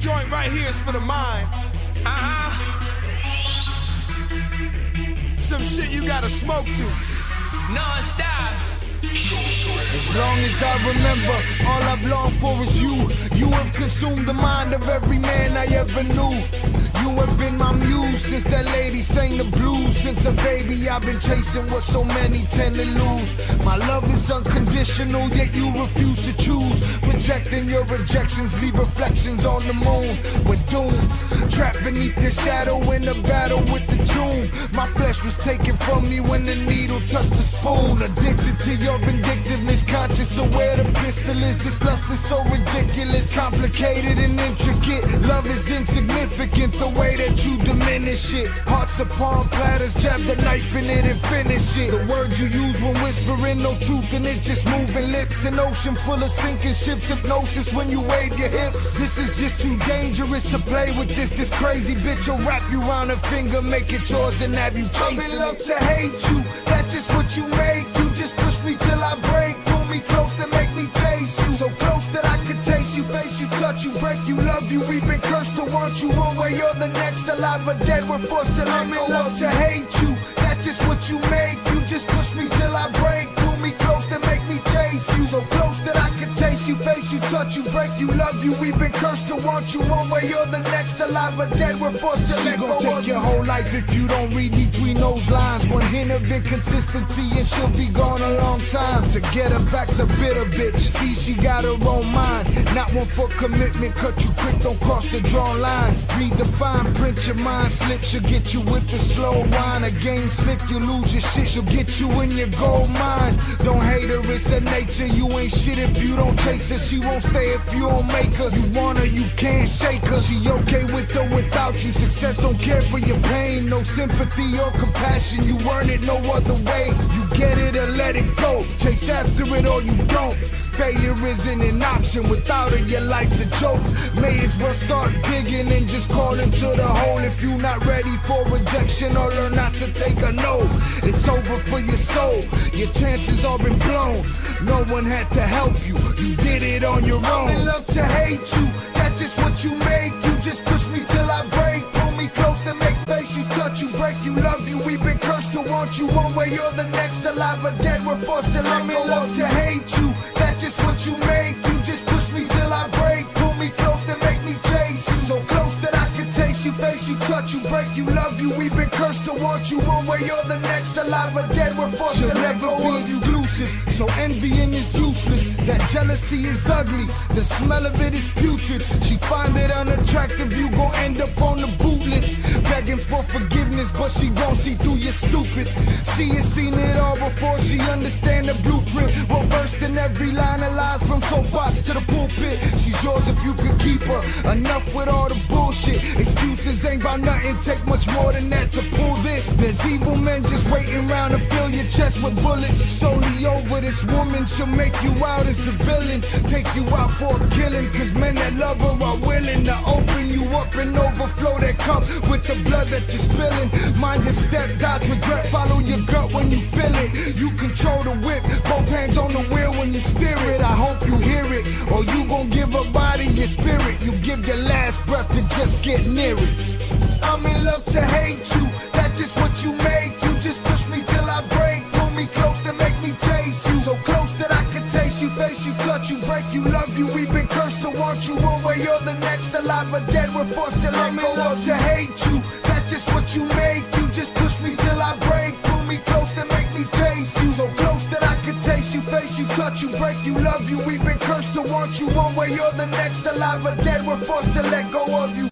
joint right here is for the mind. Some shit you gotta smoke to. Non-stop. As long as I remember, all I've longed for is you. You have consumed the mind of every man I ever knew. You have been my muse since that lady sang the blues. Since a baby I've been chasing what so many tend to lose. My love is unconditional, yet you refuse to choose. Projecting your rejections, leave reflections on the moon. We're doomed, trapped beneath the shadow in a battle with the tomb. My flesh was taken from me when the needle touched the spoon. Addicted to your vindictiveness, conscious of where the pistol is. This lust is so ridiculous, complicated and intricate. Love is insignificant, the way that you diminish it. Hearts upon platters, jab the knife in it and finish it. The words you use when whispering, no truth in it, just moving lips. An ocean full of sinking ships, hypnosis when you wave your hips. This is just too dangerous to play with this crazy bitch will wrap you around her finger, make it yours and have you chasing it. I'm in love to hate you, that's just what you make. You just push me till I break, pull me close to make me chase you. So close that I can taste you, face you, touch you, break you, love you. We've been cursed to want you one way or the next. Alive or dead, we're forced to let me love to hate you. That's just what you make. You just push me till I break, pull me close to make me chase you. So close that I can taste you, face you, touch you, break you, love you. We've been cursed to want you one way or the next. Alive or dead, we're forced to let go of you. She gon' take your whole life if you don't read between those lines. One hint of inconsistency and she'll be gone a long time. To get her back's a bitter bitch. See, she got her own mind. Not one for commitment, cut you quick, don't cross the drawn line. Read the fine print, your mind slips. She'll get you with the slow wine. A game slip, you lose your shit. She'll get you in your gold mine. Don't hate her, it's her nature. You ain't shit if you don't chase her. She won't stay if you don't make her. You want her, you can't shake her. She okay with or without you. Success don't care for your pain. No sympathy or compassion. You earn it no other way. You get it or let it go. Chase after it or you don't. Failure isn't an option. Without her, your life's a joke. May as well start digging and just call into the hole. If you're not ready for rejection or learn not to take a no, it's over for your soul. Your chances all been blown. No one had to help you. You did it on your own. I'm in love to hate you. That's just what you make. You just push me till I break. Pull me close to make face you, touch you, break you, love you. We've been cursed to want you one way or the next. Alive or dead, we're forced to let go. I'm in love to hate you. That's just what you make. You just push me till I break. Pull me close to make me chase you. So close that I can taste you, face you, touch you, break you, love you. We've been cursed to want you one way or the next. Alive or dead, we're forced to let go of you. Exclusive, so envying is useless. That jealousy is ugly. The smell of it is putrid. She find it unattractive. You gon' end up on the boot list, begging for forgiveness, but she gon' see through you stupid. She has seen it all before she understand the blueprint. Well versed in every line of lies from soapbox to the pulpit. She's yours if you could keep her. Enough with all the bullshit. Excuses ain't about nothing. Take much more than that to pull this. There's evil men just waiting around to fill your chest with bullets. Solely over this woman, she'll make you out as the villain. Take you out for a killing. Cause men that love her are willing to open you up and overflow that cup with the blood that you're spilling. Mind your step, dodge regret, follow your gut when you feel it. You control the whip, both hands on the wheel when you steer it. I hope you hear it, or you gon' give her body your spirit. You give your last breath to just get near it. I'm in love to hate you, that's just what you make. You just push me till I break, pull me close to make me chase you. So close that I can taste you, face you, touch you, break you, love you. We've been cursed to want you one way or the next. Alive or dead, we're forced to let go. I'm in love to hate you, that's just what you make. You just push me till I break, pull me close to make me chase you. So close that I can taste you, face you, touch you, break you, love you. We've been cursed to want you one way or the next. Alive or dead, we're forced to let go of you.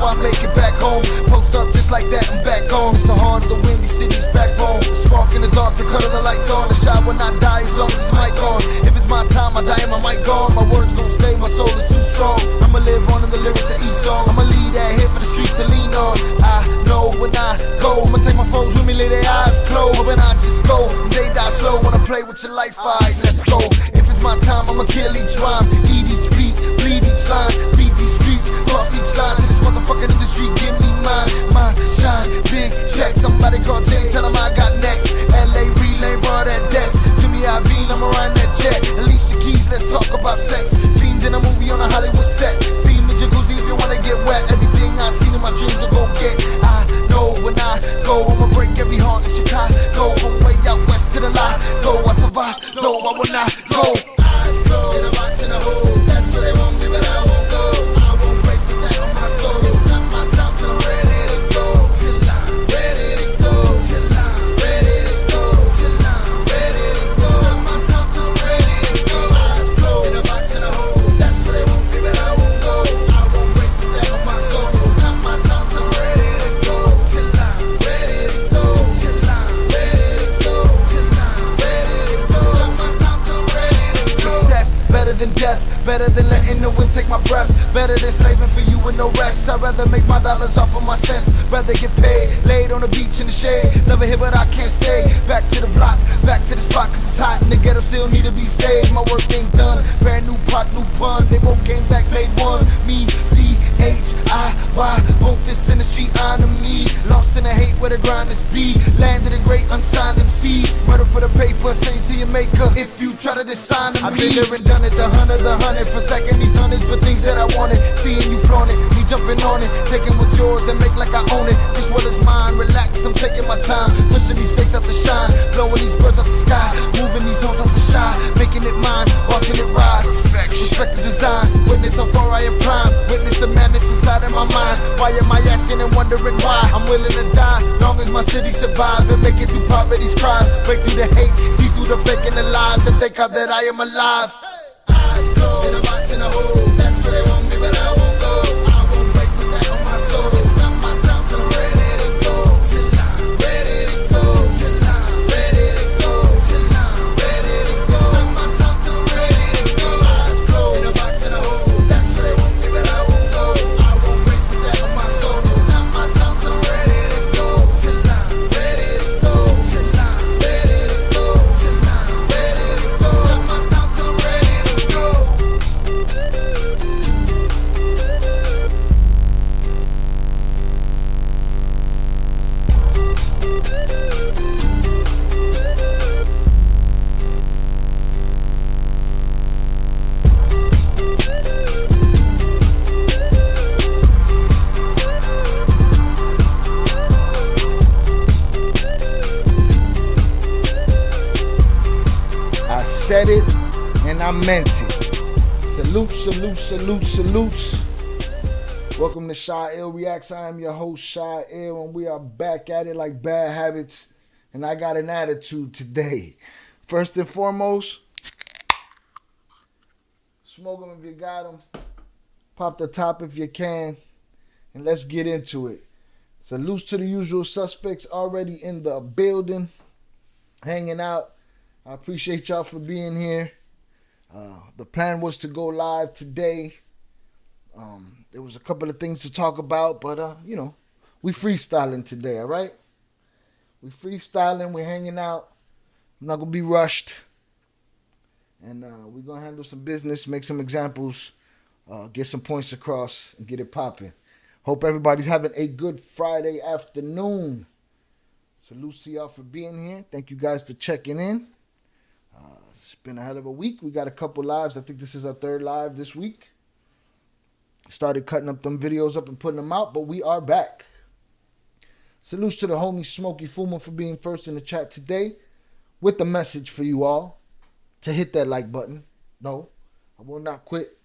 I make it back home. Post up just like that, I'm back on. It's the heart of the windy city's backbone. The spark in the dark, the color the lights on. The shot when I die as long as it's mic on. If it's my time, I die and my mic gone. My words gon' stay, my soul is too strong. I'ma live on in the lyrics of each song. I'ma lead that hit for the streets to lean on. I know when I go, I'ma take my foes with me, lay their eyes closed. When I just go, and they die slow. Wanna play with your life, alright, let's go. If it's my time, I'ma kill each rhyme, eat each beat, bleed each line, feed these streets, cross each line to this motherfucking industry. Give me mine, shine, big check. Somebody call Jay, tell him I got next. LA relay, brought that desk. Jimmy Iovine, I'ma run that jet. Alicia Keys, let's talk about sex. Scenes in a movie on a Hollywood set. Steam in jacuzzi if you wanna get wet. Everything I seen in my dreams will go get. I know when I go, I'ma break every heart in Chicago. From way out west to the lie, though I survive, though I will not go. Eyes closed, in a box in a hole. That's where they want me, but I won't go. I won't break with that on my soul. It's not my time till I'm ready to go. Till I'm ready to go. Till I'm ready to go. Till I'm ready to go. It's not my time till I'm ready to go. Eyes closed, in a box in a hole. That's where they want me, but I won't go. I won't break with that on my soul. It's not my time till I'm ready to go. Till I'm ready to go. Till I'm ready to go. Till I'm ready to go. It's not my time till I'm ready to go. Success, better than death, better than letting the wind take my breath, better than slaving for you with no rest. I'd rather make my dollars off of my cents, rather get paid, laid on the beach in the shade. Love it here but I can't stay, back to the block, back to the spot cause it's hot and the ghetto still need to be saved. My work ain't done, brand new pot, new pun, they both came back, made one. Me, C-H-I-Y, both this industry honor me. Lost in the hate where the grind is be, landed a great unsigned MCs. Murder for the paper, send it to your maker if you try to design me. I've been there and done it, the hundred for stacking these hundreds for things that I wanted. Seeing you flaunt it, me jumping on it, taking what's yours and make like I own it. This world is mine, relax, I'm taking my time, pushing these fakes out the shine, blowing these birds out the sky, moving these hoes out the shy, making it mine, watching it rise. Respect the design, witness how far I have climbed, witness the madness inside of my mind. Why am I asking and wondering why? I'm willing to die, long as my city survives and make it through poverty's crimes. Break through the hate, see through the fake and the lies, and thank God that I am alive. Eyes closed, in a box in a hole. That's where they want me, but I won't go. I won't break with that on my soul. It's not my time till I'm ready to go. Till I'm ready to go. Till I'm ready to go. Till I'm ready to go. It's not my time till I'm ready to go. Eyes closed, in a box in a hole. That's where they want me, but I won't go. I won't break with that on my soul. It's not my time till I'm ready to go. Till I'm ready to go. Till I'm ready to go. Till I'm ready to go. It's not my time till I'm ready to go. I said it and I meant it. Salute, salute, salute, salutes. Welcome to Shy Ill Reacts. I am your host, Shy Ill, and we are back at it like bad habits. And I got an attitude today. First and foremost, smoke them if you got them. Pop the top if you can. And let's get into it. Salutes to the usual suspects already in the building, hanging out. I appreciate y'all for being here. The plan was to go live today. There was a couple of things to talk about, but you know, we freestyling today, all right? We freestyling, we're hanging out. I'm not gonna be rushed. And we're gonna handle some business, make some examples, get some points across, and get it popping. Hope everybody's having a good Friday afternoon. Salute to y'all for being here. Thank you guys for checking in. It's been a hell of a week. We got a couple lives. I think this is our third live this week. Started cutting up them videos up and putting them out, but we are back. Salutes to the homie Smokey Fuma for being first in the chat today with the message for you all to hit that like button. No, I will not quit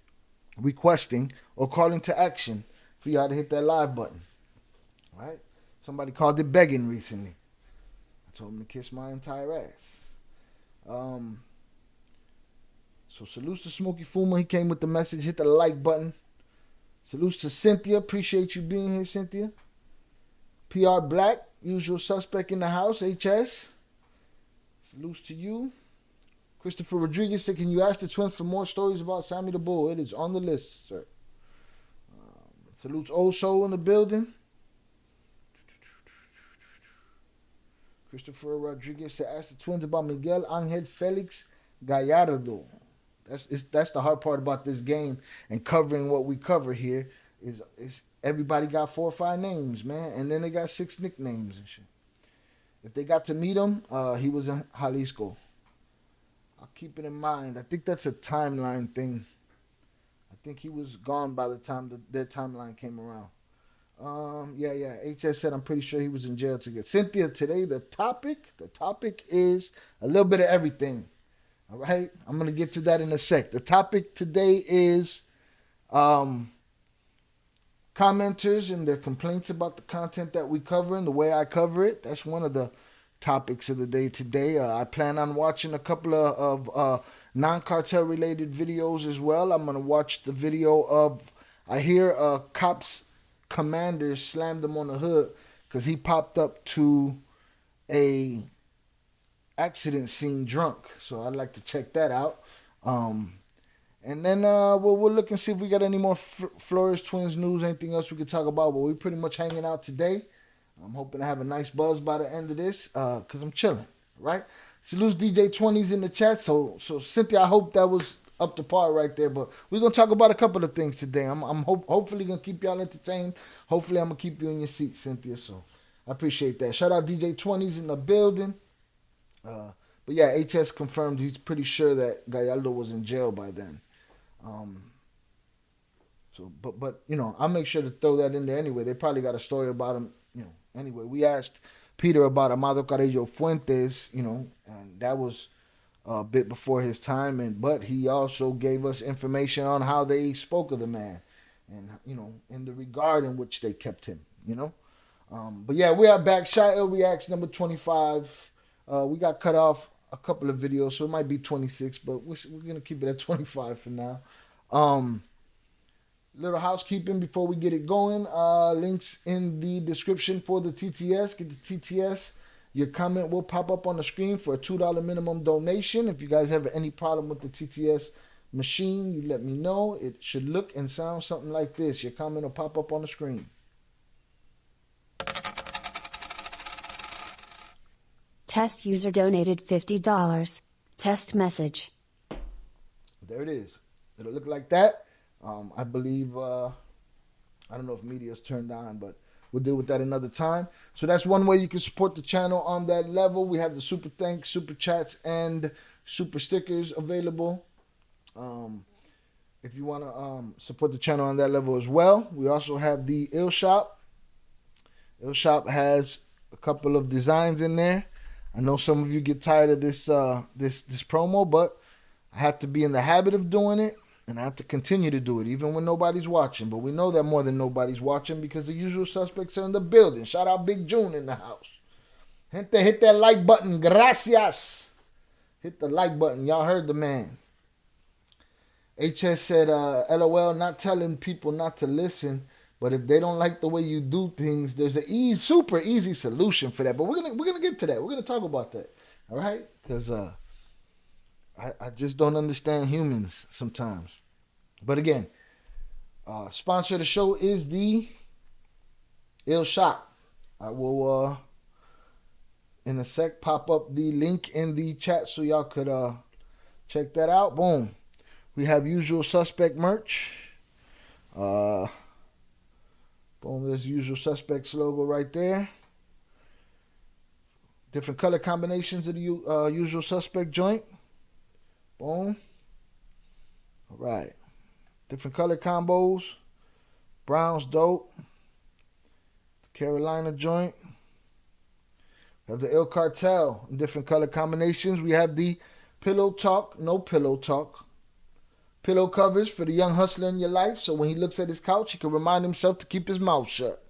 requesting or calling to action for y'all to hit that live button. All right? Somebody called it begging recently. I told him to kiss my entire ass. So salutes to Smokey Fuma. He came with the message. Hit the like button. Salutes to Cynthia. Appreciate you being here, Cynthia. PR Black, usual suspect in the house, HS. Salutes to you. Christopher Rodriguez said, can you ask the twins for more stories about Sammy the Bull? It is on the list, sir. Salutes Old Soul in the building. Christopher Rodriguez said, ask the twins about Miguel Angel Felix Gallardo. That's the hard part about this game and covering what we cover here is everybody got 4 or 5 names, man, and then they got 6 nicknames and shit. If they got to meet him, he was in Jalisco. I'll keep it in mind. I think that's a timeline thing. I think he was gone by the time their timeline came around. Yeah. HS said I'm pretty sure he was in jail to get Cynthia today. The topic is a little bit of everything. All right, I'm gonna get to that in a sec. The topic today is commenters and their complaints about the content that we cover and the way I cover it. That's one of the topics of the day today. I plan on watching a couple of non-cartel related videos as well. I'm gonna watch the video of I hear cops commander slammed him on the hood because he popped up to a accident scene drunk. So I'd like to check that out. And then we'll look and see if we got any more Flores Twins news, anything else we could talk about. But we're pretty much hanging out today. I'm hoping to have a nice buzz by the end of this because I'm chilling, right? Salutes DJ 20s in the chat. So Cynthia, I hope that was up to par right there. But we're going to talk about a couple of things today. I'm hopefully going to keep y'all entertained. Hopefully I'm going to keep you in your seat, Cynthia. So I appreciate that. Shout out DJ 20s in the building. But yeah, HS confirmed he's pretty sure that Gallardo was in jail by then. But you know, I'll make sure to throw that in there anyway. They probably got a story about him, you know. Anyway, we asked Peter about Amado Carrillo Fuentes, you know, and that was a bit before his time. But he also gave us information on how they spoke of the man, and you know, in the regard in which they kept him, you know. But yeah, we are back. Shy Ill Reacts number 25. We got cut off a couple of videos, so it might be 26, but we're going to keep it at 25 for now. Little housekeeping before we get it going. Links in the description for the TTS. Get the TTS. Your comment will pop up on the screen for a $2 minimum donation. If you guys have any problem with the TTS machine, you let me know. It should look and sound something like this. Your comment will pop up on the screen. Test user donated $50. Test message. There it is. It'll look like that. I believe, I don't know if media's turned on, but we'll deal with that another time. So that's one way you can support the channel on that level. We have the super thanks, super chats, and super stickers available. If you want to support the channel on that level as well. We also have the Ill Shop. Ill Shop has a couple of designs in there. I know some of you get tired of this this promo, but I have to be in the habit of doing it, and I have to continue to do it, even when nobody's watching. But we know that more than nobody's watching because the usual suspects are in the building. Shout out Big June in the house. Gente, hit that like button. Gracias. Hit the like button. Y'all heard the man. HS said, LOL, not telling people not to listen. But if they don't like the way you do things, there's a super easy solution for that. But we're gonna get to that. We're gonna talk about that. All right? Because I just don't understand humans sometimes. But again, sponsor of the show is the Ill Shop. I will in a sec pop up the link in the chat so y'all could check that out. Boom. We have usual suspect merch. Boom, there's Usual Suspects logo right there. Different color combinations of the Usual Suspect joint. Boom. All right. Different color combos. Brown's dope. The Carolina joint. We have the El Cartel in different color combinations. We have the Pillow Talk, No Pillow Talk. Pillow covers for the young hustler in your life, so when he looks at his couch, he can remind himself to keep his mouth shut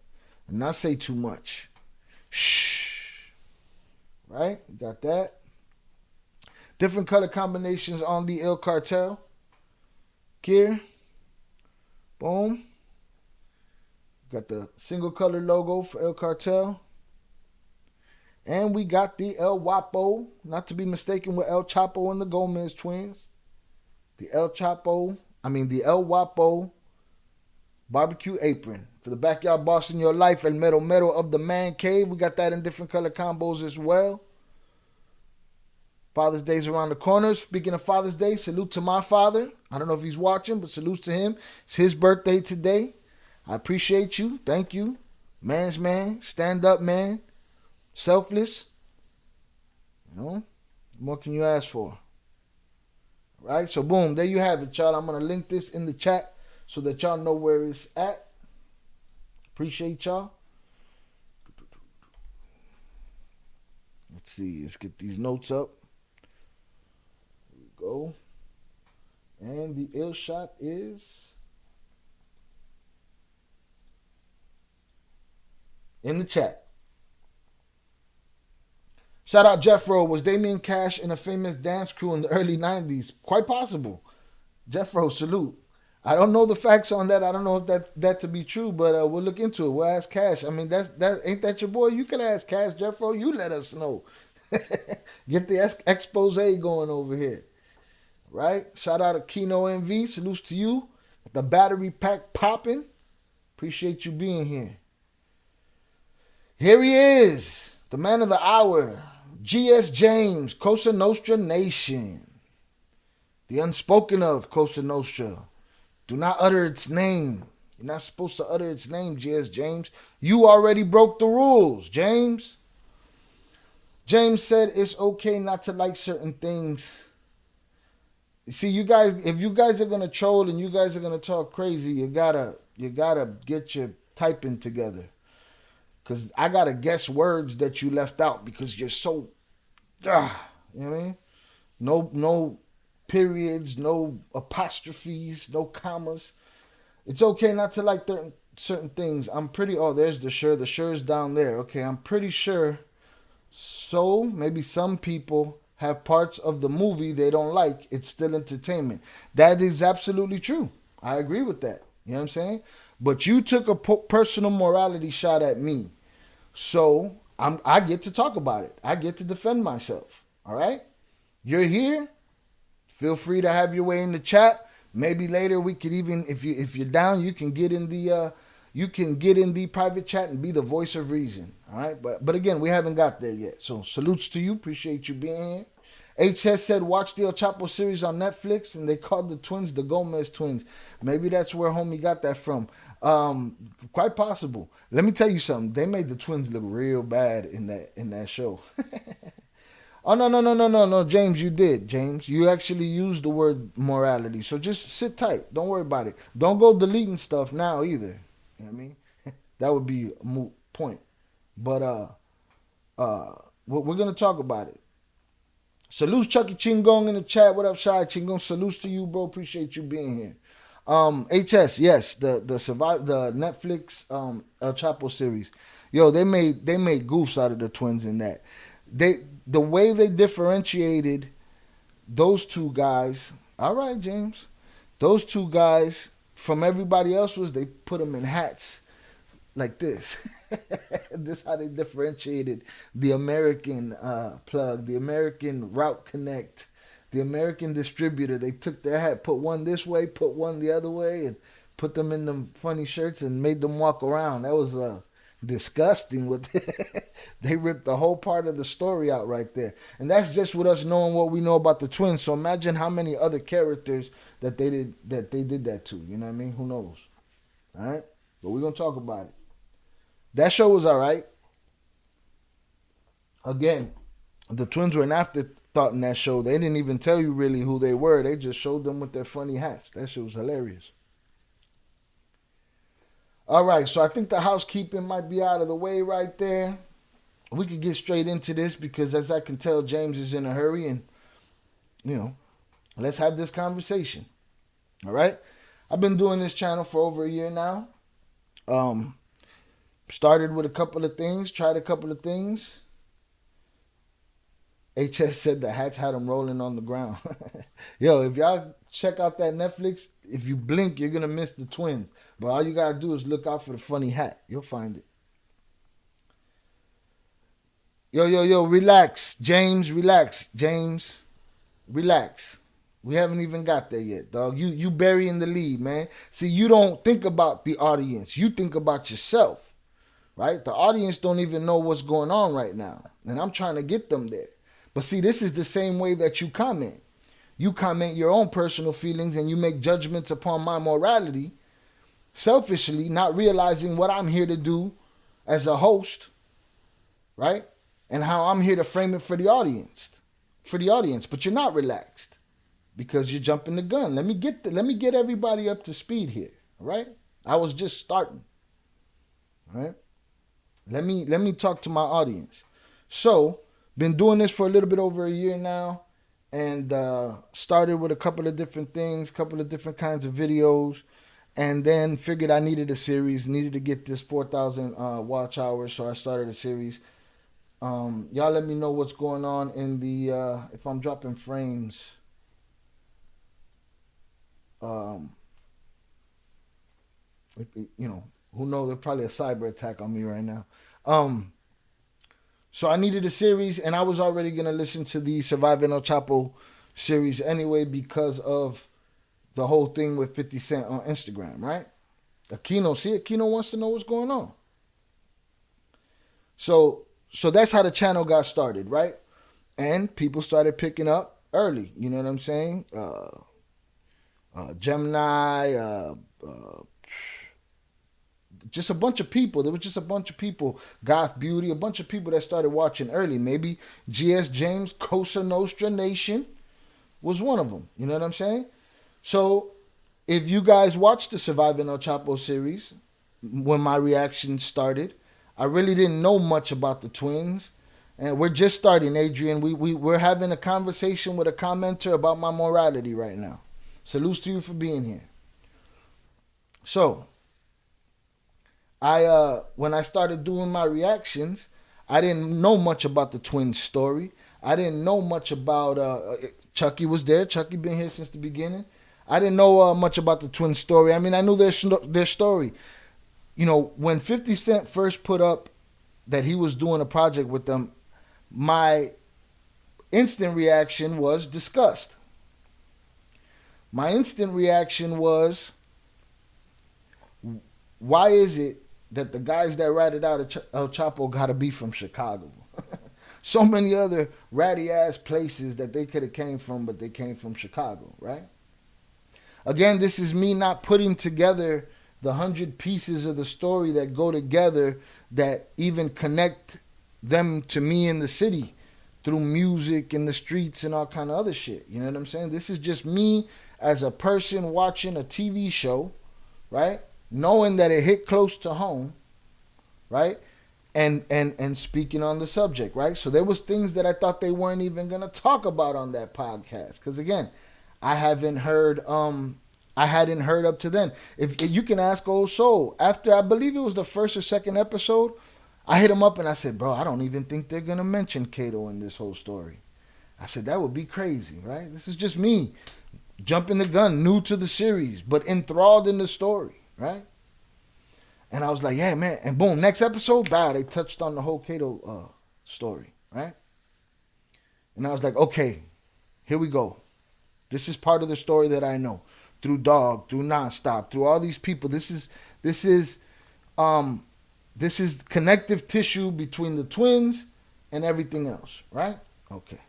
and not say too much. Shh. Right? You got that. Different color combinations on the El Cartel. Gear. Boom. Got the single color logo for El Cartel. And we got the El Guapo, not to be mistaken with El Chapo and the Gomez twins. The El Guapo barbecue apron. For the backyard boss in your life, El Mero Mero of the Man Cave. We got that in different color combos as well. Father's Day's around the corner. Speaking of Father's Day, salute to my father. I don't know if he's watching, but salute to him. It's his birthday today. I appreciate you. Thank you. Man's man. Stand up, man. Selfless. You know, what more can you ask for? Right? So, boom. There you have it, y'all. I'm going to link this in the chat so that y'all know where it's at. Appreciate y'all. Let's see. Let's get these notes up. Here we go. And the ill shot is in the chat. Shout out Jeffro. Was Damien Cash in a famous dance crew in the early 90s? Quite possible. Jeffro, salute. I don't know the facts on that. I don't know if that to be true, but we'll look into it. We'll ask Cash. I mean, that ain't that your boy? You can ask Cash, Jeffro. You let us know. Get the expose going over here. Right? Shout out to Kino MV. Salutes to you. The battery pack popping. Appreciate you being here. Here he is. The man of the hour. G.S. James. Cosa Nostra Nation. The unspoken of Cosa Nostra. Do not utter its name. You're not supposed to utter its name, G.S. James. You already broke the rules, James. James said it's okay not to like certain things. See, you guys, if you guys are gonna troll and you guys are gonna talk crazy, you gotta get your typing together. Cause I gotta guess words that you left out because you're so, you know what I mean? No periods, no apostrophes, no commas. It's okay not to like certain things. I'm pretty. Oh, there's the sure. The sure is down there. Okay, I'm pretty sure. So maybe some people have parts of the movie they don't like. It's still entertainment. That is absolutely true. I agree with that. You know what I'm saying? But you took a personal morality shot at me. So I get to talk about it. I get to defend myself. All right? You're here. Feel free to have your way in the chat. Maybe later we could even, if you're down, you can get in the private chat and be the voice of reason. All right, but again, we haven't got there yet. So salutes to you. Appreciate you being here. HS said watch the El Chapo series on Netflix, and they called the twins the Gomez twins. Maybe that's where homie got that from. Quite possible. Let me tell you something. They made the twins look real bad in that show. Oh, no, James, you did. James, you actually used the word morality. So just sit tight. Don't worry about it. Don't go deleting stuff now either. You know what I mean? That would be a moot point. But we're going to talk about it. Salutes Chucky Chingong in the chat. What up, Shai Chingong? Salutes to you, bro. Appreciate you being here. HS, yes, the Netflix El Chapo series. Yo, they made goofs out of the twins in that. The way they differentiated those two guys, all right, James, those two guys from everybody else was they put them in hats like this. This is how they differentiated the American plug, the American route connect, the American distributor. They took their hat, put one this way, put one the other way, and put them in them funny shirts and made them walk around. That was disgusting. With they ripped the whole part of the story out right there. And that's just with us knowing what we know about the twins. So imagine how many other characters that they did that to. You know what I mean? Who knows? All right? But we're going to talk about it. That show was all right. Again, the twins were an afterthought in that show. They didn't even tell you really who they were. They just showed them with their funny hats. That shit was hilarious. All right, so I think the housekeeping might be out of the way right there. We could get straight into this because, as I can tell, James is in a hurry, and, let's have this conversation. All right? I've been doing this channel for over a year now. Started with a couple of things, tried a couple of things, HS said the hats had him rolling on the ground. Yo, if y'all check out that Netflix, if you blink, you're gonna miss the twins. But all you gotta do is look out for the funny hat. You'll find it. Yo, relax. James, relax. James, relax. We haven't even got there yet, dog. You burying the lead, man. See, you don't think about the audience. You think about yourself, right? The audience don't even know what's going on right now. And I'm trying to get them there. But see, this is the same way that you comment. You comment your own personal feelings and you make judgments upon my morality, selfishly, not realizing what I'm here to do as a host, right? And how I'm here to frame it for the audience. But you're not relaxed because you're jumping the gun. Let me get everybody up to speed here, all right? I was just starting. All right? Let me talk to my audience. So, been doing this for a little bit over a year now, and started with a couple of different things, couple of different kinds of videos, and then figured I needed a series, needed to get this 4,000 watch hours, so I started a series. Y'all let me know what's going on in the if I'm dropping frames. You know, who knows? There's probably a cyber attack on me right now. So I needed a series, and I was already gonna listen to the Surviving El Chapo series anyway because of the whole thing with 50 Cent on Instagram, right? Aquino wants to know what's going on. So that's how the channel got started, right? And people started picking up early. You know what I'm saying? Gemini, just a bunch of people. There was just a bunch of people. Goth Beauty, a bunch of people that started watching early. Maybe GS James, Cosa Nostra Nation was one of them. You know what I'm saying? So if you guys watched the Surviving El Chapo series, when my reaction started, I really didn't know much about the twins. And we're just starting, Adrian. We're having a conversation with a commenter about my morality right now. Salutes to you for being here. So, when I started doing my reactions, I didn't know much about the twins story. I didn't know much about, Chucky was there. Chucky been here since the beginning. I didn't know much about the twins story. I mean, I knew their story. You know, when 50 Cent first put up that he was doing a project with them, my instant reaction was disgust. My instant reaction was, why is it that the guys that ratted out El Chapo got to be from Chicago? So many other ratty ass places that they could have came from, but they came from Chicago, right? Again, this is me not putting together the 100 pieces of the story that go together that even connect them to me in the city through music in the streets and all kind of other shit. You know what I'm saying? This is just me as a person watching a TV show, right? Knowing that it hit close to home, right? And speaking on the subject, right? So there was things that I thought they weren't even going to talk about on that podcast. Because again, I hadn't heard up to then. If you can ask Old Soul, after I believe it was the first or second episode, I hit him up and I said, bro, I don't even think they're going to mention Kato in this whole story. I said, that would be crazy, right? This is just me jumping the gun, new to the series, but enthralled in the story, right? And I was like, yeah, man. And boom, next episode, bow, they touched on the whole Kato story, right? And I was like, okay, here we go. This is part of the story that I know. Through Dog, through Nonstop, through all these people. This is connective tissue between the twins and everything else, right? Okay.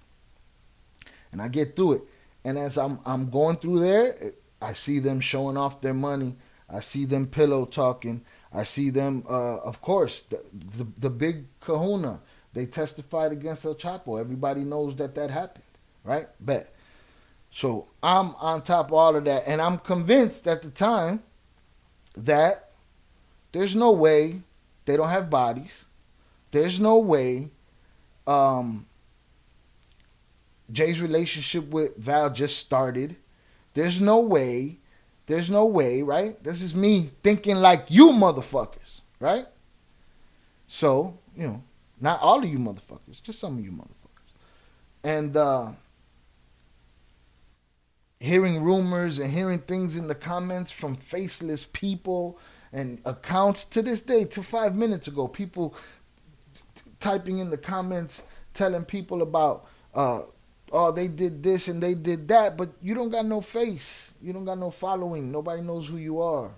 And I get through it. And as I'm going through there, I see them showing off their money. I see them pillow talking. I see them, of course, the big kahuna. They testified against El Chapo. Everybody knows that happened, right? Bet. So I'm on top of all of that. And I'm convinced at the time that there's no way they don't have bodies. There's no way Jay's relationship with Val just started. There's no way, right? This is me thinking like you motherfuckers, right? So, you know, not all of you motherfuckers, just some of you motherfuckers. And hearing rumors and hearing things in the comments from faceless people and accounts to this day, to 5 minutes ago, people typing in the comments telling people about oh, they did this and they did that, but you don't got no face, you don't got no following, nobody knows who you are,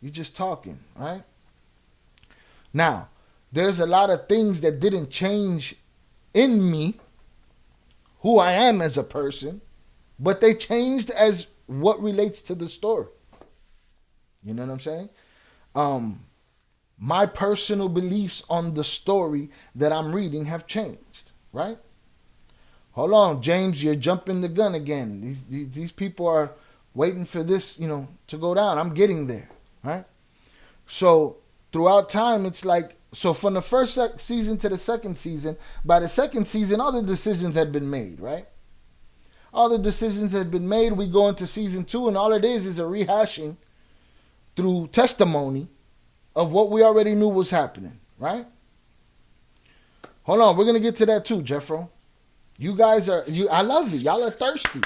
you're just talking, right? Now there's a lot of things that didn't change in me, who I am as a person, but they changed as what relates to the story. You know what I'm saying? My personal beliefs on the story that I'm reading have changed, right? Hold on, James, you're jumping the gun again. These people are waiting for this, to go down. I'm getting there, right? So throughout time, it's like, so from the first season to the second season, by the second season, all the decisions had been made, right? All the decisions had been made. We go into season 2, and all it is a rehashing through testimony of what we already knew was happening, right? Hold on, we're going to get to that too, Jeffro. You guys are, I love you. Y'all are thirsty.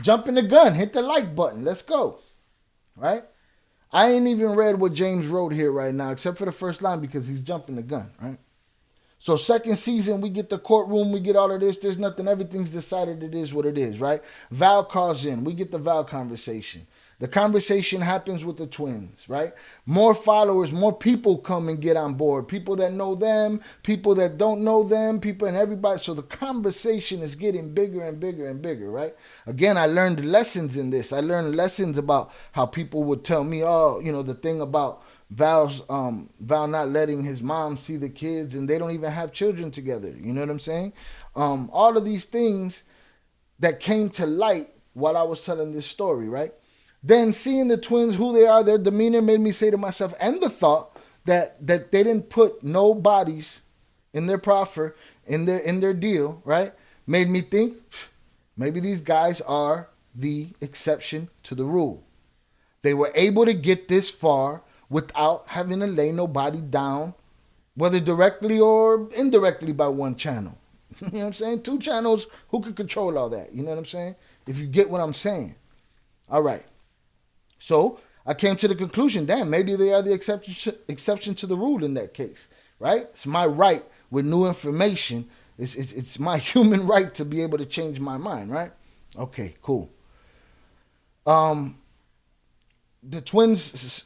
Jump in the gun. Hit the like button. Let's go, right? I ain't even read what James wrote here right now, except for the first line, because he's jumping the gun, right? So second season, we get the courtroom, we get all of this. There's nothing. Everything's decided. It is what it is, right? Val calls in. We get the Val conversation. The conversation happens with the twins, right? More followers, more people come and get on board. People that know them, people that don't know them, people and everybody. So the conversation is getting bigger and bigger and bigger, right? Again, I learned lessons in this. I learned lessons about how people would tell me, oh, the thing about Val not letting his mom see the kids, and they don't even have children together. You know what I'm saying? All of these things that came to light while I was telling this story, right? Then seeing the twins, who they are, their demeanor made me say to myself, and the thought that they didn't put no bodies in their proffer, in their deal, right? Made me think maybe these guys are the exception to the rule. They were able to get this far without having to lay nobody down, whether directly or indirectly by one channel. You know what I'm saying? 2 channels, who could control all that? You know what I'm saying? If you get what I'm saying. All right. So I came to the conclusion, damn, maybe they are the exception to the rule in that case, right? It's my right with new information. It's my human right to be able to change my mind, right? Okay, cool. The twins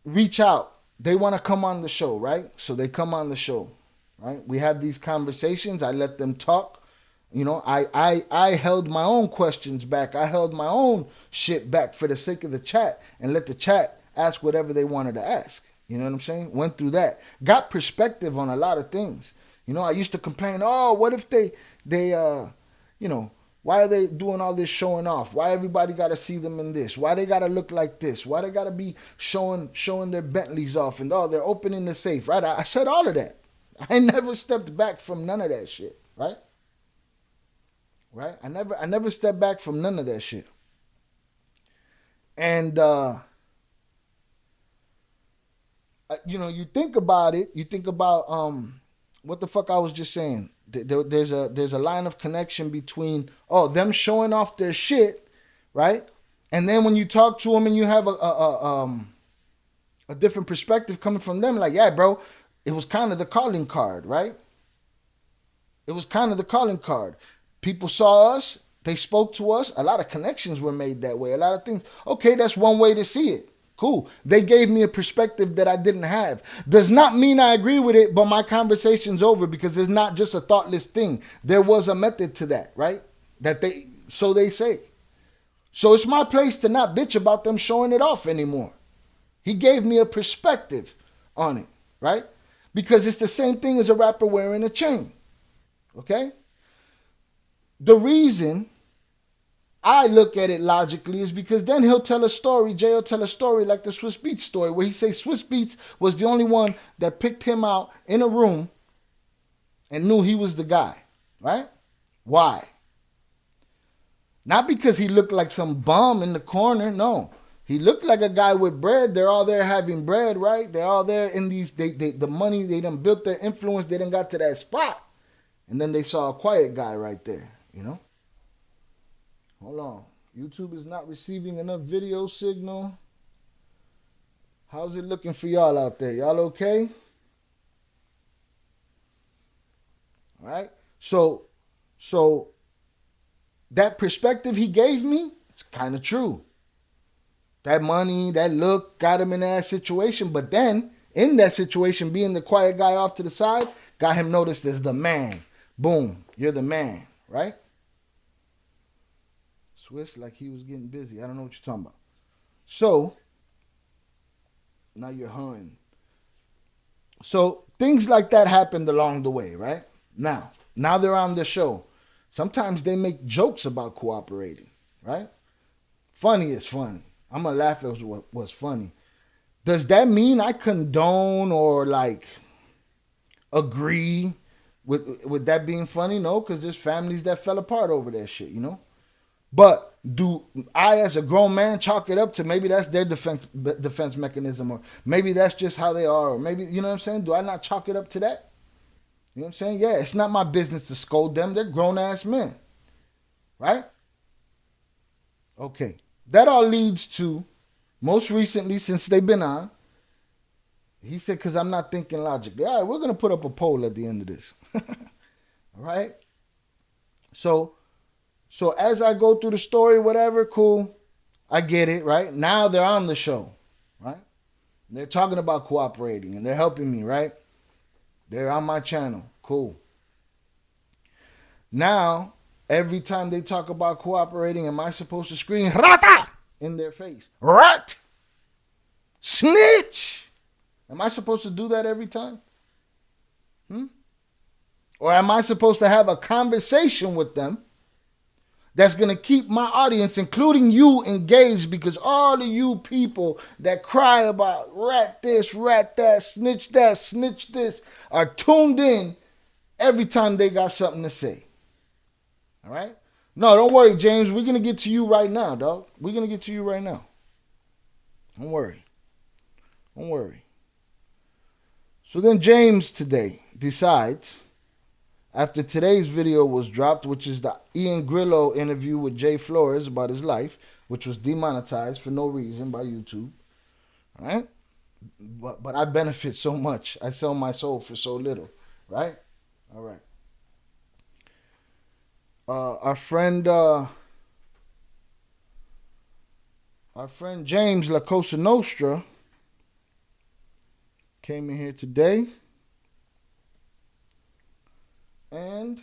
reach out. They want to come on the show, right? So they come on the show, right? We have these conversations. I let them talk. I held my own questions back. I held my own shit back for the sake of the chat and let the chat ask whatever they wanted to ask. You know what I'm saying? Went through that. Got perspective on a lot of things. I used to complain, oh, what if they why are they doing all this showing off? Why everybody got to see them in this? Why they got to look like this? Why they got to be showing their Bentleys off and they're opening the safe, right? I said all of that. I never stepped back from none of that shit, right? Right? I never stepped back from none of that shit. And you think about it. You think about what the fuck I was just saying. There's a line of connection between them showing off their shit, right? And then when you talk to them and you have a different perspective coming from them, like, yeah, bro, it was kind of the calling card, right? It was kind of the calling card. People saw us, they spoke to us, a lot of connections were made that way, a lot of things. Okay, that's one way to see it. Cool. They gave me a perspective that I didn't have. Does not mean I agree with it, but my conversation's over because it's not just a thoughtless thing. There was a method to that, right? So they say. So it's my place to not bitch about them showing it off anymore. He gave me a perspective on it, right? Because it's the same thing as a rapper wearing a chain. Okay? The reason I look at it logically is because then he'll tell a story, Jay will tell a story like the Swiss Beats story, where he says Swiss Beats was the only one that picked him out in a room and knew he was the guy, right? Why? Not because he looked like some bum in the corner, no. He looked like a guy with bread. They're all there having bread, right? They're all there in these, the money, they done built their influence, they done got to that spot. And then they saw a quiet guy right there. you know? Hold on. YouTube is not receiving enough video signal. How's it looking for y'all out there? Y'all okay? All right. So that perspective he gave me, it's kind of true. That money, that look got him in that situation. But then, in that situation, being the quiet guy off to the side, got him noticed as the man. Boom, you're the man, right? Swiss like he was getting busy. I don't know what you're talking about. So, now you're hunting. So, things like that happened along the way, right? Now they're on the show. Sometimes they make jokes about cooperating, right? Funny is funny. I'm going to laugh at what's funny. Does that mean I condone or like agree with that being funny? No, because there's families that fell apart over that shit, you know? But do I, as a grown man, chalk it up to maybe that's their defense mechanism, or maybe that's just how they are, or maybe, you know what I'm saying? Do I not chalk it up to that? You know what I'm saying? Yeah, it's not my business to scold them. They're grown-ass men, right? Okay. That all leads to, most recently, since they've been on, he said, because I'm not thinking logically. All right, we're going to put up a poll at the end of this. All right? So as I go through the story, whatever, cool, I get it, right? Now they're on the show, right? They're talking about cooperating, and they're helping me, right? They're on my channel. Cool. Now, every time they talk about cooperating, am I supposed to scream "Rata" in their face? Rat! Snitch! Am I supposed to do that every time? Or am I supposed to have a conversation with them that's going to keep my audience, including you, engaged? Because all of you people that cry about rat this, rat that, snitch this, are tuned in every time they got something to say. All right? No, don't worry, James. We're going to get to you right now, dog. We're going to get to you right now. Don't worry. Don't worry. So then James today decides, after today's video was dropped, which is the Ian Grillo interview with Jay Flores about his life, which was demonetized for no reason by YouTube. All right? But I benefit so much. I sell my soul for so little. Right? All right. Our friend James La Cosa Nostra came in here today and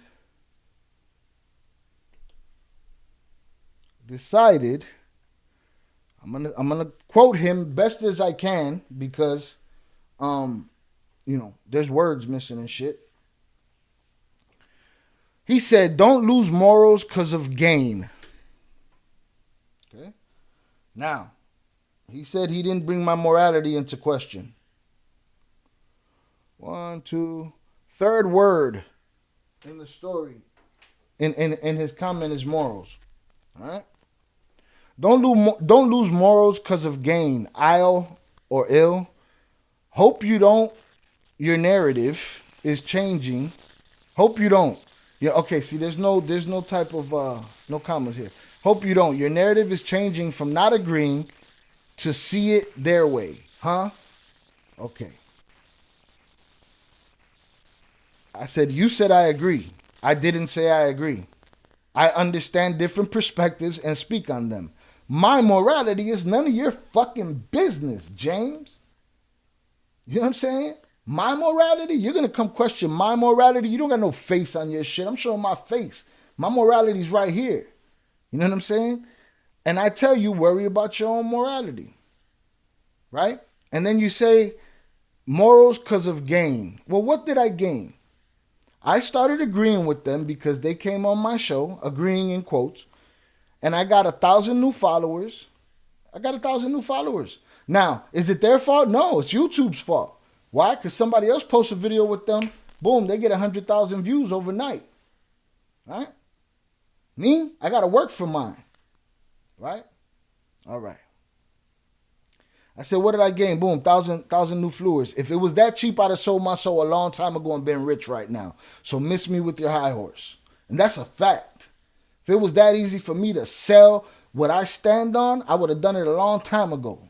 decided, I'm gonna quote him best as I can because there's words missing and shit. He said, "Don't lose morals because of gain." Okay. Now, he said he didn't bring my morality into question. 1, 2, third word in the story, in his comment is morals. All right. Don't lose morals because of gain, ile or ill. Hope you don't. Your narrative is changing. Hope you don't. Yeah. Okay. See, there's no type of no commas here. Hope you don't. Your narrative is changing from not agreeing to see it their way. Huh? Okay. I said, you said I agree. I didn't say I agree. I understand different perspectives and speak on them. My morality is none of your fucking business, James. You know what I'm saying? My morality? You're going to come question my morality? You don't got no face on your shit. I'm showing my face. My morality's right here. You know what I'm saying? And I tell you, worry about your own morality. Right? And then you say, morals because of gain. Well, what did I gain? I started agreeing with them because they came on my show, agreeing in quotes, and I got 1,000 new followers. Now, is it their fault? No, it's YouTube's fault. Why? Because somebody else posts a video with them. Boom, they get 100,000 views overnight. Right? Me, I got to work for mine. Right? All right. I said, what did I gain? Boom, 1,000 new followers. If it was that cheap, I'd have sold my soul a long time ago and been rich right now. So miss me with your high horse. And that's a fact. If it was that easy for me to sell what I stand on, I would have done it a long time ago.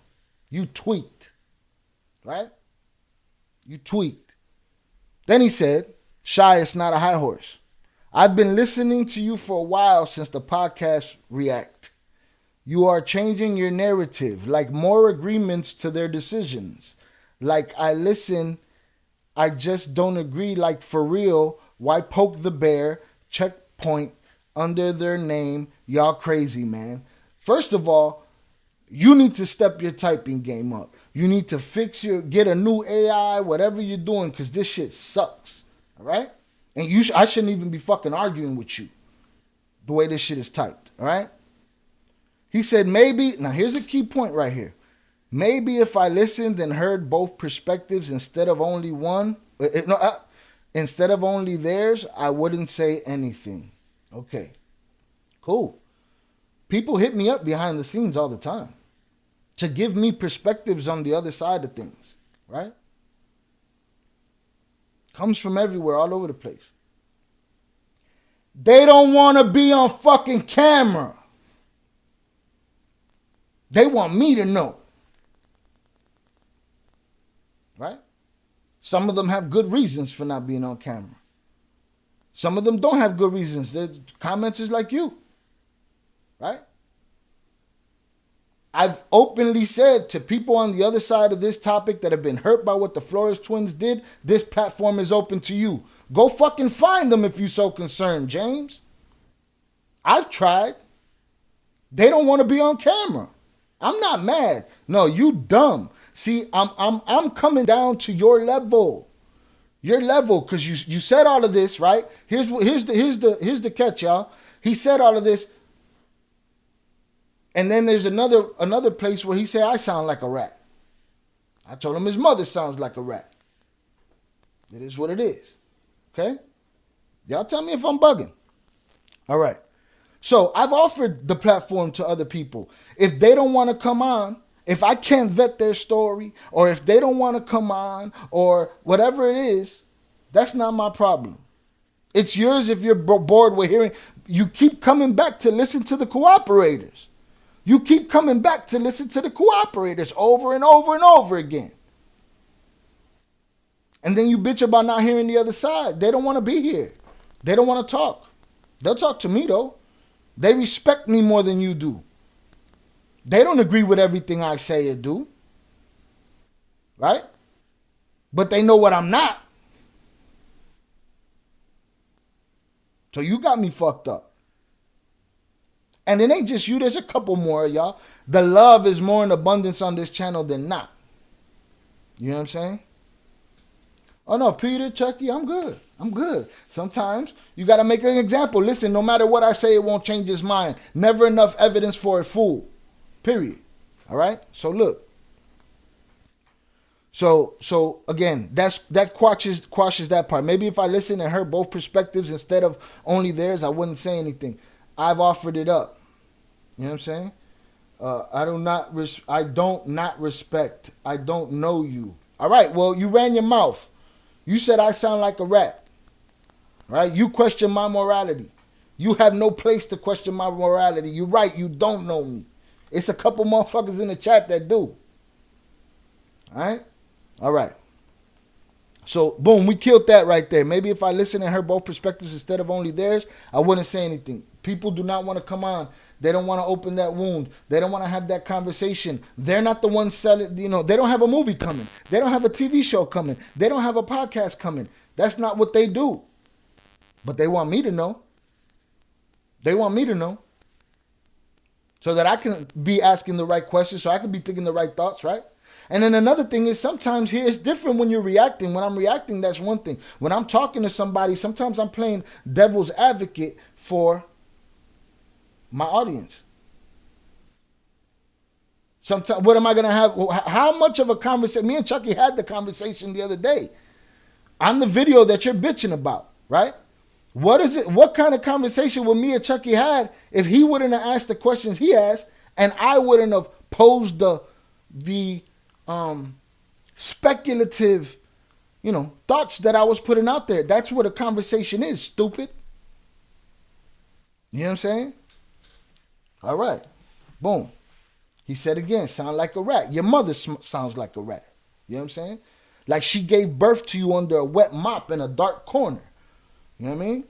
You tweaked. Right? You tweaked. Then he said, Shy, it's not a high horse. I've been listening to you for a while since the podcast React. You are changing your narrative, like more agreements to their decisions. Like I listen, I just don't agree, like for real, why poke the bear, checkpoint, under their name, y'all crazy, man. First of all, you need to step your typing game up. You need to get a new AI, whatever you're doing, because this shit sucks, all right? And I shouldn't even be fucking arguing with you the way this shit is typed, all right? He said maybe, now here's a key point right here. Maybe if I listened and heard both perspectives instead of only instead of only theirs, I wouldn't say anything. Okay, cool. People hit me up behind the scenes all the time to give me perspectives on the other side of things, right? Comes from everywhere, all over the place. They don't want to be on fucking camera. They want me to know. Right? Some of them have good reasons for not being on camera. Some of them don't have good reasons. They're commenters like you. Right? I've openly said to people on the other side of this topic that have been hurt by what the Flores twins did, this platform is open to you. Go fucking find them if you're so concerned, James. I've tried. They don't want to be on camera. I'm not mad. No, you dumb. See, I'm coming down to your level. Your level, because you said all of this, right? Here's the catch, y'all. He said all of this. And then there's another place where he said, I sound like a rat. I told him his mother sounds like a rat. It is what it is. Okay? Y'all tell me if I'm bugging. All right. So I've offered the platform to other people. If they don't want to come on, if I can't vet their story, or if they don't want to come on, or whatever it is, that's not my problem. It's yours if you're bored with hearing. You keep coming back to listen to the cooperators. You keep coming back to listen to the cooperators over and over and over again. And then you bitch about not hearing the other side. They don't want to be here. They don't want to talk. They'll talk to me, though. They respect me more than you do. They don't agree with everything I say or do. Right? But they know what I'm not. So you got me fucked up. And it ain't just you. There's a couple more of y'all. The love is more in abundance on this channel than not. You know what I'm saying? Oh, no, Peter, Chucky, I'm good. I'm good. Sometimes you got to make an example. Listen, no matter what I say, it won't change his mind. Never enough evidence for a fool. Period. All right? So look. So again, that quashes that part. Maybe if I listen and heard both perspectives instead of only theirs, I wouldn't say anything. I've offered it up. You know what I'm saying? I don't not respect. I don't know you. All right. Well, you ran your mouth. You said I sound like a rat. Right? You question my morality. You have no place to question my morality. You're right. You don't know me. It's a couple motherfuckers in the chat that do. All right? All right. So, boom, we killed that right there. Maybe if I listen and heard both perspectives instead of only theirs, I wouldn't say anything. People do not want to come on. They don't want to open that wound. They don't want to have that conversation. They're not the ones selling, they don't have a movie coming. They don't have a TV show coming. They don't have a podcast coming. That's not what they do. But they want me to know. They want me to know. So that I can be asking the right questions, so I can be thinking the right thoughts, right? And then another thing is sometimes here it's different when you're reacting. When I'm reacting, that's one thing. When I'm talking to somebody, sometimes I'm playing devil's advocate for my audience. Sometimes, what am I going to have? How much of a conversation? Me and Chucky had the conversation the other day on the video that you're bitching about, right? What is it? What kind of conversation would me and Chucky had if he wouldn't have asked the questions he asked and I wouldn't have posed the speculative, thoughts that I was putting out there? That's what a conversation is, stupid. You know what I'm saying? All right. Boom. He said again, sound like a rat. Your mother sounds like a rat. You know what I'm saying? Like she gave birth to you under a wet mop in a dark corner. You know what I mean?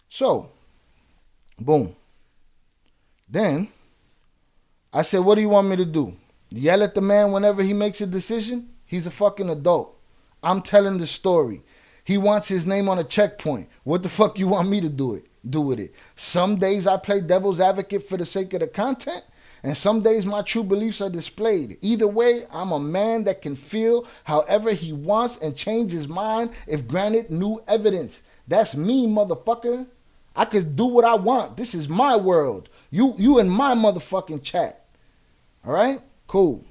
So, boom. Then, I said, what do you want me to do? Yell at the man whenever he makes a decision? He's a fucking adult. I'm telling the story. He wants his name on a checkpoint. What the fuck you want me to do with it? Some days I play devil's advocate for the sake of the content, and some days my true beliefs are displayed. Either way, I'm a man that can feel however he wants and change his mind if granted new evidence. That's me, motherfucker. I could do what I want. This is my world. You in my motherfucking chat. All right? Cool.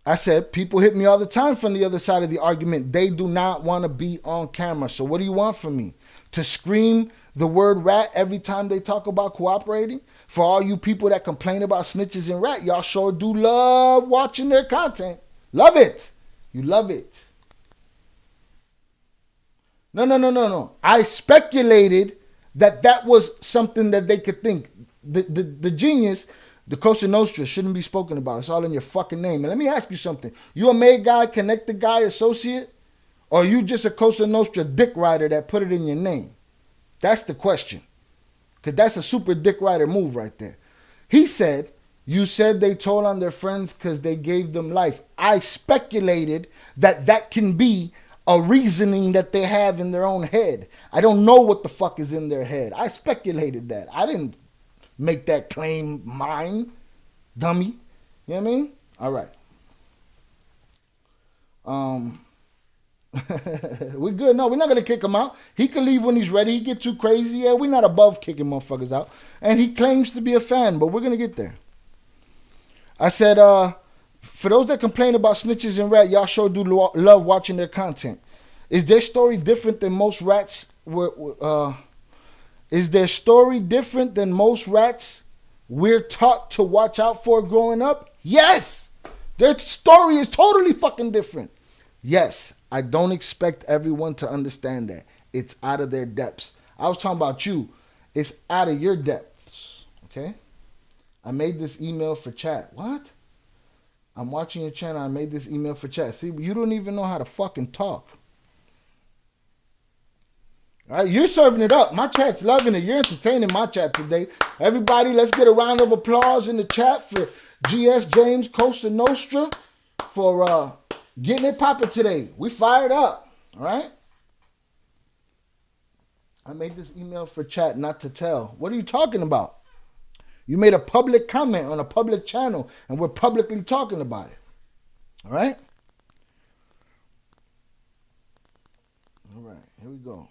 I said, people hit me all the time from the other side of the argument. They do not want to be on camera. So what do you want from me? To scream the word rat every time they talk about cooperating? For all you people that complain about snitches and rat, y'all sure do love watching their content. Love it. You love it. No. I speculated that was something that they could think. The genius, the Cosa Nostra, shouldn't be spoken about. It's all in your fucking name. And let me ask you something. You a made guy, connected guy, associate? Or you just a Cosa Nostra dick rider that put it in your name? That's the question. Because that's a super dick rider move right there. He said, you said they told on their friends because they gave them life. I speculated that can be a reasoning that they have in their own head. I don't know what the fuck is in their head. I speculated that. I didn't make that claim mine, dummy. You know what I mean? All right. We're good. No, we're not going to kick him out. He can leave when he's ready. He get too crazy. Yeah, we're not above kicking motherfuckers out. And he claims to be a fan, but we're going to get there. I said, for those that complain about snitches and rat, y'all sure do love watching their content. Is their story different than most rats? Is their story different than most rats we're taught to watch out for growing up? Yes. Their story is totally fucking different. Yes. I don't expect everyone to understand that. It's out of their depths. I was talking about you. It's out of your depths. Okay? I made this email for chat. What? I'm watching your channel. I made this email for chat. See, you don't even know how to fucking talk. All right, you're serving it up. My chat's loving it. You're entertaining my chat today. Everybody, let's get a round of applause in the chat for GS James Cosa Nostra for getting it popping today. We fired up. All right? I made this email for chat, not to tell. What are you talking about? You made a public comment on a public channel, and we're publicly talking about it. All right? All right, here we go.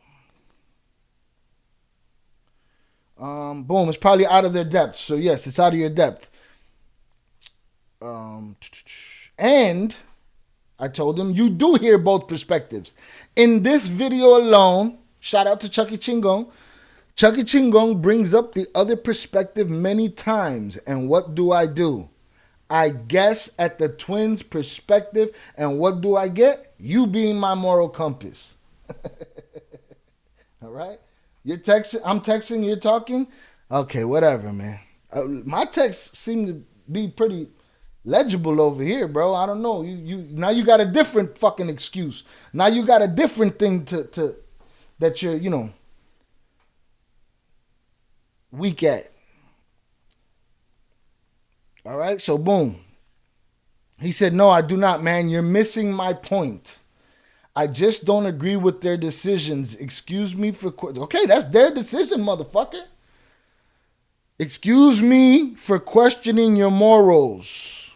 Boom, it's probably out of their depth. So, yes, it's out of your depth. And I told him, you do hear both perspectives. In this video alone, shout out to Chucky Chingon. Chucky Chingon brings up the other perspective many times. And what do? I guess at the twins' perspective. And what do I get? You being my moral compass. All right? You're texting, I'm texting, you're talking? Okay, whatever, man. My texts seem to be pretty legible over here, bro. I don't know. Now you got a different fucking excuse. Now you got a different thing to that you're, weak at. All right, so boom. He said, no, I do not, man. You're missing my point. I just don't agree with their decisions. Excuse me for... Okay, that's their decision, motherfucker. Excuse me for questioning your morals.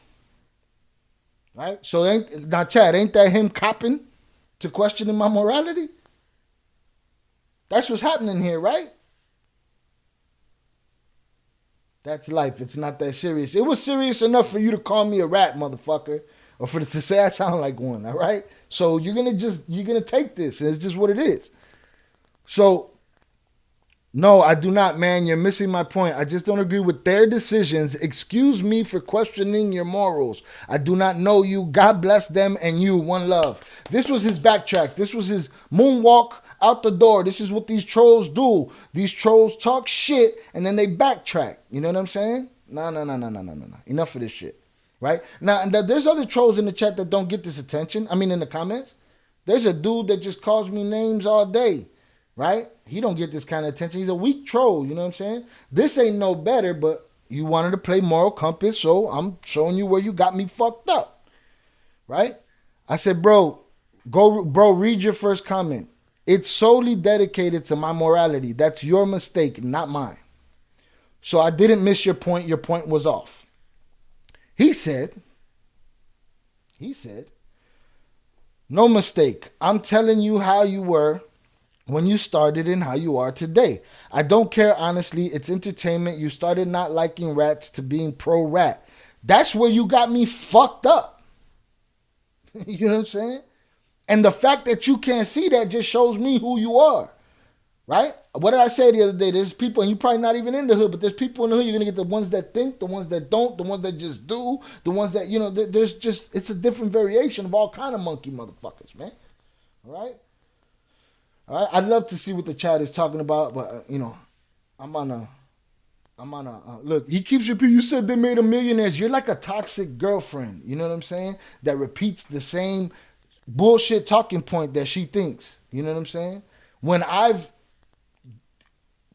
Right? So, now, Chad, ain't that him copping to questioning my morality? That's what's happening here, right? That's life. It's not that serious. It was serious enough for you to call me a rat, motherfucker. Or for to say I sound like one, all right? So you're gonna take this. It's just what it is. So, no, I do not, man. You're missing my point. I just don't agree with their decisions. Excuse me for questioning your morals. I do not know you. God bless them and you. One love. This was his backtrack. This was his moonwalk out the door. This is what these trolls do. These trolls talk shit and then they backtrack. You know what I'm saying? No. Enough of this shit. Right? Now, and there's other trolls in the chat that don't get this attention. I mean, in the comments. There's a dude that just calls me names all day. Right? He don't get this kind of attention. He's a weak troll. You know what I'm saying? This ain't no better, but you wanted to play moral compass, so I'm showing you where you got me fucked up. Right? I said, bro, read your first comment. It's solely dedicated to my morality. That's your mistake, not mine. So I didn't miss your point. Your point was off. He said, no mistake. I'm telling you how you were when you started and how you are today. I don't care, honestly. It's entertainment. You started not liking rats to being pro-rat. That's where you got me fucked up. You know what I'm saying? And the fact that you can't see that just shows me who you are, right? What did I say the other day? There's people, and you're probably not even in the hood, but there's people in the hood. You're going to get the ones that think, the ones that don't, the ones that just do, the ones that, you know, there's just, it's a different variation of all kind of monkey motherfuckers, man. All right? I'd love to see what the chat is talking about, but, you know, I'm on a, look, he keeps repeating, you said they made them millionaires. You're like a toxic girlfriend, you know what I'm saying? That repeats the same bullshit talking point that she thinks. You know what I'm saying? When I've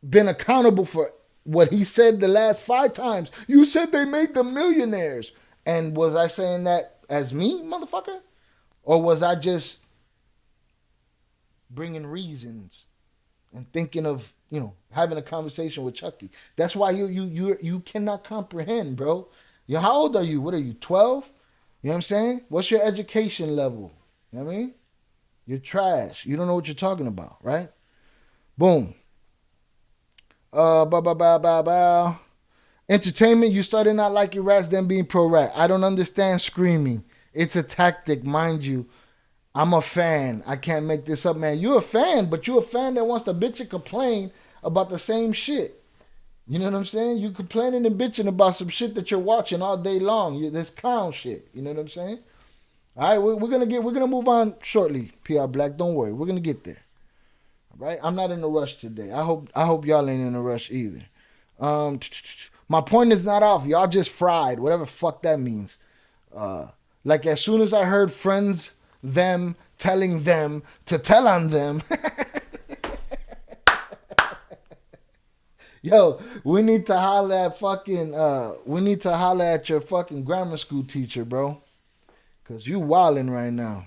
been accountable for what he said the last 5 times, you said they made them millionaires. And was I saying that as me, motherfucker? Or was I just bringing reasons and thinking of, you know, having a conversation with Chucky? That's why you cannot comprehend, bro. You know, how old are you? What are you, 12? You know what I'm saying? What's your education level? You know what I mean? You're trash. You don't know what you're talking about, right? Boom. Entertainment, you started not liking rats, then being pro-rat. I don't understand screaming. It's a tactic, mind you. I'm a fan. I can't make this up, man. You're a fan, but you're a fan that wants to bitch and complain about the same shit. You know what I'm saying? You complaining and bitching about some shit that you're watching all day long. This clown shit. You know what I'm saying? All right, we're gonna move on shortly, PR Black. Don't worry, we're gonna get there. All right, I'm not in a rush today. I hope y'all ain't in a rush either. My point is not off. Y'all just fried, whatever fuck that means. Like as soon as I heard friends, them telling them to tell on them. Yo, we need to holler at your fucking grammar school teacher, bro. Cause you wildin' right now.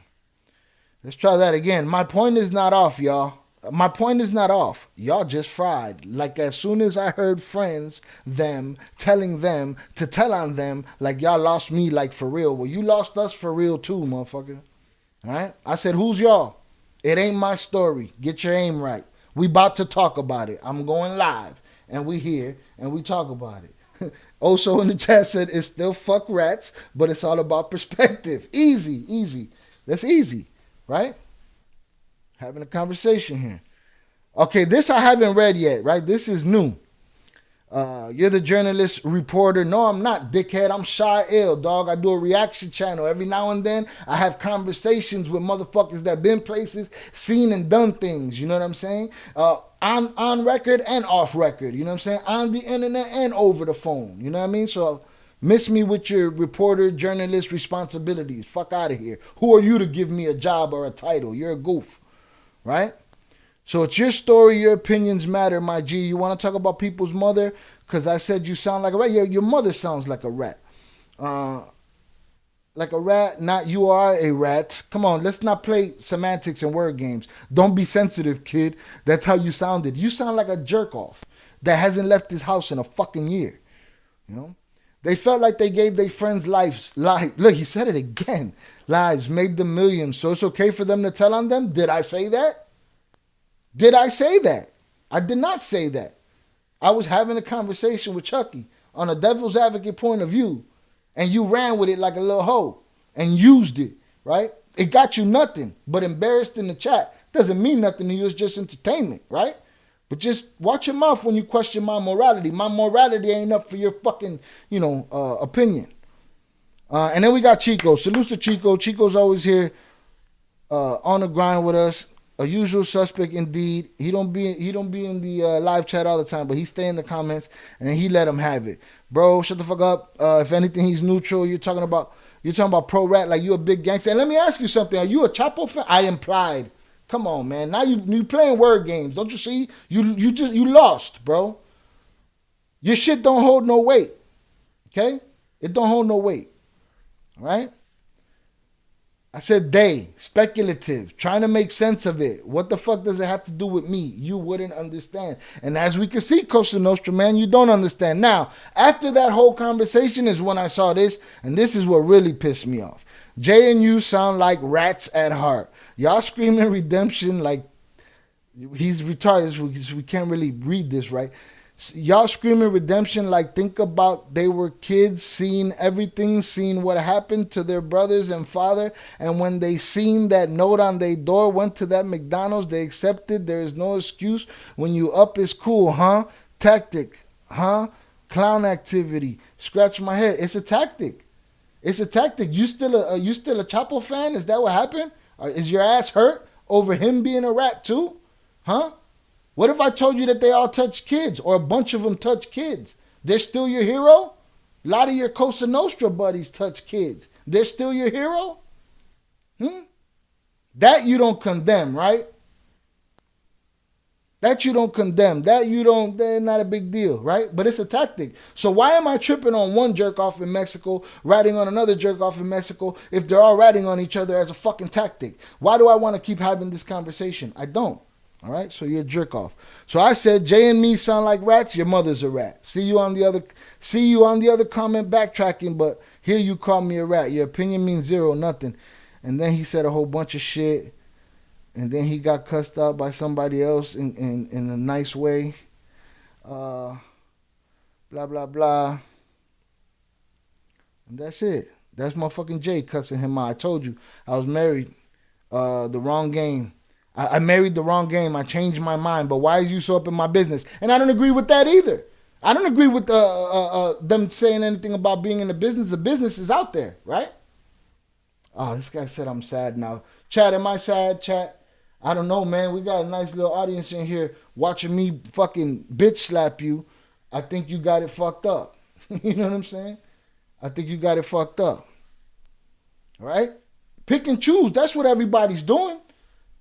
Let's try that again. My point is not off, y'all. My point is not off. Y'all just fried. Like as soon as I heard friends, them, telling them to tell on them, like y'all lost me like for real. Well, you lost us for real too, motherfucker. All right? I said, who's y'all? It ain't my story. Get your aim right. We about to talk about it. I'm going live. And we here and we talk about it. Also in the chat said it's still fuck rats, but it's all about perspective. Easy. That's easy, right? Having a conversation here. Okay, this I haven't read yet, right? This is new. You're the journalist reporter. No, I'm not, dickhead. I'm Shy Ill, dog. I do a reaction channel. Every now and then, I have conversations with motherfuckers that been places, seen and done things. You know what I'm saying? On record and off record. You know what I'm saying? On the internet and over the phone. You know what I mean? So, miss me with your reporter, journalist responsibilities. Fuck out of here. Who are you to give me a job or a title? You're a goof, right? So it's your story, your opinions matter, my G. You want to talk about people's mother? Because I said you sound like a rat. Yeah, your mother sounds like a rat. Like a rat, not you are a rat. Come on, let's not play semantics and word games. Don't be sensitive, kid. That's how you sounded. You sound like a jerk-off that hasn't left his house in a fucking year. You know? They felt like they gave their friends lives. Look, he said it again. Lives, made them millions. So it's okay for them to tell on them? Did I say that? Did I say that? I did not say that. I was having a conversation with Chucky on a devil's advocate point of view, and you ran with it like a little hoe and used it, right? It got you nothing, but embarrassed in the chat doesn't mean nothing to you. It's just entertainment, right? But just watch your mouth when you question my morality. My morality ain't up for your fucking, opinion. And then we got Chico. Salute to Chico. Chico's always here on the grind with us. A usual suspect indeed. He don't be in the live chat all the time, but he stay in the comments and he let him have it. Bro, shut the fuck up. If anything, he's neutral. You're talking about pro rat like you a big gangster. And let me ask you something. Are you a Chapo fan? I implied. Come on, man. Now you playing word games. Don't you see? You lost, bro. Your shit don't hold no weight. Okay? It don't hold no weight. All right? I said they, speculative, trying to make sense of it. What the fuck does it have to do with me? You wouldn't understand. And as we can see, Costa Nostra, man, you don't understand. Now, after that whole conversation is when I saw this, and this is what really pissed me off. Jay and you sound like rats at heart. Y'all screaming redemption like he's retarded, so we can't really read this right. Y'all screaming redemption like think about they were kids, seeing everything, seeing what happened to their brothers and father, and when they seen that note on their door, went to that McDonald's, they accepted. There is no excuse. When you up is cool, huh? Tactic, huh? Clown activity. Scratch my head. It's a tactic. It's a tactic. You still a Chapo fan? Is that what happened? Is your ass hurt over him being a rat too? Huh? What if I told you that they all touch kids or a bunch of them touch kids? They're still your hero? A lot of your Cosa Nostra buddies touch kids. They're still your hero? That you don't condemn, right? That you don't condemn. They're not a big deal, right? But it's a tactic. So why am I tripping on one jerk off in Mexico, ratting on another jerk off in Mexico, if they're all ratting on each other as a fucking tactic? Why do I want to keep having this conversation? I don't. All right, so you're a jerk off. So I said, Jay and me sound like rats. Your mother's a rat. See you on the other comment backtracking, but here you call me a rat. Your opinion means zero, nothing. And then he said a whole bunch of shit, and then he got cussed out by somebody else in a nice way. Blah blah blah. And that's it. That's motherfucking Jay cussing him out. I told you I was married. The wrong game. I married the wrong game. I changed my mind. But why are you so up in my business? And I don't agree with that either. I don't agree with them saying anything about being in the business. The business is out there, right? Oh, this guy said I'm sad now. Chat, am I sad, chat? I don't know, man. We got a nice little audience in here watching me fucking bitch slap you. I think you got it fucked up. You know what I'm saying? I think you got it fucked up. All right? Pick and choose. That's what everybody's doing.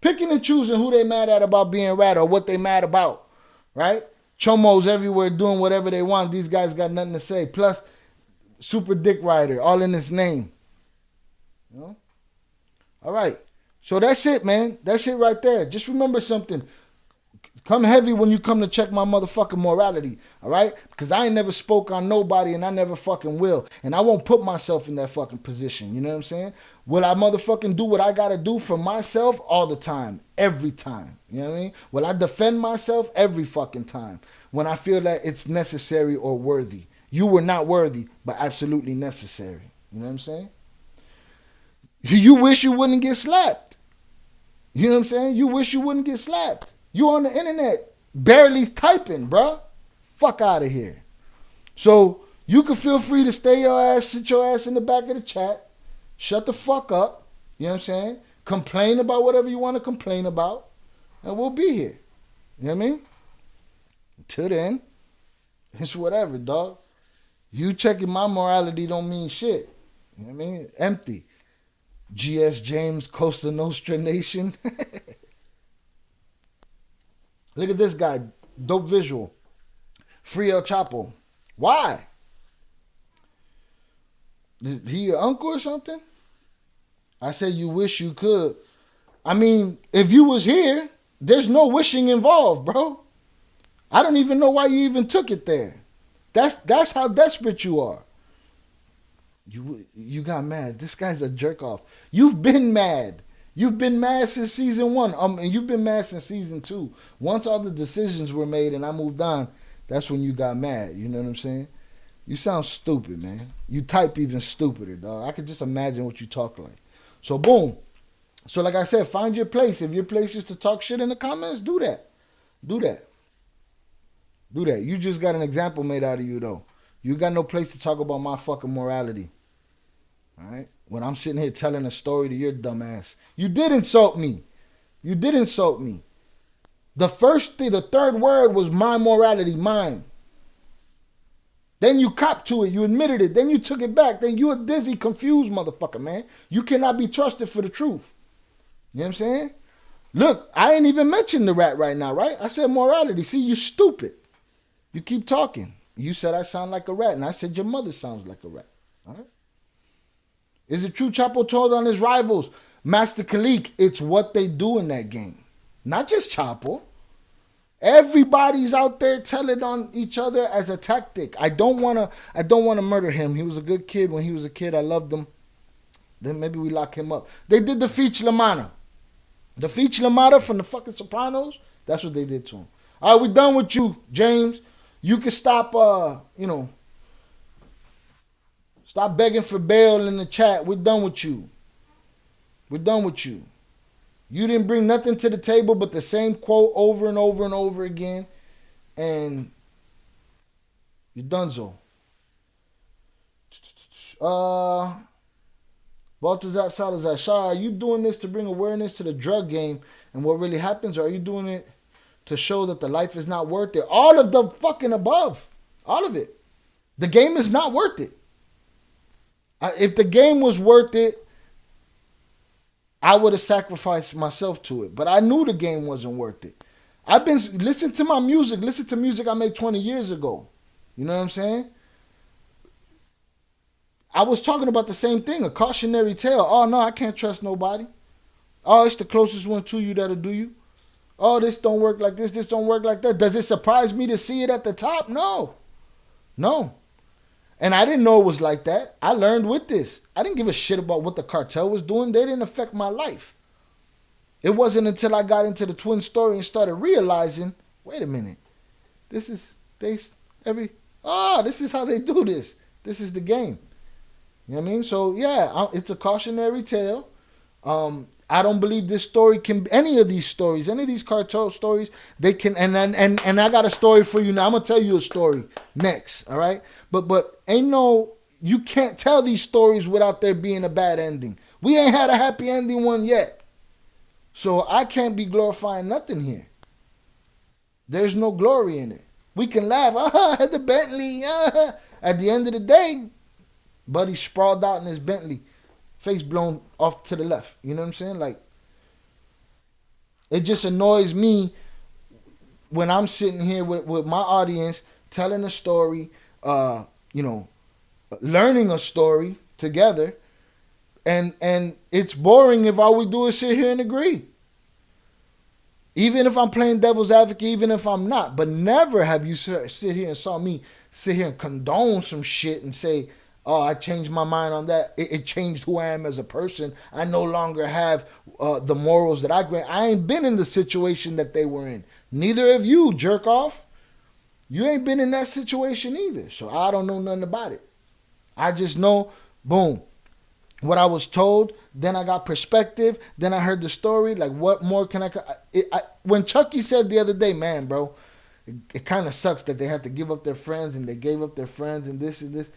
Picking and choosing who they mad at about being rat or what they mad about, right? Chomos everywhere doing whatever they want. These guys got nothing to say. Plus, super dick rider, all in his name. You know? All right. So that's it, man. That's it right there. Just remember something. Come heavy when you come to check my motherfucking morality, all right? Because I ain't never spoke on nobody and I never fucking will. And I won't put myself in that fucking position, you know what I'm saying? Will I motherfucking do what I got to do for myself all the time, every time, you know what I mean? Will I defend myself every fucking time when I feel that it's necessary or worthy? You were not worthy, but absolutely necessary, you know what I'm saying? You wish you wouldn't get slapped. You know what I'm saying? You wish you wouldn't get slapped. You on the internet barely typing, bruh. Fuck out of here. So you can feel free to sit your ass in the back of the chat. Shut the fuck up. You know what I'm saying? Complain about whatever you want to complain about. And we'll be here. You know what I mean? Until then, it's whatever, dog. You checking my morality don't mean shit. You know what I mean? Empty. GS James, Costa Nostra Nation. Look at this guy. Dope visual. Free El Chapo. Why? Is he your uncle or something? I said you wish you could. I mean, if you was here, there's no wishing involved, bro. I don't even know why you even took it there. That's how desperate you are. You got mad. This guy's a jerk off. You've been mad. You've been mad since season 1. And you've been mad since season 2. Once all the decisions were made and I moved on, that's when you got mad. You know what I'm saying? You sound stupid, man. You type even stupider, dog. I could just imagine what you talk like. So, boom. So, like I said, find your place. If your place is to talk shit in the comments, do that. Do that. Do that. You just got an example made out of you, though. You got no place to talk about my fucking morality. All right? When I'm sitting here telling a story to your dumb ass. You did insult me. You did insult me. The third word was my morality, mine. Then you copped to it. You admitted it. Then you took it back. Then you a dizzy, confused motherfucker, man. You cannot be trusted for the truth. You know what I'm saying? Look, I ain't even mentioned the rat right now, right? I said morality. See, you stupid. You keep talking. You said I sound like a rat, and I said your mother sounds like a rat. All right? Is it true Chapo told on his rivals, Master Khalik, it's what they do in that game. Not just Chapo. Everybody's out there telling on each other as a tactic. I don't wanna murder him. He was a good kid when he was a kid. I loved him. Then maybe we lock him up. They did the Feech Lamana. The Feech Lamana from the fucking Sopranos. That's what they did to him. All right, we done with you, James. You can stop, stop begging for bail in the chat. We're done with you. We're done with you. You didn't bring nothing to the table but the same quote over and over and over again. And you're donezo. Baltazar Salazar, Shah, are you doing this to bring awareness to the drug game and what really happens? Or are you doing it to show that the life is not worth it? All of the fucking above. All of it. The game is not worth it. If the game was worth it, I would have sacrificed myself to it. But I knew the game wasn't worth it. Listen to my music. Listen to music I made 20 years ago. You know what I'm saying? I was talking about the same thing, a cautionary tale. Oh, no, I can't trust nobody. Oh, it's the closest one to you that'll do you. Oh, this don't work like this don't work like that. Does it surprise me to see it at the top? No. No. And I didn't know it was like that. I learned with this. I didn't give a shit about what the cartel was doing. They didn't affect my life. It wasn't until I got into the twin story and started realizing, wait a minute. This is how they do this. This is the game. You know what I mean? So, yeah, it's a cautionary tale. I don't believe this story can, any of these cartel stories, they can, and I got a story for you now. I'm going to tell you a story next, all right? But you can't tell these stories without there being a bad ending. We ain't had a happy ending one yet. So I can't be glorifying nothing here. There's no glory in it. We can laugh, I had the Bentley, At the end of the day, buddy sprawled out in his Bentley, face blown off to the left. You know what I'm saying? Like, it just annoys me when I'm sitting here with my audience telling a story, learning a story together, and it's boring if all we do is sit here and agree. Even if I'm playing devil's advocate, even if I'm not. But never have you sit here and saw me sit here and condone some shit and say, oh, I changed my mind on that. It changed who I am as a person. I no longer have the morals that I grant. I ain't been in the situation that they were in. Neither have you, jerk off. You ain't been in that situation either. So I don't know nothing about it. I just know, boom, what I was told. Then I got perspective. Then I heard the story. Like, what more can when Chucky said the other day, man, bro, it kind of sucks that they had to give up their friends and they gave up their friends and this and this.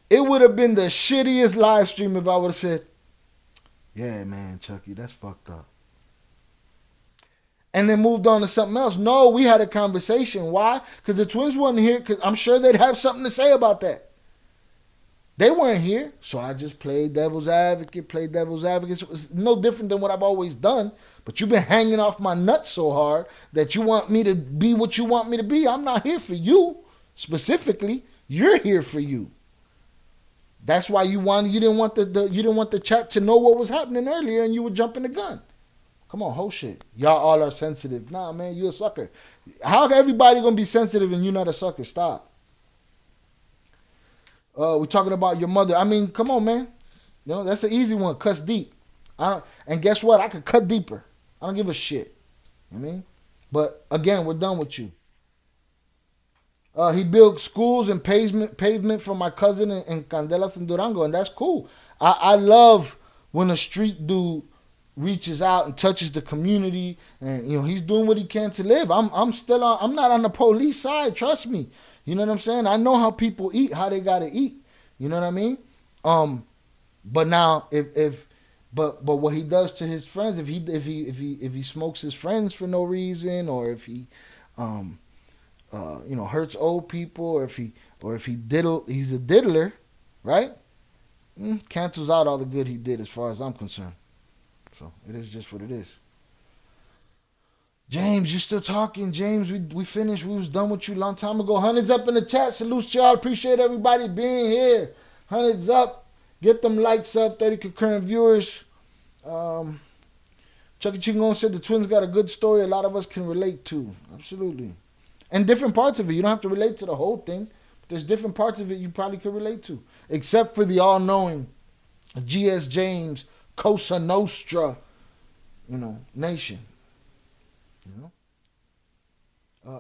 It would have been the shittiest live stream if I would have said, yeah, man, Chucky, that's fucked up. And then moved on to something else. No, we had a conversation. Why? Because the twins weren't here, because I'm sure they'd have something to say about that. They weren't here, so I just played devil's advocate. It was no different than what I've always done. But you've been hanging off my nuts so hard that you want me to be what you want me to be. I'm not here for you specifically. You're here for you. That's why you didn't want the chat to know what was happening earlier, and you were jumping the gun. Come on, whole shit. Y'all all are sensitive. Nah, man, you a sucker. How everybody gonna be sensitive and you're not a sucker? Stop. We're talking about your mother. I mean, come on, man. You know, that's the easy one. Cuts deep. And guess what? I could cut deeper. I don't give a shit. You know what I mean? But again, we're done with you. He built schools and pavement for my cousin in Candelas and Durango, and that's cool. I love when a street dude reaches out and touches the community, and he's doing what he can to live. I'm not on the police side, trust me. You know what I'm saying? I know how people eat, how they gotta eat. You know what I mean? But now if But what he does to his friends, if he smokes his friends for no reason, or if he um hurts old people, or if he's a diddler, right? Cancels out all the good he did as far as I'm concerned. So it is just what it is. James, you still talking? James, we finished. We was done with you a long time ago. Hundreds up in the chat. Salute y'all. Appreciate everybody being here. Hundreds up. Get them likes up. 30 concurrent viewers. Chucky Chingon said the twins got a good story a lot of us can relate to. Absolutely. And different parts of it. You don't have to relate to the whole thing. But there's different parts of it you probably could relate to. Except for the all-knowing G.S. James, Cosa Nostra, nation.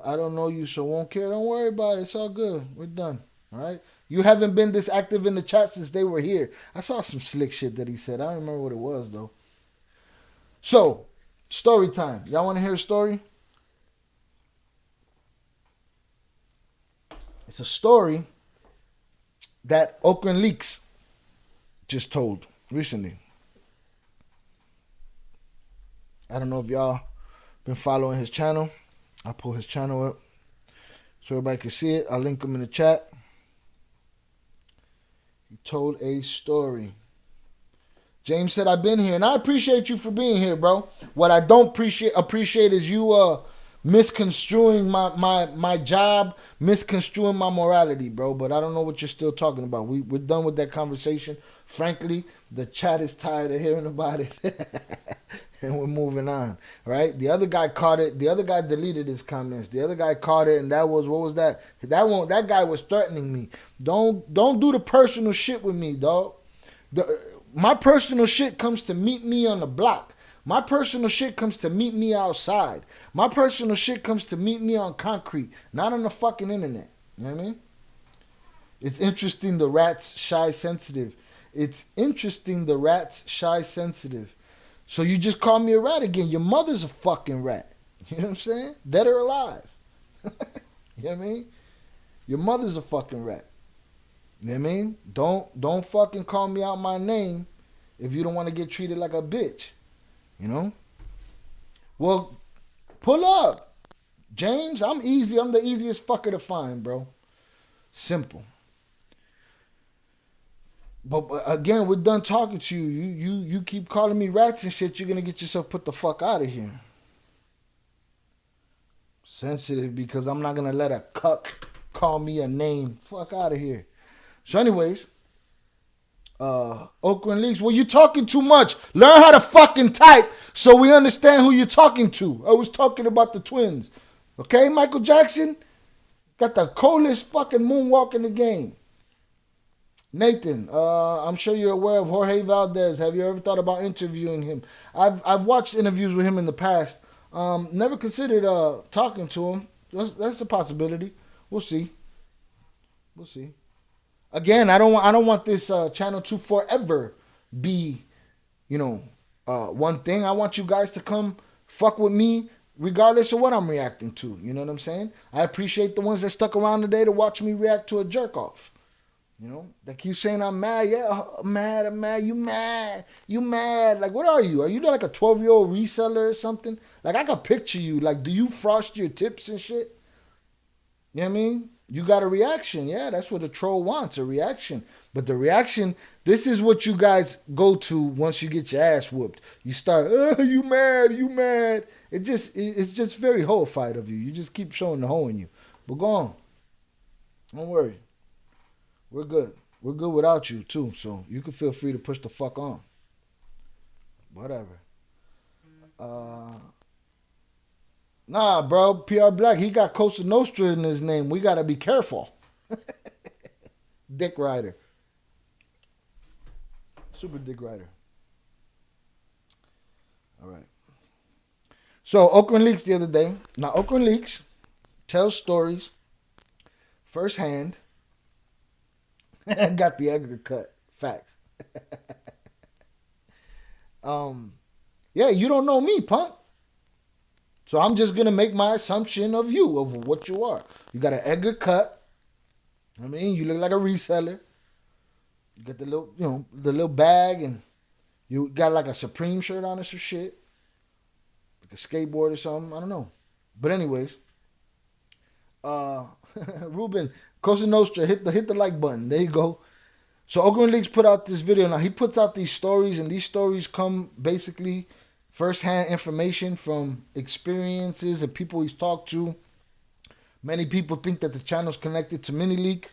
I don't know you, so won't care. Don't worry about it. It's all good. We're done. All right? You haven't been this active in the chat since they were here. I saw some slick shit that he said. I don't remember what it was, though. So, story time. Y'all want to hear a story? It's a story that Oakland Leaks just told recently. I don't know if y'all been following his channel. I'll pull his channel up so everybody can see it. I'll link him in the chat. He told a story. James said, I've been here, and I appreciate you for being here, bro. What I don't appreciate is you misconstruing my job, misconstruing my morality, bro. But I don't know what you're still talking about. We're done with that conversation. Frankly, the chat is tired of hearing about it. And we're moving on, right? The other guy caught it. The other guy deleted his comments. The other guy caught it, and that was, what was that? That guy was threatening me. Don't do the personal shit with me, dog. My personal shit comes to meet me on the block. My personal shit comes to meet me outside. My personal shit comes to meet me on concrete, not on the fucking internet. You know what I mean? It's interesting the rat's shy sensitive. It's interesting the rat's shy sensitive. So you just call me a rat again. Your mother's a fucking rat. You know what I'm saying? Dead or alive. You know what I mean? Your mother's a fucking rat. You know what I mean? Don't fucking call me out my name if you don't want to get treated like a bitch. You know? Well, pull up. James, I'm easy. I'm the easiest fucker to find, bro. Simple. But again, we're done talking to you. You keep calling me rats and shit, you're going to get yourself put the fuck out of here. Sensitive because I'm not going to let a cuck call me a name. Fuck out of here. So anyways, Oakland Leaks, well, you're talking too much. Learn how to fucking type so we understand who you're talking to. I was talking about the twins. Okay, Michael Jackson? Got the coldest fucking moonwalk in the game. Nathan, I'm sure you're aware of Jorge Valdez. Have you ever thought about interviewing him? I've watched interviews with him in the past. Never considered talking to him. That's a possibility. We'll see. We'll see. Again, I don't want this channel to forever be, one thing. I want you guys to come fuck with me regardless of what I'm reacting to. You know what I'm saying? I appreciate the ones that stuck around today to watch me react to a jerk off. They keep saying I'm mad. Yeah, I'm mad. You mad. Like, what are you? Are you like a 12-year-old reseller or something? Like, I can picture you. Like, do you frost your tips and shit? You know what I mean? You got a reaction. Yeah, that's what a troll wants, a reaction. But the reaction, this is what you guys go to once you get your ass whooped. You start, you mad. It's just very hoified of you. You just keep showing the hole in you. But go on. Don't worry. We're good. We're good without you, too. So you can feel free to push the fuck on. Whatever. Nah, bro. PR Black, he got Cosa Nostra in his name. We got to be careful. Dick Rider. Super Dick Rider. All right. So, Oakland Leaks the other day. Now, Oakland Leaks tells stories firsthand. Got the Edgar cut. Facts. Yeah, you don't know me, punk. So I'm just going to make my assumption of you, of what you are. You got an Edgar cut. I mean, you look like a reseller. You got the little, the little bag and You got like a Supreme shirt on or some shit. Like a skateboard or something. I don't know. But anyways. Ruben, Cosa Nostra, hit the like button. There you go. So Oakland Leaks put out this video. Now he puts out these stories, and these stories come basically first-hand information from experiences and people he's talked to. Many people think that the channel's connected to Mini Leak.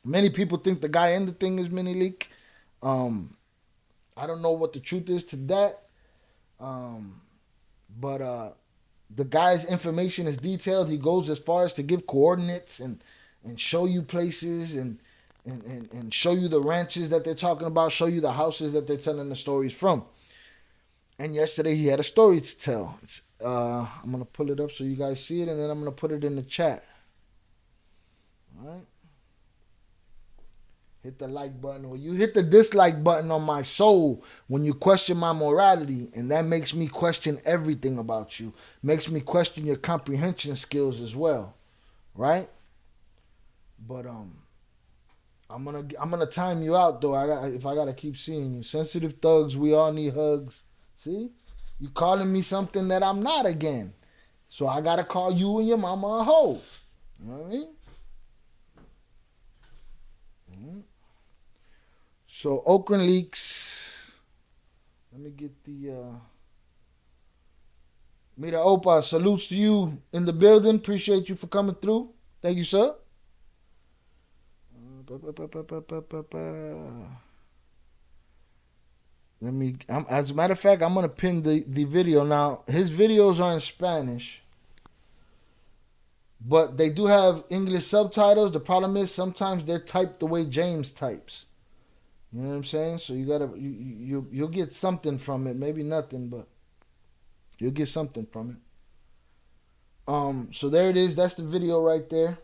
Many people think the guy in the thing is Mini Leak. I don't know what the truth is to that. But the guy's information is detailed. He goes as far as to give coordinates and show you places and show you the ranches that they're talking about, show you the houses that they're telling the stories from. And yesterday he had a story to tell. I'm going to pull it up so you guys see it, and then I'm going to put it in the chat. All right. Hit the like button, or you hit the dislike button on my soul when you question my morality, and that makes me question everything about you. Makes me question your comprehension skills as well, right? But I'm gonna time you out though. If I gotta keep seeing you, sensitive thugs. We all need hugs. See, you calling me something that I'm not again, so I gotta call you and your mama a hoe. You know what I mean? So Oakland Leaks. Let me get the Mira Opa, salutes to you in the building. Appreciate you for coming through. Thank you, sir. As a matter of fact, I'm gonna pin the video. Now his videos are in Spanish, but they do have English subtitles. The problem is sometimes they're typed the way James types. You know what I'm saying? So you gotta you'll get something from it. Maybe nothing, but you'll get something from it. So there it is. That's the video right there.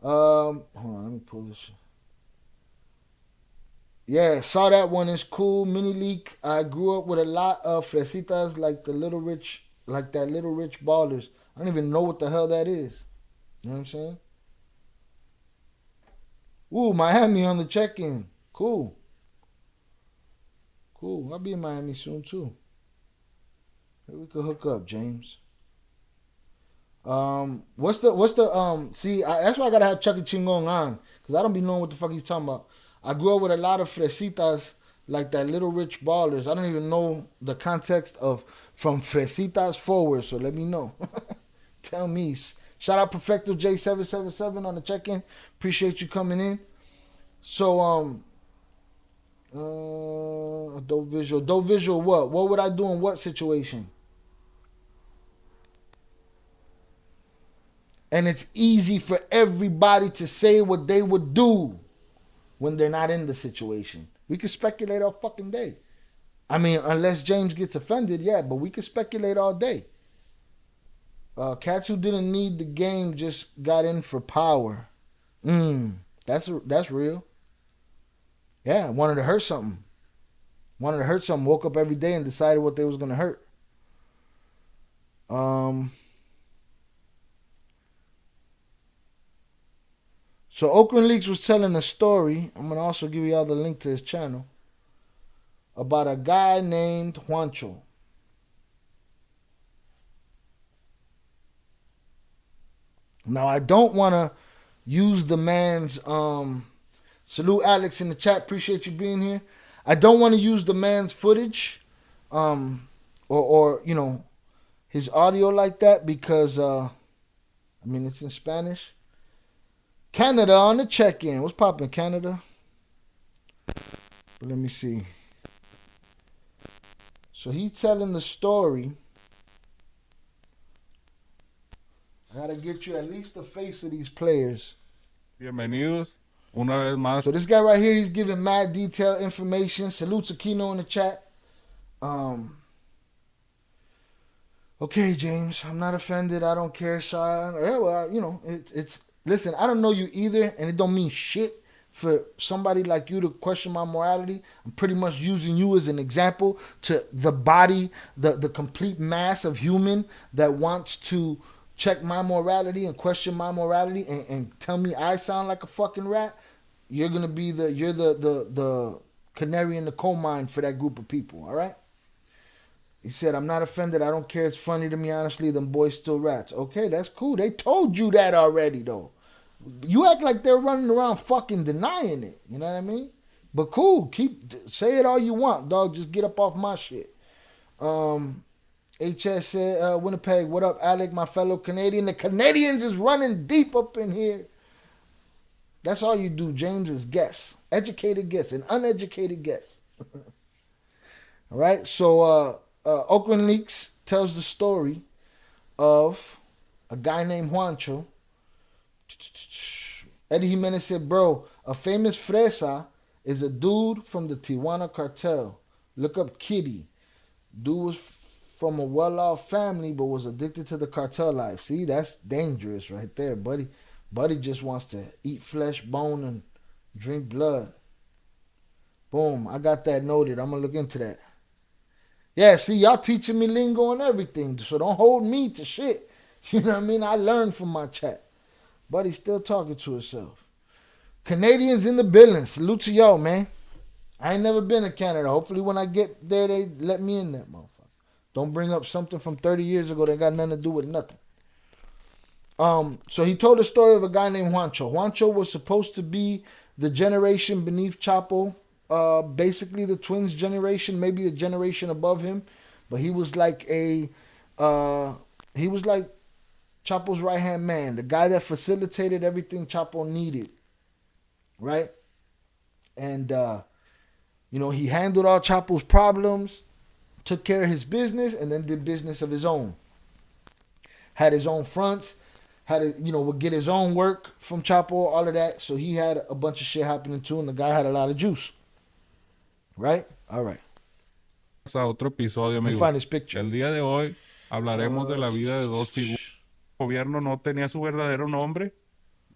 Hold on, let me pull this. Yeah, saw that one. It's cool. Mini Leak. I grew up with a lot of fresitas like that little rich ballers. I don't even know what the hell that is. You know what I'm saying? Ooh, Miami on the check-in. Cool. Cool. I'll be in Miami soon too. Maybe we could hook up, James. What's the see, that's why I gotta have Chucky Chingon on, because I don't be knowing what the fuck he's talking about. I grew up with a lot of fresitas like that little rich ballers. I don't even know the context of from fresitas forward, so let me know. Tell me. Shout out Perfecto J777 on the check-in. Appreciate you coming in. So dope visual what? What would I do in what situation? And it's easy for everybody to say what they would do when they're not in the situation. We can speculate all fucking day. I mean, unless James gets offended, yeah, but we can speculate all day. Cats who didn't need the game just got in for power. That's real. Yeah, wanted to hurt something. Woke up every day and decided what they was gonna hurt. So Oakland Leaks was telling a story. I'm gonna also give you all the link to his channel about a guy named Juancho. Now, I don't want to use the man's, salute Alex in the chat, appreciate you being here. I don't want to use the man's footage, or you know, his audio like that because, I mean, it's in Spanish. Canada on the check-in. What's poppin', Canada? But let me see. So he telling the story. I gotta get you at least the face of these players. Bienvenidos una vez más. So this guy right here, he's giving mad detailed information. Salutes Aquino in the chat. Okay, James, I'm not offended. I don't care, Sean. Yeah, well, you know, it's. Listen, I don't know you either, and it don't mean shit for somebody like you to question my morality. I'm pretty much using you as an example to the body, the complete mass of human that wants to check my morality and question my morality and tell me I sound like a fucking rat. you're gonna be the canary in the coal mine for that group of people. All right. He said, I'm not offended. I don't care. It's funny to me, honestly. Them boys still rats. Okay, that's cool. They told you that already, though. You act like they're running around fucking denying it. You know what I mean? But cool. Say it all you want, dog. Just get up off my shit. HS said, Winnipeg, what up, Alec, my fellow Canadian? The Canadians is running deep up in here. That's all you do, James, is guess. Educated guess. An uneducated guess. All right? So, Oakland Leaks tells the story of a guy named Juancho. Eddie Jimenez said, bro, a famous fresa is a dude from the Tijuana Cartel. Look up Kitty. Dude was from a well-off family but was addicted to the cartel life. See, that's dangerous right there, buddy. Buddy just wants to eat flesh, bone, and drink blood. Boom, I got that noted. I'm going to look into that. Yeah, see, y'all teaching me lingo and everything, so don't hold me to shit. You know what I mean? I learned from my chat. But he's still talking to himself. Canadians in the building. Salute to y'all, man. I ain't never been to Canada. Hopefully when I get there, they let me in that motherfucker. Don't bring up something from 30 years ago that got nothing to do with nothing. So he told the story of a guy named Juancho. Juancho was supposed to be the generation beneath Chapo. Basically the twins generation, maybe the generation above him, but he was like Chapo's right hand man, the guy that facilitated everything Chapo needed, right? And he handled all Chapo's problems, took care of his business, and then did business of his own. Had his own fronts, would get his own work from Chapo, all of that. So he had a bunch of shit happening too, and the guy had a lot of juice. Right? All right. A otro episodio, amigo. Find his picture. El día de hoy hablaremos de la vida de dos figuras. El gobierno no tenía su verdadero nombre,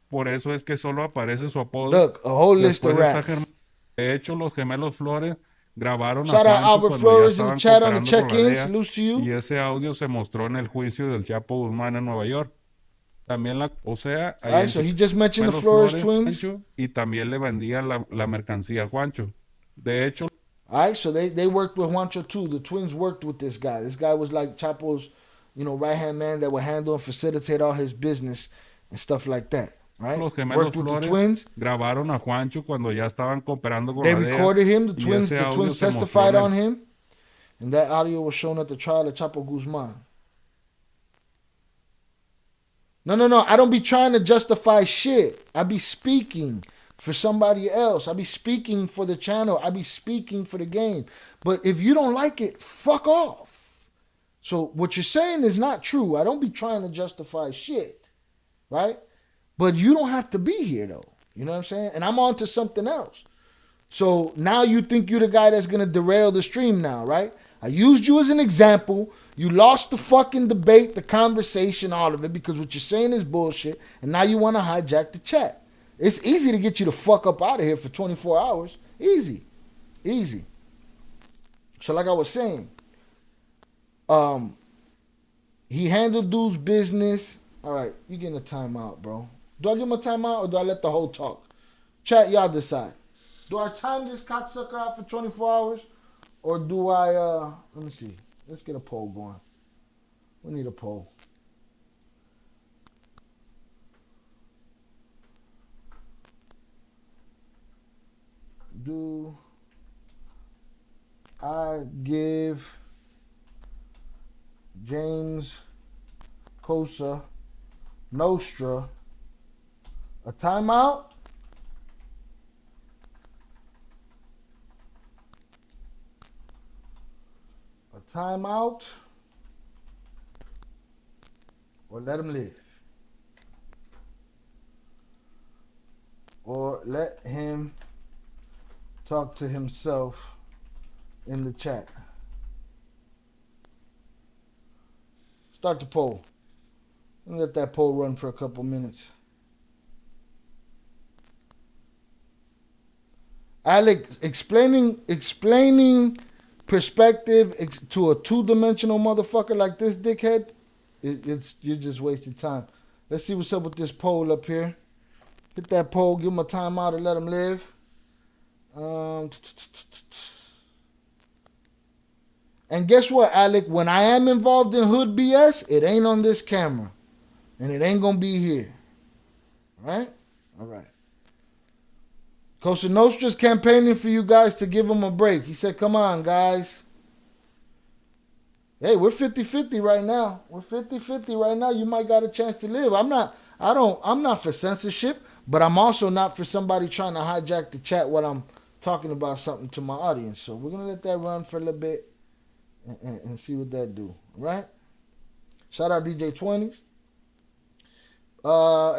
por eso es que solo aparece su apodo. Look, a whole list of rats. De hecho, los gemelos Flores grabaron Shout a out Juancho Albert cuando Flores ya in the estaban chat on the cooperando con la check-ins. DEA, Salute to you. y ese audio se mostró en el juicio del Chapo Guzmán en Nueva York. También right, so he just mentioned the Flores twins. Juancho, y también le vendían la mercancía a Juancho. De hecho, all right, so they worked with Juancho too. The twins worked with this guy. This guy was like Chapo's, right-hand man that would handle and facilitate all his business and stuff like that, right? Los gemelos worked with Flores the twins. Grabaron a Juancho cuando ya estaban cooperando con they la DEA. They recorded him. The twins testified on el... him. And that audio was shown at the trial of Chapo Guzman. No. I don't be trying to justify shit. I be speaking for somebody else. I be speaking for the channel. I be speaking for the game. But if you don't like it, fuck off. So what you're saying is not true. I don't be trying to justify shit. Right? But you don't have to be here though. You know what I'm saying? And I'm on to something else. So now you think you're the guy that's going to derail the stream now, right? I used you as an example. You lost the fucking debate, the conversation, all of it, because what you're saying is bullshit. And now you want to hijack the chat. It's easy to get you the fuck up out of here for 24 hours. Easy. So like I was saying, he handled dude's business. All right, you getting a timeout, bro. Do I give him a timeout or do I let the whole talk? Chat, y'all decide. Do I time this cocksucker out for 24 hours? Or do I, let me see. Let's get a poll going. We need a poll. Do I give James Cosa Nostra a timeout? Timeout, or let him live, or let him talk to himself in the chat. Start the poll. Let that poll run for a couple minutes. Alec, explaining perspective to a two-dimensional motherfucker like this dickhead, you're just wasting time. Let's see what's up with this poll up here. Hit that poll, give him a timeout and let him live. And guess what, Alec? When I am involved in hood BS, it ain't on this camera. And it ain't gonna be here. Right? All right. Cosa Nostra's campaigning for you guys to give him a break. He said, come on, guys. Hey, we're 50-50 right now. We're 50-50 right now. You might got a chance to live. I'm not for censorship, but I'm also not for somebody trying to hijack the chat when I'm talking about something to my audience. So we're going to let that run for a little bit and see what that do. Right? Shout out DJ 20s.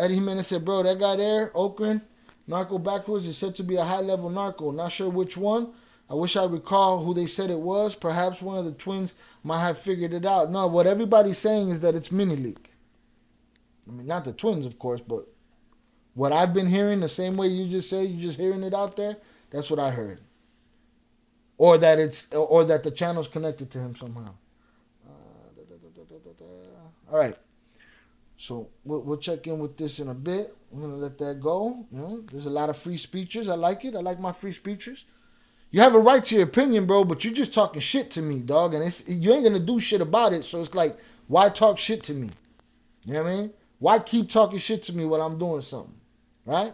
Eddie Jimenez said, bro, that guy there, Okran, narco backwards, is said to be a high-level narco. Not sure which one. I wish I recall who they said it was. Perhaps one of the twins might have figured it out. No, what everybody's saying is that it's Mini Leak. I mean, not the twins, of course, but what I've been hearing, the same way you just say, you just hearing it out there, that's what I heard. Or that the channel's connected to him somehow. All right. So we'll check in with this in a bit. I'm going to let that go. You know, there's a lot of free speeches. I like it. I like my free speeches. You have a right to your opinion, bro, but you're just talking shit to me, dog. And you ain't going to do shit about it. So it's like, why talk shit to me? You know what I mean? Why keep talking shit to me when I'm doing something? Right?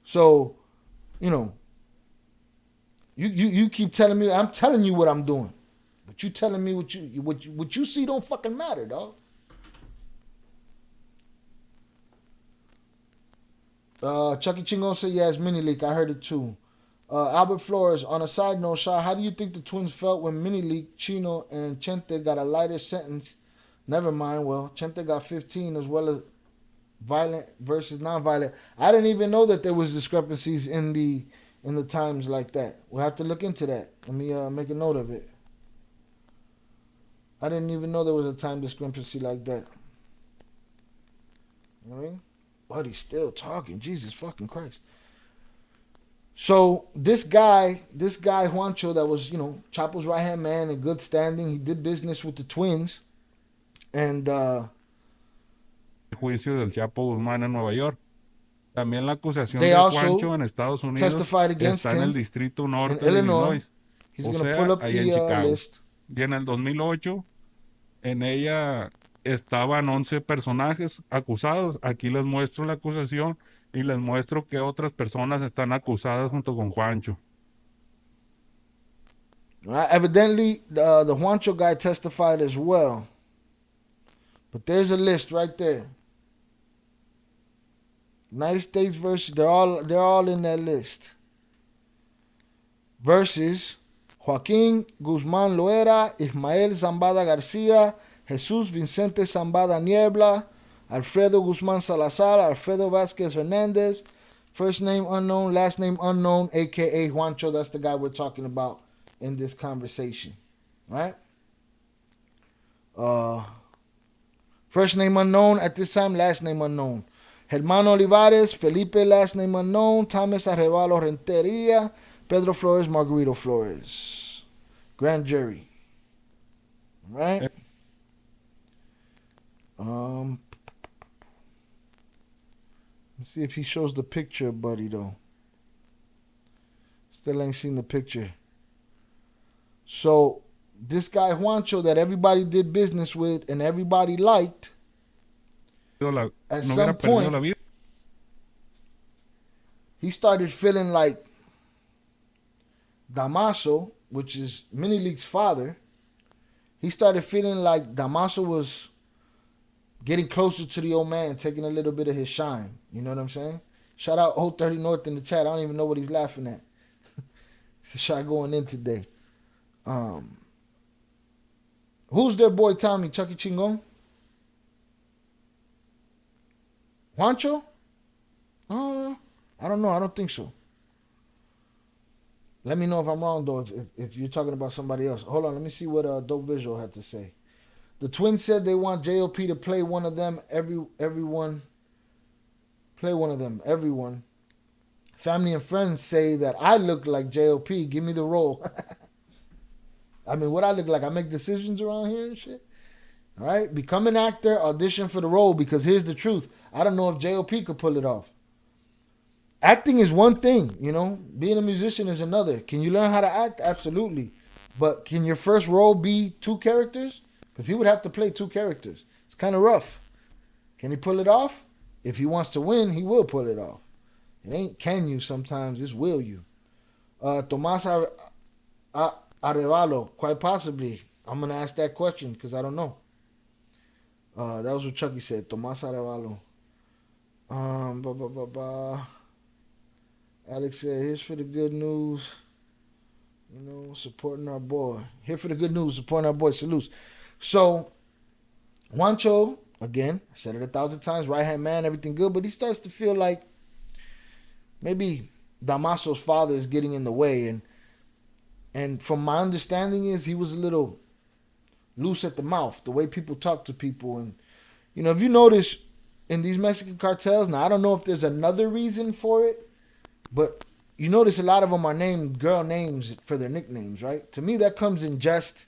So, you know, you keep telling me, I'm telling you what I'm doing. But you telling me what you see don't fucking matter, dog. Chucky Chingon said, yeah, it's Mini Leak. I heard it too. Albert Flores, on a side note, Shah, how do you think the twins felt when Mini Leak, Chino, and Chente got a lighter sentence? Never mind. Well, Chente got 15 as well as violent versus non-violent. I didn't even know that there was discrepancies in the times like that. We'll have to look into that. Let me make a note of it. I didn't even know there was a time discrepancy like that. You know what I mean? But he's still talking. Jesus fucking Christ. So this guy Juancho, that was, you know, Chapo's right hand man in good standing. He did business with the twins, and juicio del Chapo Guzmán en Nueva York. También la acusación they de also Juancho en Estados Unidos testified against está en him el distrito norte in de Illinois. He's o going to sea, pull up ahí en the Chicago. list. Y en el 2008, en ella estaban 11 personajes acusados. Aquí les muestro la acusación y les muestro que otras personas están acusadas junto con Juancho. Evidently, the Juancho guy testified as well. But there's a list right there. United States versus, they're all in that list. Versus Joaquín Guzmán Loera, Ismael Zambada García, Jesús Vicente Zambada Niebla, Alfredo Guzmán Salazar, Alfredo Vázquez Hernández, first name unknown, last name unknown, a.k.a. Juancho. That's the guy we're talking about in this conversation. Right? First name unknown at this time, last name unknown. Germán Olivares, Felipe, last name unknown, Thomas Arrevalo Renteria, Pedro Flores, Margarito Flores. Grand jury. Right? Let's see if he shows the picture, buddy, though. Still ain't seen the picture. So, this guy Juancho that everybody did business with and everybody liked, at some point, he started feeling like Damaso, which is Mini Leak's father, he started feeling like Damaso was getting closer to the old man, taking a little bit of his shine. You know what I'm saying? Shout out Old 30 North in the chat. I don't even know what he's laughing at. It's a shot going in today. Who's their boy Tommy? Chucky Chingon? Juancho? I don't know. I don't think so. Let me know if I'm wrong, though, if you're talking about somebody else. Hold on. Let me see what Dope Visual had to say. The twins said they want JLP to play one of them. Everyone. Play one of them. Everyone. Family and friends say that I look like JLP. Give me the role. I mean, what I look like? I make decisions around here and shit. All right? Become an actor, audition for the role, because here's the truth. I don't know if J.O.P. could pull it off. Acting is one thing, you know. Being a musician is another. Can you learn how to act? Absolutely. But can your first role be 2 characters? Because he would have to play 2 characters. It's kind of rough. Can he pull it off? If he wants to win, he will pull it off. It ain't can you sometimes, it's will you. Tomás Arevalo, quite possibly. I'm going to ask that question because I don't know. That was what Chucky said. Tomás Arevalo. Alex said, here's for the good news. You know, supporting our boy. Here for the good news, supporting our boy. Salutes. So, Juancho, again, I said it 1,000 times, right-hand man, everything good, but he starts to feel like maybe Damaso's father is getting in the way. And from my understanding is he was a little loose at the mouth, the way people talk to people. And, you know, if you notice in these Mexican cartels, now I don't know if there's another reason for it, but you notice a lot of them are named girl names for their nicknames, right? To me, that comes in jest.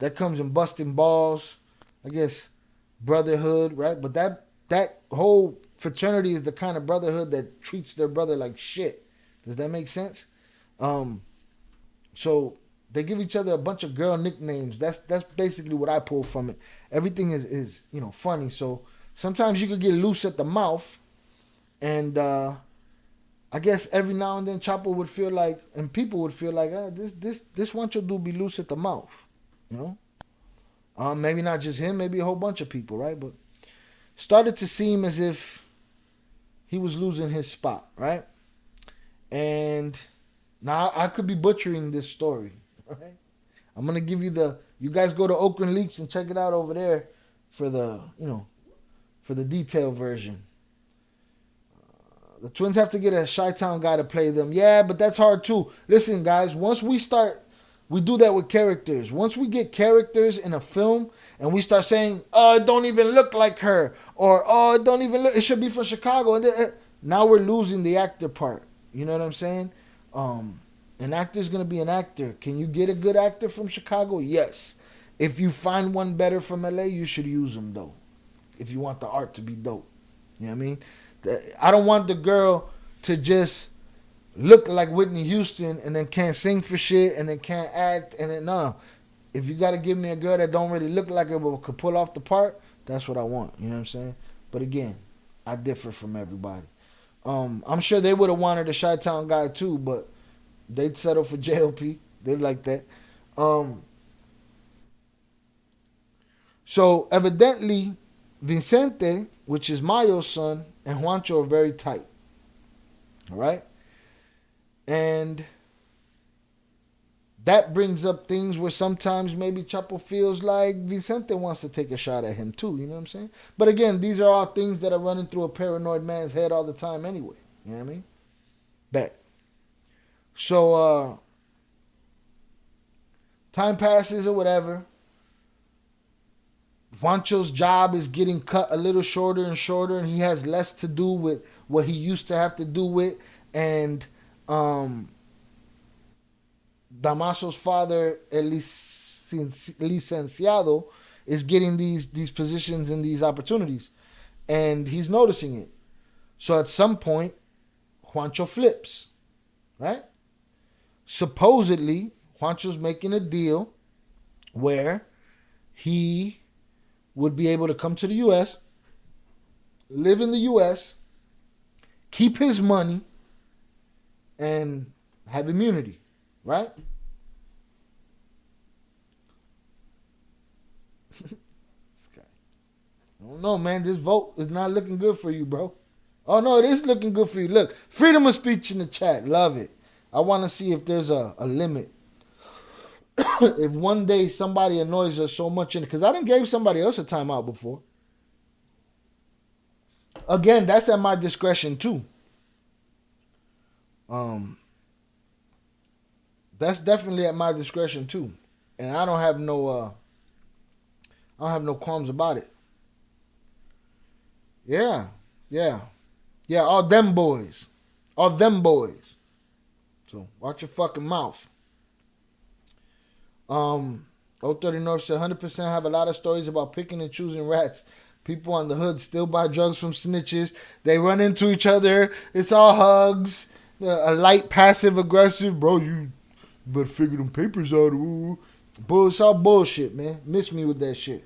That comes in busting balls. I guess brotherhood, right? But that whole fraternity is the kind of brotherhood that treats their brother like shit. Does that make sense? So they give each other a bunch of girl nicknames. That's basically what I pull from it. Everything is you know, funny. So sometimes you could get loose at the mouth, and I guess every now and then Chapo would feel like, and people would feel like, this Juancho dude be loose at the mouth, you know. Maybe not just him, maybe a whole bunch of people, right? But started to seem as if he was losing his spot, right? And now I could be butchering this story, right? I'm gonna give you you guys go to Oakland Leaks and check it out over there for the, you know, for the detailed version. The Twins have to get a Chi-Town guy to play them. Yeah, but that's hard too. Listen, guys, once we do that with characters. Once we get characters in a film and we start saying, oh, it don't even look like her, or oh, it don't even look, it should be from Chicago. And now we're losing the actor part. You know what I'm saying? An actor's going to be an actor. Can you get a good actor from Chicago? Yes. If you find one better from LA, you should use them though. If you want the art to be dope. You know what I mean? I don't want the girl to just look like Whitney Houston and then can't sing for shit and then can't act and then no. If you got to give me a girl that don't really look like her but could pull off the part, that's what I want. You know what I'm saying? But again, I differ from everybody. I'm sure they would have wanted a Chi-Town guy too, but they'd settle for JLP. They'd like that. So evidently, Vicente, which is Mayo's son, and Juancho are very tight. All right? And that brings up things where sometimes maybe Chapo feels like Vicente wants to take a shot at him too. You know what I'm saying? But again, these are all things that are running through a paranoid man's head all the time anyway. You know what I mean? Bet. So, time passes or whatever. Juancho's job is getting cut a little shorter and shorter, and he has less to do with what he used to have to do with. And Damaso's father, El Licenciado, is getting these positions and these opportunities. And he's noticing it. So at some point, Juancho flips. Right? Supposedly, Juancho's making a deal where he would be able to come to the U.S., live in the U.S., keep his money, and have immunity, right? This guy. I don't know, man. This vote is not looking good for you, bro. Oh, no, it is looking good for you. Look, freedom of speech in the chat. Love it. I want to see if there's a limit. If one day somebody annoys us so much, because I done gave somebody else a timeout before. Again, that's at my discretion too. That's definitely at my discretion too, and I don't have no qualms about it. Yeah. All them boys. So watch your fucking mouth. 030 North said 100% have a lot of stories about picking and choosing rats. People on the hood still buy drugs from snitches. They run into each other. It's all hugs. A light passive aggressive. Bro, you better figure them papers out. Ooh. It's all bullshit, man. Miss me with that shit.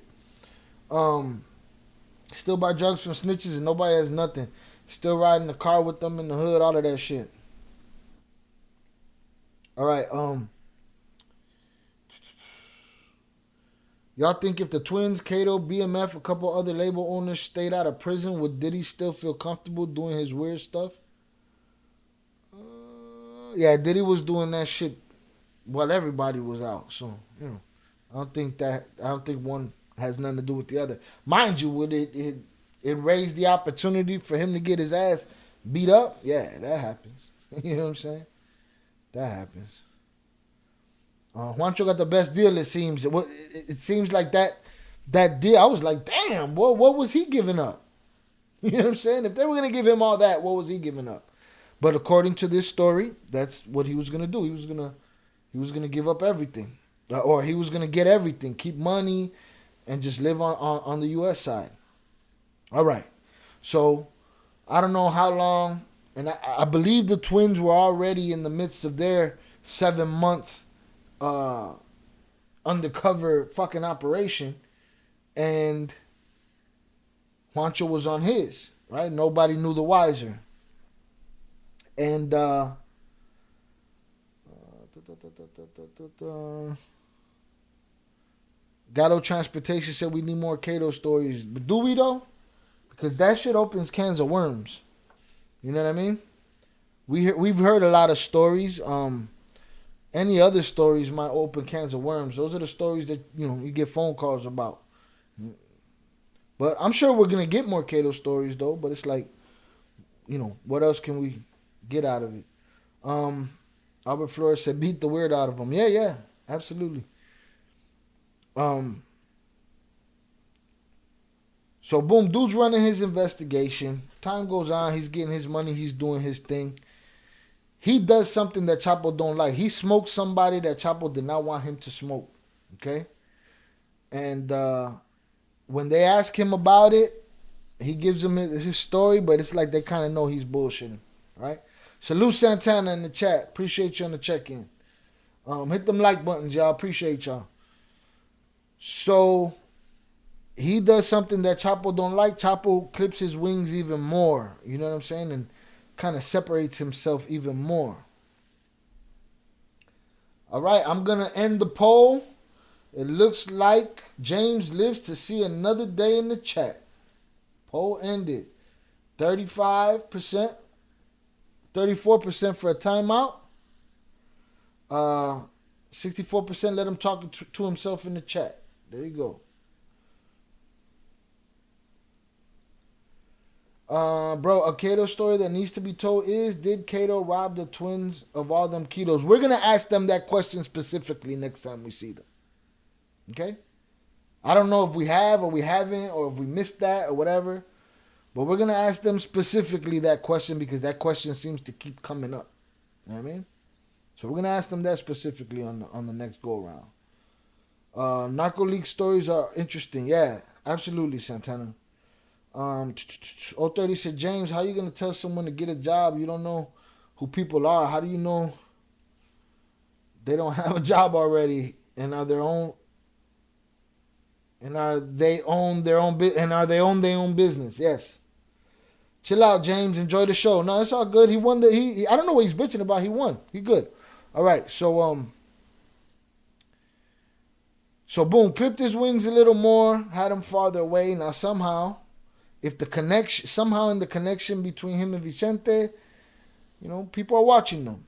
Still buy drugs from snitches and nobody has nothing. Still riding the car with them in the hood. All of that shit. All right. Y'all think if the twins, Kato, BMF, a couple other label owners stayed out of prison, would Diddy still feel comfortable doing his weird stuff? Yeah, Diddy was doing that shit while everybody was out. So, you know, I don't think one has nothing to do with the other. Mind you, would it raised the opportunity for him to get his ass beat up? Yeah, that happens. You know what I'm saying? That happens. Juancho got the best deal, it seems. It seems like that deal, I was like, damn, boy, what was he giving up? You know what I'm saying? If they were going to give him all that, what was he giving up? But according to this story, that's what he was going to do. He was going to give up everything. Or he was going to get everything, keep money, and just live on the U.S. side. All right. So, I don't know how long, and I believe the twins were already in the midst of their 7-month undercover fucking operation, and Juancho was on his, right? Nobody knew the wiser. And Gatto Transportation said we need more Kato stories. But do we though? Because that shit opens cans of worms. You know what I mean? We've heard a lot of stories. Any other stories might open cans of worms. Those are the stories that, you know, you get phone calls about. But I'm sure we're going to get more Kato stories, though. But it's like, you know, what else can we get out of it? Albert Flores said, beat the weird out of them. Yeah, absolutely. So, boom, dude's running his investigation. Time goes on. He's getting his money. He's doing his thing. He does something that Chapo don't like. He smokes somebody that Chapo did not want him to smoke. Okay? And when they ask him about it, he gives them his story, but it's like they kind of know he's bullshitting. Right? Salute Santana in the chat. Appreciate you on the check-in. Hit them like buttons, y'all. Appreciate y'all. So, he does something that Chapo don't like. Chapo clips his wings even more. You know what I'm saying? And kind of separates himself even more. All right, I'm going to end the poll. It looks like James lives to see another day in the chat. Poll ended. 35%, 34% for a timeout. 64% let him talk to himself in the chat. There you go. Bro, a Kato story that needs to be told is, did Kato rob the twins of all them kilos? We're going to ask them that question specifically next time we see them. Okay? I don't know if we have or we haven't or if we missed that or whatever. But we're going to ask them specifically that question because that question seems to keep coming up. You know what I mean? So we're going to ask them that specifically on the next go-around. Narco League stories are interesting. Yeah, absolutely, Santana. 030 said, James, how you going to tell someone to get a job? You don't know who people are. How do you know they don't have a job already and are they own their own business? Yes. Chill out, James. Enjoy the show. No, it's all good. He won I don't know what he's bitching about. He won. He good. All right. So boom, clipped his wings a little more, had him farther away. Now somehow in the connection between him and Vicente, you know, people are watching them.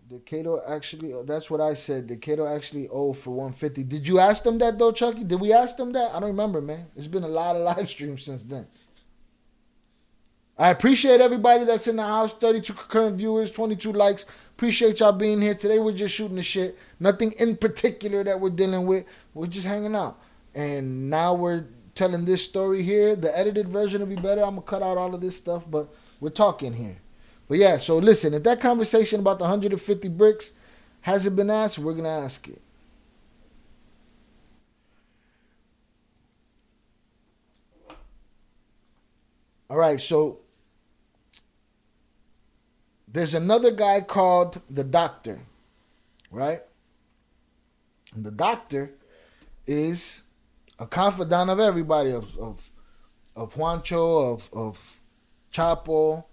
Did Kato actually, that's what I said. Did Kato actually owe for 150? Did you ask them that though, Chucky? Did we ask them that? I don't remember, man. It's been a lot of live streams since then. I appreciate everybody that's in the house. 32 concurrent viewers, 22 likes. Appreciate y'all being here. Today we're just shooting the shit. Nothing in particular that we're dealing with. We're just hanging out. And now we're telling this story here. The edited version will be better. I'm going to cut out all of this stuff, but we're talking here. But yeah, so listen, if that conversation about the 150 bricks hasn't been asked, we're going to ask it. All right, so there's another guy called the Doctor, right? And the Doctor is a confidant of everybody, of Juancho, of Chapo,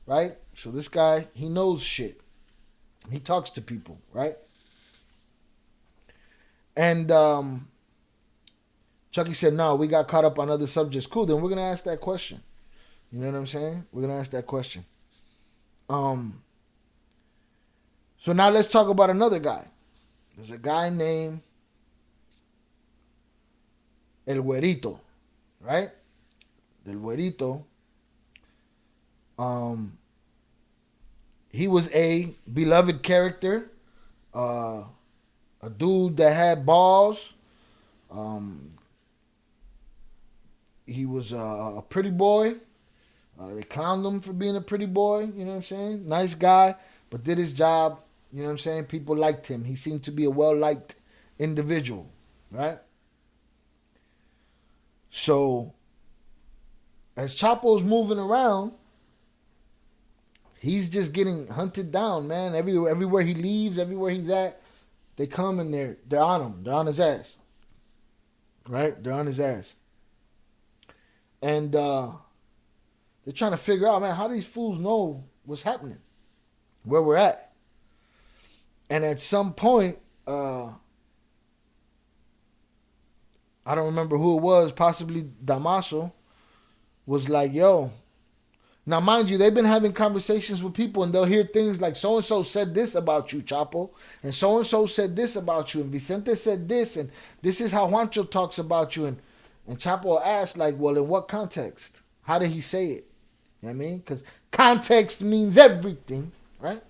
right? So this guy, he knows shit. He talks to people, right? And Chucky said, no, we got caught up on other subjects. Cool, then we're going to ask that question. You know what I'm saying? We're going to ask that question. So now let's talk about another guy. There's a guy named El Güerito, right? El Güerito. He was a beloved character, a dude that had balls. He was a pretty boy. They clowned him for being a pretty boy, you know what I'm saying? Nice guy, but did his job, you know what I'm saying? People liked him. He seemed to be a well-liked individual, right? So, as Chapo's moving around, he's just getting hunted down, man. Everywhere he leaves, everywhere he's at, they come and they're on him. They're on his ass. Right? They're on his ass. And they're trying to figure out, man, how these fools know what's happening, where we're at. And at some point, I don't remember who it was, possibly Damaso, was like, yo. Now, mind you, they've been having conversations with people and they'll hear things like, so-and-so said this about you, Chapo, and so-and-so said this about you, and Vicente said this, and this is how Juancho talks about you. And Chapo asked, like, well, in what context? How did he say it? You know what I mean? Because context means everything, right?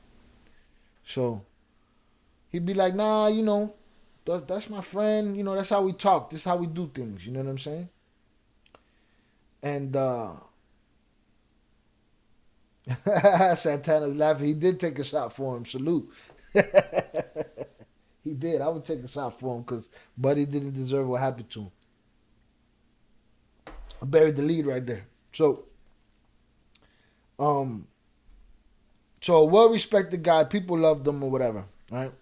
So he'd be like, nah, you know, that's my friend. You know, that's how we talk. This is how we do things. You know what I'm saying? And Santana's laughing. He did take a shot for him. Salute. He did. I would take a shot for him because Buddy didn't deserve what happened to him. I buried the lead right there. So a well-respected guy. People loved him or whatever, right?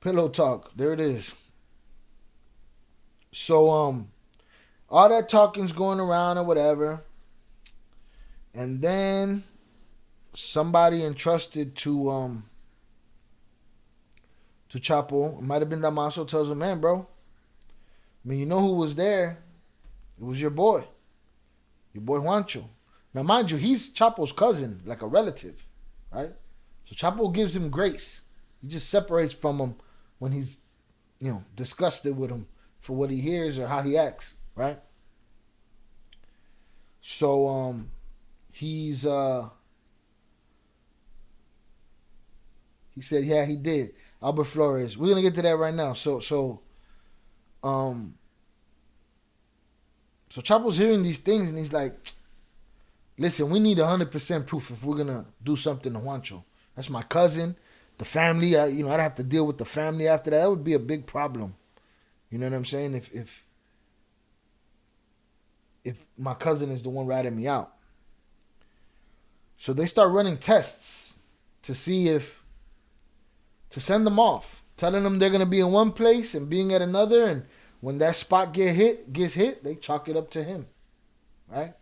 Pillow talk. There it is. So, all that talking's going around or whatever. And then somebody entrusted to Chapo, it might have been Damaso, tells him, man, bro, I mean, you know who was there? It was your boy Juancho. Now, mind you, he's Chapo's cousin, like a relative, right? So Chapo gives him grace. He just separates from him when he's, you know, disgusted with him for what he hears or how he acts, right? So, he said, yeah, he did. Albert Flores. We're going to get to that right now. So Chapo's hearing these things and he's like, listen, we need 100% proof if we're going to do something to Juancho. That's my cousin, the family. I'd have to deal with the family after that. That would be a big problem. You know what I'm saying? If my cousin is the one ratting me out. So they start running tests to see to send them off, telling them they're going to be in one place and being at another. And when that spot gets hit, they chalk it up to him. Right?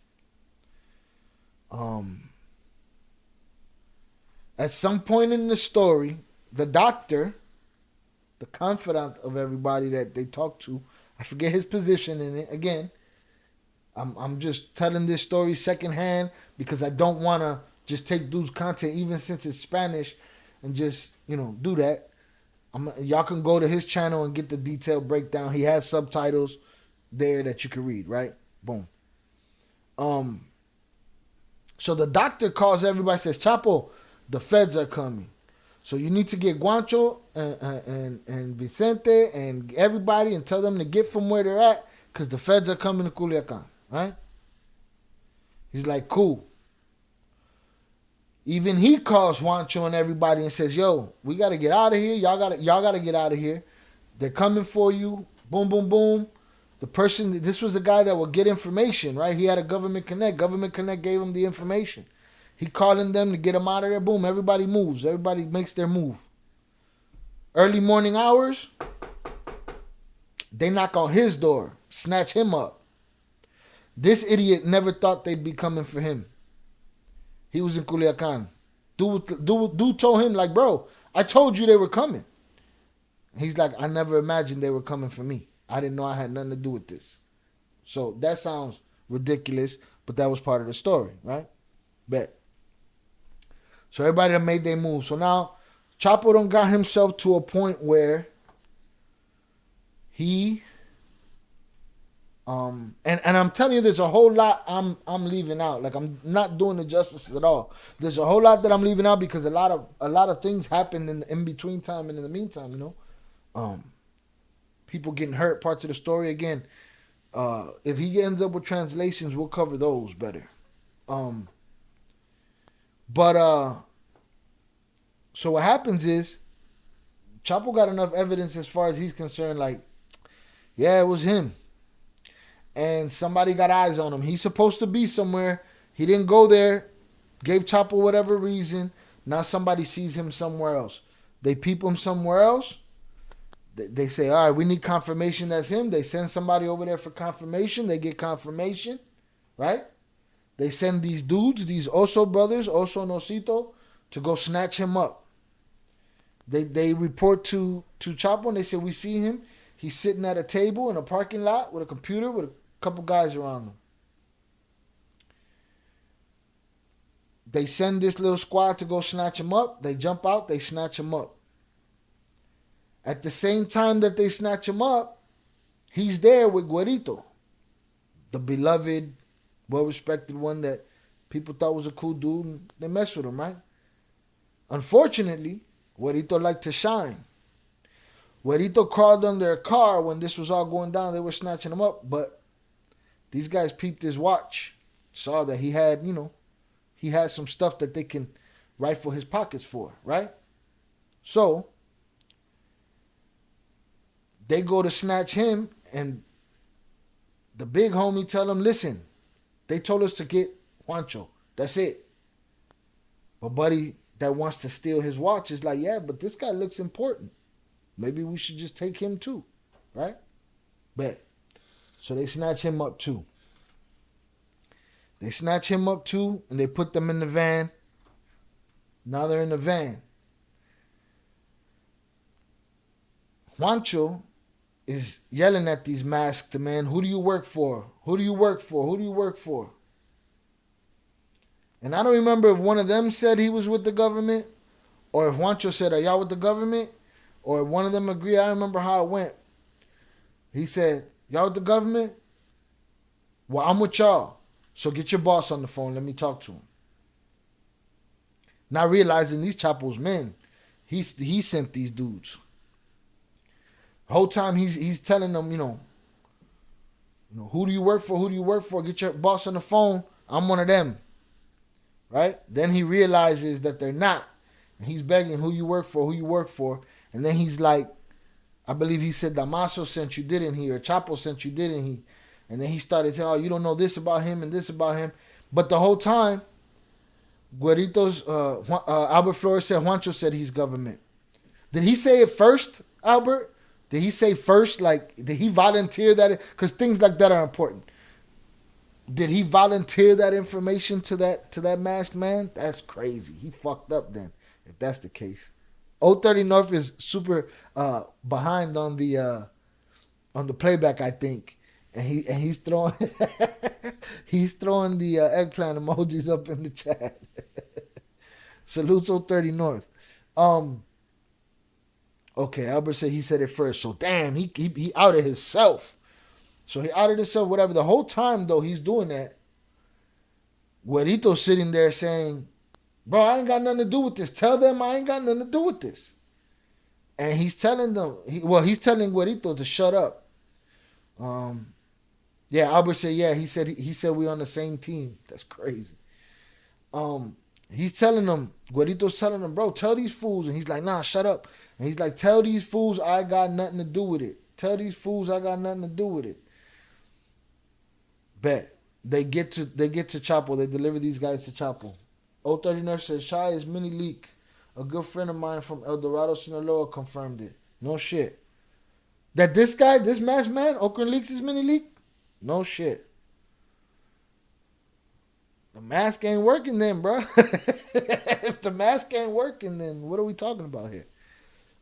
At some point in the story, the doctor, the confidant of everybody that they talk to, I forget his position in it. Again, I'm just telling this story secondhand because I don't want to just take dude's content, even since it's Spanish, and just, do that. Y'all can go to his channel and get the detailed breakdown. He has subtitles there that you can read, right? Boom. So the doctor calls everybody, says, Chapo, the feds are coming. So you need to get Juancho and Vicente and everybody and tell them to get from where they're at because the feds are coming to Culiacan, right? He's like, cool. Even he calls Juancho and everybody and says, yo, we got to get out of here. Y'all got to get out of here. They're coming for you. Boom, boom, boom. The person, this was the guy that would get information, right? He had a government connect. Government connect gave him the information. He calling them to get him out of there. Boom, everybody moves. Everybody makes their move. Early morning hours, they knock on his door, snatch him up. This idiot never thought they'd be coming for him. He was in Culiacan. Dude told him, like, bro, I told you they were coming. He's like, I never imagined they were coming for me. I didn't know I had nothing to do with this. So that sounds ridiculous, but that was part of the story, right? Bet. So everybody done made their move. So now Chapo done got himself to a point where he and I'm telling you, there's a whole lot I'm leaving out. Like, I'm not doing it justice at all. There's a whole lot that I'm leaving out because a lot of things happened in between time and in the meantime, you know. People getting hurt, parts of the story. Again, if he ends up with translations, we'll cover those better. So what happens is Chapo got enough evidence as far as he's concerned, like, yeah, it was him. And somebody got eyes on him. He's supposed to be somewhere. He didn't go there. Gave Chapo whatever reason. Now somebody sees him somewhere else. They peep him somewhere else. They say, all right, we need confirmation that's him. They send somebody over there for confirmation. They get confirmation, right? They send these dudes, these Oso brothers, Oso and Osito, to go snatch him up. They report to Chapo and they say, we see him. He's sitting at a table in a parking lot with a computer with a couple guys around him. They send this little squad to go snatch him up. They jump out. They snatch him up. At the same time that they snatch him up, he's there with Guerito, the beloved, well-respected one that people thought was a cool dude. And they mess with him, right? Unfortunately, Guerito liked to shine. Guerito crawled under a car when this was all going down. They were snatching him up, but these guys peeped his watch, saw that he had, he had some stuff that they can rifle his pockets for, right? So they go to snatch him, and the big homie tell him, listen, they told us to get Juancho. That's it. But buddy that wants to steal his watch is like, yeah, but this guy looks important. Maybe we should just take him too, right? Bet. So they snatch him up too. They snatch him up too, and they put them in the van. Now they're in the van. Juancho is yelling at these masked men, who do you work for? Who do you work for? Who do you work for? And I don't remember if one of them said he was with the government, or if Juancho said, are y'all with the government? Or if one of them agreed. I don't remember how it went. He said, y'all with the government? Well, I'm with y'all. So get your boss on the phone. Let me talk to him. Not realizing these Chapo's men. He sent these dudes. The whole time he's telling them, who do you work for? Who do you work for? Get your boss on the phone. I'm one of them. Right? Then he realizes that they're not. And he's begging, who you work for? Who you work for? And then he's like, I believe he said Damaso sent you, didn't he? Or Chapo sent you, didn't he? And then he started telling, oh, you don't know this about him and this about him. But the whole time, Guerito's, Albert Flores said, Juancho said he's government. Did he say it first, Albert? Did he say first, like, did he volunteer that? Because things like that are important. Did he volunteer that information to that masked man? That's crazy. He fucked up then, if that's the case. 030 North is super behind on the playback, I think, and he's throwing he's throwing the eggplant emojis up in the chat. Salutes 030 North. Okay, Albert said he said it first, so damn, he outed himself. So he outed himself, whatever. The whole time though he's doing that, Guerito's sitting there saying, bro, I ain't got nothing to do with this. Tell them I ain't got nothing to do with this. And he's telling them, he's telling Guerito to shut up. Yeah, Albert said, yeah, he said we on the same team. That's crazy. He's telling them, Guerito's telling them, bro, tell these fools. And he's like, nah, shut up. And he's like, tell these fools I got nothing to do with it. Tell these fools I got nothing to do with it. Bet. They get to Chapo. They deliver these guys to Chapo. 039 says, Shy is Mini Leak. A good friend of mine from El Dorado, Sinaloa confirmed it. No shit. That this guy, this masked man, Oakland Leaks is Mini Leak? No shit. The mask ain't working then, bro. If the mask ain't working, then what are we talking about here?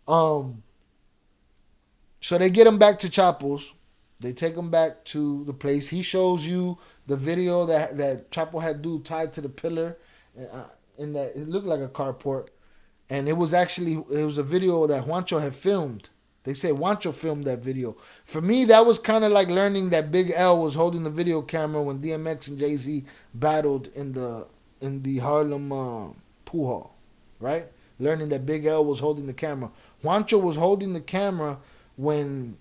So they get him back to Chapo's. They take him back to the place. He shows you the video that Chapo had dude tied to the pillar, and that it looked like a carport. And it was a video that Juancho had filmed. They said Juancho filmed that video. For me, that was kind of like learning that Big L was holding the video camera when DMX and Jay-Z battled in the Harlem pool hall, right? Learning that Big L was holding the camera. Juancho was holding the camera when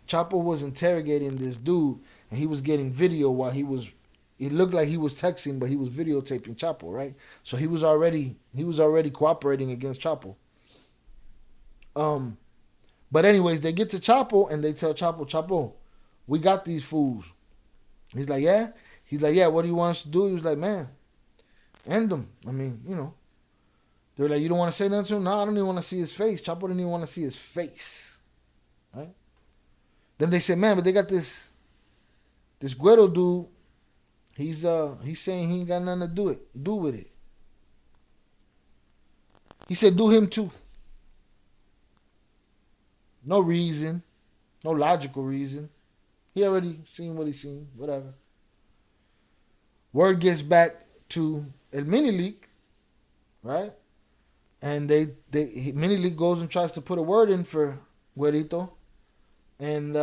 Chapo was interrogating this dude, and he was getting video while it looked like he was texting, but he was videotaping Chapo, right? So he was already cooperating against Chapo. But anyways, they get to Chapo and they tell Chapo, we got these fools. He's like, yeah? He's like, yeah, what do you want us to do? He was like, man, end them. I mean, they're like, you don't want to say nothing to him? No, I don't even want to see his face. Chapo didn't even want to see his face. Right? Then they said, man, but they got this Guero dude. He's saying he ain't got nothing to do with it. He said, do him too. No reason. No logical reason. He already seen what he seen. Whatever. Word gets back to El Mini Leak, right? And Mini Leak goes and tries to put a word in for Guerito. And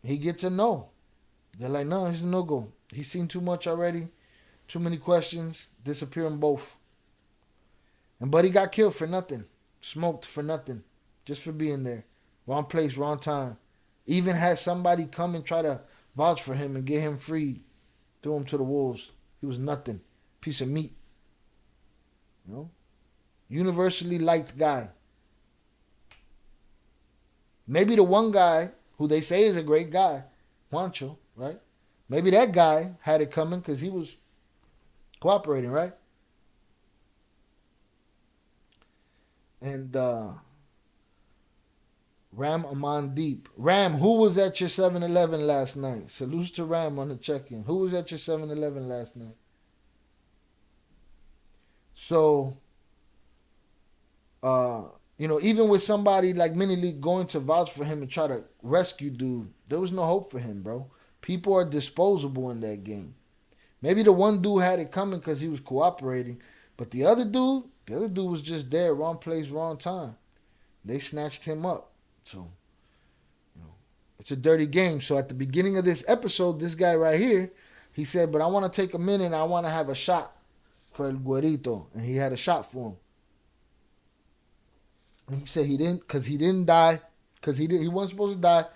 he gets a no. They're like, no, he's a no-go. He's seen too much already. Too many questions. Disappearing both. And Buddy got killed for nothing. Smoked for nothing. Just for being there. Wrong place, wrong time. Even had somebody come and try to vouch for him and get him free. Threw him to the wolves. He was nothing. Piece of meat. Universally liked guy. Maybe the one guy who they say is a great guy, Juancho, right? Maybe that guy had it coming because he was cooperating, right? And Ram Aman Deep. Ram, who was at your 7-Eleven last night? Salutes to Ram on the check-in. Who was at your 7-Eleven last night? So, even with somebody like Mini Leak going to vouch for him and try to rescue dude, there was no hope for him, bro. People are disposable in that game. Maybe the one dude had it coming because he was cooperating, but the other dude was just there, wrong place, wrong time. They snatched him up. So, it's a dirty game. So at the beginning of this episode, this guy right here, he said, but I want to take a minute and I want to have a shot for El Guerito. And he had a shot for him. And he said he didn't die, because he wasn't supposed to die.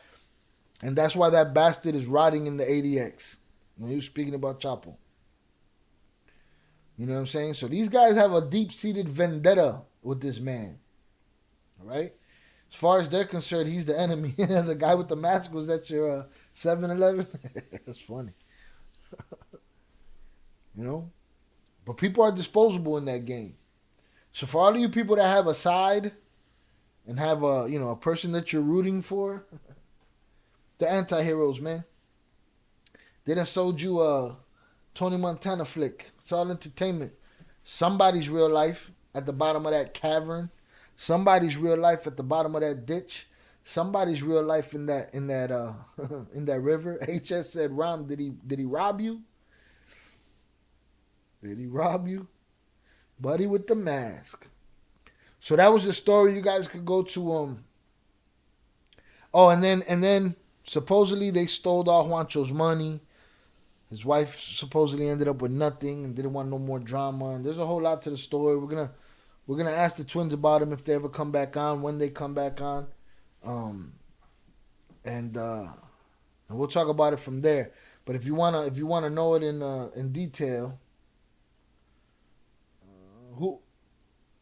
And that's why that bastard is rotting in the ADX. When he was speaking about Chapo. You know what I'm saying? So these guys have a deep-seated vendetta with this man. All right? As far as they're concerned, he's the enemy. The guy with the mask was at your 7-Eleven. That's funny. But people are disposable in that game. So for all of you people that have a side and have a person that you're rooting for, the anti-heroes, man. They done sold you a Tony Montana flick. It's all entertainment. Somebody's real life at the bottom of that cavern. Somebody's real life at the bottom of that ditch. Somebody's real life in that in that river. HS said, Ram, did he rob you? Did he rob you? Buddy with the mask. So that was the story. You guys could go to Oh, and then supposedly they stole all Juancho's money. His wife supposedly ended up with nothing and didn't want no more drama. And there's a whole lot to the story. We're gonna ask the twins about him if they ever come back on, when they come back on. And we'll talk about it from there. But if you wanna know it in detail, who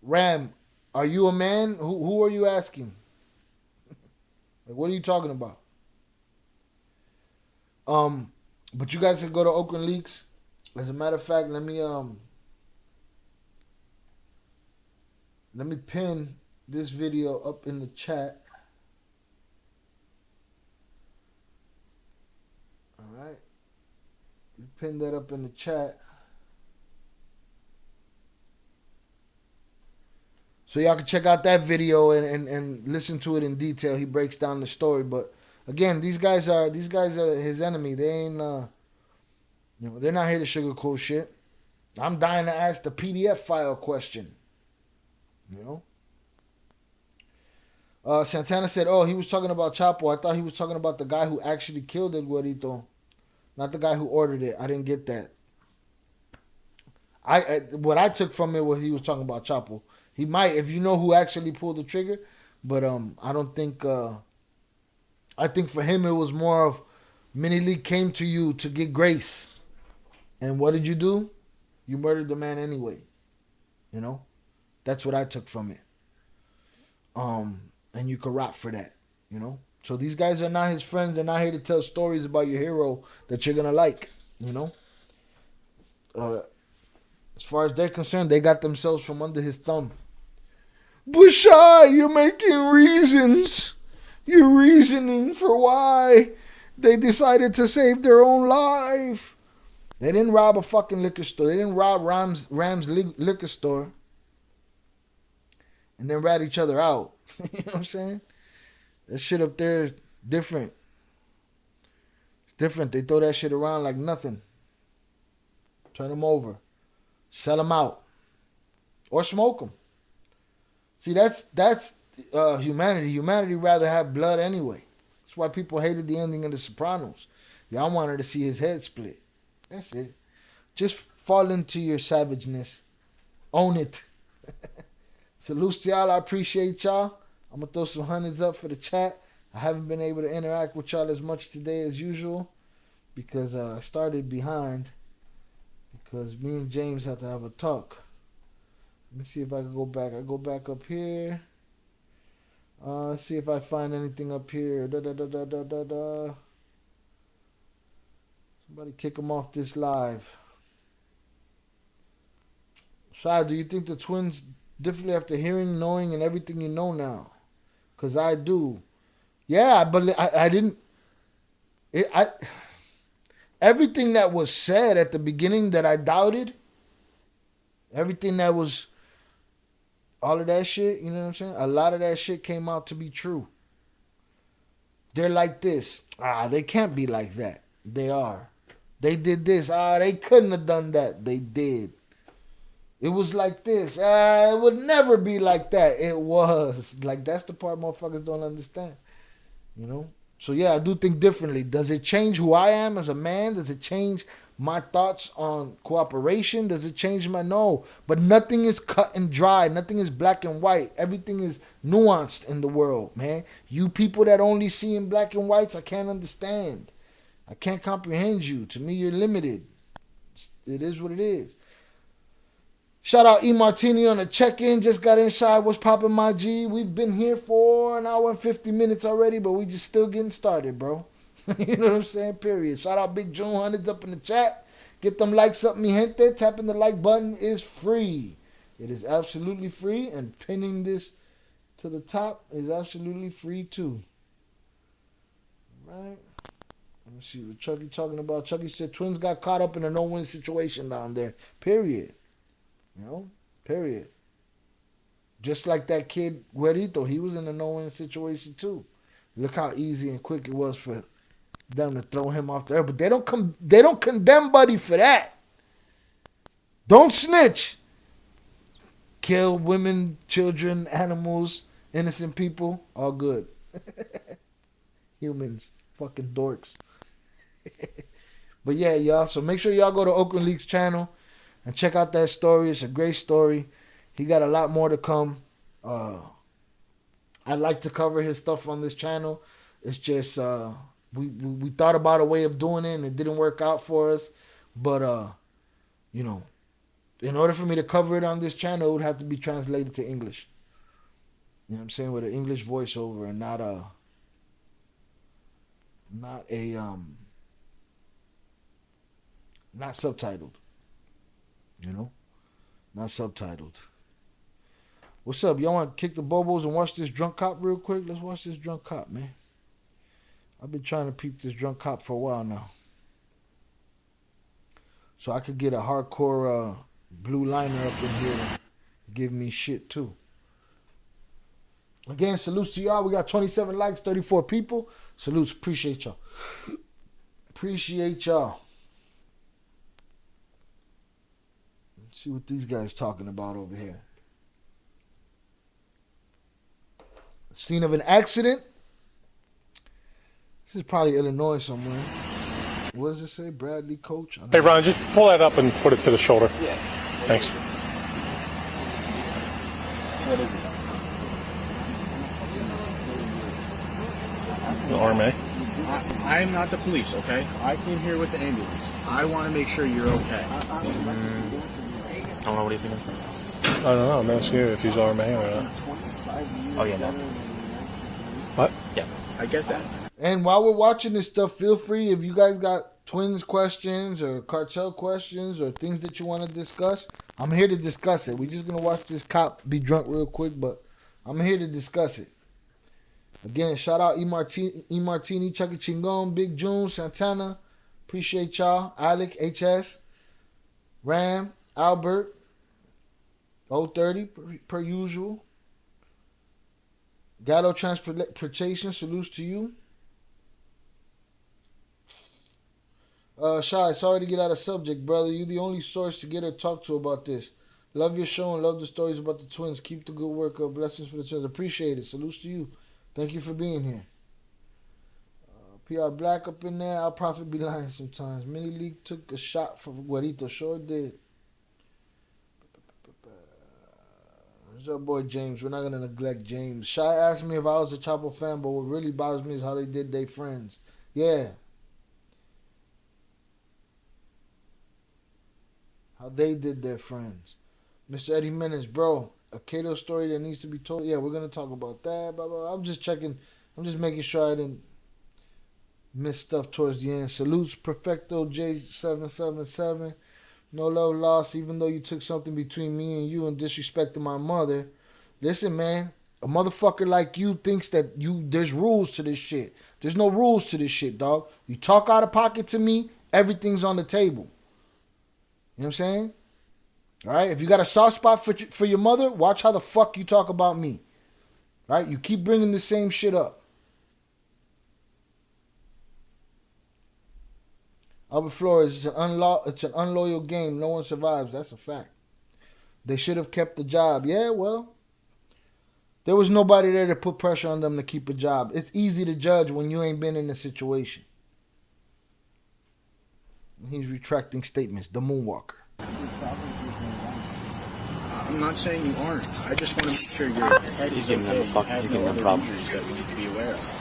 Ram, are you a man? Who are you asking? Like, what are you talking about? But you guys can go to Oakland Leaks. As a matter of fact, let me pin this video up in the chat. All right, pin that up in the chat. So y'all can check out that video and listen to it in detail. He breaks down the story. But again, these guys are his enemy. They ain't they're not here to sugarcoat shit. I'm dying to ask the PDF file question. Santana said, "Oh, he was talking about Chapo. I thought he was talking about the guy who actually killed El Güerito, not the guy who ordered it. I didn't get that. What I took from it was he was talking about Chapo. He might, if you know who actually pulled the trigger, but I don't think. I think for him it was more of Minnie Lee came to you to get grace, and what did you do? You murdered the man anyway. That's what I took from it. And you could rot for that. So these guys are not his friends. They're not here to tell stories about your hero that you're gonna like. As far as they're concerned, they got themselves from under his thumb. Bushai, you're making reasons. You're reasoning for why they decided to save their own life. They didn't rob a fucking liquor store. They didn't rob Ram's liquor store and then rat each other out. You know what I'm saying? That shit up there is different. It's different. They throw that shit around like nothing. Turn them over. Sell them out. Or smoke them. See, that's humanity. Humanity rather have blood anyway. That's why people hated the ending of The Sopranos. Y'all wanted to see his head split. That's it. Just fall into your savageness. Own it. Salute to y'all. I appreciate y'all. I'm going to throw some hundreds up for the chat. I haven't been able to interact with y'all as much today as usual because I started behind because me and James had to have a talk. Let me see if I can go back. I go back up here. Let's see if I find anything up here. Somebody kick him off this live. Shai, do you think the twins differently after hearing, knowing, and everything you know now? Because I do. Yeah, but I didn't. Everything that was said at the beginning that I doubted, everything that was, all of that shit, you know what I'm saying? A lot of that shit came out to be true. They're like this. They can't be like that. They are. They did this. They couldn't have done that. They did. It was like this. It would never be like that. It was. Like, that's the part motherfuckers don't understand. So, yeah, I do think differently. Does it change who I am as a man? Does it change my thoughts on cooperation? Does it change my... No. But nothing is cut and dry. Nothing is black and white. Everything is nuanced in the world, man. You people that only see in black and whites, I can't understand. I can't comprehend you. To me, you're limited. It is what it is. Shout out E. Martini on the check-in. Just got inside. What's poppin', my G? We've been here for an hour and 50 minutes already, but we just still getting started, bro. You know what I'm saying? Period. Shout out Big June Hundreds up in the chat. Get them likes up, mi gente. Tapping the like button is free. It is absolutely free, and pinning this to the top is absolutely free too. All right. Let me see what Chucky talking about. Chucky said twins got caught up in a no-win situation down there. Period. Period. Just like that kid Güerito, he was in a no-win situation too. Look how easy and quick it was for them to throw him off the air. But they don't condemn Buddy for that. Don't snitch. Kill women, children, animals, innocent people. All good. Humans. Fucking dorks. But yeah, y'all. So make sure y'all go to Oakland Leaks channel and check out that story. It's a great story. He got a lot more to come. I'd like to cover his stuff on this channel. It's just we thought about a way of doing it and it didn't work out for us. But you know, in order for me to cover it on this channel, it would have to be translated to English. You know what I'm saying? With an English voiceover and not a not subtitled. You know? Not subtitled. What's up? Y'all want to kick the bobos and watch this drunk cop real quick? Let's watch this drunk cop, man. I've been trying to peep this drunk cop for a while now. So I could get a hardcore blue liner up in here to give me shit too. Again, salutes to y'all. We got 27 likes, 34 people. Salutes. Appreciate y'all. Appreciate y'all. Let's see what these guys talking about over here. Scene of an accident. This is probably Illinois somewhere. What does it say? Bradley Coach? Hey, Ron, just pull that up and put it to the shoulder. Yeah. Thanks. What is it? The RMA. I am not the police, okay? I came here with the ambulance. I want to make sure you're okay. I don't know what he's thinking. I don't know. I'm asking you if he's RMA or not. Oh, yeah, no. What? Yeah. I get that. And while we're watching this stuff, feel free, if you guys got twins questions or cartel questions or things that you want to discuss, I'm here to discuss it. We're just going to watch this cop be drunk real quick, but I'm here to discuss it. Again, shout out E. Martini, Chucky Chingon, Big June, Santana. Appreciate y'all. Alec, HS, Ram, Albert, 030 per usual. Gatto Transportation, salutes to you. Shy, sorry to get out of subject, brother. You're the only source to get or talk to about this. Love your show and love the stories about the twins. Keep the good work up. Blessings for the twins. Appreciate it. Salutes to you. Thank you for being here. PR Black up in there. I'll probably be lying sometimes. Mini League took a shot from Guarito. Sure did. There's our boy James. We're not going to neglect James. Shy asked me if I was a Chapo fan, but what really bothers me is how they did their friends. Yeah. How they did their friends. Mr. Eddie Menace, bro, a Cato story that needs to be told. Yeah, we're going to talk about that. Blah, blah, blah. I'm just checking. I'm just making sure I didn't miss stuff towards the end. Salutes, Perfecto J777. No love lost, even though you took something between me and you and disrespected my mother. Listen, man, a motherfucker like you thinks that there's rules to this shit. There's no rules to this shit, dog. You talk out of pocket to me, everything's on the table. You know what I'm saying? All right? If you got a soft spot for your mother, watch how the fuck you talk about me. All right? You keep bringing the same shit up. Albert Flores, it's an unloyal game. No one survives. That's a fact. They should have kept the job. Yeah, well, there was nobody there to put pressure on them to keep a job. It's easy to judge when you ain't been in the situation. He's retracting statements. The Moonwalker. I'm not saying you aren't. I just want to make sure your head is okay. You have no other injuries that we need to be aware of.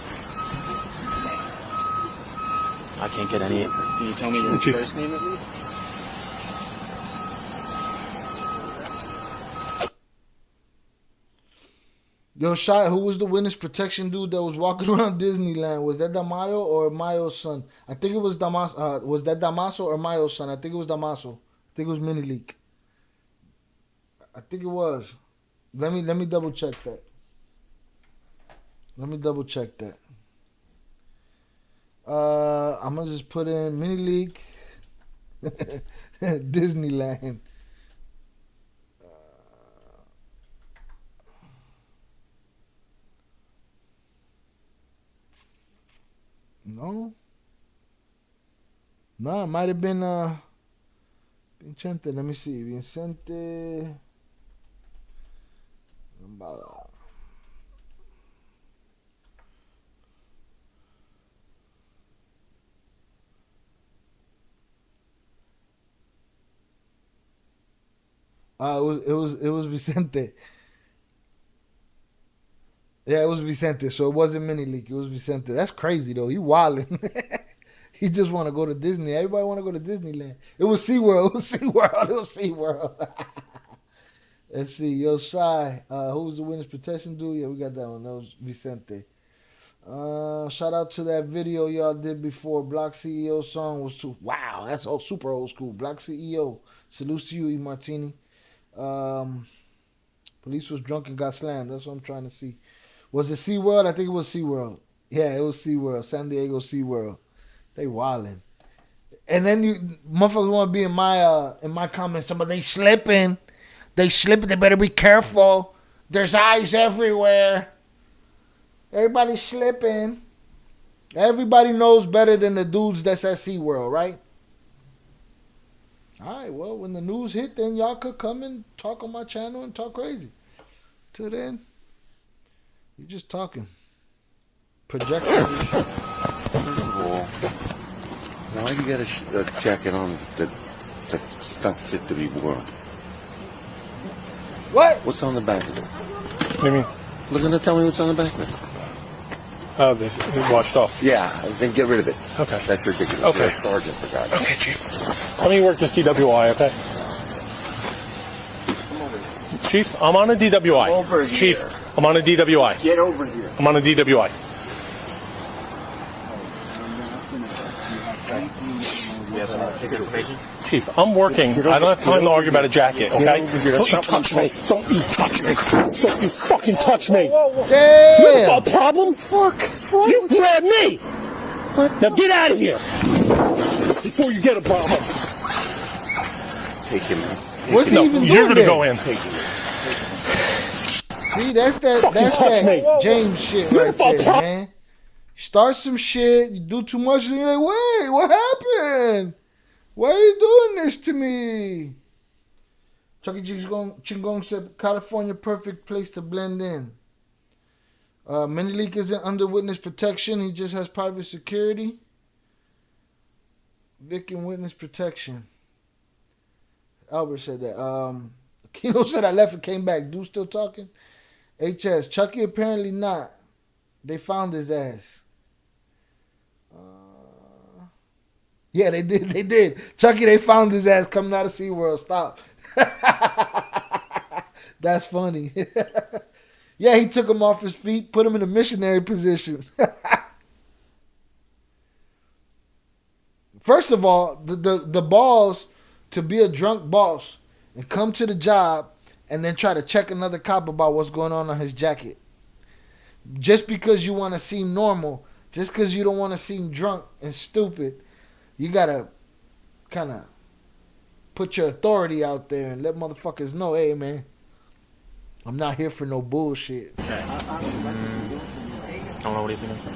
I can't get any. Can you tell me your first name at least? Yo, Shy, who was the witness protection dude that was walking around Disneyland? Was that Damayo or Mayo's son? I think it was Damaso. Was that Damaso or Mayo's son? I think it was Damaso. I think it was Mini Leak. I think it was. Let me double check that. I'm gonna just put in Mini Leak Disneyland. No, it might have been Vicente. Let me see, Vicente. It was Vicente. Yeah, it was Vicente, so it wasn't Mini Leak. It was Vicente. That's crazy, though. He wilding. He just want to go to Disney. Everybody want to go to Disneyland. It was SeaWorld. It was SeaWorld. It was SeaWorld. Let's see. Yo, Shy. Who was the witness protection dude? Yeah, we got that one. That was Vicente. Shout out to that video y'all did before. Block CEO song was too. Wow, that's super old school. Block CEO. Salutes to you, E. Martini. Police was drunk and got slammed. That's what I'm trying to see. Was it SeaWorld? I think it was SeaWorld. Yeah, it was SeaWorld. San Diego SeaWorld. They wildin'. And then you motherfuckers want to be in my comments. Somebody, they slipping. They slipping. They better be careful. There's eyes everywhere. Everybody's slipping. Everybody knows better than the dudes that's at SeaWorld, right? All right, well, when the news hit, then y'all could come and talk on my channel and talk crazy. Till then, you're just talking. Projecting. Why do you got a jacket on that's not fit to be worn? What? What's on the back of it? What do you mean? Looking to tell me what's on the back of it? Oh, they washed off. Yeah, then get rid of it. Okay. That's ridiculous. Okay. You're a sergeant, for God's sake. Okay, Chief. Let me work this DWI, okay? Chief, I'm on a DWI. Come over here. Chief, I'm on a DWI. Get over here. I'm on a DWI. Chief, I'm working. I don't have time to argue about a jacket, okay? Get over here. Don't you touch me. Don't you touch me. Don't you fucking touch me. Damn. You got a problem? Fuck. You grabbed me. What? Now get out of here before you get a problem. Take him out. What's he even doing You're gonna there? go in. See, that's that James shit right there, man. Start some shit, you do too much, and you're like, wait, what happened? Why are you doing this to me? Chucky Chingong said, California, perfect place to blend in. Mini-Leak isn't under witness protection. He just has private security. Vic and witness protection. Albert said that. Keno said I left and came back. Dude still talking? HS. Chucky apparently not. They found his ass. Yeah, they did. They did. Chucky, they found his ass coming out of SeaWorld. Stop. That's funny. Yeah, he took him off his feet, put him in a missionary position. First of all, the balls to be a drunk boss and come to the job and then try to check another cop about what's going on his jacket. Just because you want to seem normal, just because you don't want to seem drunk and stupid, you got to kind of put your authority out there and let motherfuckers know, hey, man, I'm not here for no bullshit. I don't know what he's thinking.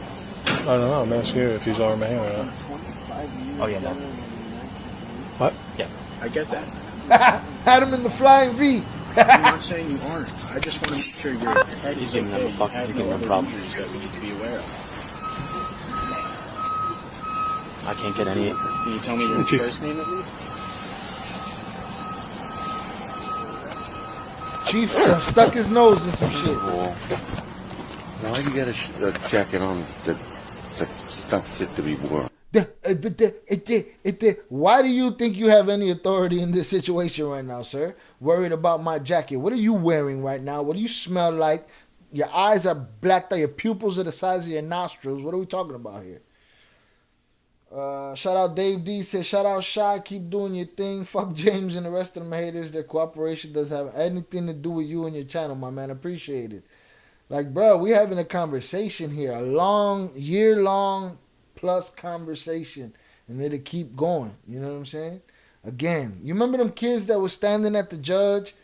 I don't know. I'm asking you if he's our man or not. Oh, yeah, no. What? Yeah. I get that. Had him in the flying V. I'm not saying you aren't. I just want to make sure your head is giving them okay. a fuck- You have he's no giving them other problems. injuries that we need to be aware of. I can't get any. Can you tell me your Chief. first name at least? Chief stuck his nose in some shit. Why do you got a jacket on that's not fit to be worn? Why do you think you have any authority in this situation right now, sir? Worried about my jacket. What are you wearing right now? What do you smell like? Your eyes are blacked out. Your pupils are the size of your nostrils. What are we talking about here? Shout out Dave D. Says, shout out Shy. Keep doing your thing. Fuck James and the rest of them haters. Their cooperation doesn't have anything to do with you and your channel, my man. Appreciate it. Like, bro, we having a conversation here. A long, year-long plus conversation. And it'll keep going. You know what I'm saying? Again, you remember them kids that were standing at the judge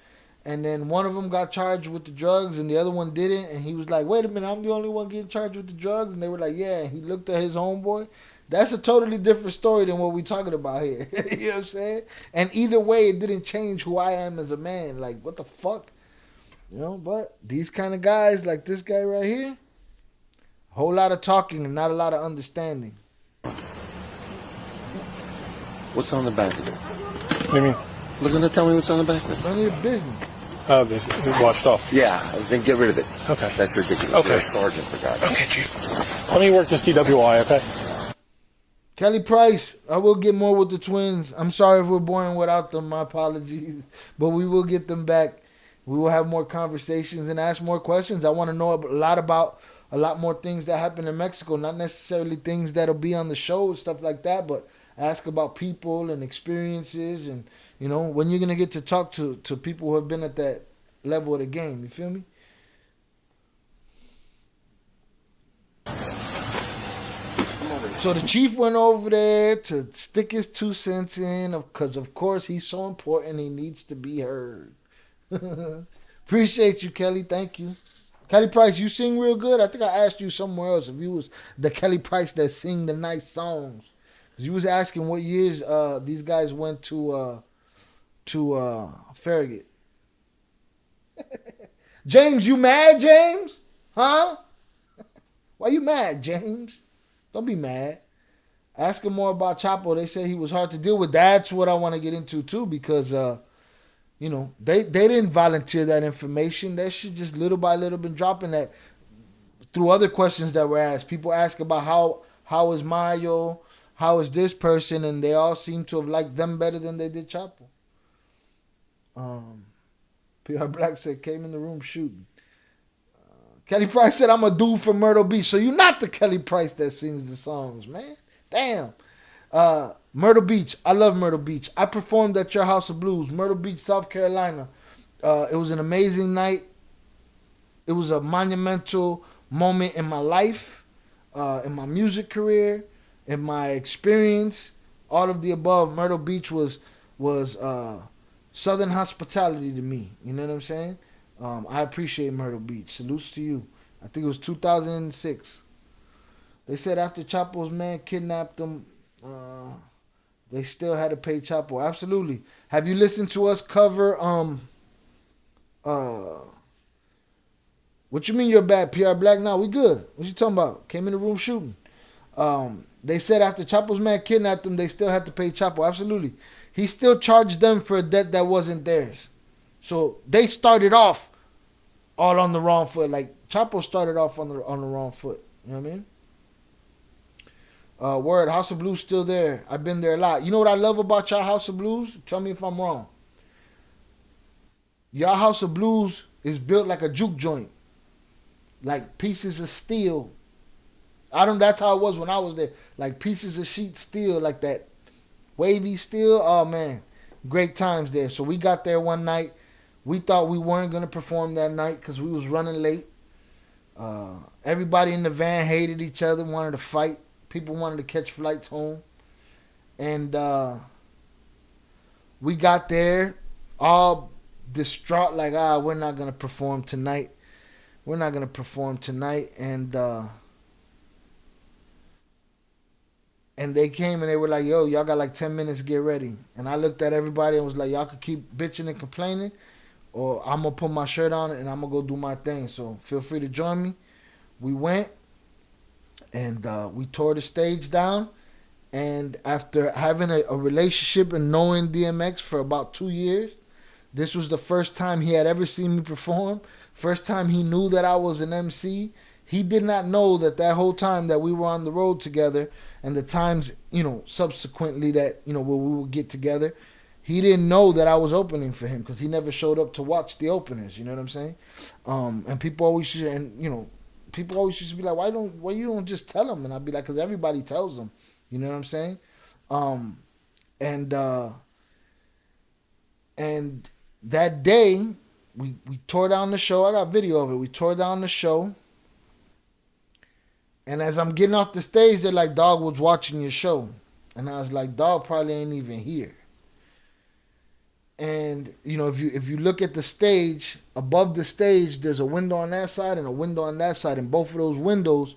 and then one of them got charged with the drugs and the other one didn't? And he was like, wait a minute, I'm the only one getting charged with the drugs? And they were like, yeah. And he looked at his homeboy. That's a totally different story than what we're talking about here. You know what I'm saying? And either way, it didn't change who I am as a man. Like, what the fuck? You know, but these kind of guys, like this guy right here, a whole lot of talking and not a lot of understanding. What's on the back of it? What do you mean? Looking to tell me what's on the back of it? None of your business. Oh, they washed off. Yeah, then get rid of it. Okay. That's ridiculous. Okay. You're a sergeant, for God's sake. Okay, Chief. Let me work this TWI, okay? Kelly Price, I will get more with the twins. I'm sorry if we're boring without them. My apologies. But we will get them back. We will have more conversations and ask more questions. I want to know a lot more things that happen in Mexico. Not necessarily things that'll be on the show and stuff like that, but ask about people and experiences. And, you know, when you're going to get to talk to people who have been at that level of the game. You feel me? So the chief went over there to stick his 2 cents in because, of course, he's so important. He needs to be heard. Appreciate you, Kelly. Thank you. Kelly Price, you sing real good. I think I asked you somewhere else if you was the Kelly Price that sing the nice songs. You was asking what years these guys went to Farragut. James, you mad, James? Huh? Why you mad, James? Don't be mad. Ask him more about Chapo. They said he was hard to deal with. That's what I want to get into too, because you know, they didn't volunteer that information. That shit just little by little been dropping that through other questions that were asked. People ask about how is Mayo, how is this person, and they all seem to have liked them better than they did Chapo. PR Black said came in the room shooting. Kelly Price said, I'm a dude from Myrtle Beach. So you're not the Kelly Price that sings the songs, man. Damn. Myrtle Beach. I love Myrtle Beach. I performed at your House of Blues, Myrtle Beach, South Carolina. It was an amazing night. It was a monumental moment in my life, in my music career, in my experience. All of the above. Myrtle Beach was Southern hospitality to me. You know what I'm saying? I appreciate Myrtle Beach. Salutes to you. I think it was 2006. They said after Chapo's man kidnapped them, they still had to pay Chapo. Absolutely. Have you listened to us cover what you mean you're bad, PR Black? No, we good. What you talking about? Came in the room shooting. They said after Chapo's man kidnapped them, they still had to pay Chapo. Absolutely. He still charged them for a debt that wasn't theirs. So they started off all on the wrong foot. Like Chapo started off on the wrong foot. You know what I mean? Word, House of Blues still there. I've been there a lot. You know what I love about y'all House of Blues? Tell me if I'm wrong. Y'all House of Blues is built like a juke joint. Like pieces of steel. That's how it was when I was there. Like pieces of sheet steel, like that wavy steel. Oh man. Great times there. So we got there one night. We thought we weren't going to perform that night because we was running late. Everybody in the van hated each other, wanted to fight. People wanted to catch flights home. And we got there all distraught, like, we're not going to perform tonight. We're not going to perform tonight. And they came and they were like, yo, y'all got like 10 minutes to get ready. And I looked at everybody and was like, y'all could keep bitching and complaining, or I'm going to put my shirt on and I'm going to go do my thing. So feel free to join me. We went and we tore the stage down. And after having a relationship and knowing DMX for about 2 years, this was the first time he had ever seen me perform. First time he knew that I was an MC. He did not know that whole time that we were on the road together and the times, subsequently that, where we would get together, he didn't know that I was opening for him because he never showed up to watch the openers. You know what I'm saying? And people always used to be like, why you don't just tell him? And I'd be like, because everybody tells them. You know what I'm saying? And that day, we tore down the show. I got video of it. We tore down the show. And as I'm getting off the stage, they're like, dog was watching your show. And I was like, dog probably ain't even here. And, if you look at the stage, above the stage, there's a window on that side and a window on that side. And both of those windows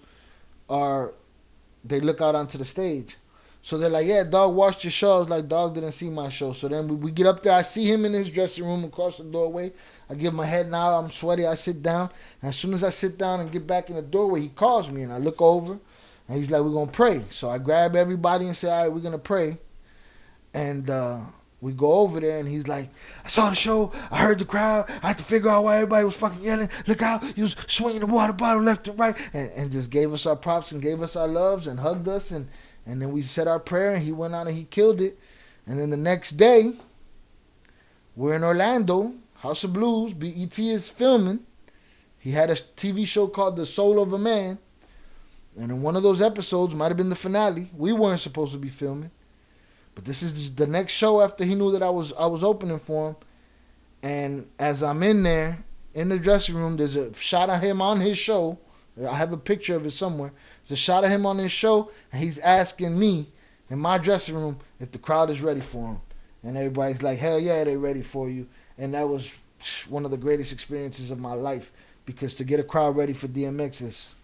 they look out onto the stage. So they're like, yeah, dog watched your show. I was like, dog didn't see my show. So then we get up there. I see him in his dressing room across the doorway. I give him a head nod. I'm sweaty. I sit down. And as soon as I sit down and get back in the doorway, he calls me. And I look over. And he's like, we're going to pray. So I grab everybody and say, all right, we're going to pray. And We go over there, and he's like, I saw the show. I heard the crowd. I had to figure out why everybody was fucking yelling. Look out. He was swinging the water bottle left and right. And just gave us our props and gave us our loves and hugged us. And then we said our prayer, and he went out and he killed it. And then the next day, we're in Orlando, House of Blues. BET is filming. He had a TV show called The Soul of a Man. And in one of those episodes, might have been the finale, we weren't supposed to be filming. But this is the next show after he knew that I was opening for him. And as I'm in there, in the dressing room, there's a shot of him on his show. I have a picture of it somewhere. There's a shot of him on his show, and he's asking me in my dressing room if the crowd is ready for him. And everybody's like, hell yeah, they're ready for you. And that was one of the greatest experiences of my life, because to get a crowd ready for DMX is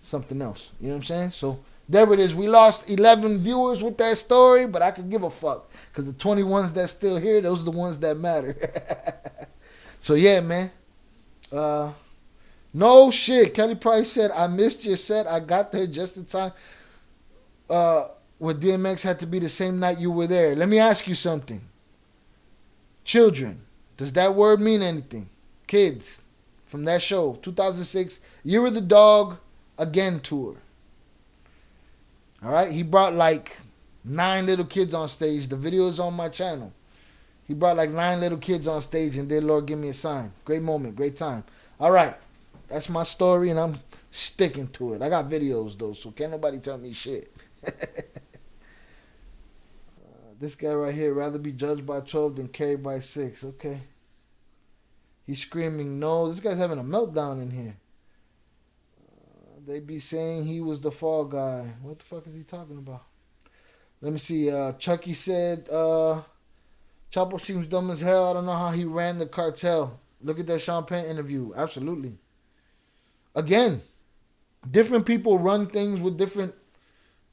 something else. You know what I'm saying? So there it is. We lost 11 viewers with that story, but I could give a fuck, because the 21s that's still here, those are the ones that matter. So yeah, man. No shit. Kelly Price said, I missed your set. I got there just in time. With DMX had to be the same night you were there. Let me ask you something. Children, does that word mean anything? Kids, from that show, 2006, Year of the Dog Again tour. All right, he brought like 9 little kids on stage. The video is on my channel. He brought like 9 little kids on stage and did Lord Give Me a Sign. Great moment, great time. All right, that's my story, and I'm sticking to it. I got videos though, so can't nobody tell me shit. This guy right here, rather be judged by 12 than carried by 6. Okay. He's screaming no. This guy's having a meltdown in here. They be saying he was the fall guy. What the fuck is he talking about? Let me see. Chucky said, Chapo seems dumb as hell. I don't know how he ran the cartel. Look at that Sean Penn interview. Absolutely. Again, different people run things with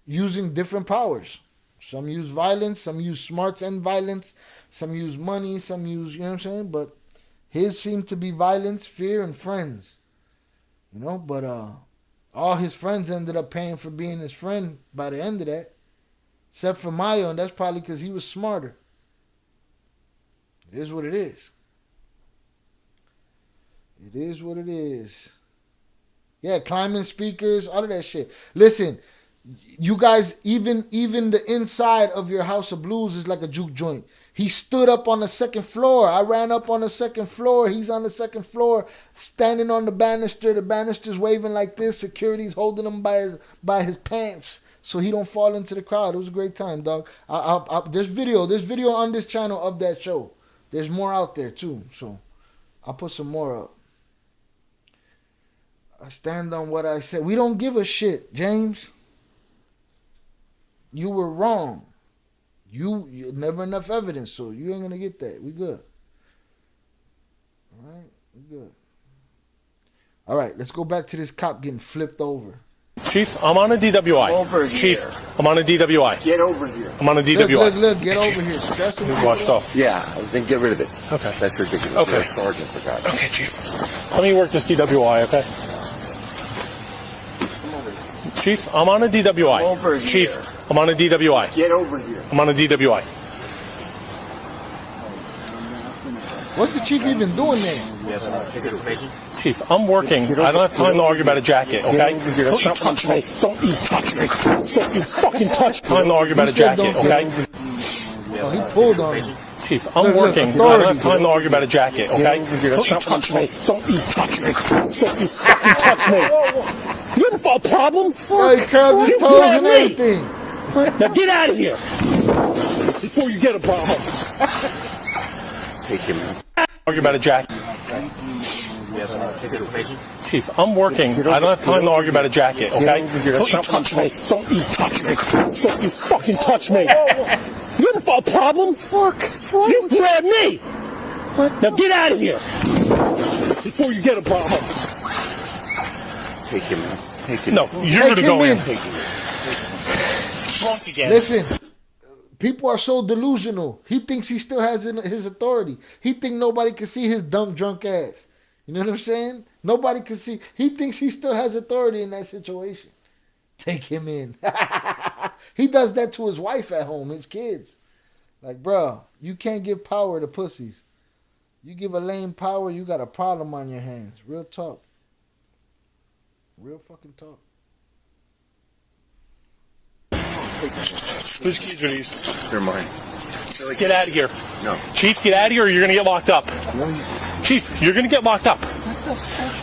using different powers. Some use violence, some use smarts and violence, some use money, some use, you know what I'm saying? But his seemed to be violence, fear, and friends. You know, but all his friends ended up paying for being his friend by the end of that. Except for Mayo, and that's probably because he was smarter. It is what it is. It is what it is. Yeah, climbing speakers, all of that shit. Listen, you guys, even the inside of your House of Blues is like a juke joint. He stood up on the second floor. I ran up on the second floor. He's on the second floor, standing on the banister. The banister's waving like this. Security's holding him by his pants so he don't fall into the crowd. It was a great time, dog. There's video on this channel of that show. There's more out there too, so I'll put some more up. I stand on what I said. We don't give a shit, James. You were wrong. You never enough evidence, so you ain't gonna get that. We good. All right, we good. All right, let's go back to this cop getting flipped over. Chief, I'm on a DWI. Over here. Chief, I'm on a DWI. Get over here. I'm on a DWI. Look, get over here. Stressing You're washed off. Yeah, then get rid of it. Okay. That's ridiculous. Okay. You're a sergeant, for God's sake. Okay, Chief. Let me work this DWI, okay? Chief, I'm on a DWI. Over here. Chief, I'm on a DWI. Get over here. I'm on a DWI. What's the chief even doing there? Chief, I'm working. I don't have time to argue about a jacket, okay? Don't you touch me. Don't you touch me. Don't you fucking touch me. Time to argue about a jacket, okay? Oh, he pulled on him. Chief, I'm working. I don't have time to argue about a jacket, okay? Don't you touch me. Don't you touch me. Don't you fucking touch me. You have a problem? Oh, he curled his toes and everything. Now get out of here before you get a problem. Take him out. Argue about a jacket. Chief, I'm working. I don't have time to argue about a jacket, okay? Don't you touch me. Don't you touch me. Don't you fucking touch me. You have a problem? Fuck. You grabbed me. Now get out of here before you get a problem. Take him out. Take him No, out. you're going to go in. Take him out. Drunk again. Listen, people are so delusional. He thinks he still has his authority. He thinks nobody can see his dumb, drunk ass. You know what I'm saying? Nobody can see. He thinks he still has authority in that situation. Take him in. He does that to his wife at home, his kids. Like, bro, you can't give power to pussies. You give a lame power, you got a problem on your hands. Real talk. Real fucking talk. Whose keys are these? They're mine. Get out of here. No. Chief, get out of here or you're going to get locked up. No, Chief, you're going to get locked up.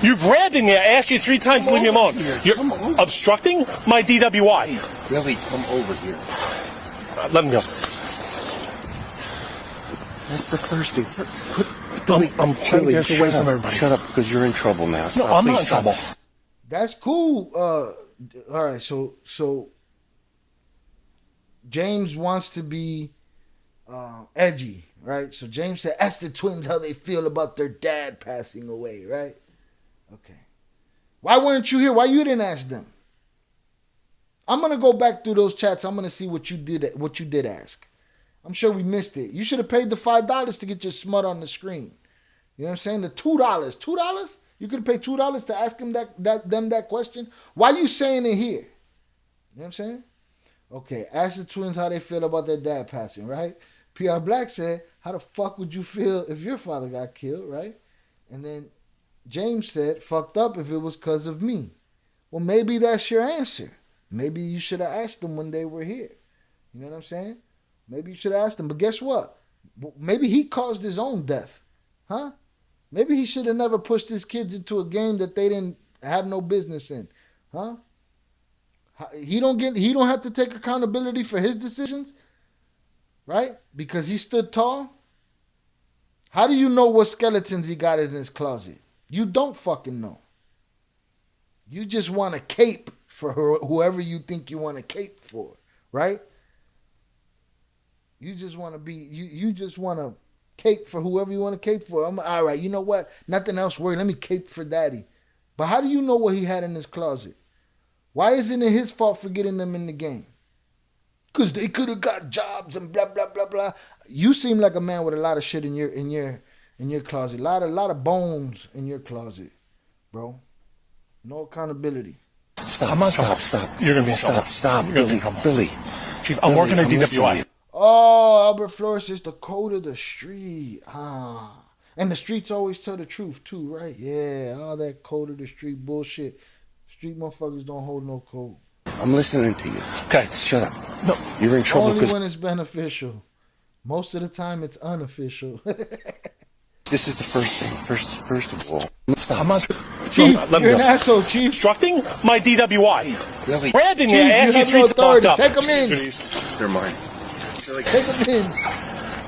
You grabbed me. I asked you 3 times to leave me alone. You're obstructing my DWI. Billy, come over here. Let me go. That's the first thing. Billy, I'm trying to get away from everybody. Shut up, because you're in trouble now. Stop, No, I'm not please in stop. trouble. That's cool. All right, so James wants to be edgy, right? So James said, ask the twins how they feel about their dad passing away, right? Okay. Why weren't you here? Why you didn't ask them? I'm gonna go back through those chats. I'm gonna see what you did ask. I'm sure we missed it. You should have paid the $5 to get your smut on the screen. You know what I'm saying? The $2. $2? You could have paid $2 to ask them that question. Why you saying it here? You know what I'm saying? Okay, ask the twins how they feel about their dad passing, right? PR Black said, how the fuck would you feel if your father got killed, right? And then James said, fucked up if it was because of me. Well, maybe that's your answer. Maybe you should have asked them when they were here. You know what I'm saying? Maybe you should have asked them. But guess what? Maybe he caused his own death. Huh? Maybe he should have never pushed his kids into a game that they didn't have no business in. Huh? He don't have to take accountability for his decisions, right? Because he stood tall. How do you know what skeletons he got in his closet? You don't fucking know. You just want a cape for whoever you think you want a cape for, right? You just want to be, you just want to cape for whoever you want to cape for. All right, you know what? Nothing else works. Let me cape for daddy. But how do you know what he had in his closet? Why isn't it his fault for getting them in the game? Because they could have got jobs and blah, blah, blah, blah. You seem like a man with a lot of shit in your closet. A lot of bones in your closet, bro. No accountability. Stop, You're going to be in trouble. Stop, You're gonna be Billy, in trouble. Billy. Chief, I'm working at DWI. listening. Oh, Albert Flores is the code of the street. And the streets always tell the truth too, right? Yeah, all that code of the street bullshit. Street motherfuckers don't hold no code. I'm listening to you. Okay. Shut up. No. You're in trouble Only because when it's beneficial. Most of the time it's unofficial. this is the first thing. First of all. Stop. I'm not. Chief, Let me you're an go. asshole, Chief. Obstructing my DWI. Billy, Brandon, Chief, I asked you you have 3 no times. Locked authority. up. Take 'em in. they're mine. Billy, Take him in.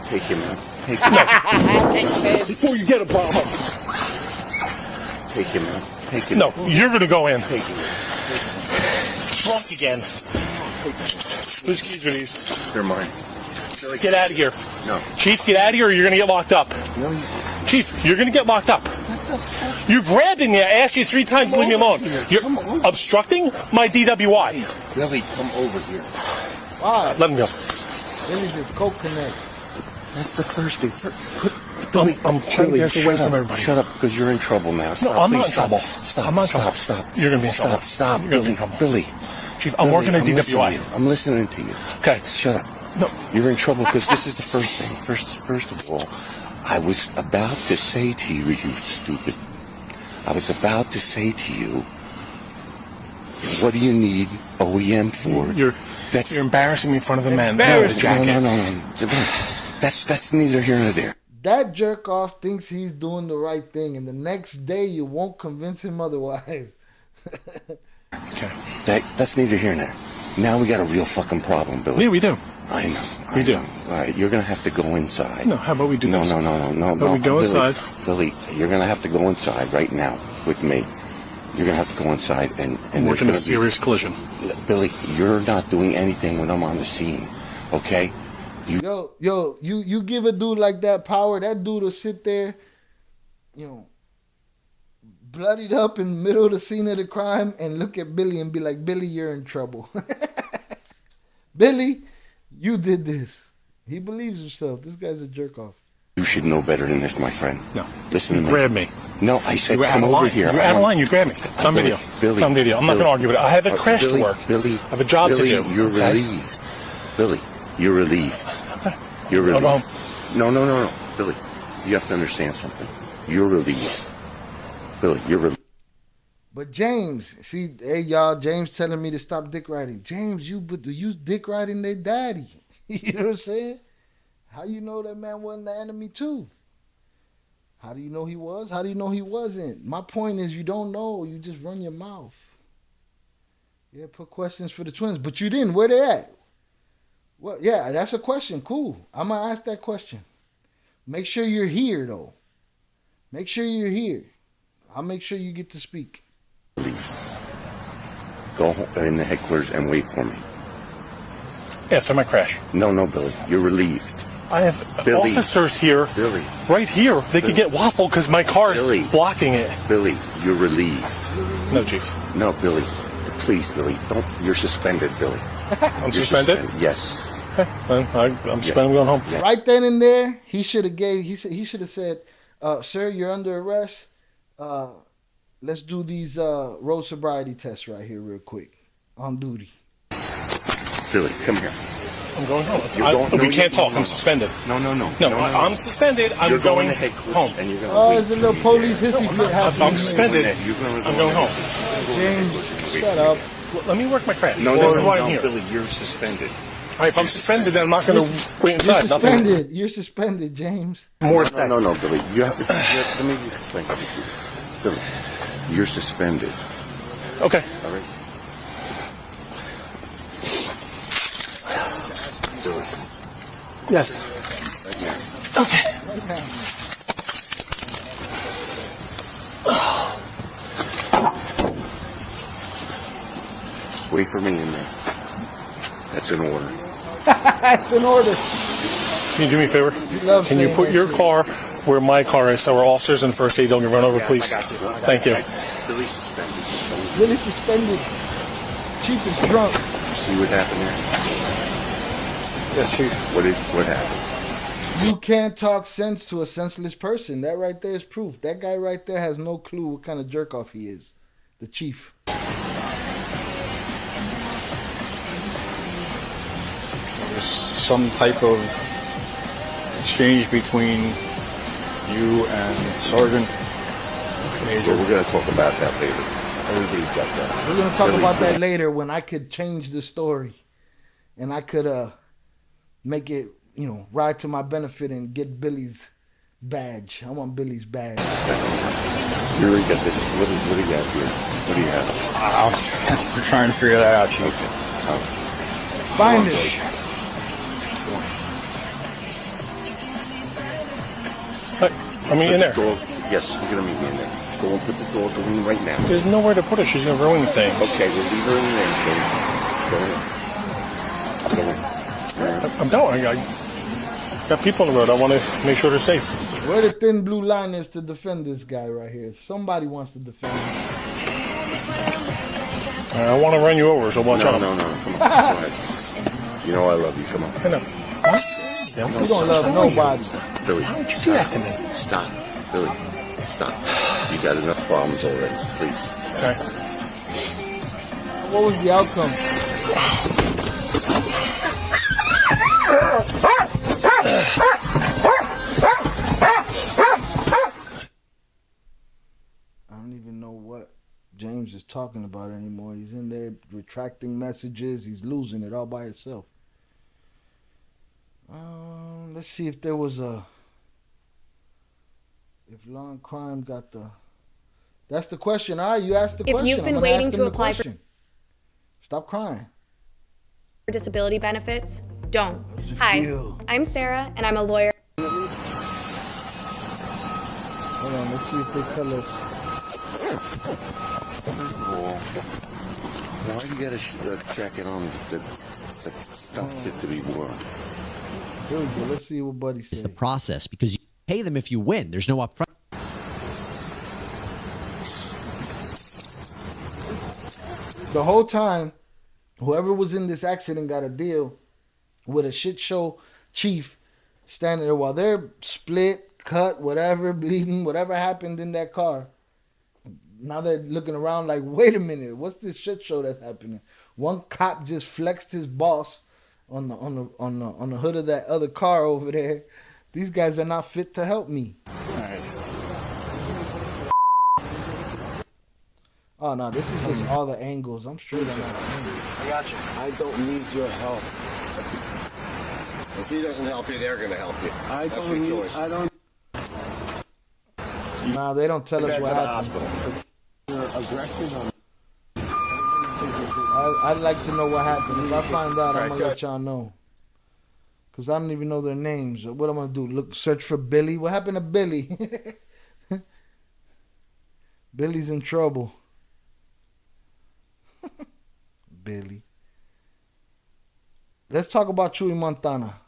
take him out. Take him out. Before you get a problem. Take him out. Take him No, out. you're going to go in. Take him out. Drunk again. Whose keys are these? They're mine. Billy, Get out of here. No. Chief, get out of here or you're going to get locked up. No, you... Chief, you're going to get locked up. You grabbed me. I asked you 3 times to leave me alone. You're obstructing my DWI. Billy, come over here. Why? Let me go. Billy just coke connect. That's the first thing. I'm trying to get away from everybody. Shut up, because you're in trouble now. Stop, No, I'm please, not in stop. trouble. Stop, I'm not in trouble. Stop. You're going to be in trouble. Stop, You're gonna be Billy. in trouble. Billy. Chief, I'm working at DWI. I'm listening to you. Okay. Shut up. No. You're in trouble because this is the first thing. First of all, I was about to say to you, you stupid. I was about to say to you, what do you need OEM for? You're embarrassing me in front of the men. No, Jacket. no. That's neither here nor there. That jerk off thinks he's doing the right thing, and the next day you won't convince him otherwise. Okay. That's neither here nor there. Now we got a real fucking problem, Billy. Yeah, we do. I know. We do. All right, you're gonna have to go inside. No, how about we do No, this? no. But we go Billy, inside. Billy, you're gonna have to go inside right now with me. You're gonna have to go inside and We're there's in a gonna serious collision. Billy, you're not doing anything when I'm on the scene, okay? Yo, you give a dude like that power, that dude will sit there, bloodied up in the middle of the scene of the crime and look at Billy and be like, Billy, you're in trouble. Billy, you did this. He believes himself. This guy's a jerk off. You should know better than this, my friend. No. Listen to me. Grab me. No, I said You were come out of over line. here. You were out of line. You grabbed me. It's on video. Billy, It's on video. I'm not going to argue with it. I have a crash Billy, to work. Billy, I have a job Billy, to do. You're okay? relieved. Billy, you're relieved. Okay. You're relieved. Well, No. Billy, you have to understand something. You're relieved. Billy, you're relieved. But James, see, hey y'all, James telling me to stop dick riding. James, you dick riding their daddy. You know what I'm saying? How you know that man wasn't the enemy too? How do you know he was? How do you know he wasn't? My point is, you don't know. You just run your mouth. Yeah, put questions for the twins, but you didn't. Where they at? Well, yeah, that's a question. Cool. I'm gonna ask that question. Make sure you're here though. Make sure you're here. I'll make sure you get to speak. Go in the headquarters and wait for me. Yeah, so my crash. No, Billy. You're relieved. I have Billy. officers here. Billy. Right here. They could get waffled because my car is Billy. blocking it. Billy, you're relieved. No, Chief. No, Billy. Please, Billy. Don't. You're suspended, Billy. I'm suspended? Yes. Okay. I'm suspended. I'm going home. Yeah. Right then and there, he should have said, sir, you're under arrest. Let's do these road sobriety tests right here real quick. On duty. Billy, come here. I'm going home. We can't talk. I'm suspended. No. I'm suspended. I'm going home. And you're gonna Oh, there's a little police hissy fit happening. I'm suspended. I'm going home. James, shut up. Let me work my crash. No, this is why I'm here. Billy, you're suspended. All right, if I'm suspended, then I'm not going to wait You're inside. suspended. You're suspended, James. More No, Billy. You have to. Let me explain something to you. Billy, you're suspended. Okay. All right. Billy, Yes. right now. Okay. Wait for me in there. That's an order. That's an order. Can you do me a favor? Love Can you saying put that your shit. car where my car is so our officers in first aid don't get run over, please? Thank you. Billy's suspended. Really suspended. Chief is drunk. See what happened there? Yes, Chief. What happened? You can't talk sense to a senseless person. That right there is proof. That guy right there has no clue what kind of jerk off he is. The chief. There's some type of exchange between you and Sergeant Major. Well, we're going to talk about that later. Everybody's got that. We're gonna talk Billy, about that later when I could change the story, and I could make it, ride to my benefit and get Billy's badge. I want Billy's badge. You already got this. What do you have here? What do you have? We're trying to figure that out, Chief. Find it. I mean, in there. Yes, you're going to meet me in there. Go and put the door in right now. There's nowhere to put her. She's going to ruin things. Okay, we'll leave her in there. Go in. I'm going. I got people on the road. I want to make sure they're safe. Where the thin blue line is to defend this guy right here. Somebody wants to defend him. I want to run you over, so watch out. No. Come on. Go ahead. You know I love you. Come on. I know. What? You don't love nobody. Billy. Why would you do that to me? Stop. Billy. Stop. You got enough problems already. Please. Okay. What was the outcome? I don't even know what James is talking about anymore. He's in there retracting messages. He's losing it all by himself. Let's see if there was if law and crime got the. That's the question. All right, you asked the question. If you've been waiting to apply for. Stop crying. For disability benefits, don't. How does it Hi, feel? I'm Sarah, and I'm a lawyer. Hold on, let's see if they tell us. Why do you got a jacket on that's not fit to be worn? Here we go. Let's see what Buddy says. It's the process because you pay them if you win. There's no upfront. The whole time, whoever was in this accident got a deal with a shit show chief standing there while they're split, cut, whatever, bleeding, whatever happened in that car. Now they're looking around like, wait a minute, what's this shit show that's happening? One cop just flexed his boss on the hood of that other car over there. These guys are not fit to help me. Alright. Oh no, this is just all the angles. I'm straight on that. I got you. I don't need your help. If he doesn't help you, they're going to help you. That's your choice. I don't. Nah, they don't tell us Head to what the happened. hospital. You're aggressive on. I'd like to know what happened. If I find out, I'm Right, gonna good. let y'all know. Cause I don't even know their names. What I'm gonna do? Look, search for Billy. What happened to Billy? Billy's in trouble. Billy. Let's talk about Chuy Montana.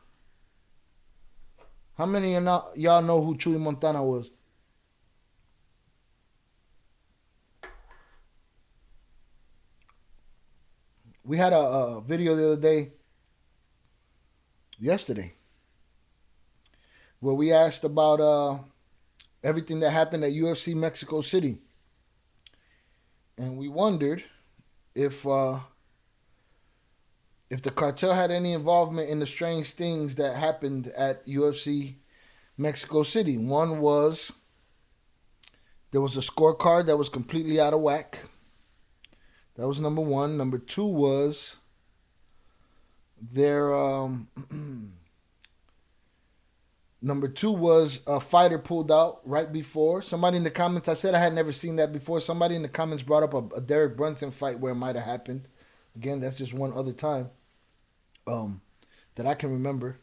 How many of y'all know who Chuy Montana was? We had a video the other day, yesterday, where we asked about everything that happened at UFC Mexico City. And we wondered if the cartel had any involvement in the strange things that happened at UFC Mexico City. One was there was a scorecard that was completely out of whack. That was number one. Number two was their number two was a fighter pulled out right before. Somebody in the comments, I said I had never seen that before. Somebody in the comments brought up a Derek Brunson fight where it might have happened. Again, that's just one other time that I can remember.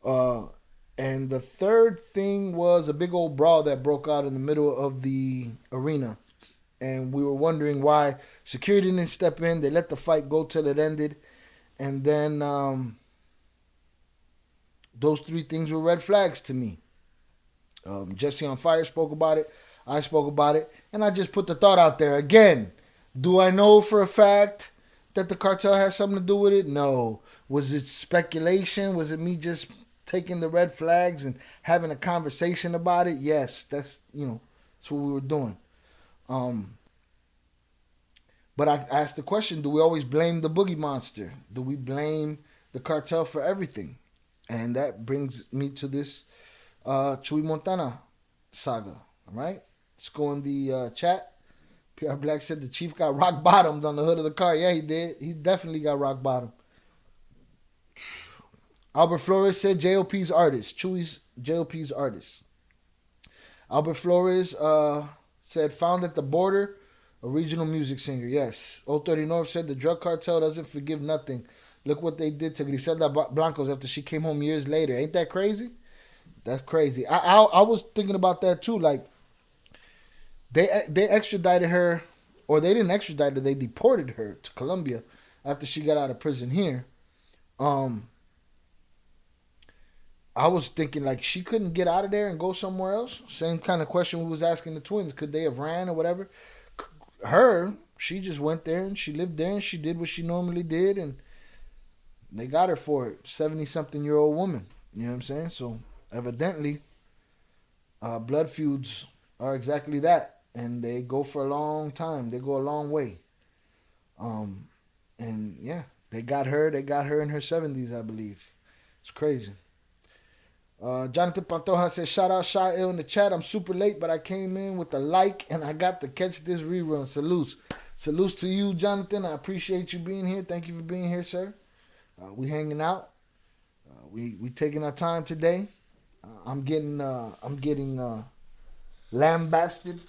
And the third thing was a big old brawl that broke out in the middle of the arena. And we were wondering why security didn't step in. They let the fight go till it ended. And then those three things were red flags to me. Jesse on Fire spoke about it. I spoke about it. And I just put the thought out there. Again, do I know for a fact that the cartel has something to do with it? No. Was it speculation? Was it me just taking the red flags and having a conversation about it? Yes, that's what we were doing. But I asked the question, do we always blame the boogie monster? Do we blame the cartel for everything? And that brings me to this Chuy Montana saga. All right? Let's go in the chat. PR Black said the chief got rock bottomed on the hood of the car. Yeah, he did. He definitely got rock bottomed. Albert Flores said JOP's artist. Chuy's JOP's artist. Albert Flores said found at the border, a regional music singer. Yes. 030 North said the drug cartel doesn't forgive nothing. Look what they did to Griselda Blanco after she came home years later. Ain't that crazy? That's crazy. I was thinking about that too. Like they extradited her, or they didn't extradite her. They deported her to Colombia after she got out of prison here. I was thinking like she couldn't get out of there and go somewhere else. Same kind of question we was asking the twins. Could they have ran or whatever? She just went there and she lived there and she did what she normally did and they got her for it. 70-something-year-old woman. You know what I'm saying? So evidently, blood feuds are exactly that. And they go for a long time. They go a long way. And yeah, they got her in her 70s, I believe. It's crazy. Jonathan Pantoja says, shout out Shy Ill in the chat. I'm super late, but I came in with a like and I got to catch this rerun. Salutes to you, Jonathan. I appreciate you being here. Thank you for being here, sir. We hanging out. We taking our time today. I'm getting lambasted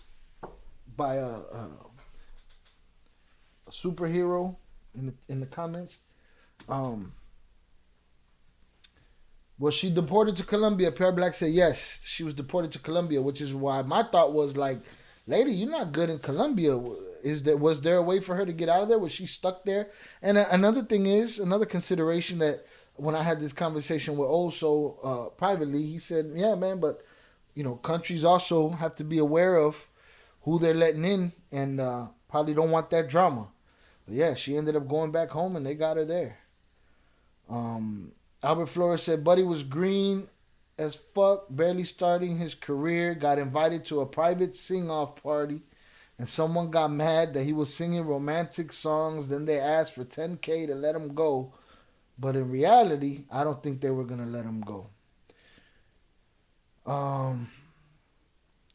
by a superhero in the comments. Was she deported to Colombia? Pierre Black said yes, she was deported to Colombia, which is why my thought was like, lady, you're not good in Colombia. Was there a way for her to get out of there? Was she stuck there? And another thing is, another consideration that when I had this conversation with Oso privately, he said, yeah, man, but countries also have to be aware of who they're letting in and probably don't want that drama. But yeah, she ended up going back home and they got her there. Albert Flores said, Buddy was green as fuck, barely starting his career, got invited to a private sing-off party, and someone got mad that he was singing romantic songs. Then they asked for $10K to let him go. But in reality, I don't think they were going to let him go.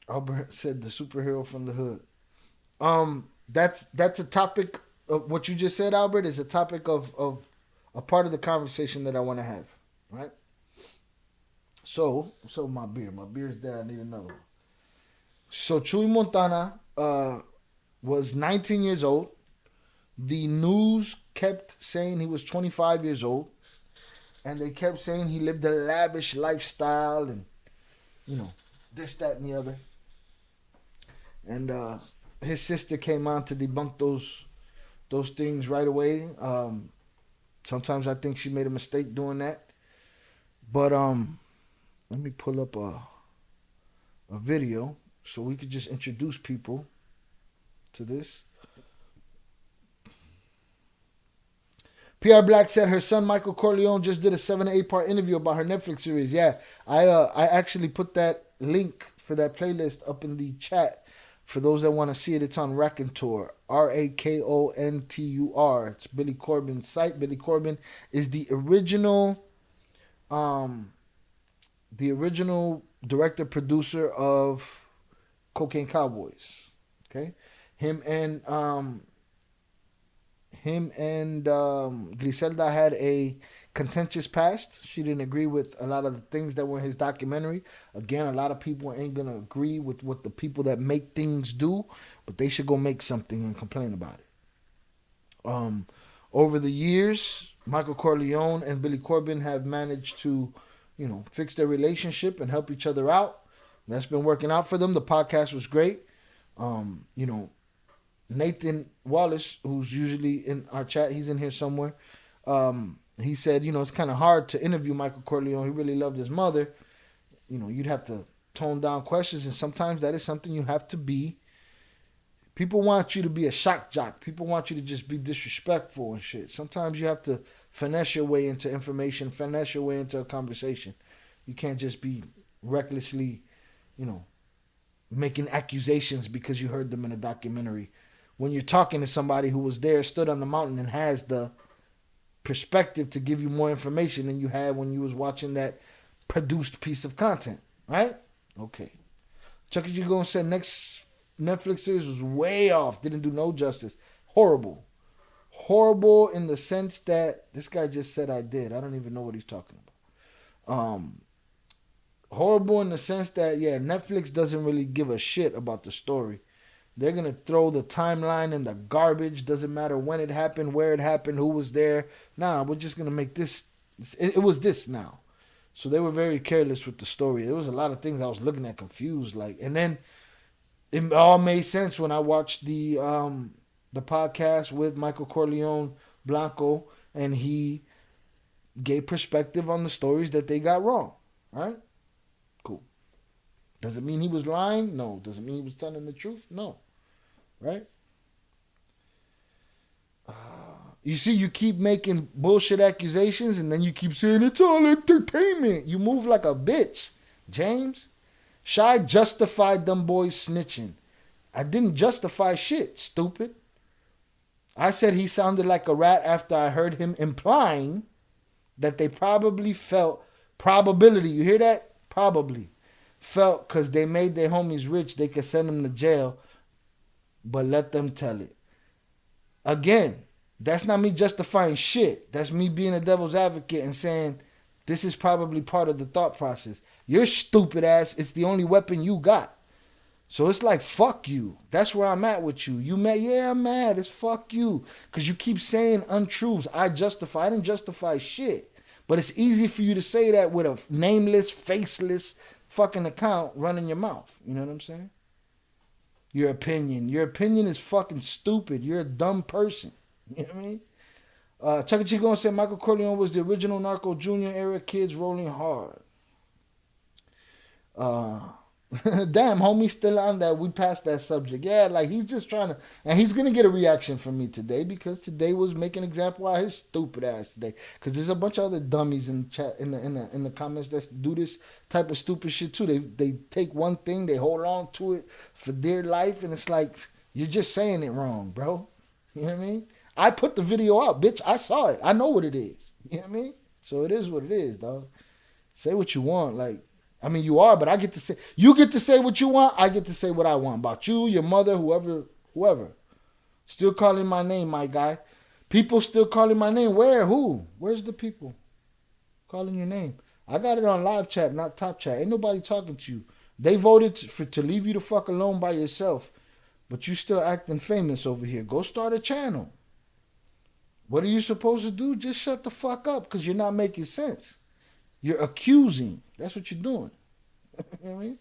Albert said the superhero from the hood. That's a topic of what you just said, Albert, is a topic of a part of the conversation that I want to have, right? So my beer's there. I need another one. So Chuy Montana was 19 years old. The news kept saying he was 25 years old, and they kept saying he lived a lavish lifestyle and, you know, this, that, and the other. And his sister came on to debunk those things right away. Sometimes I think she made a mistake doing that. But let me pull up a video so we could just introduce people to this. PR Black said her son Michael Corleone just did a 7 to 8 part interview about her Netflix series. Yeah, I actually put that link for that playlist up in the chat for those that want to see it. It's on Raconteur, Rakontur. It's Billy Corben's site. Billy Corben is the original director producer of Cocaine Cowboys. Okay, him and Griselda had a contentious past. She didn't agree with a lot of the things that were in his documentary. Again, a lot of people ain't gonna agree with what the people that make things do, but they should go make something and complain about it. Over the years, Michael Corleone and Billy Corben have managed to, you know, fix their relationship and help each other out. That's been working out for them. The podcast was great. You know, Nathan Wallace, who's usually in our chat, he's in here somewhere. He said, you know, it's kind of hard to interview Michael Corleone. He really loved his mother. You know, you'd have to tone down questions, and sometimes that is something you have to be. People want you to be a shock jock. People want you to just be disrespectful and shit. Sometimes you have to finesse your way into information, finesse your way into a conversation. You can't just be recklessly, you know, making accusations because you heard them in a documentary. When you're talking to somebody who was there, stood on the mountain, and has the perspective to give you more information than you had when you was watching that produced piece of content, right? Okay. Chucky G. Gone said next Netflix series was way off. Didn't do no justice. Horrible. Horrible in the sense that this guy just said I did. I don't even know what he's talking about. Horrible in the sense that, yeah, Netflix doesn't really give a shit about the story. They're going to throw the timeline in the garbage. Doesn't matter when it happened, where it happened, who was there. Nah, we're just going to make this. It was this now. So they were very careless with the story. There was a lot of things I was looking at confused. And then it all made sense when I watched the podcast with Michael Corleone Blanco, and he gave perspective on the stories that they got wrong. Right? Cool. Does it mean he was lying? No. Does it mean he was telling the truth? No. Right? You see, you keep making bullshit accusations, and then you keep saying it's all entertainment. You move like a bitch, James. Shy justified them boys snitching. I didn't justify shit, stupid. I said he sounded like a rat after I heard him implying that they probably felt probability. You hear that? Probably. Felt because they made their homies rich, they could send them to jail, but let them tell it. Again, that's not me justifying shit. That's me being a devil's advocate and saying this is probably part of the thought process. Your stupid ass, it's the only weapon you got. So it's like, fuck you. That's where I'm at with you. You mad? Yeah, I'm mad. It's fuck you. Because you keep saying untruths. I didn't justify shit. But it's easy for you to say that with a nameless, faceless fucking account running your mouth. You know what I'm saying? Your opinion is fucking stupid. You're a dumb person. You know what I mean? Chucky Chico said Michael Corleone was the original Narco Jr. era kids rolling hard. Damn, homie, still on that. We passed that subject. Yeah, like he's just trying to, and he's gonna get a reaction from me today because today was making an example out of his stupid ass today. Because there's a bunch of other dummies in chat in the comments that do this type of stupid shit too. They take one thing, they hold on to it for dear life, and it's like you're just saying it wrong, bro. You know what I mean? I put the video out, bitch. I saw it. I know what it is. You know what I mean? So it is what it is, dog. Say what you want. Like, I mean, you are, but I get to say, you get to say what you want. I get to say what I want about you, your mother, whoever. Still calling my name, my guy. People still calling my name. Where? Who? Where's the people calling your name? I got it on live chat, not top chat. Ain't nobody talking to you. They voted to leave you the fuck alone by yourself, but you still acting famous over here. Go start a channel. What are you supposed to do? Just shut the fuck up because you're not making sense. You're accusing. That's what you're doing. You know what I mean?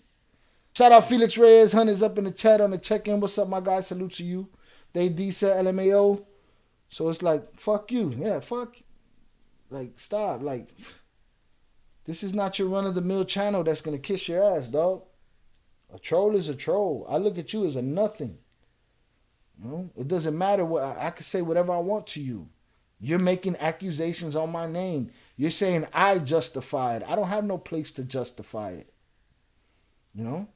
Shout out Felix Reyes. Hunters up in the chat on the check-in. What's up, my guy? Salute to you. They D said LMAO. So it's like, fuck you. Yeah, fuck. Like, stop. Like, this is not your run-of-the-mill channel that's going to kiss your ass, dog. A troll is a troll. I look at you as a nothing. You know? It doesn't matter what I can say whatever I want to you. You're making accusations on my name. You're saying I justify it. I don't have no place to justify it. You know?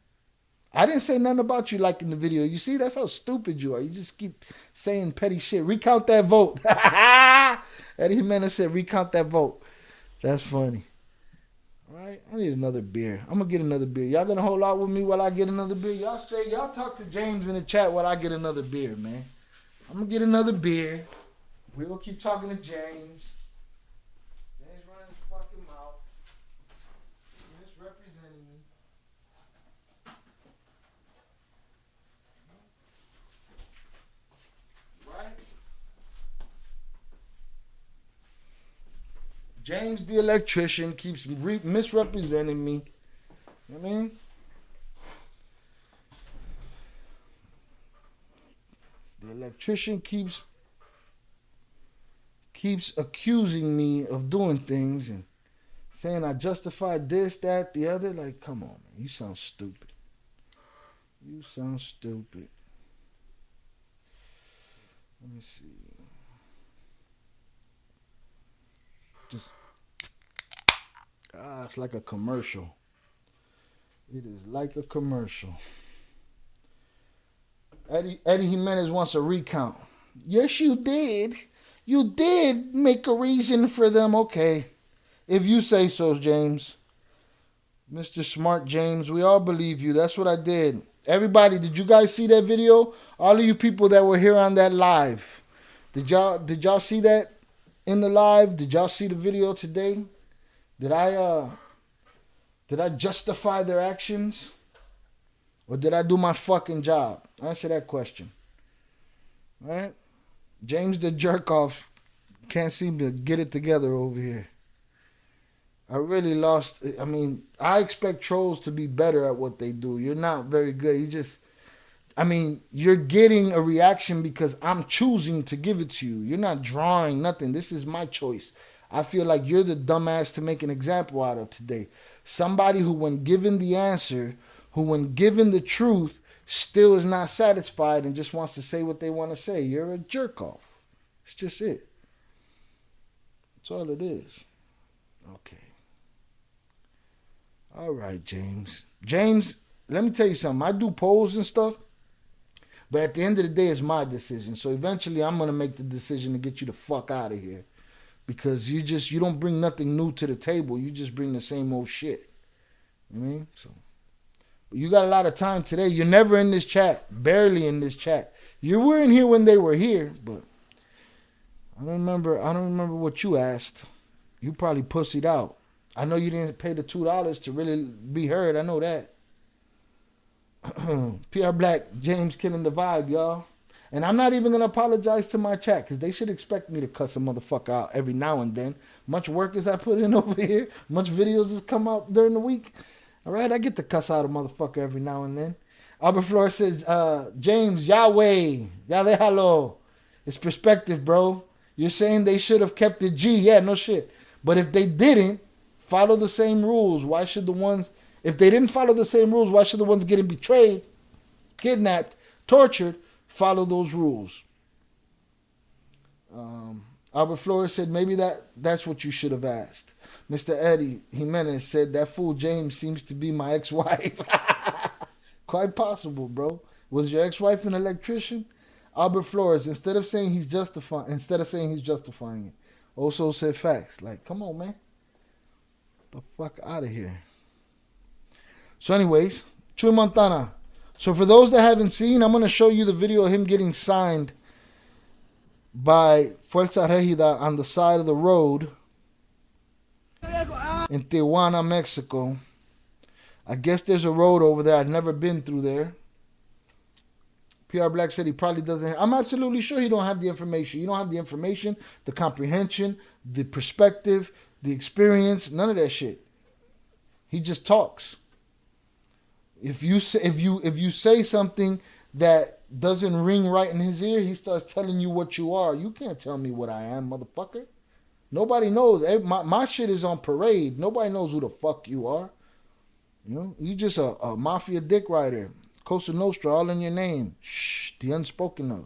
I didn't say nothing about you like in the video. You see, that's how stupid you are. You just keep saying petty shit. Recount that vote. Eddie Jimenez said, recount that vote. That's funny. All right, I need another beer. I'm going to get another beer. Y'all going to hold out with me while I get another beer? Y'all talk to James in the chat while I get another beer, man. I'm going to get another beer. We're going to keep talking to James. James running his fucking mouth. Misrepresenting me. Right? James the electrician keeps misrepresenting me. You know what I mean? The electrician keeps accusing me of doing things and saying I justified this, that, the other. Like, come on, man. You sound stupid. You sound stupid. Let me see. Just it's like a commercial. It is like a commercial. Eddie Jimenez wants a recount. Yes, you did. You did make a reason for them. Okay. If you say so, James. Mr. Smart James, we all believe you. That's what I did. Everybody, did you guys see that video? All of you people that were here on that live. Did y'all see that in the live? Did y'all see the video today? Did I justify their actions? Or did I do my fucking job? Answer that question. All right? James the jerk off can't seem to get it together over here. I really lost. I mean, I expect trolls to be better at what they do. You're not very good. You're getting a reaction because I'm choosing to give it to you. You're not drawing nothing. This is my choice. I feel like you're the dumbass to make an example out of today. Somebody who, when given the answer, who, when given the truth, still is not satisfied and just wants to say what they want to say. You're a jerk off. It's just it. That's all it is. Okay. All right, James. James, let me tell you something. I do polls and stuff, but at the end of the day, it's my decision. So eventually, I'm going to make the decision to get you the fuck out of here because you don't bring nothing new to the table. You just bring the same old shit. You know what I mean? So. You got a lot of time today. You're never in this chat. Barely in this chat. You were in here when they were here, but I don't remember what you asked. You probably pussied out. I know you didn't pay the $2 to really be heard. I know that. PR Black, James killing the vibe, y'all. And I'm not even going to apologize to my chat because they should expect me to cuss a motherfucker out every now and then. Much work as I put in over here. Much videos has come out during the week. All right, I get to cuss out a motherfucker every now and then. Albert Flores says, James, Yahweh, hello. It's perspective, bro. You're saying they should have kept it G. Yeah, no shit. But if they didn't follow the same rules, if they didn't follow the same rules, why should the ones getting betrayed, kidnapped, tortured, follow those rules? Albert Flores said, maybe that's what you should have asked. Mr. Eddie Jimenez said, that fool James seems to be my ex-wife. Quite possible, bro. Was your ex-wife an electrician? Albert Flores, instead of saying he's justifying it, also said facts. Like, come on, man. Get the fuck out of here. So anyways, Chuy Montana. So for those that haven't seen, I'm going to show you the video of him getting signed by Fuerza Regida on the side of the road in Tijuana, Mexico. I guess there's a road over there. I've never been through there. PR Black said he probably doesn't. I'm absolutely sure he don't have the information. You don't have the information, the comprehension, the perspective, the experience, none of that shit. He just talks. If you say something that doesn't ring right in his ear, he starts telling you what you are. You can't tell me what I am, motherfucker. Nobody knows. My shit is on parade. Nobody knows who the fuck you are. You know, you just a mafia dick rider. Cosa Nostra, all in your name. Shh, the unspoken of.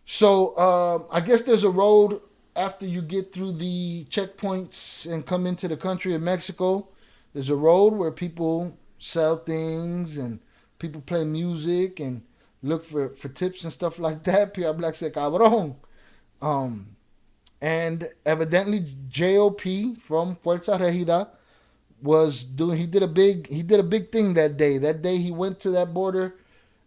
So, I guess there's a road after you get through the checkpoints and come into the country of Mexico. There's a road where people sell things and people play music and look for tips and stuff like that. PR Black said, cabrón. And evidently JOP from Fuerza Regida he did a big thing that day. That day he went to that border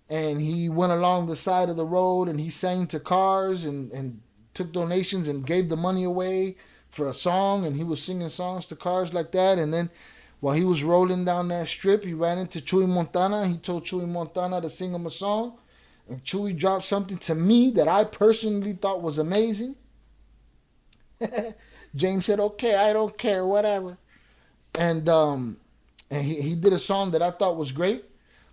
and he went along the side of the road and he sang to cars and took donations and gave the money away for a song, and he was singing songs to cars like that. And then while he was rolling down that strip, he ran into Chuy Montana. He told Chuy Montana to sing him a song, and Chuy dropped something to me that I personally thought was amazing. James said, okay, I don't care, whatever. And he did a song that I thought was great.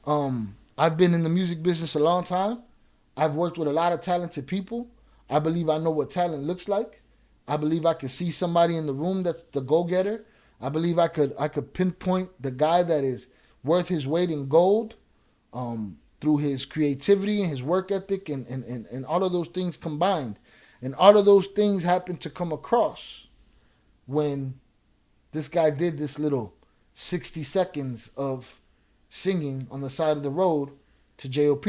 I've been in the music business a long time. I've worked with a lot of talented people. I believe I know what talent looks like. I believe I could see somebody in the room that's the go-getter. I believe I could pinpoint the guy that is worth his weight in gold through his creativity and his work ethic and all of those things combined. And all of those things happened to come across when this guy did this little 60 seconds of singing on the side of the road to JOP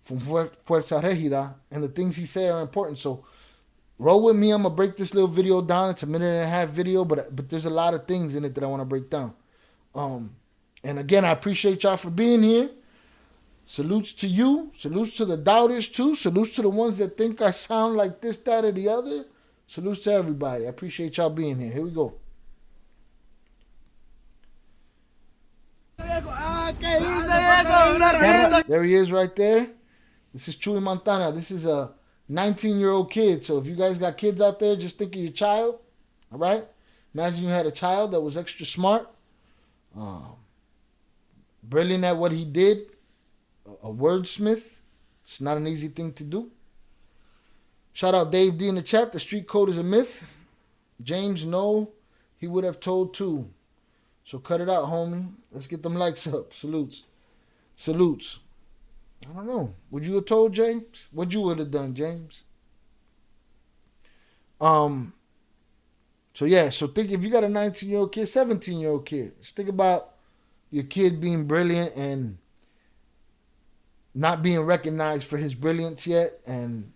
from Fuerza Regida, and the things he said are important. So roll with me. I'm going to break this little video down. It's a 1.5-minute video, but there's a lot of things in it that I want to break down. And again, I appreciate y'all for being here. Salutes to you. Salutes to the doubters too. Salutes to the ones that think I sound like this, that, or the other. Salutes to everybody. I appreciate y'all being here. Here we go. There he is right there. This is Chuy Montana. This is a 19-year-old kid. So if you guys got kids out there, just think of your child. All right? Imagine you had a child that was extra smart. Brilliant at what he did. A wordsmith. It's not an easy thing to do. Shout out Dave D in the chat. The street code is a myth. James, no, he would have told too. So cut it out, homie. Let's get them likes up. Salutes. Salutes. I don't know. Would you have told James? What you would have done, James? So yeah, so think if you got a 19-year-old kid, 17-year-old kid, just think about your kid being brilliant and not being recognized for his brilliance yet and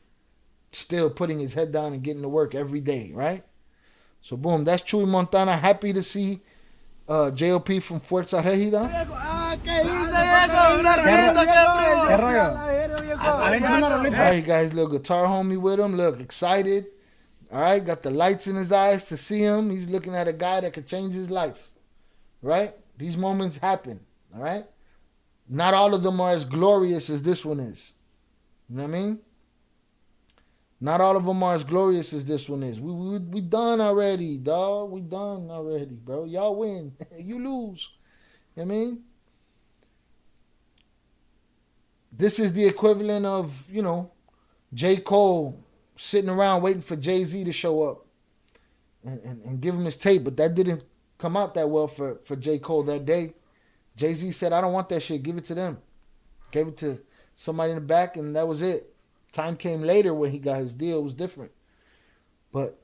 still putting his head down and getting to work every day, right? So boom, that's Chuy Montana. Happy to see JOP from Fuerza Regida. All right, guys, little guitar homie with him. Look, excited. All right, got the lights in his eyes to see him. He's looking at a guy that could change his life. Right? These moments happen. All right? Not all of them are as glorious as this one is. You know what I mean? Not all of them are as glorious as this one is. We done already, dog. We done already, bro. Y'all win. You lose. You know what I mean? This is the equivalent of, you know, J. Cole sitting around waiting for Jay-Z to show up and give him his tape. But that didn't come out that well for J. Cole that day. Jay-Z said, I don't want that shit. Give it to them. Gave it to somebody in the back, and that was it. Time came later when he got his deal. It was different. But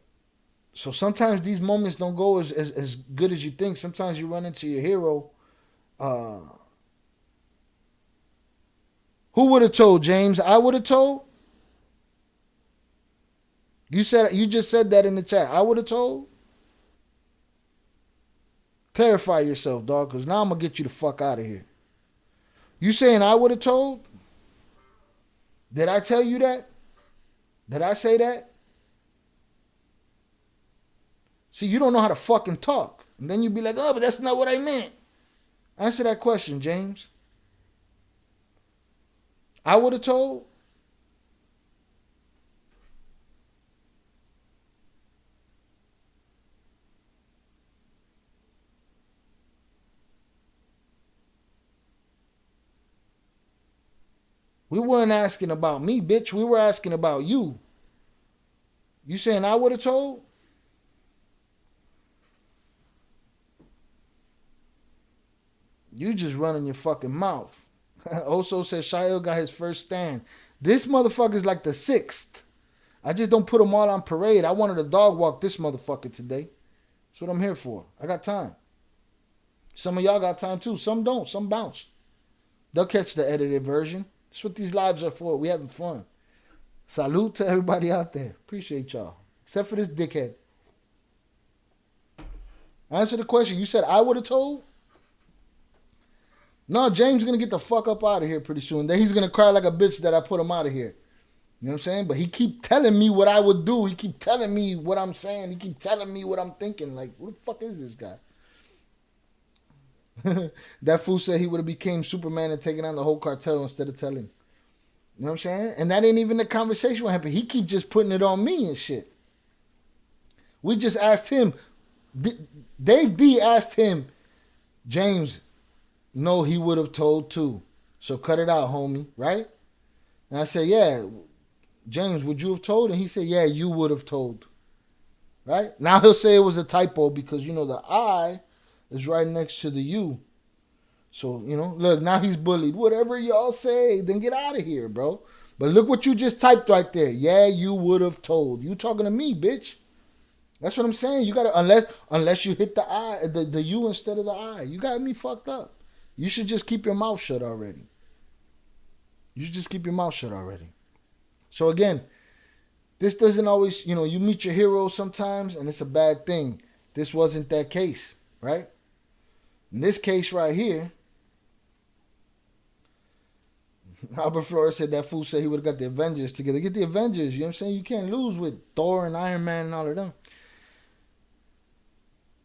so sometimes these moments don't go as good as you think. Sometimes you run into your hero Who would have told, James? I would have told? You just said that in the chat. I would have told? Clarify yourself, dog, because now I'm going to get you the fuck out of here. You saying I would have told? Did I tell you that? Did I say that? See, you don't know how to fucking talk. And then you be like, oh, but that's not what I meant. Answer that question, James. I would have told? We weren't asking about me, bitch. We were asking about you. You saying I would have told? You just running your fucking mouth. Also says Shail got his first stand. This motherfucker's like the 6th. I just don't put them all on parade. I wanted to dog walk this motherfucker today. That's what I'm here for. I got time. Some of y'all got time too. Some don't. Some bounce. They'll catch the edited version. That's what these lives are for. We having fun. Salute to everybody out there. Appreciate y'all. Except for this dickhead. Answer the question. You said I would have told? No, James is going to get the fuck up out of here pretty soon. Then he's going to cry like a bitch that I put him out of here. You know what I'm saying? But he keep telling me what I would do. He keep telling me what I'm saying. He keep telling me what I'm thinking. Like, what the fuck is this guy? That fool said he would have became Superman and taken on the whole cartel instead of telling. You know what I'm saying? And that ain't even the conversation what happened. He keep just putting it on me and shit. We just asked him. Dave D asked him, James, no, he would have told too. So cut it out, homie, right? And I said, yeah, James, would you have told? And he said, yeah, you would have told. Right? Now he'll say it was a typo because, you know, the I is right next to the U. So, you know, look, now he's bullied. Whatever y'all say, then get out of here, bro. But look what you just typed right there. Yeah, you would have told. You talking to me, bitch. That's what I'm saying. You got to, unless you hit the I, the U instead of the I. You got me fucked up. You should just keep your mouth shut already. You should just keep your mouth shut already. So again, this doesn't always, you know, you meet your heroes sometimes and it's a bad thing. This wasn't that case, right? In this case right here, Albert Flores said that fool said he would have got the Avengers together. Get the Avengers, you know what I'm saying? You can't lose with Thor and Iron Man and all of them.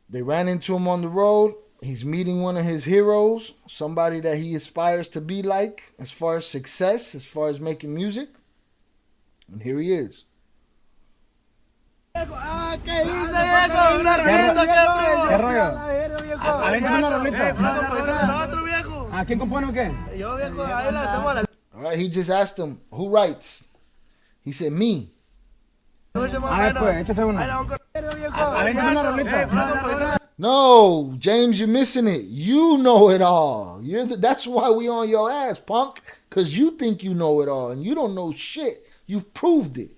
They ran into him on the road. He's meeting one of his heroes, somebody that he aspires to be like as far as success, as far as making music. And here he is. All right, he just asked him, who writes? He said, me. No, James, you're missing it. You know it all. That's why we on your ass, punk. Because you think you know it all, and you don't know shit. You've proved it.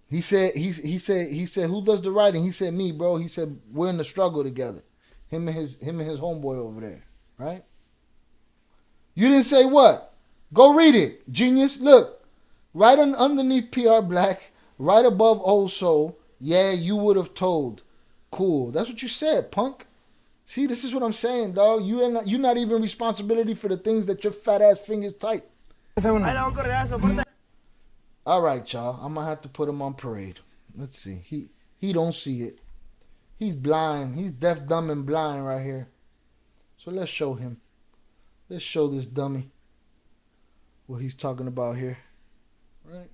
He said, who does the writing? He said, me, bro. He said, we're in the struggle together. Him and his homeboy over there, right? You didn't say what? Go read it, genius. Look, right underneath PR Black, right above Old Soul. Yeah, you would have told. Cool. That's what you said, punk. See, this is what I'm saying, dog. You're not even responsibility for the things that your fat ass fingers type. All right, y'all. I'm gonna have to put him on parade. Let's see. He don't see it. He's blind. He's deaf, dumb, and blind right here. So let's show him. Let's show this dummy what he's talking about here. Right?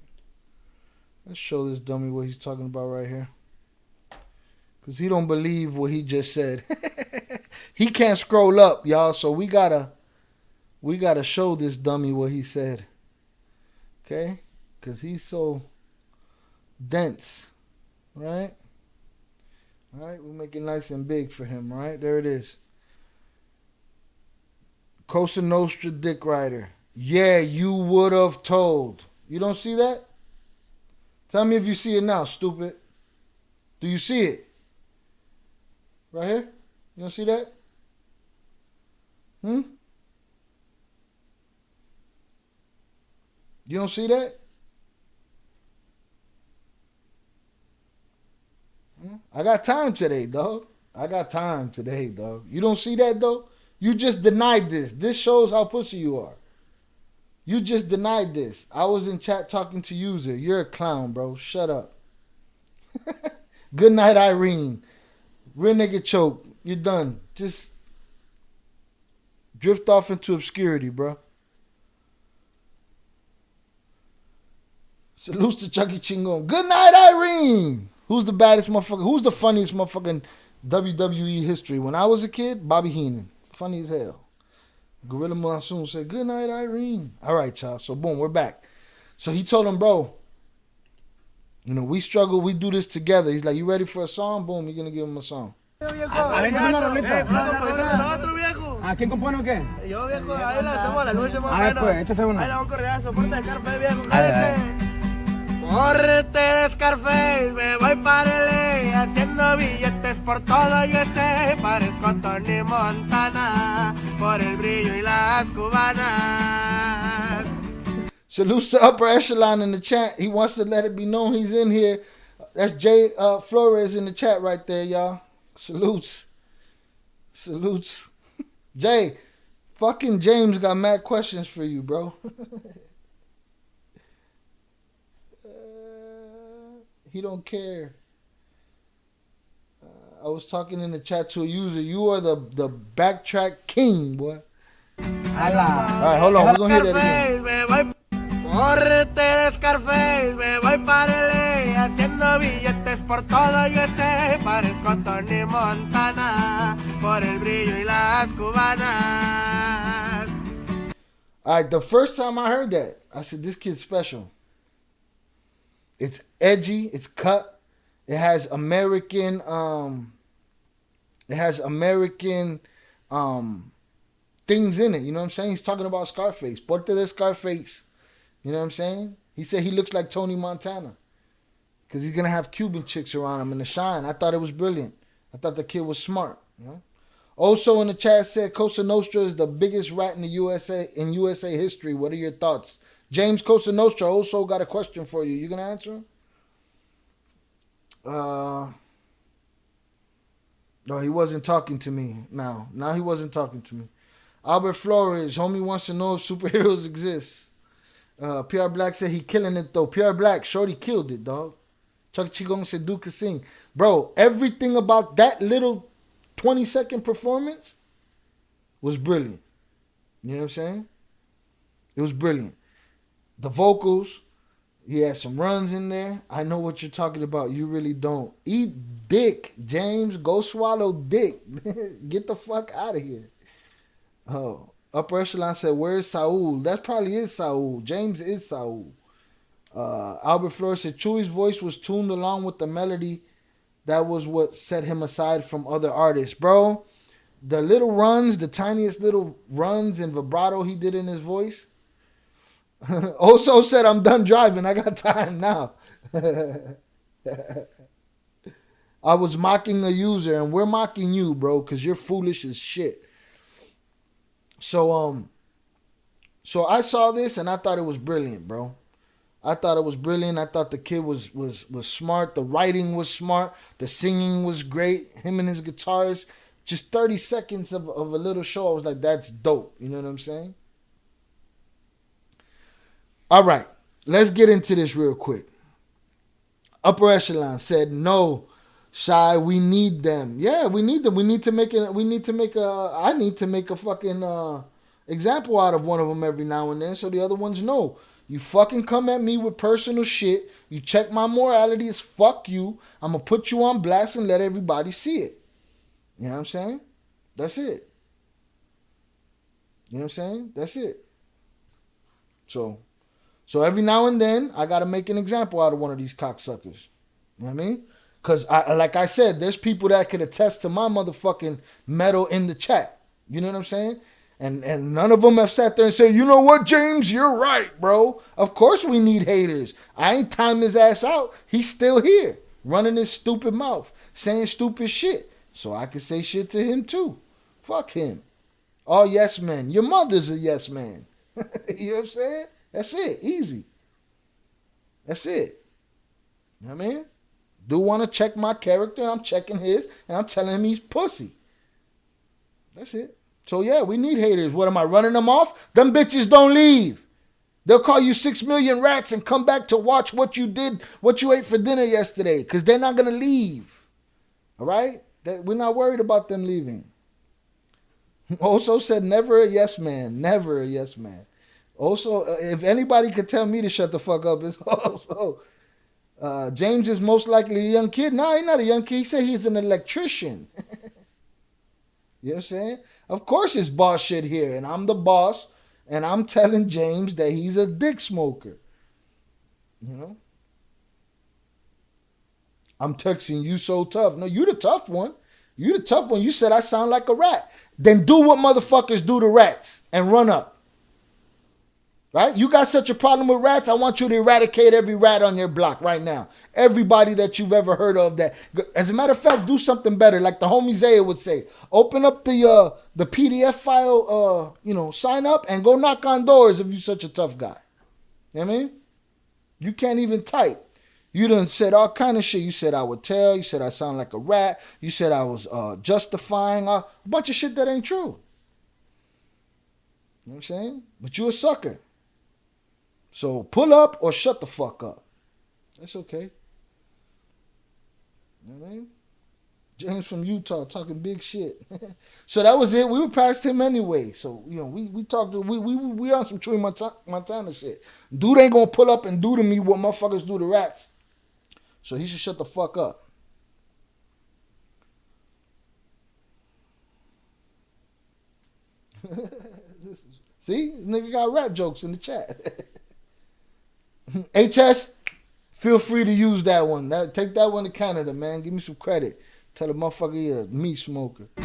Let's show this dummy what he's talking about right here. Because he don't believe what he just said. He can't scroll up, y'all. So we gotta show this dummy what he said. Okay? Because he's so dense. Right? All right? We'll make it nice and big for him. Right? There it is. Cosa Nostra Dick Rider. Yeah, you would have told. You don't see that? Tell me if you see it now, stupid. Do you see it? Right here? You don't see that? You don't see that? I got time today, dog. I got time today, dog. You don't see that, though? You just denied this. This shows how pussy you are. You just denied this. I was in chat talking to user. You're a clown, bro. Shut up. Good night, Irene. Real nigga choke. You're done. Just drift off into obscurity, bro. Salute to Chucky Chingon. Good night, Irene. Who's the baddest motherfucker? Who's the funniest motherfucking WWE history? When I was a kid, Bobby Heenan. Funny as hell. Gorilla Monsoon said, good night, Irene. All right, y'all. So, boom, we're back. So, he told him, bro, you know, we struggle. We do this together. He's like, you ready for a song? Boom, you're going to give him a song. ¿A quién compone o qué? Yo, viejo, ahí la hacemos la lucha más o menos. Pues, échate uno. Ahí la vamos a correr, soporte de Scarface, viejo, cállese. Porte de Scarface, me voy para LA, haciendo billetes por todo USA. Parezco Tony Montana, por el brillo y las cubanas. Salute to Upper Echelon in the chat. He wants to let it be known he's in here. That's Jay Flores in the chat right there, y'all. Salutes. Salutes. Jay, fucking James got mad questions for you, bro. He don't care. I was talking in the chat to a user. You are the backtrack king, boy. All right, hold on. We're going to hear that again. Porte de Scarface, me voy para LA, haciendo billetes por todo USA. Parezco Tony Montana, por el brillo y las cubanas. All right, the first time I heard that, I said, this kid's special. It's edgy, it's cut. It has American things in it. You know what I'm saying? He's talking about Scarface. Porte de Scarface. You know what I'm saying? He said he looks like Tony Montana. Because he's going to have Cuban chicks around him in the shine. I thought it was brilliant. I thought the kid was smart. You know? Also in the chat said Cosa Nostra is the biggest rat in the USA history. What are your thoughts? James Cosa Nostra also got a question for you. You going to answer him? No, he wasn't talking to me. Now he wasn't talking to me. Albert Flores, homie wants to know if superheroes exist. PR Black said he killing it though. PR Black, shorty killed it, dog. Chuck Chigong said Duke can sing. Bro, everything about that little 20-second performance was brilliant. You know what I'm saying? It was brilliant. The vocals, he had some runs in there. I know what you're talking about. You really don't. Eat dick, James. Go swallow dick. Get the fuck out of here. Oh. Upper Echelon said, where's Saul? That probably is Saul. James is Saul. Albert Flores said, Chuy's voice was tuned along with the melody. That was what set him aside from other artists. Bro, the little runs, the tiniest little runs and vibrato he did in his voice. Also said, I'm done driving. I got time now. I was mocking a user, and we're mocking you, bro, because you're foolish as shit. So I saw this and I thought it was brilliant, bro. I thought it was brilliant. I thought the kid was smart. The writing was smart. The singing was great. Him and his guitars. Just 30 seconds of a little show. I was like, that's dope. You know what I'm saying? All right. Let's get into this real quick. Upper Echelon said, no, Shy, we need them. Yeah, we need them. I need to make a fucking example out of one of them every now and then so the other ones know. You fucking come at me with personal shit. You check my morality as fuck you. I'm going to put you on blast and let everybody see it. You know what I'm saying? That's it. You know what I'm saying? That's it. So every now and then, I got to make an example out of one of these cocksuckers. You know what I mean? Because, like I said, there's people that could attest to my motherfucking metal in the chat. You know what I'm saying? And none of them have sat there and said, you know what, James, you're right, bro. Of course we need haters. I ain't time his ass out. He's still here, running his stupid mouth, saying stupid shit. So I can say shit to him too. Fuck him. All yes men. Your mother's a yes man. You know what I'm saying? That's it. Easy. That's it. You know what I mean? Do want to check my character, I'm checking his, and I'm telling him he's pussy. That's it. So yeah, we need haters. What am I running them off? Them bitches don't leave. They'll call you 6 million rats and come back to watch what you did, what you ate for dinner yesterday, because they're not going to leave. All right? We're not worried about them leaving. Also said never a yes man. Never a yes man. Also, if anybody could tell me to shut the fuck up, it's also James is most likely a young kid. No, he's not a young kid. He said he's an electrician. You know what I'm saying? Of course it's boss shit here, and I'm the boss, and I'm telling James that he's a dick smoker. You know? I'm texting you so tough. No, you the tough one. You the tough one. You said I sound like a rat. Then do what motherfuckers do to rats and run up. Right? You got such a problem with rats, I want you to eradicate every rat on your block right now. Everybody that you've ever heard of that. As a matter of fact, do something better. Like the homie Zaya would say. Open up the PDF file, sign up and go knock on doors if you're such a tough guy. You know what I mean? You can't even type. You done said all kind of shit. You said I would tell. You said I sound like a rat. You said I was justifying a bunch of shit that ain't true. You know what I'm saying? But you a sucker. So pull up or shut the fuck up. That's okay. You know what I mean? James from Utah talking big shit. So that was it. We were past him anyway. So, we talked, we on some Chuy Montana shit. Dude ain't gonna pull up and do to me what motherfuckers do to rats. So he should shut the fuck up. See? Nigga got rat jokes in the chat. HS, feel free to use that one. Take that one to Canada, man. Give me some credit. Tell the motherfucker you're a meat smoker. So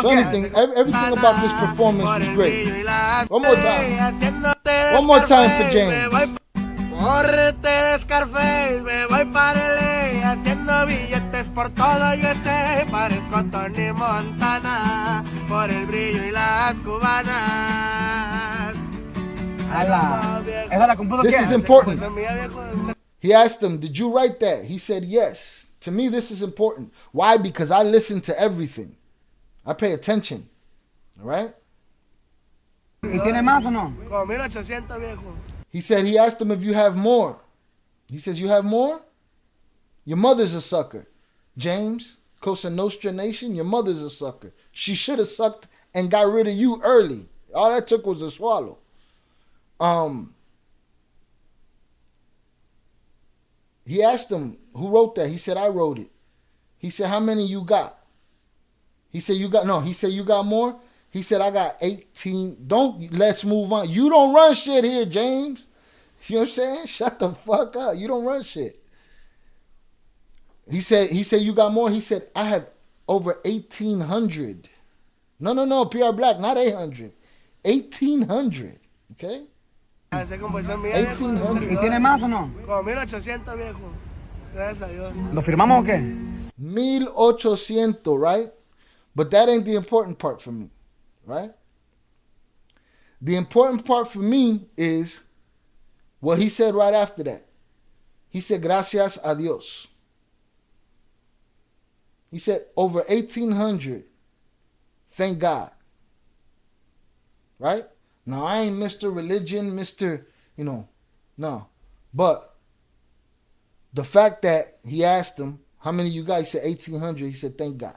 everything about this performance is great. One more time. One more time for James. Corte Scarface, me voy para LA, haciendo billetes por todo USA, parezco Tony Montana, por el brillo y las cubanas. This is important. He asked him, did you write that? He said, yes. To me, this is important. Why? Because I listen to everything. I pay attention. All right? ¿Y tiene más o no? Como 1800, viejo. He said, he asked him if you have more. He says, you have more? Your mother's a sucker. James, Cosa Nostra Nation, your mother's a sucker. She should have sucked and got rid of you early. All that took was a swallow. He asked him, who wrote that? He said, I wrote it. He said, how many you got? He said, you got more? He said, I got 18. Let's move on. You don't run shit here, James. You know what I'm saying? Shut the fuck up. You don't run shit. He said, you got more? He said, I have over 1,800. No, PR Black, not 800. 1,800. Okay? 1,800. ¿Y tiene más o no? Como 1800, viejo. Gracias a Dios. ¿Lo firmamos o qué? 1,800, right? But that ain't the important part for me, right? The important part for me is what he said right after that. He said, gracias a Dios. He said, over 1,800. Thank God. Right? Now, I ain't Mr. Religion, Mr. No. But the fact that he asked him, how many you got? He said 1,800. He said, thank God.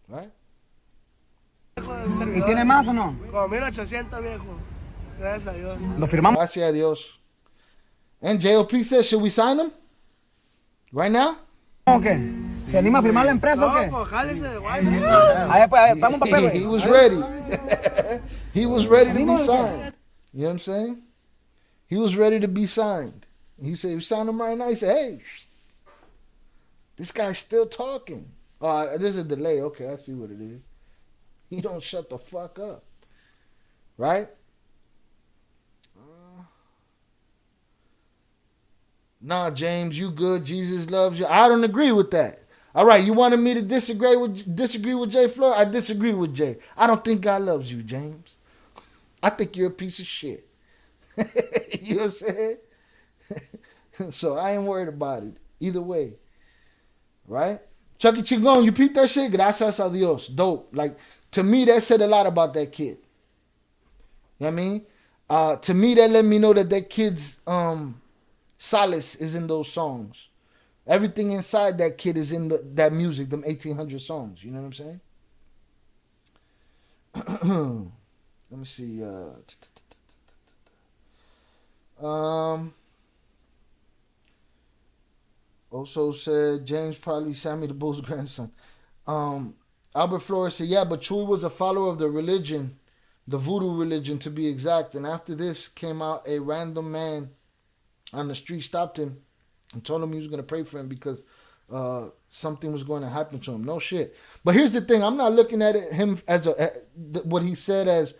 Right? ¿Y tiene más o no? Como 1800, viejo. Gracias a Dios. ¿Lo firmamos? Gracias a Dios. And JLP says, should we sign him? Right now? ¿Cómo qué? ¿Se anima a firmar la empresa o qué? No, pues jálese, guay. Vamos papel. He was ready. He was ready to be signed. You know what I'm saying? He was ready to be signed. He said, you sign him right now? He said, hey, this guy's still talking. Oh, there's a delay. Okay, I see what it is. He don't shut the fuck up. Right? Nah, James, you good. Jesus loves you. I don't agree with that. All right, you wanted me to disagree with Jay Floyd? I disagree with Jay. I don't think God loves you, James. I think you're a piece of shit. You know what I'm saying? So I ain't worried about it. Either way. Right? Chucky Chingón, you peep that shit? Gracias a Dios. Dope. Like, to me, that said a lot about that kid. You know what I mean? To me, that let me know that kid's solace is in those songs. Everything inside that kid is in that music, them 1800 songs. You know what I'm saying? Let me see. Also said James probably Sammy the Bull's grandson. Albert Flores said, yeah, but Chuy was a follower of the religion, the voodoo religion to be exact. And after this came out, a random man on the street stopped him and told him he was going to pray for him because something was going to happen to him. No shit. But here's the thing. I'm not looking at him as what he said as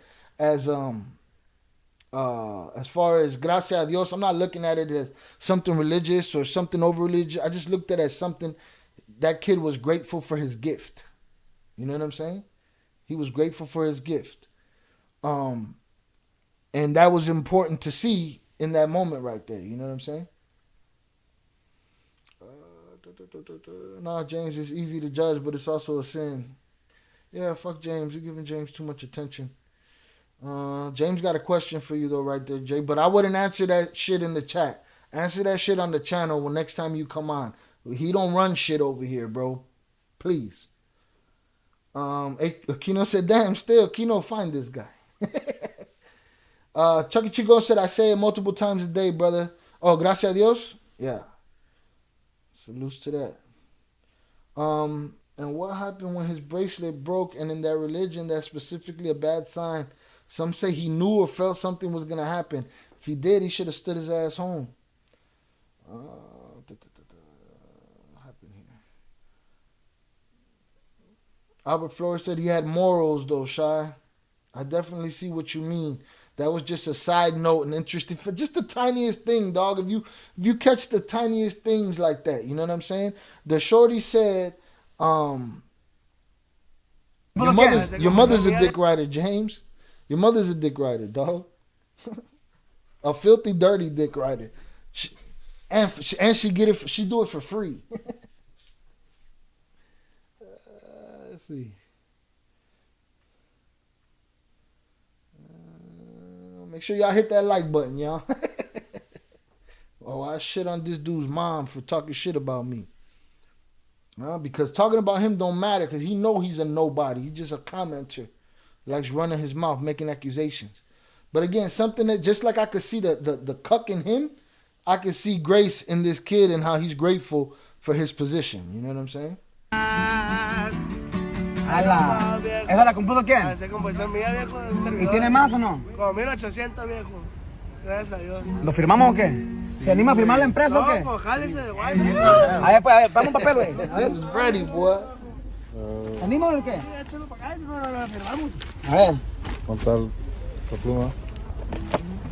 far as gracias a Dios. I'm not looking at it as something religious or something over religious. I just looked at it as something that kid was grateful for his gift. You know what I'm saying? He was grateful for his gift. And that was important to see in that moment right there. You know what I'm saying? Nah, James, it's easy to judge, but it's also a sin. Yeah, fuck James. You're giving James too much attention. James got a question for you, though, right there, Jay. But I wouldn't answer that shit in the chat. Answer that shit on the channel when next time you come on. He don't run shit over here, bro. Please. Kino said, damn, still, Kino, find this guy. Chucky Chico said, I say it multiple times a day, brother. Oh, gracias a Dios? Yeah. Salutes to that. And what happened when his bracelet broke and in that religion, that's specifically a bad sign? Some say he knew or felt something was going to happen. If he did, he should have stood his ass home. What happened here? Albert Flores said he had morals, though, Shy. I definitely see what you mean. That was just a side note and interesting. For just the tiniest thing, dog. If you catch the tiniest things like that, you know what I'm saying? The shorty said, your mother's a dick rider, James. Your mother's a dick rider, dog. A filthy, dirty dick rider. And she get it. She do it for free. Let's see. Make sure y'all hit that like button, y'all. Oh, I shit on this dude's mom for talking shit about me. Because talking about him don't matter because he know he's a nobody. He's just a commenter. Likes running his mouth, making accusations. But again, something that just like I could see the cuck in him, I could see grace in this kid and how he's grateful for his position. You know what I'm saying? ¡Hala! ¿Esa la compuso quién? Esa composición mía, viejo. ¿Y tiene más o no? Como 1800, viejo. Gracias a Dios. ¿Lo firmamos o qué? ¿Se anima a firmar la empresa o qué? No, pues jálese de guay. A ver, pues, dame un papel, güey. A ver. It's ready, boy. ¿Se anima o qué? Échalo para acá, no firmamos. A ver. ¿Cuánta la pluma?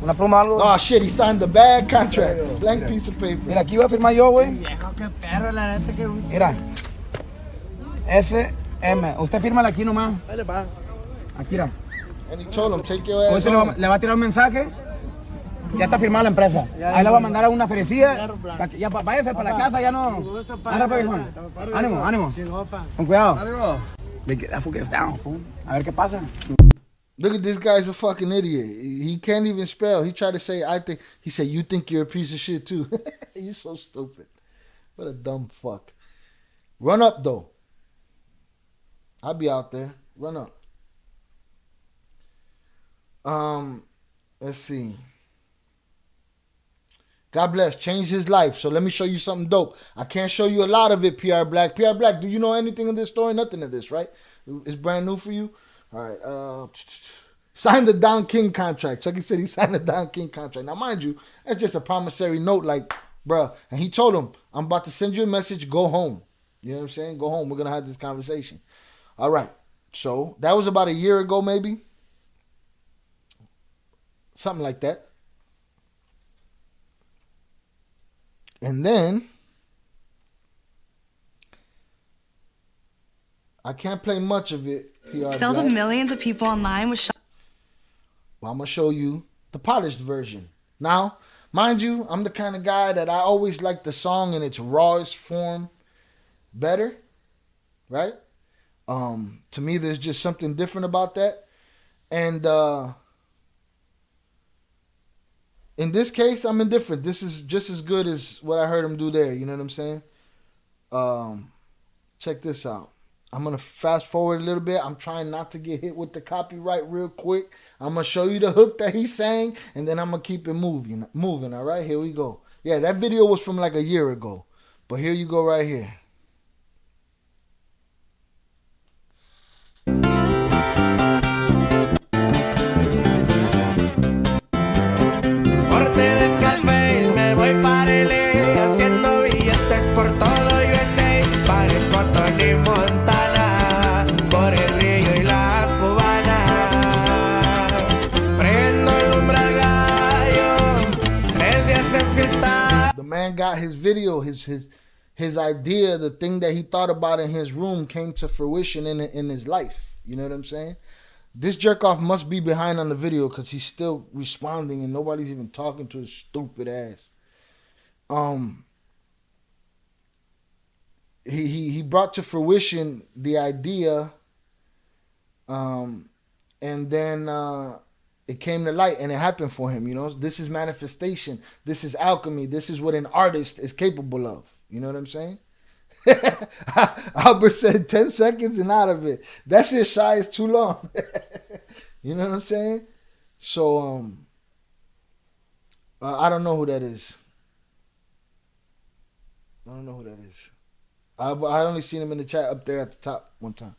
Una pluma o algo. Oh, shit, he signed the bad contract. Blank piece of paper. Mira, aquí voy a firmar yo, güey. Viejo, qué perro, la neta que... Mira. SM. Usted fírmala aquí nomás. Dale, pa. Aquí, mira. And he told him, take your ass Usted home. le va a tirar un mensaje. Ya está firmada la empresa. Ahí la va a mandar a una ferecía. Ya váyase para la casa, ya no. Ánimo, ánimo. Con cuidado. A ver qué pasa. Look at this guy's a fucking idiot. He can't even spell. He tried to say, I think. He said, you think you're a piece of shit too. You're so stupid. What a dumb fuck. Run up though. I'll be out there. Run up. Let's see. God bless. Changed his life. So let me show you something dope. I can't show you a lot of it, PR Black. PR Black, do you know anything of this story? Nothing of this, right? It's brand new for you? All right. Signed the Don King contract. Chucky said he signed the Don King contract. Now, mind you, that's just a promissory note, like, bruh. And he told him, I'm about to send you a message. Go home. You know what I'm saying? Go home. We're going to have this conversation. All right. So that was about a year ago, maybe. Something like that. And then I can't play much of it. Still to millions of people online was well, I'm going to show you the polished version. Now, mind you, I'm the kind of guy that I always like the song in its rawest form better, right? To me, there's just something different about that. And in this case, I'm indifferent. This is just as good as what I heard him do there. You know what I'm saying? Check this out. I'm going to fast forward a little bit. I'm trying not to get hit with the copyright real quick. I'm going to show you the hook that he sang, and then I'm going to keep it moving. All right, here we go. Yeah, that video was from like a year ago. But here you go right here. Chuy Montana, por el río y las cubanas. Prendo el umbral gallo, 3 días en fiesta. The man got his video, his idea, the thing that he thought about in his room came to fruition in his life. You know what I'm saying? This jerk off must be behind on the video because he's still responding and nobody's even talking to his stupid ass. He brought to fruition the idea, and then it came to light and it happened for him. You know, this is manifestation. This is alchemy. This is what an artist is capable of. You know what I'm saying? Albert said 10 seconds and out of it. That shit shy is too long. You know what I'm saying? So I don't know who that is. I don't know who that is. I only seen him in the chat up there at the top one time.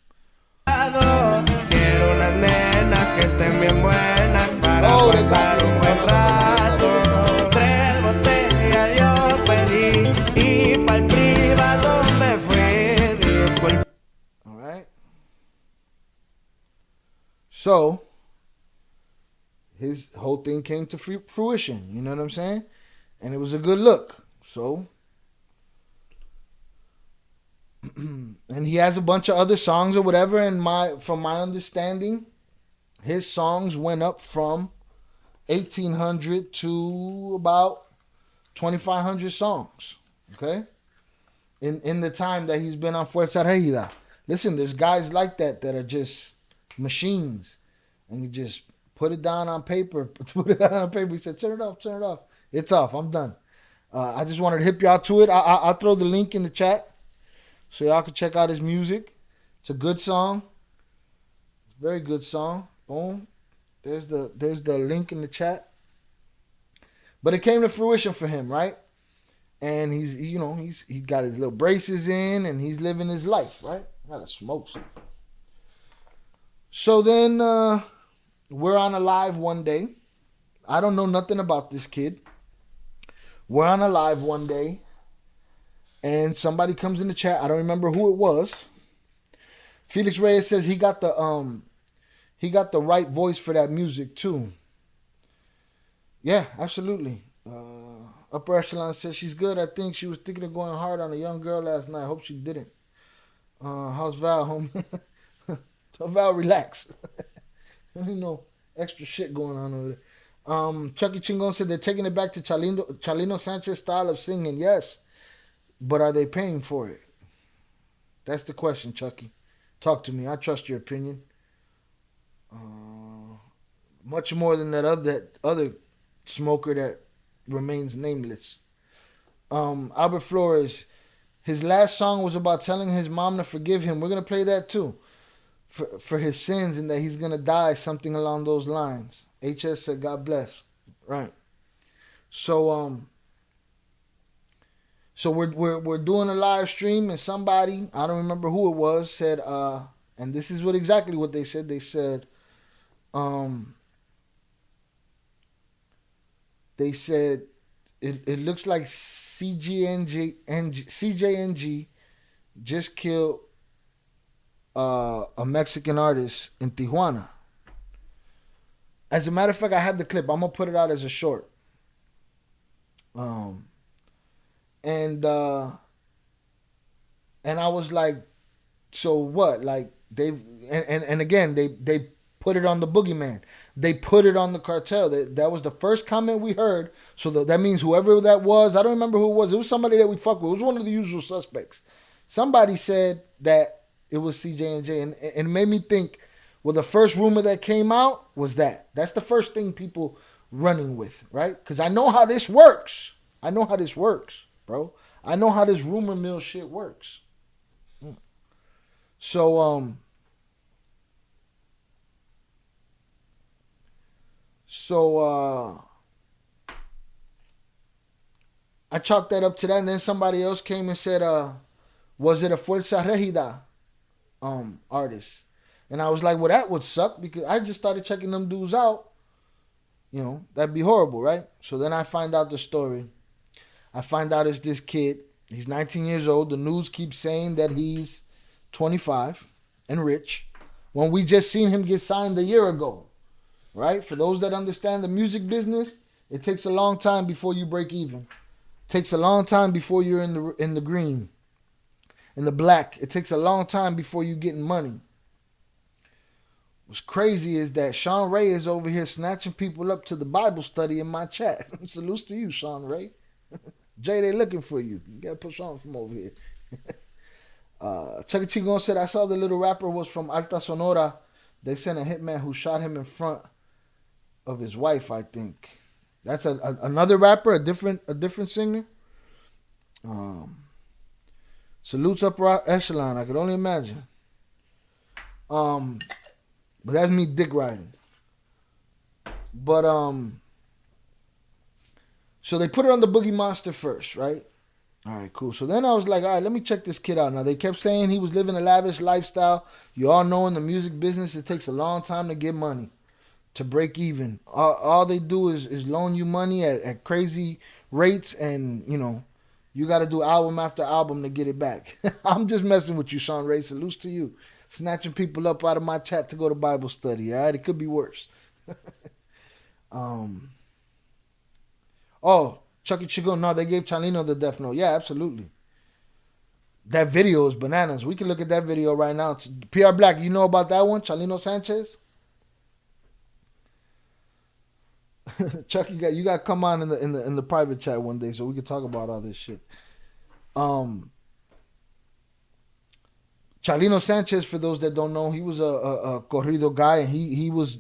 Quiero unas nenas que estén bien buenas para pasar un buen rato. 3 botellas yo pedí y pa'l privado me fui. Disculpa. All right. So his whole thing came to fruition. You know what I'm saying? And it was a good look. So. And he has a bunch of other songs or whatever. And from my understanding, his songs went up from 1,800 to about 2,500 songs. Okay, in the time that he's been on Fuerza Regida. Listen, there's guys like that are just machines, and you just put it down on paper. He said, "Turn it off, turn it off." It's off. I'm done. I just wanted to hip y'all to it. I'll throw the link in the chat. So y'all can check out his music. It's a good song. Very good song. Boom. There's the link in the chat. But it came to fruition for him, right? And he got his little braces in and he's living his life, right? Gotta smoke some. So then we're on a live one day. I don't know nothing about this kid. We're on a live one day. And somebody comes in the chat. I don't remember who it was. Felix Reyes says he got the right voice for that music too. Yeah, absolutely. Upper Echelon says she's good. I think she was thinking of going hard on a young girl last night. I hope she didn't. How's Val, homie? Tell Val, relax. No extra shit going on over there. Chucky Chingon said they're taking it back to Chalino Sanchez style of singing. Yes. But are they paying for it? That's the question, Chucky. Talk to me. I trust your opinion. Much more than that other smoker that remains nameless. Albert Flores, his last song was about telling his mom to forgive him. We're going to play that too. For his sins and that he's going to die, something along those lines. HS said, God bless. Right. So we're doing a live stream and somebody, I don't remember who it was, said, and this is exactly what they said. They said, it looks like CJNG just killed a Mexican artist in Tijuana. As a matter of fact, I have the clip. I'm gonna put it out as a short. And I was like, So what? Like they and again they put it on the boogeyman. They put it on the cartel. That was the first comment we heard. So that means whoever that was, I don't remember who it was. It was somebody that we fuck with. It was one of the usual suspects. Somebody said that it was CJ&J, and it made me think. Well, the first rumor that came out was that. That's the first thing people running with, right? Because I know how this works. I know how this works, bro. I know how this rumor mill shit works. So I chalked that up to that, and then somebody else came and said, was it a Fuerza Regida artist? And I was like, well, that would suck, because I just started checking them dudes out. You know, that'd be horrible, right? So then I find out the story. I find out it's this kid. He's 19 years old. The news keeps saying that he's 25 and rich, when we just seen him get signed a year ago, right? For those that understand the music business, it takes a long time before you break even. It takes a long time before you're in the green, in the black. It takes a long time before you're getting money. What's crazy is that Sean Ray is over here snatching people up to the Bible study in my chat. Salutes to you, Sean Ray. Jay, they looking for you. You gotta push on from over here. Chucky Chingon said, I saw the little rapper was from Alta Sonora. They sent a hitman who shot him in front of his wife, I think. That's another rapper, a different singer. Salutes upper echelon, I could only imagine. But that's me dick riding. But so they put it on the Boogie Monster first, right? All right, cool. So then I was like, all right, let me check this kid out. Now, they kept saying he was living a lavish lifestyle. You all know in the music business, it takes a long time to get money, to break even. All they do is loan you money at crazy rates, and, you know, you got to do album after album to get it back. I'm just messing with you, Sean Ray. Salutes to you. Snatching people up out of my chat to go to Bible study, all right? It could be worse. Oh, Chucky Chigo, no, they gave Chalino the death note. Yeah, absolutely. That video is bananas. We can look at that video right now. PR Black, you know about that one? Chalino Sanchez? Chuck, you got to come on in the private chat one day so we can talk about all this shit. Chalino Sanchez, for those that don't know, he was a corrido guy, and he was.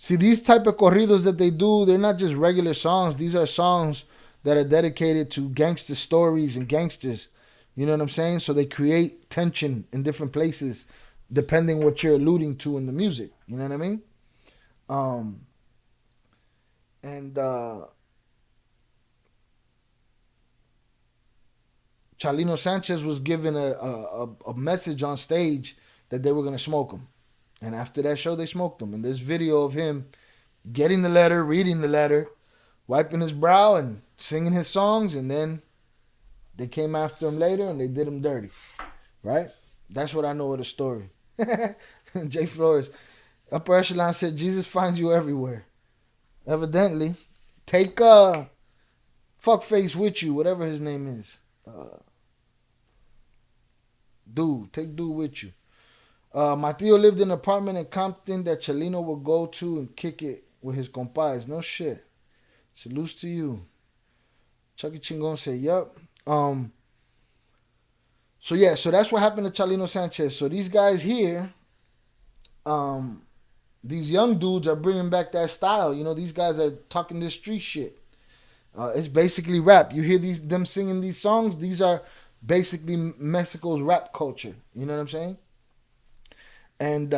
See, these type of corridos that they do, they're not just regular songs. These are songs that are dedicated to gangster stories and gangsters. You know what I'm saying? So they create tension in different places depending what you're alluding to in the music. You know what I mean? Chalino Sanchez was given a message on stage that they were going to smoke him. And after that show, they smoked him. And there's video of him getting the letter, reading the letter, wiping his brow and singing his songs. And then they came after him later and they did him dirty. Right? That's what I know of the story. Jay Flores. Upper Echelon said, Jesus finds you everywhere. Evidently. Take fuckface with you, whatever his name is. Take dude with you. My tío lived in an apartment in Compton that Chalino would go to and kick it with his compadres. No shit. Salutes to you. Chucky Chingon said, yup. So that's what happened to Chalino Sanchez. So these guys here, these young dudes are bringing back that style. You know, these guys are talking this street shit. It's basically rap. You hear them singing these songs. These are basically Mexico's rap culture. You know what I'm saying? And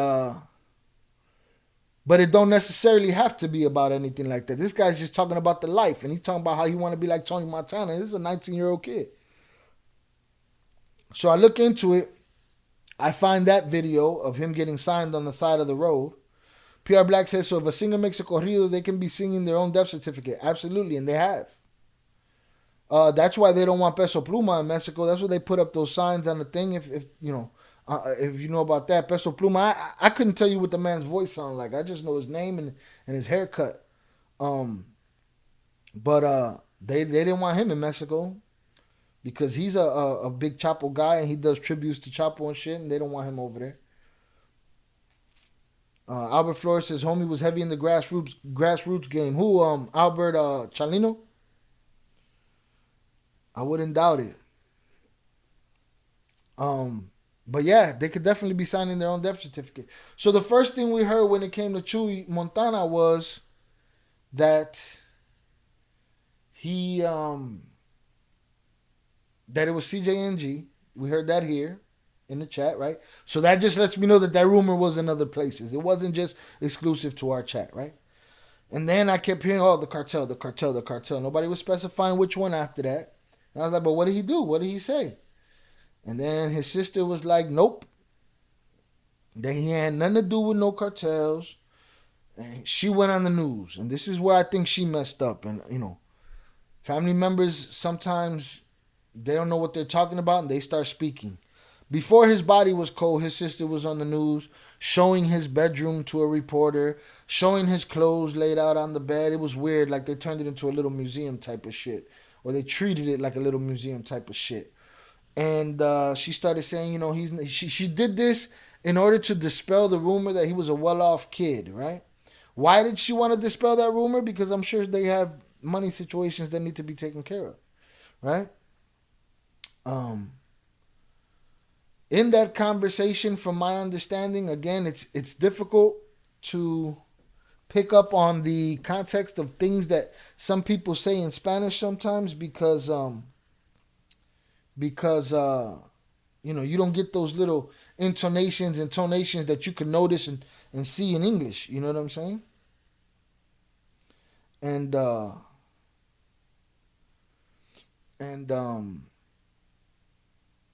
but it don't necessarily have to be about anything like that. This guy's just talking about the life, and he's talking about how he want to be like Chuy Montana. This is a 19-year-old kid. So I look into it. I find that video of him getting signed on the side of the road. PR Black says, so if a singer makes a corrido, they can be singing their own death certificate. Absolutely, and they have. That's why they don't want Peso Pluma in Mexico. That's why they put up those signs on the thing. If you know about that, Peso Pluma, I couldn't tell you what the man's voice sounded like. I just know his name and his haircut. But they didn't want him in Mexico. because he's a big Chapo guy and he does tributes to Chapo and shit, and they don't want him over there. Albert Flores says homie was heavy in the grassroots game. Who? Albert Chalino? I wouldn't doubt it. But yeah, they could definitely be signing their own death certificate. So the first thing we heard when it came to Chuy Montana was that he that it was CJNG. We heard that here in the chat, right? So that just lets me know that rumor was in other places. It wasn't just exclusive to our chat, right? And then I kept hearing, oh, the cartel. Nobody was specifying which one after that. And I was like, but what did he do? What did he say? And then his sister was like, nope. That he had nothing to do with no cartels. And she went on the news. And this is where I think she messed up. And, you know, family members, sometimes they don't know what they're talking about and they start speaking. Before his body was cold, his sister was on the news showing his bedroom to a reporter, showing his clothes laid out on the bed. It was weird. Like they turned it into a little museum type of shit. Or they treated it like a little museum type of shit. And she started saying, you know, she did this in order to dispel the rumor that he was a well-off kid, right? Why did she want to dispel that rumor? Because I'm sure they have money situations that need to be taken care of, right? In that conversation, from my understanding, again, it's difficult to pick up on the context of things that some people say in Spanish sometimes because you know, you don't get those little intonations and tonations that you can notice and see in English. You know what I'm saying? And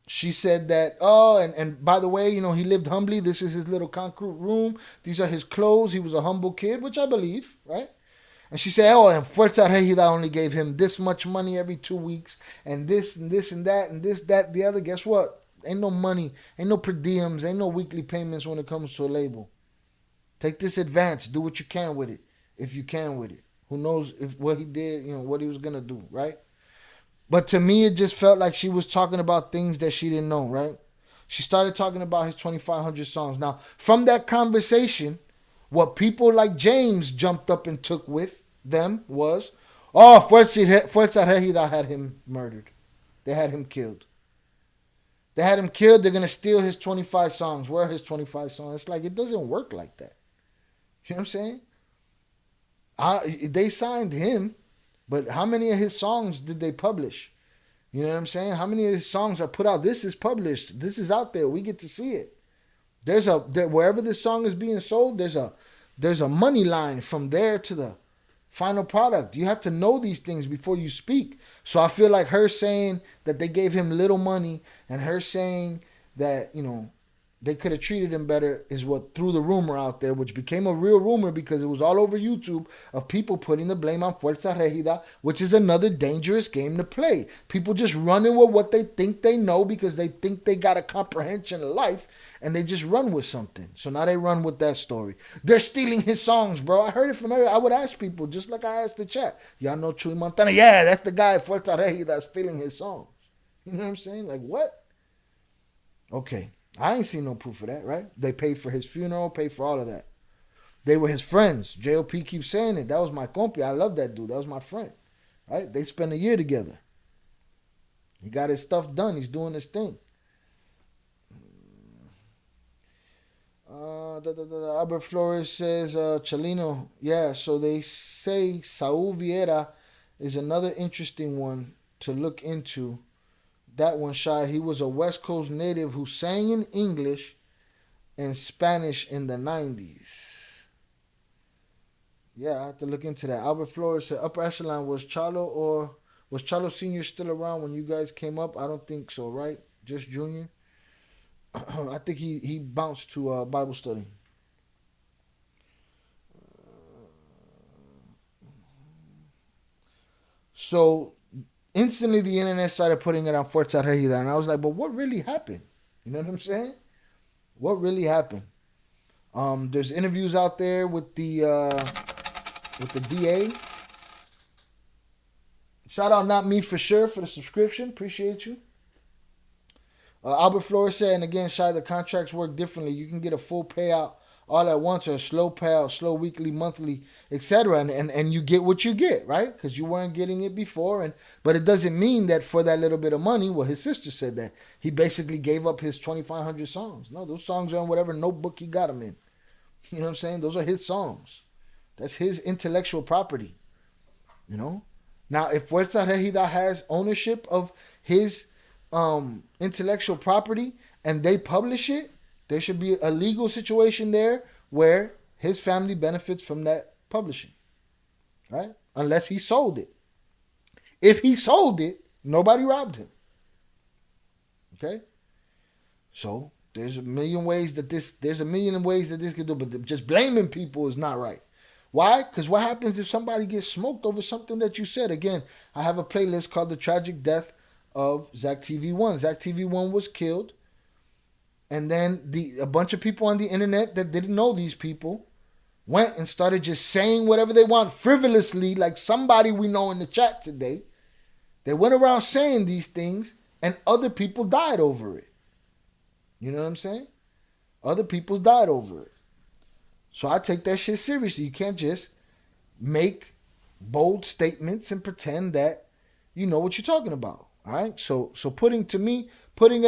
she said that, and by the way, you know, he lived humbly. This is his little concrete room. These are his clothes. He was a humble kid, which I believe, right? And she said, and Fuerza Regida only gave him this much money every 2 weeks, and this and this and that, and this, that, the other. Guess what? Ain't no money, ain't no per diems, ain't no weekly payments when it comes to a label. Take this advance. Do what you can with it, if you can with it. Who knows if what he did, you know, what he was going to do, right? But to me, it just felt like she was talking about things that she didn't know, right? She started talking about his 2,500 songs. Now, from that conversation, what people like James jumped up and took with them was, Fuerza Regida had him murdered. They had him killed. They had him killed. They're going to steal his 25 songs. Where are his 25 songs? It's like, it doesn't work like that. You know what I'm saying? They signed him, but how many of his songs did they publish? You know what I'm saying? How many of his songs are put out? This is published. This is out there. We get to see it. Wherever this song is being sold, there's a money line from there to the final product. You have to know these things before you speak. So I feel like her saying that they gave him little money and her saying that, you know, they could have treated him better is what threw the rumor out there, which became a real rumor because it was all over YouTube of people putting the blame on Fuerza Regida, which is another dangerous game to play. People just running with what they think they know because they think they got a comprehension of life and they just run with something. So now they run with that story. They're stealing his songs, bro. I heard it from everybody. I would ask people, just like I asked the chat, y'all know Chuy Montana? Yeah, that's the guy, Fuerza Regida, stealing his songs. You know what I'm saying? Like, what? Okay. I ain't seen no proof of that, right? They paid for his funeral, paid for all of that. They were his friends. JLP keeps saying it. That was my compi. I love that dude. That was my friend, right? They spent a year together. He got his stuff done. He's doing his thing. Albert Flores says, Chalino, yeah, so they say Saul Vieira is another interesting one to look into. That one, Shy, he was a West Coast native who sang in English and Spanish in the 90s. Yeah, I have to look into that. Albert Flores said, Upper Echelon, was Chalo Sr. still around when you guys came up? I don't think so, right? Just Junior? I think he bounced to Bible study. So instantly the internet started putting it on Fuerza Regida, and I was like, but what really happened? You know what I'm saying? What really happened? There's interviews out there with the DA. Shout out Not Me For Sure for the subscription. Appreciate you. Albert Flores said, and again, Shy, the contracts work differently. You can get a full payout all at once or a slow payout, slow weekly, monthly, etc. And you get what you get, right? Because you weren't getting it before. But it doesn't mean that for that little bit of money, well, his sister said that, he basically gave up his 2,500 songs. No, those songs are in whatever notebook he got them in. You know what I'm saying? Those are his songs. That's his intellectual property. You know? Now, if Fuerza Regida has ownership of his intellectual property and they publish it, there should be a legal situation there where his family benefits from that publishing, right? Unless he sold it. If he sold it, nobody robbed him. Okay? So there's a million ways that this could do, but just blaming people is not right. Why? Because what happens if somebody gets smoked over something that you said? Again, I have a playlist called The Tragic Death of Zach TV1. Zach TV1 was killed. And then a bunch of people on the internet that didn't know these people went and started just saying whatever they want frivolously, like somebody we know in the chat today. They went around saying these things and other people died over it. You know what I'm saying? Other people died over it. So I take that shit seriously. You can't just make bold statements and pretend that you know what you're talking about. All right? So putting it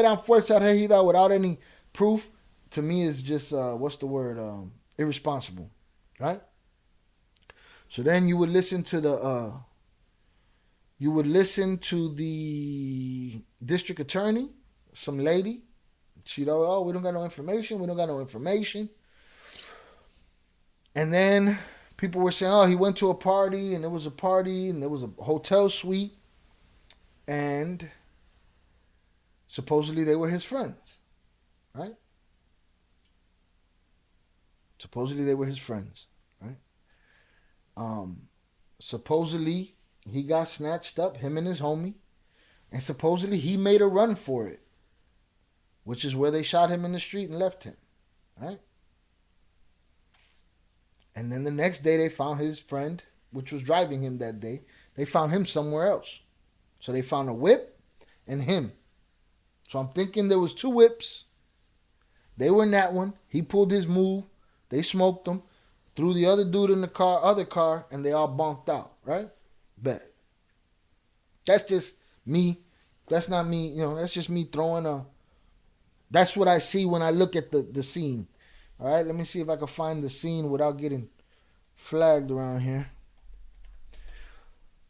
on Fuerza Regida without any proof, to me is just, irresponsible. Right? So then you would listen to the district attorney, some lady. She'd we don't got no information. And then people were saying, he went to a party, and there was a party, and there was a hotel suite, and supposedly they were his friends, right? Supposedly they were his friends, right? Supposedly he got snatched up, him and his homie, and supposedly he made a run for it, which is where they shot him in the street and left him, right? And then the next day they found his friend, which was driving him that day. They found him somewhere else. So they found a whip and him. So I'm thinking there was 2 whips. They were in that one. He pulled his move. They smoked him. Threw the other dude in the other car, and they all bonked out, right? Bet. That's just me. That's not me, that's just me throwing that's what I see when I look at the scene. All right, let me see if I can find the scene without getting flagged around here.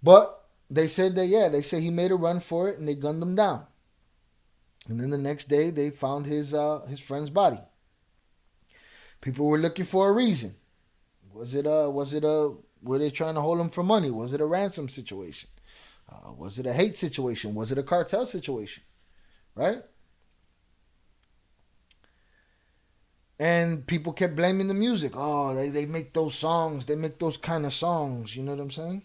But they said he made a run for it and they gunned him down. And then the next day they found his friend's body. People were looking for a reason. Were they trying to hold him for money? Was it a ransom situation? Was it a hate situation? Was it a cartel situation? Right? And people kept blaming the music. They make those songs. They make those kind of songs. You know what I'm saying?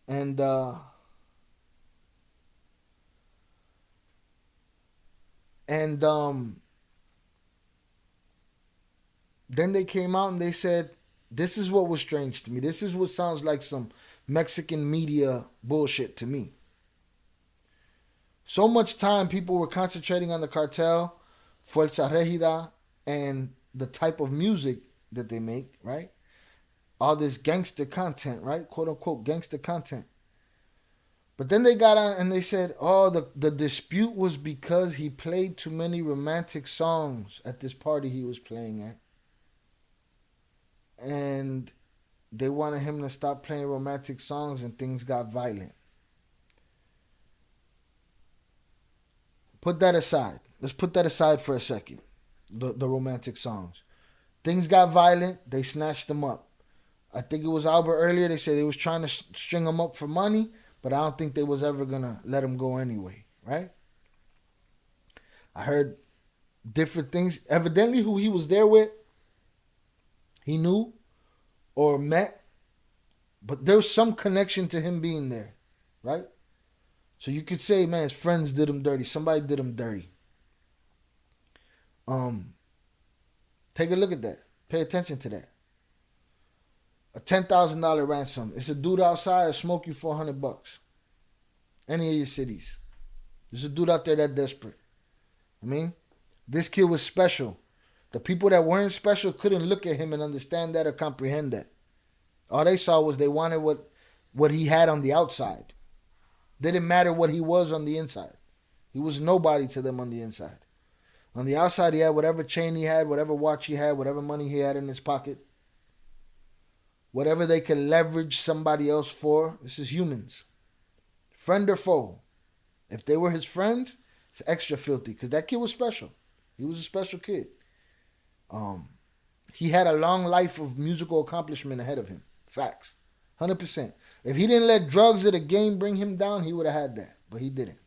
And then they came out and they said, this is what was strange to me. This is what sounds like some Mexican media bullshit to me. So much time people were concentrating on the cartel, Fuerza Regida, and the type of music that they make, right? All this gangster content, right? Quote unquote gangster content. But then they got on and they said, the dispute was because he played too many romantic songs at this party he was playing at. And they wanted him to stop playing romantic songs and things got violent. Put that aside. Let's put that aside for a second. The romantic songs. Things got violent. They snatched them up. I think it was Albert earlier. They said they was trying to string him up for money, but I don't think they was ever going to let him go anyway. Right? I heard different things. Evidently who he was there with, he knew or met, but there's some connection to him being there. Right? So you could say, man, his friends did him dirty. Somebody did him dirty. Take a look at that. Pay attention to that. $10,000 ransom. It's a dude outside will smoke you for $100. Any of your cities. There's a dude out there that desperate. I mean, this kid was special. The people that weren't special couldn't look at him and understand that or comprehend that. All they saw was they wanted what he had on the outside. Didn't matter what he was on the inside. He was nobody to them on the inside. On the outside, he had whatever chain he had, whatever watch he had, whatever money he had in his pocket. Whatever they could leverage somebody else for. This is humans. Friend or foe. If they were his friends, it's extra filthy because that kid was special. He was a special kid. He had a long life of musical accomplishment ahead of him. Facts. 100%. If he didn't let drugs or the game bring him down, he would have had that. But he didn't.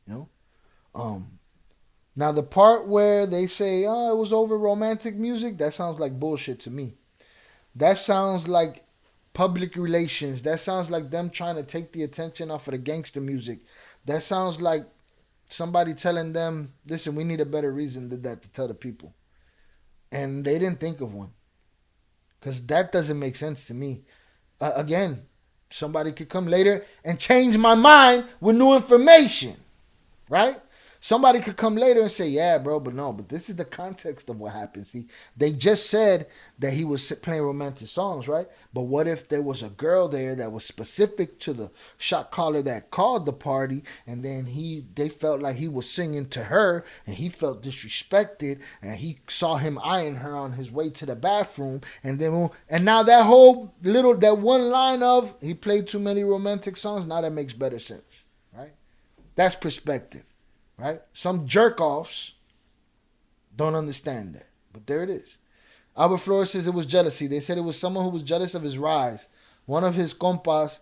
You know? Now the part where they say, oh, it was over romantic music, that sounds like bullshit to me. That sounds like public relations. That sounds like them trying to take the attention off of the gangster music. That sounds like somebody telling them, listen, we need a better reason than that to tell the people. And they didn't think of one. Because that doesn't make sense to me. Again, somebody could come later and change my mind with new information. Right? Somebody could come later and say, yeah, bro, but this is the context of what happened. See, they just said that he was playing romantic songs, right? But what if there was a girl there that was specific to the shot caller that called the party, and then they felt like he was singing to her, and he felt disrespected, and he saw him eyeing her on his way to the bathroom, and now that one line of he played too many romantic songs, now that makes better sense, right? That's perspective. Right? Some jerk-offs don't understand that. But there it is. Albert Flores says it was jealousy. They said it was someone who was jealous of his rise. One of his compas,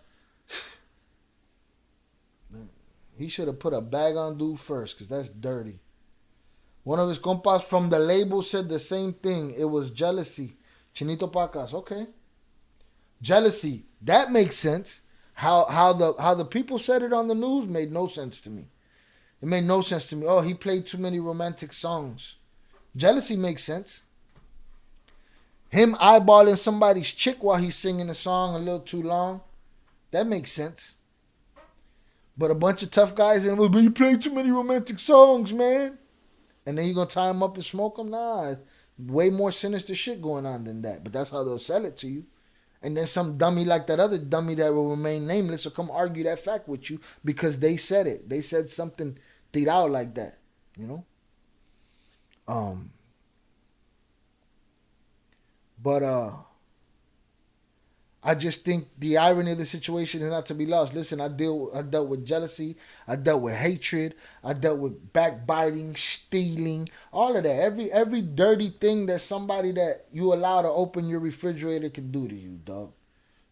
he should have put a bag on dude first because that's dirty. One of his compas from the label said the same thing. It was jealousy. Chinito Pacas. Okay. Jealousy. That makes sense. How the people said it on the news made no sense to me. It made no sense to me. Oh, he played too many romantic songs. Jealousy makes sense. Him eyeballing somebody's chick while he's singing a song a little too long. That makes sense. But a bunch of tough guys and, well, but you played too many romantic songs, man. And then you going to tie him up and smoke him? Nah. Way more sinister shit going on than that. But that's how they'll sell it to you. And then some dummy like that other dummy that will remain nameless will come argue that fact with you because they said it. They said something tirado like that, you know? But I just think the irony of the situation is not to be lost. Listen, I dealt with jealousy. I dealt with hatred. I dealt with backbiting, stealing, all of that. Every dirty thing that somebody that you allow to open your refrigerator can do to you, dog.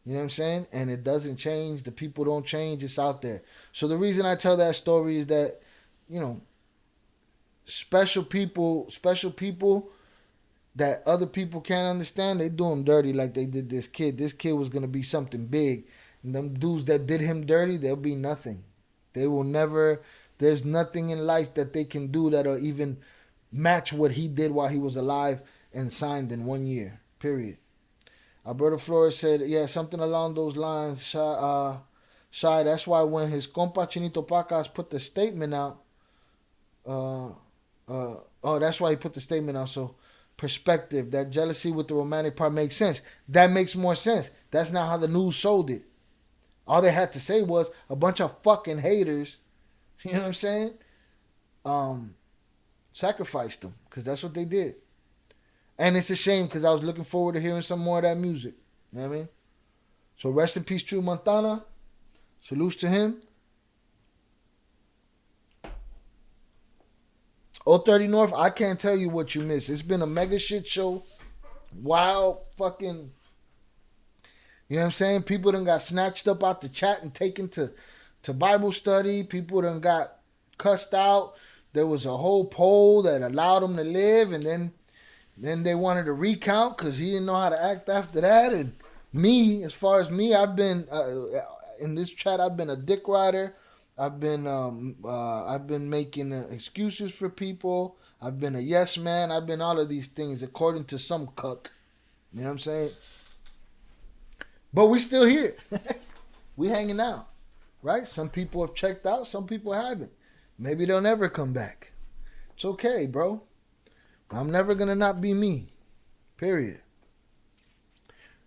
You know what I'm saying? And it doesn't change. The people don't change. It's out there. So the reason I tell that story is that, you know, special people that other people can't understand, they do him dirty like they did this kid. This kid was going to be something big. And them dudes that did him dirty, they'll be nothing. They will never, there's nothing in life that they can do that'll even match what he did while he was alive and signed in 1 year, period. Alberto Flores said, yeah, something along those lines. Shy, that's why when his compa Chinito Pacas put the statement out, that's why he put the statement out. So perspective, that jealousy with the romantic part makes sense. That makes more sense. That's not how the news sold it. All they had to say was a bunch of fucking haters, you know what I'm saying? Sacrificed them, because that's what they did. And it's a shame because I was looking forward to hearing some more of that music. You know what I mean? So rest in peace, Chuy Montana. Salutes to him. 030 North, I can't tell you what you missed. It's been a mega shit show. Wild fucking, you know what I'm saying? People done got snatched up out the chat and taken to Bible study. People done got cussed out. There was a whole poll that allowed them to live, and then they wanted to recount because he didn't know how to act after that. And me, as far as me, I've been, in this chat, I've been a dick rider. I've been making excuses for people. I've been a yes man. I've been all of these things according to some cuck. You know what I'm saying? But we still here. We hanging out, right? Some people have checked out. Some people haven't. Maybe they'll never come back. It's okay, bro. I'm never going to not be me. Period.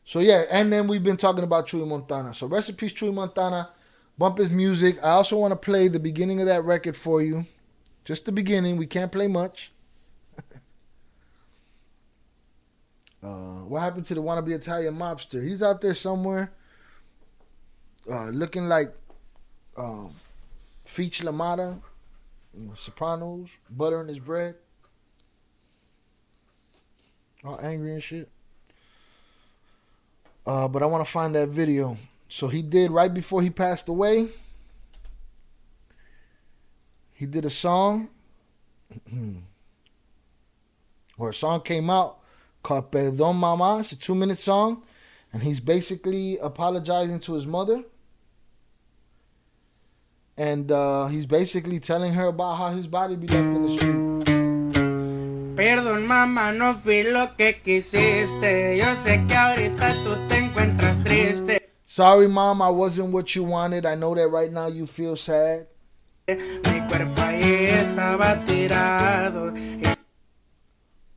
So, yeah. And then we've been talking about Chuy Montana. So, rest in peace, Chuy Montana. Bump his music. I also want to play the beginning of that record for you. Just the beginning. We can't play much. What happened to the wannabe Italian mobster? He's out there somewhere. Looking like Feach Lamata, Sopranos, butter in his bread. All angry and shit. But I want to find that video. So he did, right before he passed away, he did a song. Or a song came out called Perdón Mama. It's a 2-minute song. And he's basically apologizing to his mother. And he's basically telling her about how his body be left in the street. Perdón, mamá, no fui lo que quisiste. Yo sé que ahorita tú te encuentras triste. Sorry, Mom, I wasn't what you wanted. I know that right now you feel sad. Mi cuerpo ahí estaba tirado.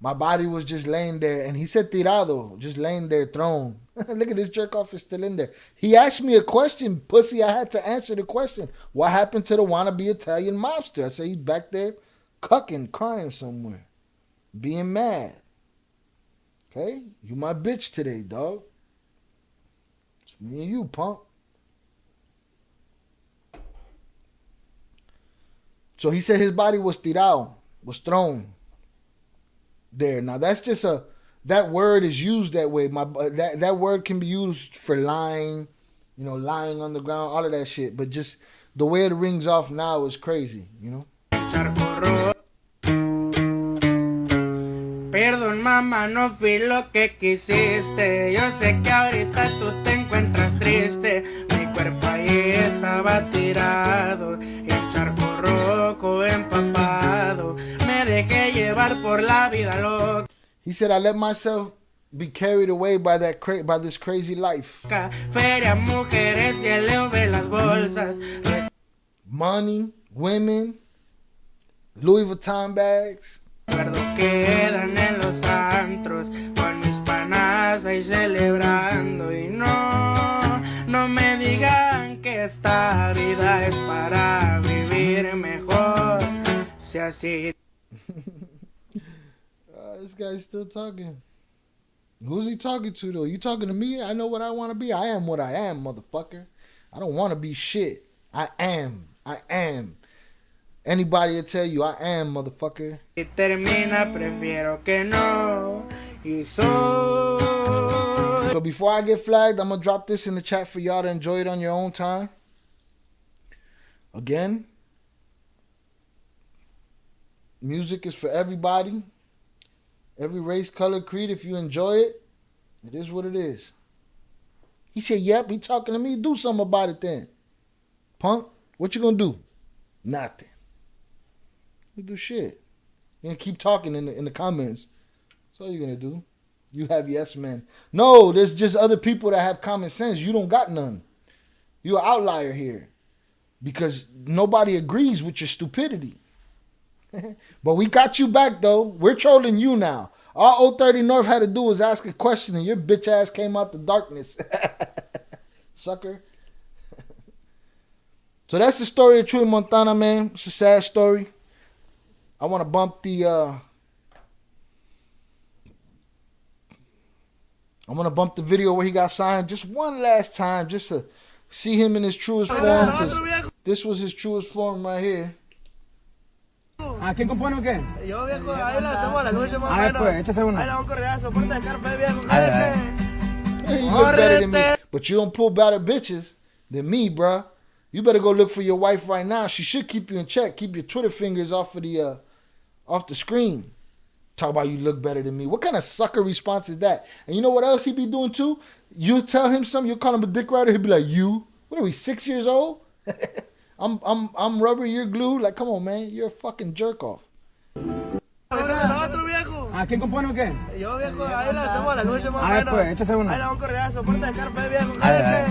My body was just laying there. And he said tirado, just laying there thrown. Look at this jerk off, is still in there. He asked me a question, pussy. I had to answer the question. What happened to the wannabe Italian mobster? I said he's back there cucking, crying somewhere. Being mad. Okay? You my bitch today, dog. It's me and you, punk. So he said his body was tirado, was thrown there. Now that's just that word is used that way. That word can be used for lying, you know, lying on the ground, all of that shit. But just the way it rings off now is crazy, you know. Perdón, mamá, no fui lo que quisiste. Yo sé que ahorita tú te encuentras triste. Mi cuerpo ahí estaba tirado. El charco rojo empapado. Me dejé llevar por la vida loca. He said, I let myself be carried away by this crazy life. Feria, mujeres y el leo de las bolsas. Money, women, Louis Vuitton bags. Recuerdo quedan en los antros con mis panas ahí celebrando y no me digan que esta vida es para vivir mejor. Si así. This guy's still talking. Who's he talking to though? You talking to me? I know what I want to be. I am what I am, motherfucker. I don't want to be shit. I am. Anybody will tell you I am, motherfucker. Y termina, prefiero que no. Y soy. So before I get flagged, I'm going to drop this in the chat for y'all to enjoy it on your own time. Again, music is for everybody. Every race, color, creed. If you enjoy it, it is what it is. He said, yep, he talking to me. Do something about it then. Punk, what you going to do? Nothing. You do shit. You're going to keep talking in the comments. That's all you're going to do. You have yes men. No, there's just other people that have common sense. You don't got none. You're an outlier here. Because nobody agrees with your stupidity. But we got you back, though. We're trolling you now. All 030 North had to do was ask a question, and your bitch ass came out the darkness. Sucker. So that's the story of Chuy Montana, man. It's a sad story. I want to bump the video where he got signed just one last time, just to see him in his truest form. This was his truest form right here. ¿Quién compone o qué? Yo, viejo, ahí la hacemos la noche más o menos. Pues, échate una. Ahí la vamos a correr, soporta de Cartel, viejo. You look better than me. But you don't pull better bitches than me, bruh. You better go look for your wife right now. She should keep you in check. Keep your Twitter fingers off of the screen. Talk about you look better than me. What kind of sucker response is that? And you know what else he be doing too? You tell him something, you call him a dick rider, he'll be like, you? What are we, 6 years old? I'm rubber, you're glue. Like, come on, man. You're a fucking jerk off. ¿Quién ¿A quién compone o qué? Yo, viejo, ahí la hacemos la noche más o menos. Pues, échate uno. Ahí la vamos a correr, soporte de Scarface, viejo, cállese.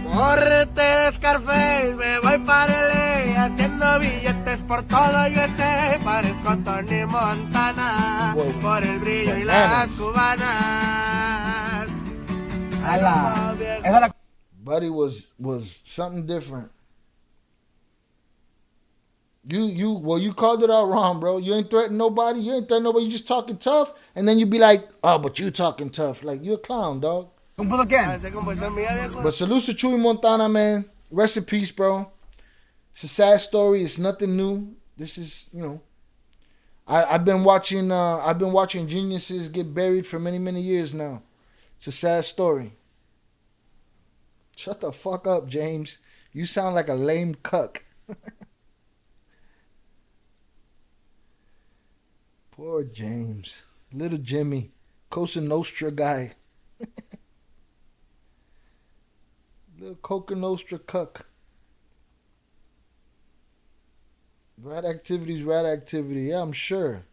Porte de Scarface, me voy para LA, haciendo billetes por todo USA. Parezco Tony Montana, por el brillo y las cubanas. Buddy was something different. You called it out wrong, bro. You ain't threatening nobody. You just talking tough, and then you be like, oh, but you talking tough. Like, you a clown, dog. But salute to Chuy Montana, man. Rest in peace, bro. It's a sad story. It's nothing new. This is, I've been watching geniuses get buried for many, many years now. It's a sad story. Shut the fuck up, James. You sound like a lame cuck. Poor James. Little Jimmy. Cosa Nostra guy. Little Coca Nostra cuck. Rat activity's rat activity. Yeah, I'm sure.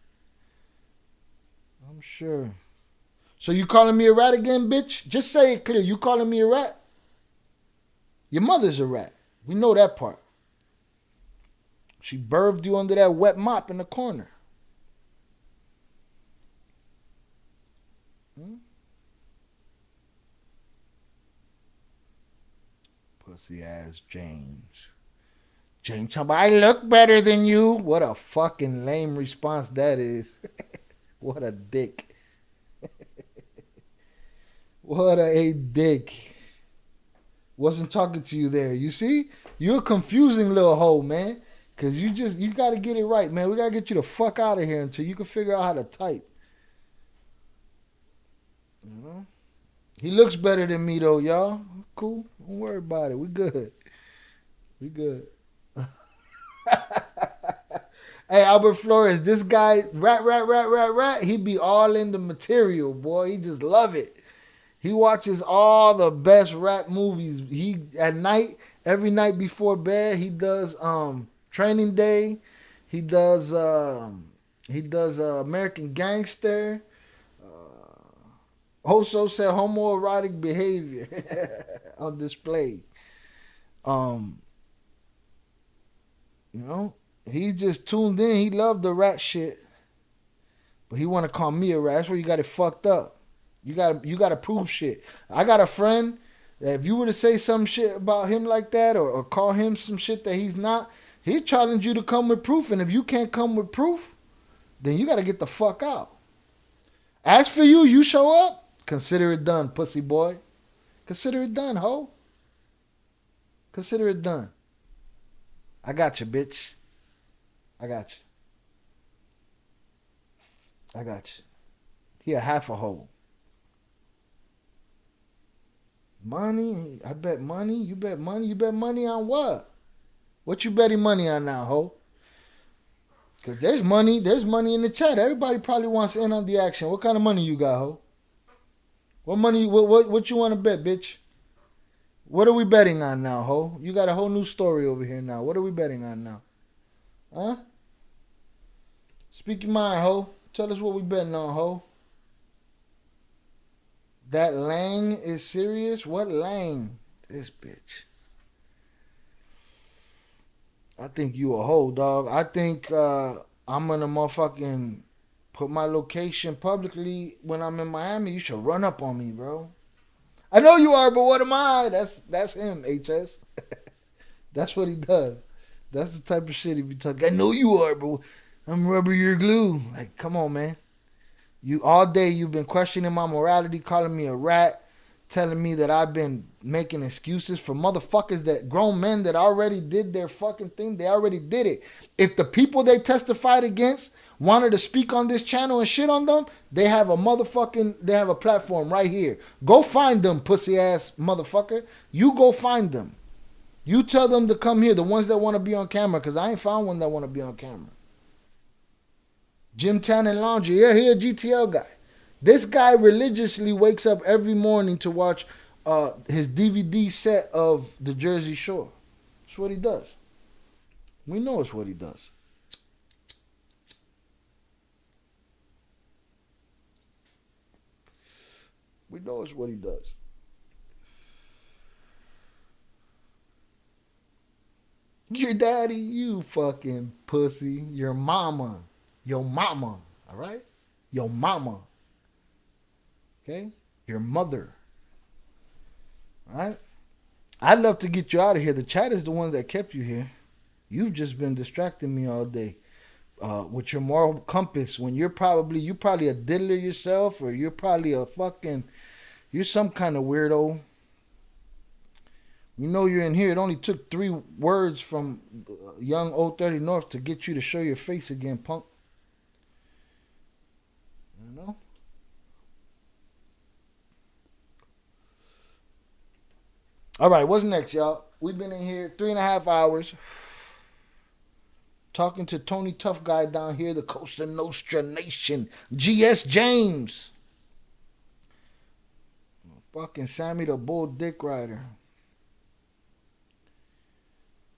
So you calling me a rat again, bitch? Just say it clear. You calling me a rat? Your mother's a rat. We know that part. She birthed you under that wet mop in the corner. Pussy ass James. James, I look better than you. What a fucking lame response that is. What a dick. What a dick. Wasn't talking to you there. You see? You're a confusing little hoe, man. Because you got to get it right, man. We got to get you the fuck out of here until you can figure out how to type. He looks better than me, though, y'all. Cool. Don't worry about it. We good. Hey, Albert Flores, this guy, rat, he be all in the material, boy. He just love it. He watches all the best rap movies. He at night, every night before bed, he does Training Day. He does American Gangster. Also said homoerotic behavior on display. He just tuned in. He loved the rat shit, but he want to call me a rat. That's where you got it fucked up. You got to prove shit. I got a friend that if you were to say some shit about him like that or call him some shit that he's not, he'd challenge you to come with proof. And if you can't come with proof, then you got to get the fuck out. As for you, you show up, consider it done, pussy boy. Consider it done, ho. Consider it done. I got you, bitch. I got you. He a half a hoe. Money? I bet money? You bet money? You bet money on what? What you betting money on now, ho? Because there's money in the chat. Everybody probably wants in on the action. What kind of money you got, ho? What money, what you want to bet, bitch? What are we betting on now, ho? You got a whole new story over here now. What are we betting on now? Huh? Speak your mind, ho. Tell us what we betting on, ho. That Lang is serious? What Lang? This bitch. I think you a hoe, dog. I think I'm gonna motherfucking put my location publicly when I'm in Miami. You should run up on me, bro. I know you are, but what am I? That's him, HS. That's what he does. That's the type of shit he be talking. I know you are, but I'm rubber, you're glue. Like, come on, man. You all day you've been questioning my morality, calling me a rat, telling me that I've been making excuses for motherfuckers, that grown men that already did their fucking thing. They already did it. If the people they testified against wanted to speak on this channel and shit on them, they have a platform right here. Go find them, pussy ass motherfucker. You go find them. You tell them to come here, the ones that want to be on camera, because I ain't found one that want to be on camera. Jim Tan and Laundry. Yeah, he a GTL guy. This guy religiously wakes up every morning to watch his DVD set of The Jersey Shore. That's what he does. We know it's what he does. We know it's what he does. Your daddy, you fucking pussy. Your mama. Your mama. All right? Your mama. Okay? Your mother. All right? I'd love to get you out of here. The chat is the one that kept you here. You've just been distracting me all day with your moral compass when you're probably a diddler yourself, or you're probably you're some kind of weirdo. You know you're in here. It only took 3 words from young Old 30 North to get you to show your face again, punk. You know? All right, what's next, y'all? We've been in here 3.5 hours talking to Tony Tough Guy down here, the Cosa Nostra Nation, G.S. James. Fucking Sammy the Bull Dick Rider.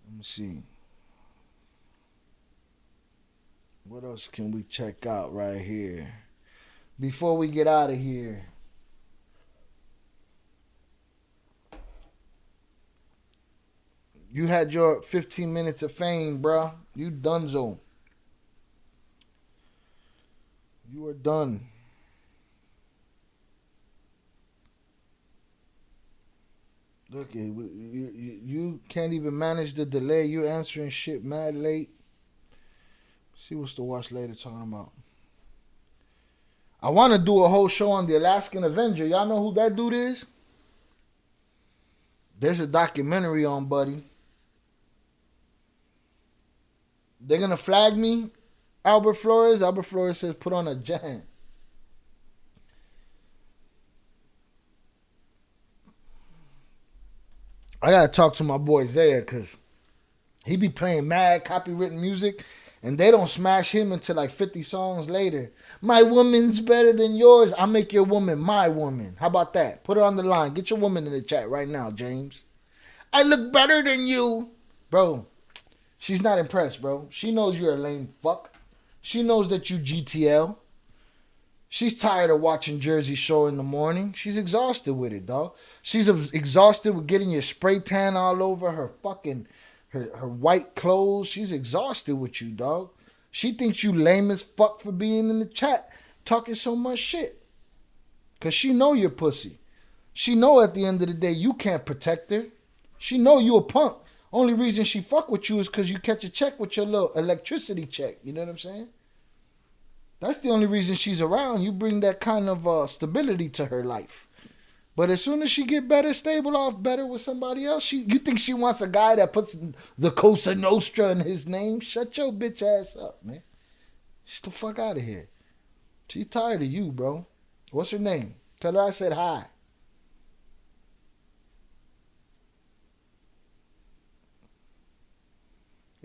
Let me see. What else can we check out right here before we get out of here? You had your 15 minutes of fame, bruh. You donezo. You are done. Look, you can't even manage the delay. You answering shit mad late. See what's the watch later talking about. I want to do a whole show on the Alaskan Avenger. Y'all know who that dude is? There's a documentary on, buddy. They're going to flag me, Albert Flores. Albert Flores says put on a jam. I got to talk to my boy Zaya because he be playing mad copywritten music and they don't smash him until like 50 songs later. My woman's better than yours. I'll make your woman my woman. How about that? Put her on the line. Get your woman in the chat right now, James. I look better than you. Bro. She's not impressed, bro. She knows you're a lame fuck. She knows that you GTL. She's tired of watching Jersey Shore in the morning. She's exhausted with it, dog. She's exhausted with getting your spray tan all over her fucking, her white clothes. She's exhausted with you, dog. She thinks you lame as fuck for being in the chat talking so much shit. Because she know you're pussy. She know at the end of the day you can't protect her. She know you a punk. Only reason she fuck with you is because you catch a check with your little electricity check. You know what I'm saying? That's the only reason she's around. You bring that kind of stability to her life. But as soon as she get better, stable off better with somebody else, you think she wants a guy that puts the Cosa Nostra in his name? Shut your bitch ass up, man. Get the fuck out of here. She's tired of you, bro. What's her name? Tell her I said hi.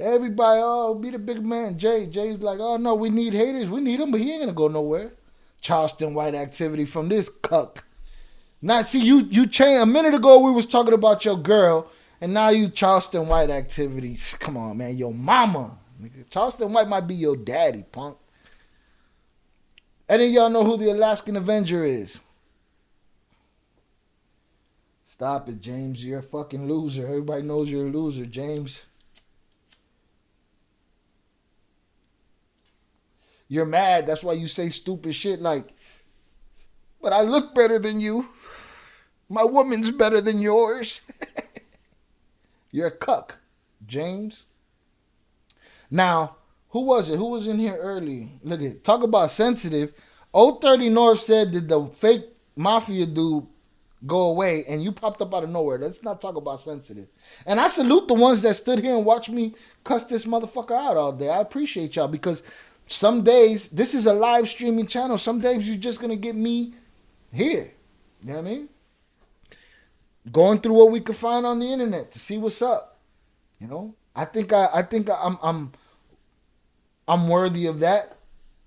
Everybody, oh, be the big man. Jay's like, oh, no, we need haters. We need him, but he ain't going to go nowhere. Charleston White activity from this cuck. Now, see, you changed. A minute ago, we was talking about your girl, and now you Charleston White activities. Come on, man. Your mama. Charleston White might be your daddy, punk. Any of y'all know who the Alaskan Avenger is? Stop it, James. You're a fucking loser. Everybody knows you're a loser, James. You're mad. That's why you say stupid shit like, but I look better than you. My woman's better than yours. You're a cuck, James. Now, who was it? Who was in here early? Look at it. Talk about sensitive. Old 30 North said, did the fake mafia dude go away? And you popped up out of nowhere. Let's not talk about sensitive. And I salute the ones that stood here and watched me cuss this motherfucker out all day. I appreciate y'all because some days, this is a live streaming channel. Some days you're just going to get me here. You know what I mean? Going through what we could find on the internet to see what's up. You know? I think I'm worthy of that.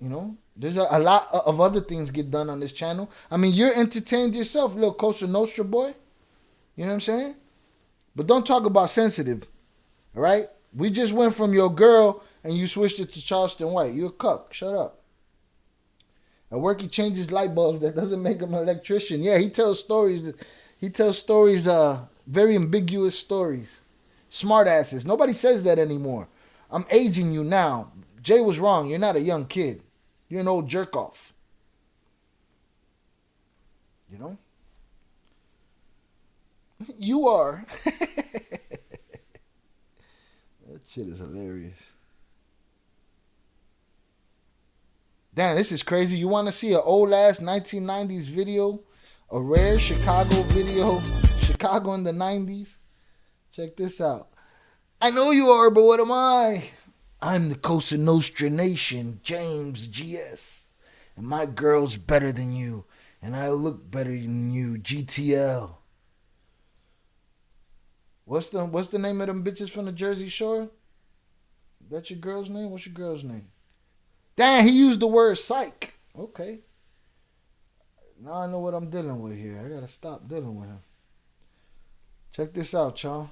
You know? There's a lot of other things get done on this channel. I mean, you're entertained yourself, little Cosa Nostra boy. You know what I'm saying? But don't talk about sensitive. All right? We just went from your girl and you switched it to Charleston White. You're a cuck. Shut up. At work, he changes light bulbs. That doesn't make him an electrician. Yeah, he tells stories. He tells stories, very ambiguous stories. Smart asses. Nobody says that anymore. I'm aging you now. Jay was wrong. You're not a young kid. You're an old jerk off. You know? You are. That shit is hilarious. Damn, this is crazy. You want to see an old ass 1990s video? A rare Chicago video. Chicago in the 90s? Check this out. I know you are, but what am I? I'm the Cosa Nostra Nation, James GS. And my girl's better than you. And I look better than you, GTL. What's the name of them bitches from the Jersey Shore? That's your girl's name? What's your girl's name? Damn, he used the word psych. Okay. Now I know what I'm dealing with here. I gotta stop dealing with him. Check this out, y'all.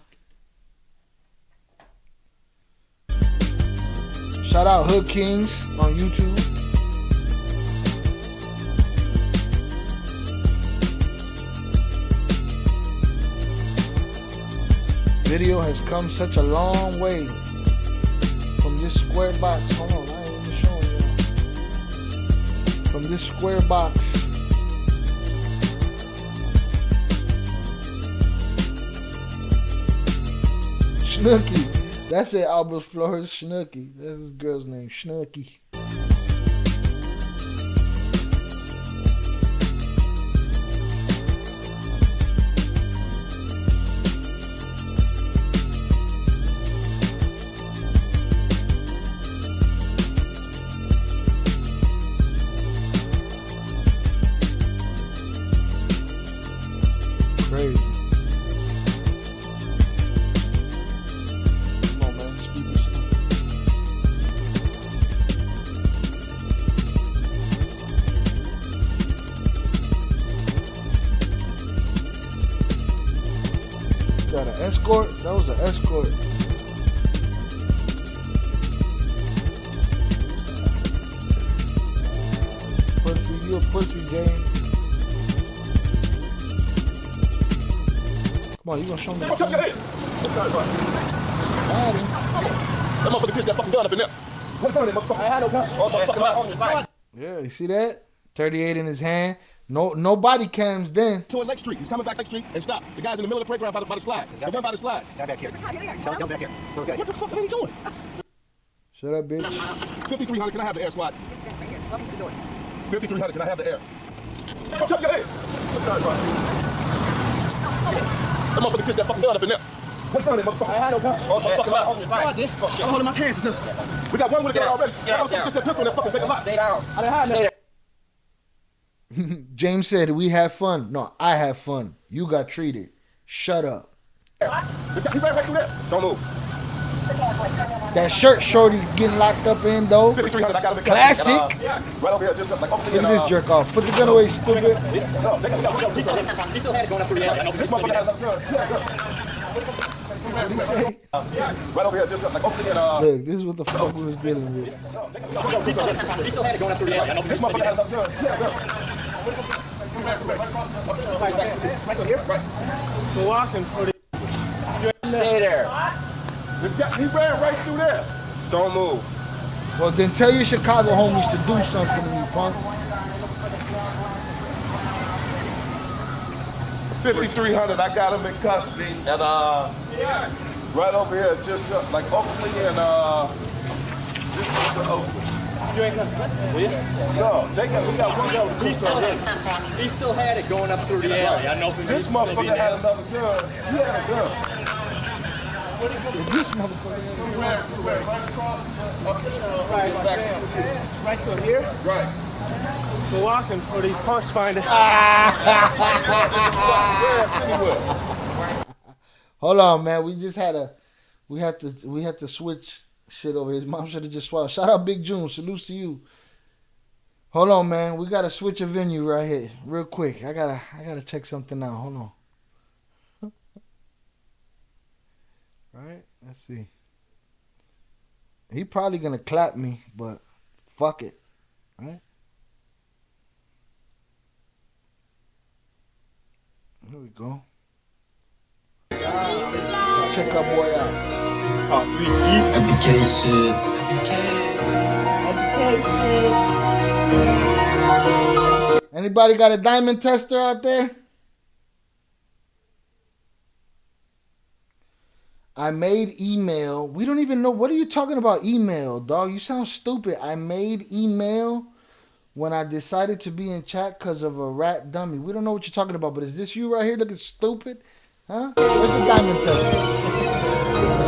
Shout out Hood Kings on YouTube. Video has come such a long way from this square box. Hold on, I ain't even showing you. From this square box. Snooky. That's it, Albert Flores. Snooky. That's his girl's name. Snooky. Crazy. Come on, man. Speed this up. Got an escort? That was an escort. Pussy, you a pussy, James. Come on, you gonna show me the Touch your head. That motherfucker pissed that fucking gun up in there. What gun, motherfucker? I had no gun. Oh, yeah, you see that? 38 in his hand. No body cams then. To Lake Street. He's coming back Lake Street and stop. The guy's in the middle of the playground by the slide. The gun by the slide. This guy back here. Come back here. What the fuck are they doing? Shut up, bitch. 5300, can I have the air squad? 5300, can I have the air? Touch your head. That motherfucker pissed that fucking gun up in there. What gun, motherfucker? I had no gun. Oh, shit. I'm holding my pants. We got one with a gun already. That motherfucker pissed that pistol in that fucking take a lot. Stay down. I didn't have no. James said, we have fun. No, I have fun. You got treated. Shut up. He ran right through there. Don't move. That shirt shorty getting locked up in, though. 5300, I got him. Classic. Right over here, just like Look at this jerk off. Put the gun away, stupid. He still had it going up through the alley. This motherfucker has enough gun. What did he say? Right over here, just like opening Look, this is what the fuck we was dealing with. He still had it going up through the alley. This motherfucker has enough gun. So walking for the. Stay there. He ran right through there. Don't move. Well, then tell your Chicago homies to do something to me, punk. 5300, I got him in custody. And right over here, just like Oakley and this is the Oakley. You ain't gonna will you? No, we got one gun. He still had it going up through the alley. I know. This motherfucker had another gun. He had a gun. This motherfucker. Right to here? Right. So walking for these punks finding. Hold on, man. We had to switch shit over. His mom should have just swallowed. Shout out Big June. Salutes to you. Hold on, man. We gotta switch a venue right here, real quick. I gotta check something out. Hold on. Right? Let's see. He probably gonna clap me, but fuck it. Right? Here we go. Check our boy out. Application. Anybody got a diamond tester out there? I made email. We don't even know. What are you talking about email, dog? You sound stupid. I made email when I decided to be in chat because of a rat dummy. We don't know what you're talking about, but is this you right here looking stupid? Huh? Where's the diamond tester? Is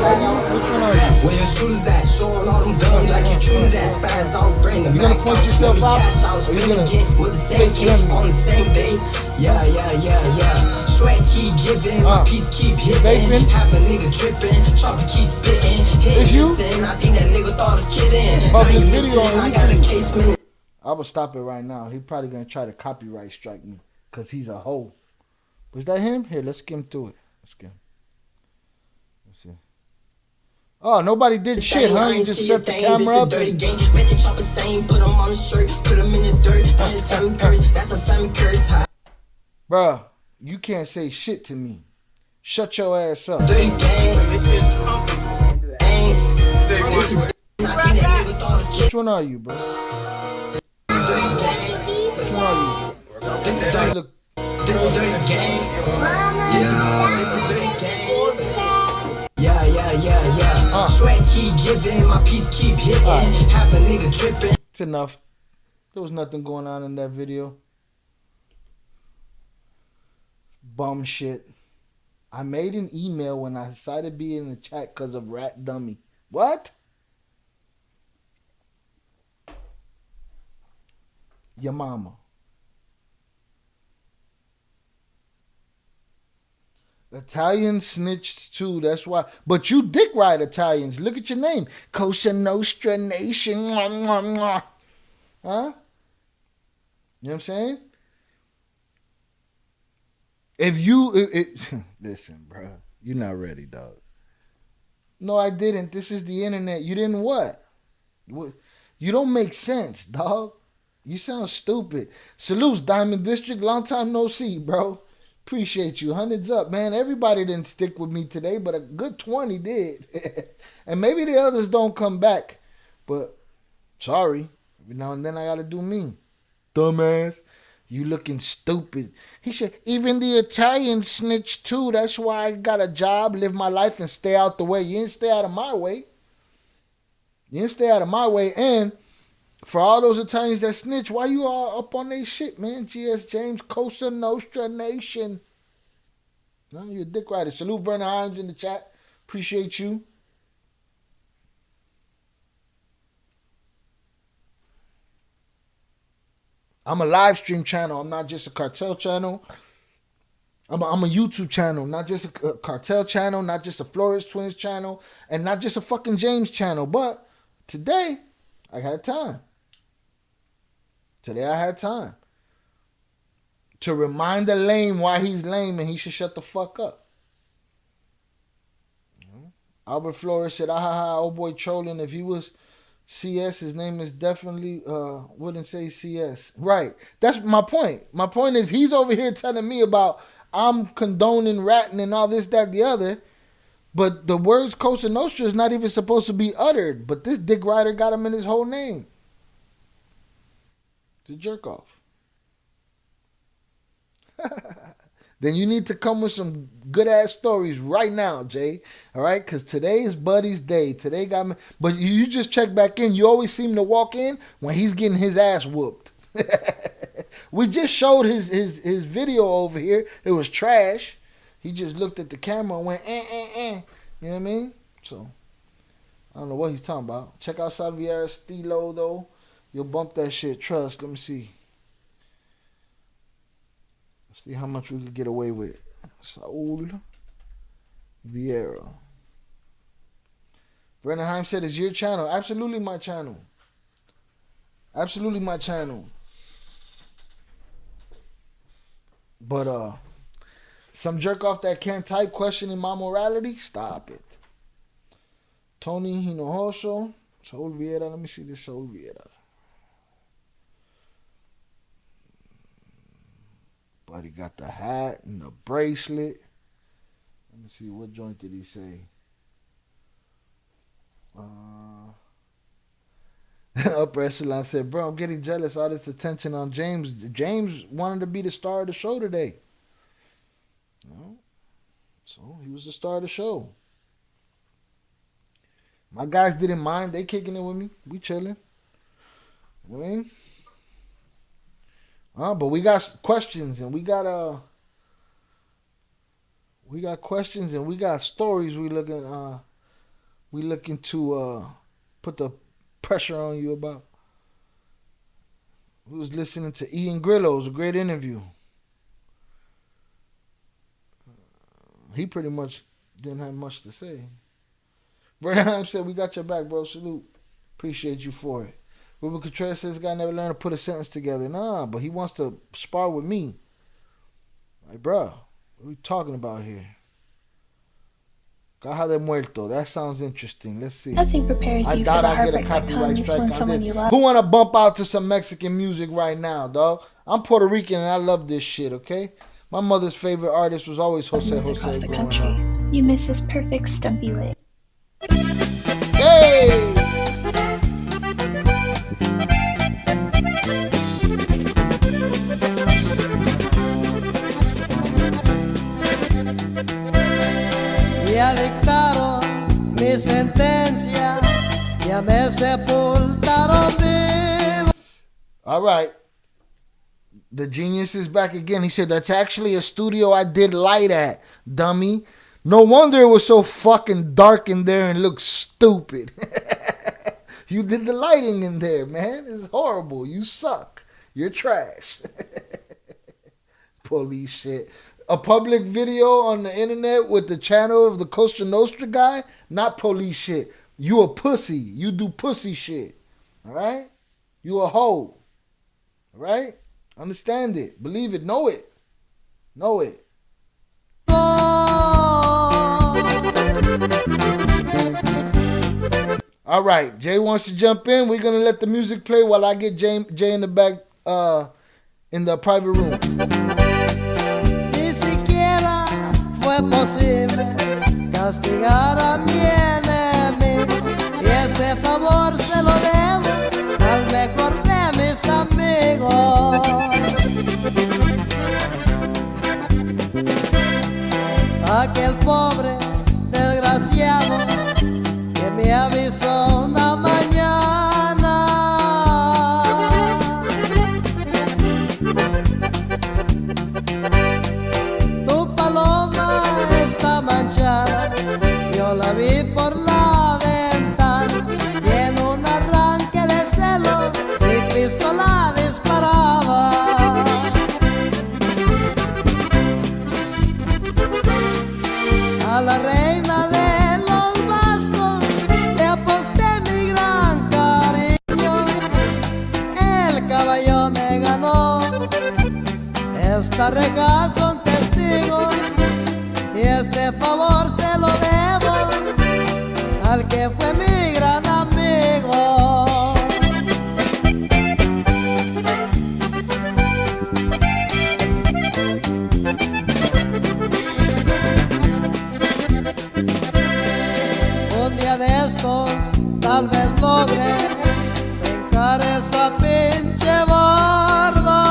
that you? Which one are you? Where your shooters at? Showing all them guns like you true to that. Spaz, I'll bring them. You gonna point yourself out? Or you gonna with the same key on the same day? Yeah. Sweat keep giving, my piece keep hitting. Have a nigga dripping, chopper keep spitting. Hey, listen, I think that nigga thought I was kidding. Now you missing, I got a casement. I will stop it right now. He probably gonna try to copyright strike me because he's a hoe. Was that him? Here, let's skim through it. Let's skim. Let's see. Oh, nobody did shit, huh? You just set the camera up. Dirty game. Make the chopper same, put him on the shirt, put him in the dirt. That's his family curse. That's a family curse. Bruh, you can't say shit to me. Shut your ass up. Dirty game. Which one are you, bro? Which one are you? This is dirty. This is dirty game. Yeah, this is dirty game. Yeah. Sweat keep giving, my piece keep hitting. Have a nigga dripping. It's enough. There was nothing going on in that video. Bum shit. I made an email when I decided to be in the chat because of rat dummy. What? Your mama. Italian snitched too, that's why. But you dick ride Italians. Look at your name. Cosa Nostra Nation. Mwah, mwah, mwah. Huh? You know what I'm saying? If you... listen, bro. You're not ready, dog. No, I didn't. This is the internet. You didn't what? You don't make sense, dog. You sound stupid. Salutes, Diamond District. Long time no see, bro. Appreciate you. Hundreds up, man. Everybody didn't stick with me today, but a good 20 did. And maybe the others don't come back. But sorry. Every now and then I gotta do me. Dumbass. You looking stupid. He said, even the Italians snitch too. That's why I got a job, live my life, and stay out the way. You didn't stay out of my way. You didn't stay out of my way. And for all those Italians that snitch, why you all up on their shit, man? GS James, Cosa Nostra Nation. No, you're a dick rider. Salute Vernon Hines in the chat. Appreciate you. I'm a live stream channel. I'm not just a cartel channel. I'm a YouTube channel, not just a cartel channel, not just a Flores Twins channel, and not just a fucking James channel. But today, I had time. Today I had time to remind the lame why he's lame and he should shut the fuck up. Albert Flores said, old boy trolling. If he was CS, his name is definitely, wouldn't say CS. Right. That's my point. My point is he's over here telling me about I'm condoning ratting and all this, that, the other. But the words Cosa Nostra is not even supposed to be uttered. But this dick rider got him in his whole name. To jerk off. Then you need to come with some good ass stories right now, Jay. All right, because today is Buddy's day. Today got me, but you just check back in. You always seem to walk in when he's getting his ass whooped. We just showed his video over here. It was trash. He just looked at the camera and went You know what I mean? So I don't know what he's talking about. Check out Salviera Stilo though. You'll bump that shit. Trust. Let me see. Let's see how much we could get away with. Saul Vieira. Brendan Heim said, it's your channel. Absolutely my channel. Absolutely my channel. But some jerk off that can't type questioning my morality? Stop it. Tony Hinojoso. Saul Vieira. Let me see this Saul Vieira. But he got the hat and the bracelet. Let me see, what joint did he say? Upper Echelon said, bro, I'm getting jealous. All this attention on James. James wanted to be the star of the show today. So he was the star of the show. My guys didn't mind. They kicking it with me. We chilling. You know what I mean? But we got questions and we got questions and we got stories we looking to put the pressure on you about. We was listening to Ian Grillo. It was a great interview. He pretty much didn't have much to say. Bernheim said, we got your back, bro. Salute. Appreciate you for it. Ruben Contreras says, this guy never learned to put a sentence together. Nah, but he wants to spar with me. Like, bro, what are we talking about here? Caja de Muerto. That sounds interesting. Let's see. Nothing prepares you for the heartbreak that comes when someone you love. Who want to bump out to some Mexican music right now, dog? I'm Puerto Rican and I love this shit, okay? My mother's favorite artist was always Jose across the country. You miss his perfect stumpy leg. Hey! Ya dictaron mi sentencia, ya me sepultaron vivo. All right. The genius is back again. He said, that's actually a studio I did light at, dummy. No wonder it was so fucking dark in there and looked stupid. You did the lighting in there, man. It's horrible. You suck. You're trash. Police shit. A public video on the internet with the channel of the Costa Nostra guy, not police shit. You a pussy. You do pussy shit. All right? You a hoe. All right? Understand it. Believe it. Know it. Know it. All right. Jay wants to jump in. We're going to let the music play while I get Jay in the back in the private room. Ni siquiera fue posible castigar a mi enemigo. Y este favor se lo debo al mejor de mis amigos. Aquel pobre desgraciado que me avisó una mañana. Tu paloma está manchada, yo la vi por la ventana y en un arranque de celo mi pistola disparaba. A la reina de los bastos le aposté mi gran cariño. El caballo me ganó. Estas rejas son testigos y este favor se lo debo al que fue mi gran amigo. Un día de estos tal vez logre brincar esa pinche borda.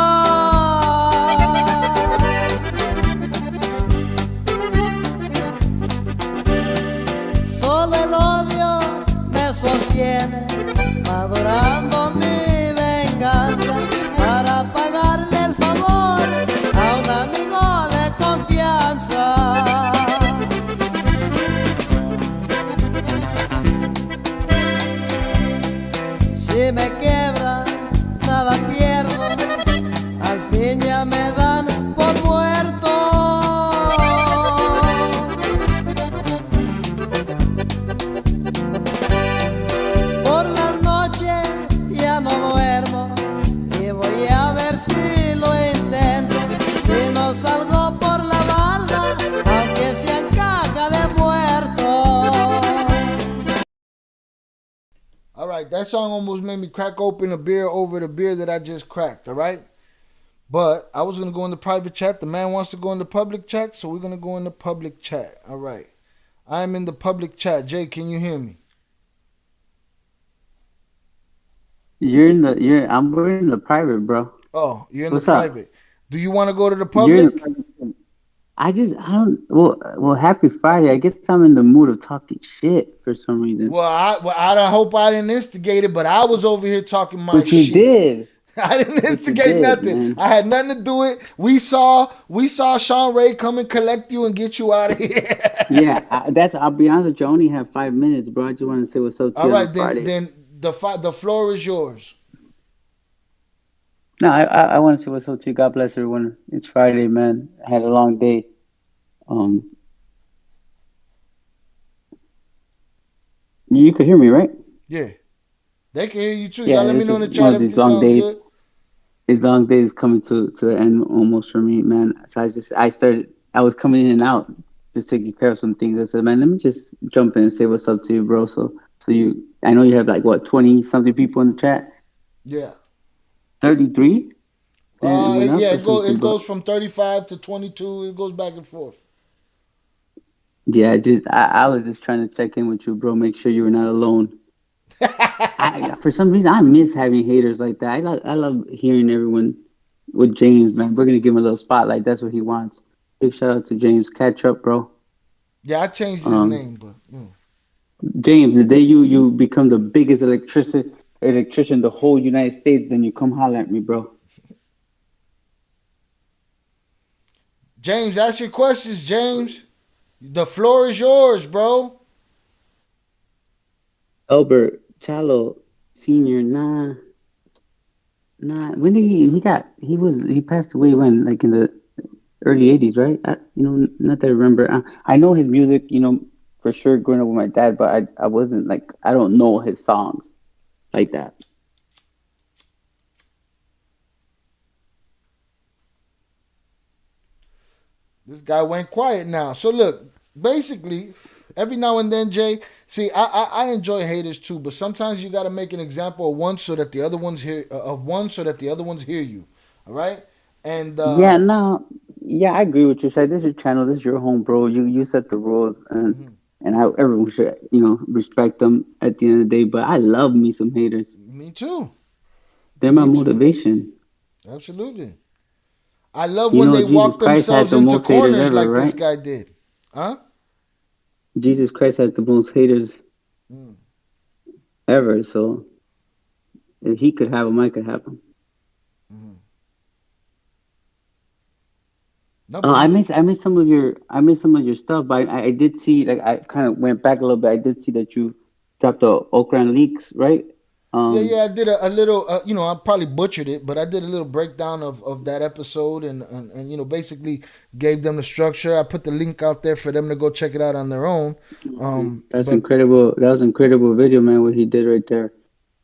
Solo el odio me sostiene, madurando mi venganza para pagarle el favor a un amigo de confianza. Si me quiebra, nada pierdo, al fin ya me dan por muerto. Por la noche ya no duermo y voy a ver si lo intento. Si no salgo por la barda, aunque sea en caja de muerto. All right, that song almost made me crack open a beer over the beer that I just cracked, all right? But I was gonna go in the private chat. The man wants to go in the public chat, so we're gonna go in the public chat. All right. I'm in the public chat. Jay, can you hear me? We're in the private, bro. Oh, you're in What's the up? private. Do you want to go to the You're in the public? private. I don't. Well, happy Friday. I guess I'm in the mood of talking shit for some reason. Well, I don't hope I didn't instigate it, but I was over here talking my But you shit. did. I didn't instigate nothing. Man. I had nothing to do it. We saw Sean Ray come and collect you and get you out of here. Yeah, I'll be honest with you. I only have 5 minutes, bro. I just want to say what's up to All you right, on Friday. then the floor is yours. No, I want to say what's up to you. God bless everyone. It's Friday, man. I had a long day. You could hear me, right? Yeah. They can hear you too. Yeah, Y'all let me know in the chat one of if these this long sounds days. good. These long days coming to the end almost for me, man. So I was coming in and out, just taking care of some things. I said, man, let me just jump in and say what's up to you, bro. I know you have like what 20 something people in the chat. Yeah. 33. Yeah, it goes from 35 to 22. It goes back and forth. Yeah, I was just trying to check in with you, bro. Make sure you were not alone. For some reason, I miss having haters like that. I love hearing everyone with James, man. We're gonna give him a little spotlight. That's what he wants. Big shout out to James. Catch up, bro. Yeah, I changed his name, but James, the day you become the biggest electrician in the whole United States, then you come holler at me, bro. James, ask your questions, James. The floor is yours, bro. Albert Chalo Senior, nah. When did he passed away when, like in the early 80s, right? Not that I remember. I know his music, for sure growing up with my dad, but I wasn't like, I don't know his songs like that. This guy went quiet now. So look, basically, every now and then, Jay, see, I enjoy haters too, but sometimes you got to make an example of one so that the other ones hear you. All right? And I agree with you. So this is your channel, this is your home, bro. You set the rules, and everyone should respect them at the end of the day. But I love me some haters. Me too. They're my motivation. Absolutely. I love when they walk themselves into corners like this guy did. Huh? Jesus Christ has the most haters ever. So if he could have them, I could have them. I missed some of your stuff, but I did see, like, I kind of went back a little bit. I did see that you dropped the Okran leaks, right? I did a little, I probably butchered it, but I did a little breakdown of that episode and basically gave them the structure. I put the link out there for them to go check it out on their own. Incredible. That was an incredible video, man, what he did right there.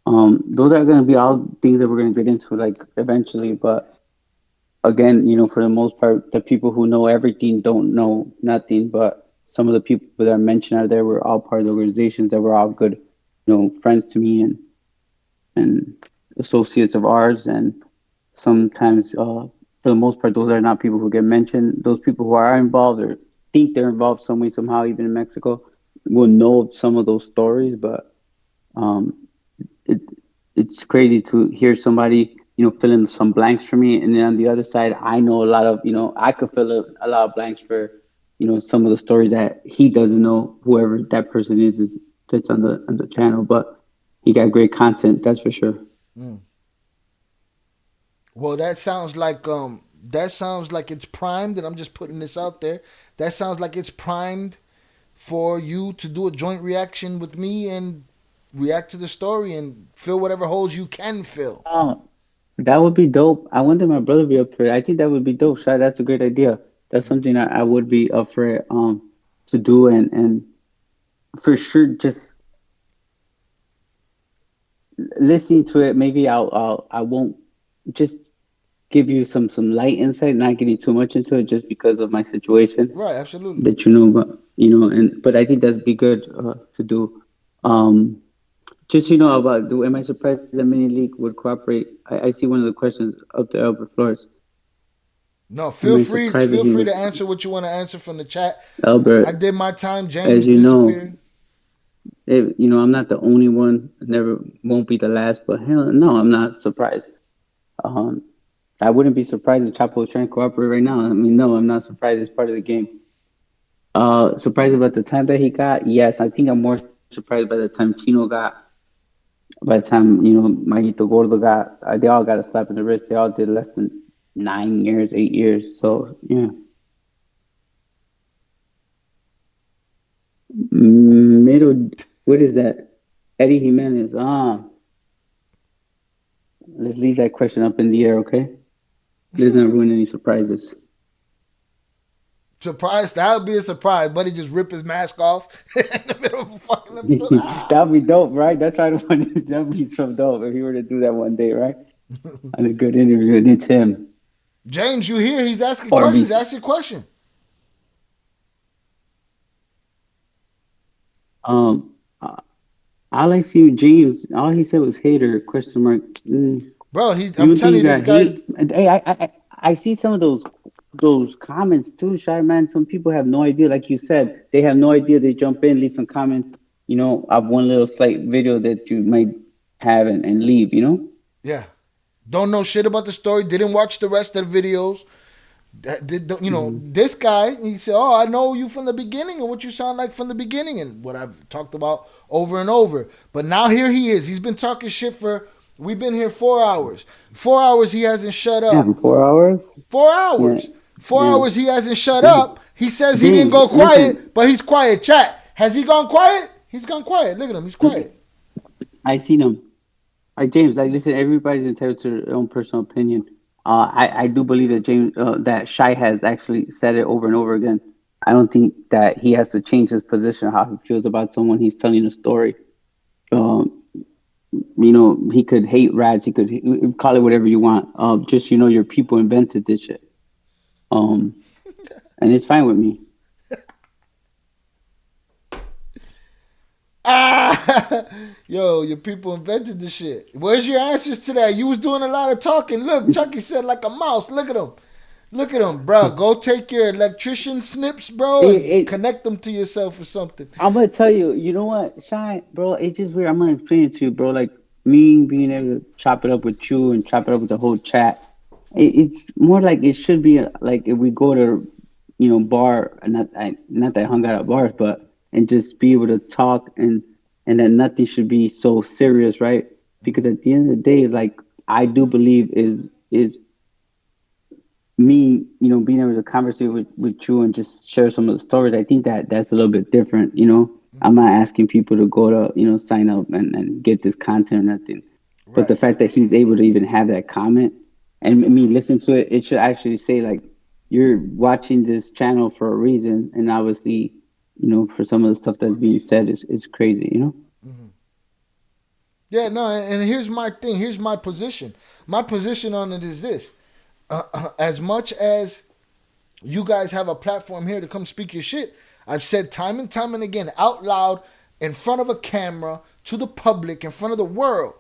Those are going to be all things that we're going to get into, like, eventually, but again, for the most part, the people who know everything don't know nothing, but some of the people that are mentioned out there were all part of the organizations that were all good, friends to me and associates of ours. And sometimes, for the most part, those are not people who get mentioned. Those people who are involved or think they're involved some way, somehow, even in Mexico, will know some of those stories. But it's crazy to hear somebody fill in some blanks for me. And then on the other side, I know a lot of, I could fill a lot of blanks for, some of the stories that he doesn't know, whoever that person is that's on the channel. But he got great content, that's for sure. Well, that sounds like it's primed, and I'm just putting this out there. That sounds like it's primed for you to do a joint reaction with me and react to the story and fill whatever holes you can fill. That would be dope. I wonder if my brother would be up for it. I think that would be dope, Shai. That's a great idea. That's something I would be up for it, to do, and for sure, just listening to it. Maybe I won't just give you some light insight, not getting too much into it, just because of my situation. Right, absolutely. That but I think that'd be good to do. Just about am I surprised that Mini League would cooperate? I see one of the questions up there, Albert Flores. No, feel free to answer what you want to answer from the chat. Albert, I did my time. James as you disappeared. know, I'm not the only one. Never won't be the last. But hell, no, I'm not surprised. I wouldn't be surprised if Chapo was trying to cooperate right now. I mean, no, I'm not surprised. It's part of the game. Surprised about the time that he got? Yes, I think I'm more surprised by the time Chino got. By the time Majito Gordo got, they all got a slap in the wrist. They all did less than 9 years, 8 years. So yeah. Middle, what is that? Eddie Jimenez. Let's leave that question up in the air, okay? Let's not ruin any surprises. Surprise? That would be a surprise. Buddy just rip his mask off in the middle of a fucking episode. That'd be dope, right? That's how that'd be so dope if he were to do that one day, right? And a good interview, and it's him. James, you here? He's asking questions. Ask your question. All I see with James, all he said was hater, question mark. Bro, I'm telling you, this guy's... Hey, I see some of those comments too, Shy Man. Some people have no idea, like you said, they have no idea. They jump in, leave some comments, of one little slight video that you might have and leave, Yeah. Don't know shit about the story, didn't watch the rest of the videos. This guy, he said, I know you from the beginning and what you sound like from the beginning and what I've talked about over and over. But now here he is. He's been talking shit we've been here 4 hours. 4 hours he hasn't shut up. Yeah, 4 hours? 4 hours. Yeah. 4 hours he hasn't shut up. He says he didn't go quiet, but he's quiet. Chat, has he gone quiet? He's gone quiet. Look at him. He's quiet. I seen him. James, listen, everybody's entitled to their own personal opinion. I do believe that James, that Shy has actually said it over and over again. I don't think that he has to change his position, how he feels about someone he's telling a story. He could hate rats, he could call it whatever you want. Just your people invented this shit. And it's fine with me. Yo, your people invented this shit. Where's your answers to that? You was doing a lot of talking. Look, Chucky said like a mouse. Look at him. Look at him, bro. Go take your electrician snips, bro, and connect them to yourself or something. I'm going to tell you, you know what, Shine, bro, it's just weird. I'm going to explain it to you, bro. Like, me being able to chop it up with you and chop it up with the whole chat, it's more like it should be like if we go to, bar, not that I hung out at bars, but and just be able to talk and that nothing should be so serious, right? Because at the end of the day, like, I do believe is me, being able to conversate with you and just share some of the stories. I think that's a little bit different, I'm not asking people to go to, sign up and get this content or nothing. Right. But the fact that he's able to even have that comment and me listen to it, it should actually say, like, you're watching this channel for a reason. And obviously, for some of the stuff that's being said is crazy, Mm-hmm. Yeah, no, and here's my thing. Here's my position. My position on it is this. As much as you guys have a platform here to come speak your shit, I've said time and time and again, out loud, in front of a camera, to the public, in front of the world,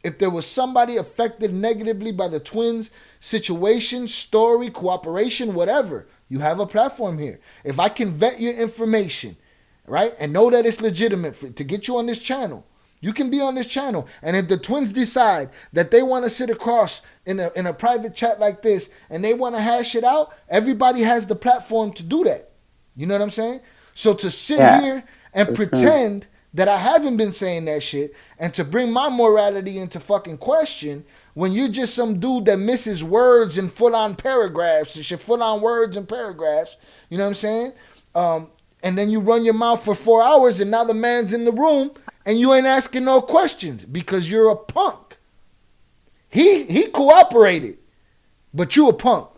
if there was somebody affected negatively by the twins' situation, story, cooperation, whatever, you have a platform here. If I can vet your information, right, and know that it's legitimate to get you on this channel, you can be on this channel. And if the twins decide that they want to sit across in a private chat like this and they want to hash it out, everybody has the platform to do that. You know what I'm saying? So to sit here and pretend that I haven't been saying that shit and to bring my morality into fucking question when you're just some dude that misses words and full-on paragraphs and shit, full-on words and paragraphs, you know what I'm saying? And then you run your mouth for 4 hours and now the man's in the room and you ain't asking no questions because you're a punk. He cooperated, but you a punk.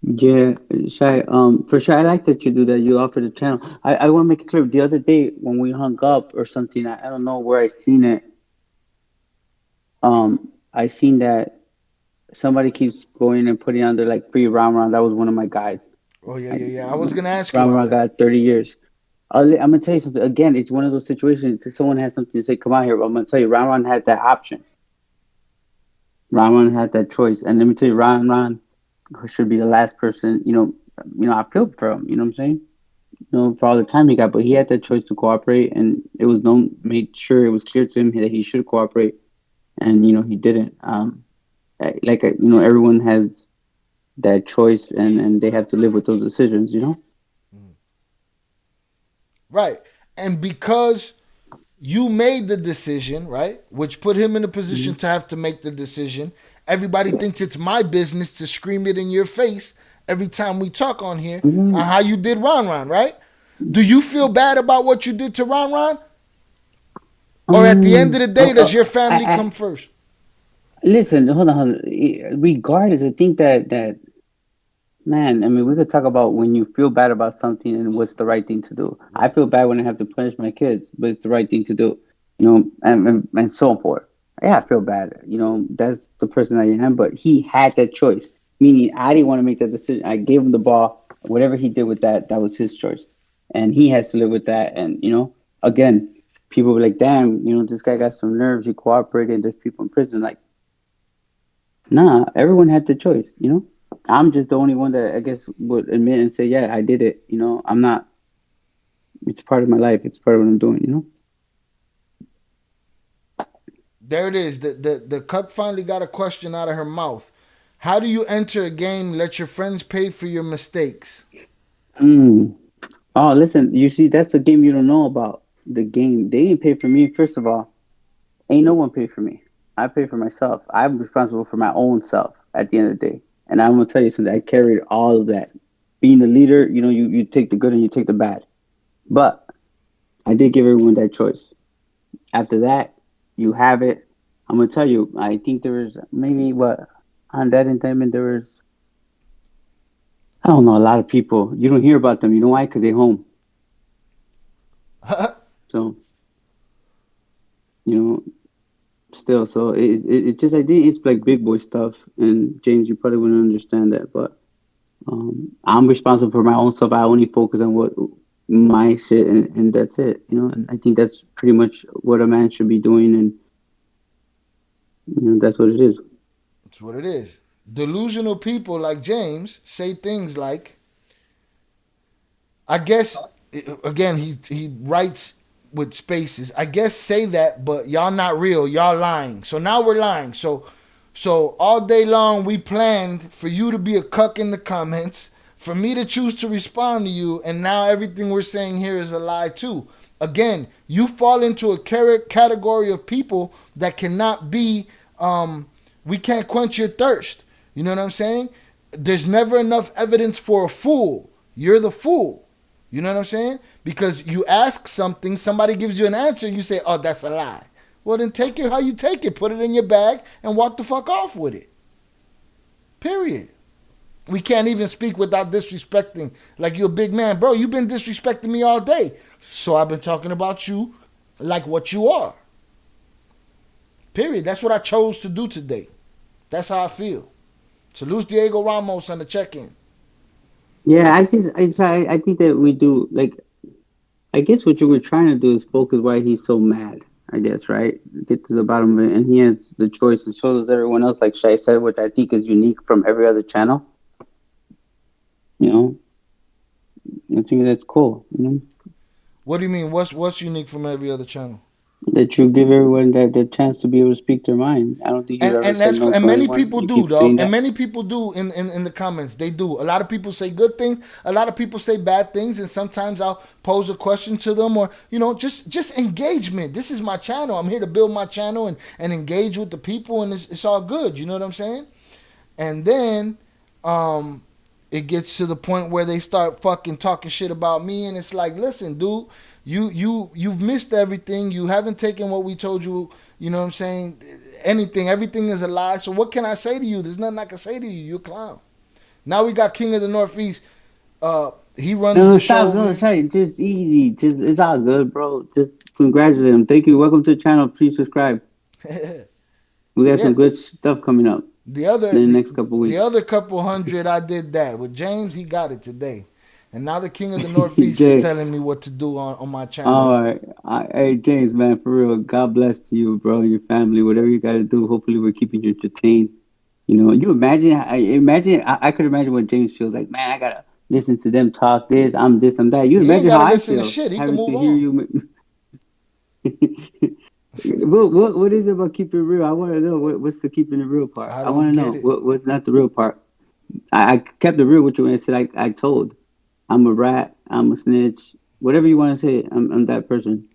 Yeah, Shy. For sure, I like that you do that. You offer the channel. I want to make it clear. The other day when we hung up or something, I don't know where I seen it. I seen that somebody keeps going and putting on their like free round. That was one of my guys. Oh yeah. I was gonna ask you. Round got 30 years. I'm gonna tell you something. Again, it's one of those situations. If someone has something to say, come out here. But I'm gonna tell you, Round had that option. Ron had that choice, and let me tell you, Ron should be the last person. I feel for him. You know what I'm saying? For all the time he got, but he had that choice to cooperate, and it was made sure it was clear to him that he should cooperate, and he didn't. Everyone has that choice, and they have to live with those decisions. Right, and because you made the decision, right, which put him in a position to have to make the decision. Everybody thinks it's my business to scream it in your face every time we talk on here on how you did Ron, right? Do you feel bad about what you did to Ron? Or at the end of the day, does your family come first? Listen, hold on. Regardless, I think that man, I mean, we could talk about when you feel bad about something and what's the right thing to do. I feel bad when I have to punish my kids, but it's the right thing to do, and so forth. Yeah, I feel bad. That's the person I am, but he had that choice, meaning I didn't want to make that decision. I gave him the ball. Whatever he did with that was his choice, and he has to live with that. And, again, people were like, damn, this guy got some nerves. He cooperated. There's people in prison. Like, nah, everyone had the choice, I'm just the only one that I guess would admit and say, yeah, I did it. I'm not. It's part of my life. It's part of what I'm doing. There it is. The cup finally got a question out of her mouth. How do you enter a game? Let your friends pay for your mistakes. Oh, listen. You see, that's a game you don't know about. The game. They didn't pay for me. First of all, ain't no one paid for me. I pay for myself. I'm responsible for my own self at the end of the day. And I'm gonna tell you something. I carried all of that. Being a leader, you take the good and you take the bad. But I did give everyone that choice. After that, you have it. I'm gonna tell you. I think there was maybe on that indictment there was. I don't know, a lot of people. You don't hear about them. You know why? Because they're home. So, still, so it just, I think it's like big boy stuff. And James, you probably wouldn't understand that, but I'm responsible for my own stuff. I only focus on what my shit, and that's it. And I think that's pretty much what a man should be doing, and that's what it is. That's what it is. Delusional people like James say things like, I guess, again, he writes with spaces. I guess say that, but y'all not real. Y'all lying. So now we're lying. So all day long we planned for you to be a cuck in the comments, for me to choose to respond to you, and now everything we're saying here is a lie too. Again, you fall into a category of people that cannot be, we can't quench your thirst. You know what I'm saying? There's never enough evidence for a fool. You're the fool. You know what I'm saying? Because you ask something, somebody gives you an answer, you say, oh, that's a lie. Well, then take it how you take it. Put it in your bag and walk the fuck off with it. Period. We can't even speak without disrespecting. Like, you're a big man. Bro, you've been disrespecting me all day. So I've been talking about you like what you are. Period. That's what I chose to do today. That's how I feel. Salute Diego Ramos on the check-in. Yeah, I think that we do, like, I guess what you were trying to do is focus why he's so mad, I guess, right? Get to the bottom of it, and he has the choice to show everyone else, like Shai said, which I think is unique from every other channel. I think that's cool, What do you mean? What's unique from every other channel? That you give everyone the chance to be able to speak their mind. I don't think you ever said no to and many anyone. people You do, keep dog. saying And that. many people do in the comments. They do. A lot of people say good things. A lot of people say bad things. And sometimes I'll pose a question to them, or just engagement. This is my channel. I'm here to build my channel and engage with the people, and it's all good. You know what I'm saying? And then it gets to the point where they start fucking talking shit about me, and it's like, listen, dude. You've missed everything. You haven't taken what we told you. You know what I'm saying? Everything is a lie. So what can I say to you? There's nothing I can say to you. You're a clown. Now we got King of the Northeast. He runs the show. No, sorry. Just easy. Just, it's all good, bro. Just congratulate him. Thank you. Welcome to the channel. Please subscribe. We got some good stuff coming up. The next couple weeks. The other couple hundred, I did that with James. He got it today. And now the King of the Northeast is telling me what to do on my channel. All right. Hey, James, man, for real, God bless you, bro, and your family, whatever you got to do. Hopefully we're keeping you entertained. You know, you imagine, I could imagine what James feels like. Man, I got to listen to them talk this, I'm this, I'm that. You imagine how I feel having to hear you. What is it about keeping it real? I want to know what's the keeping it real part. I want to know what's not the real part. I kept it real with you when I said I told. I'm a rat. I'm a snitch. Whatever you want to say, I'm that person.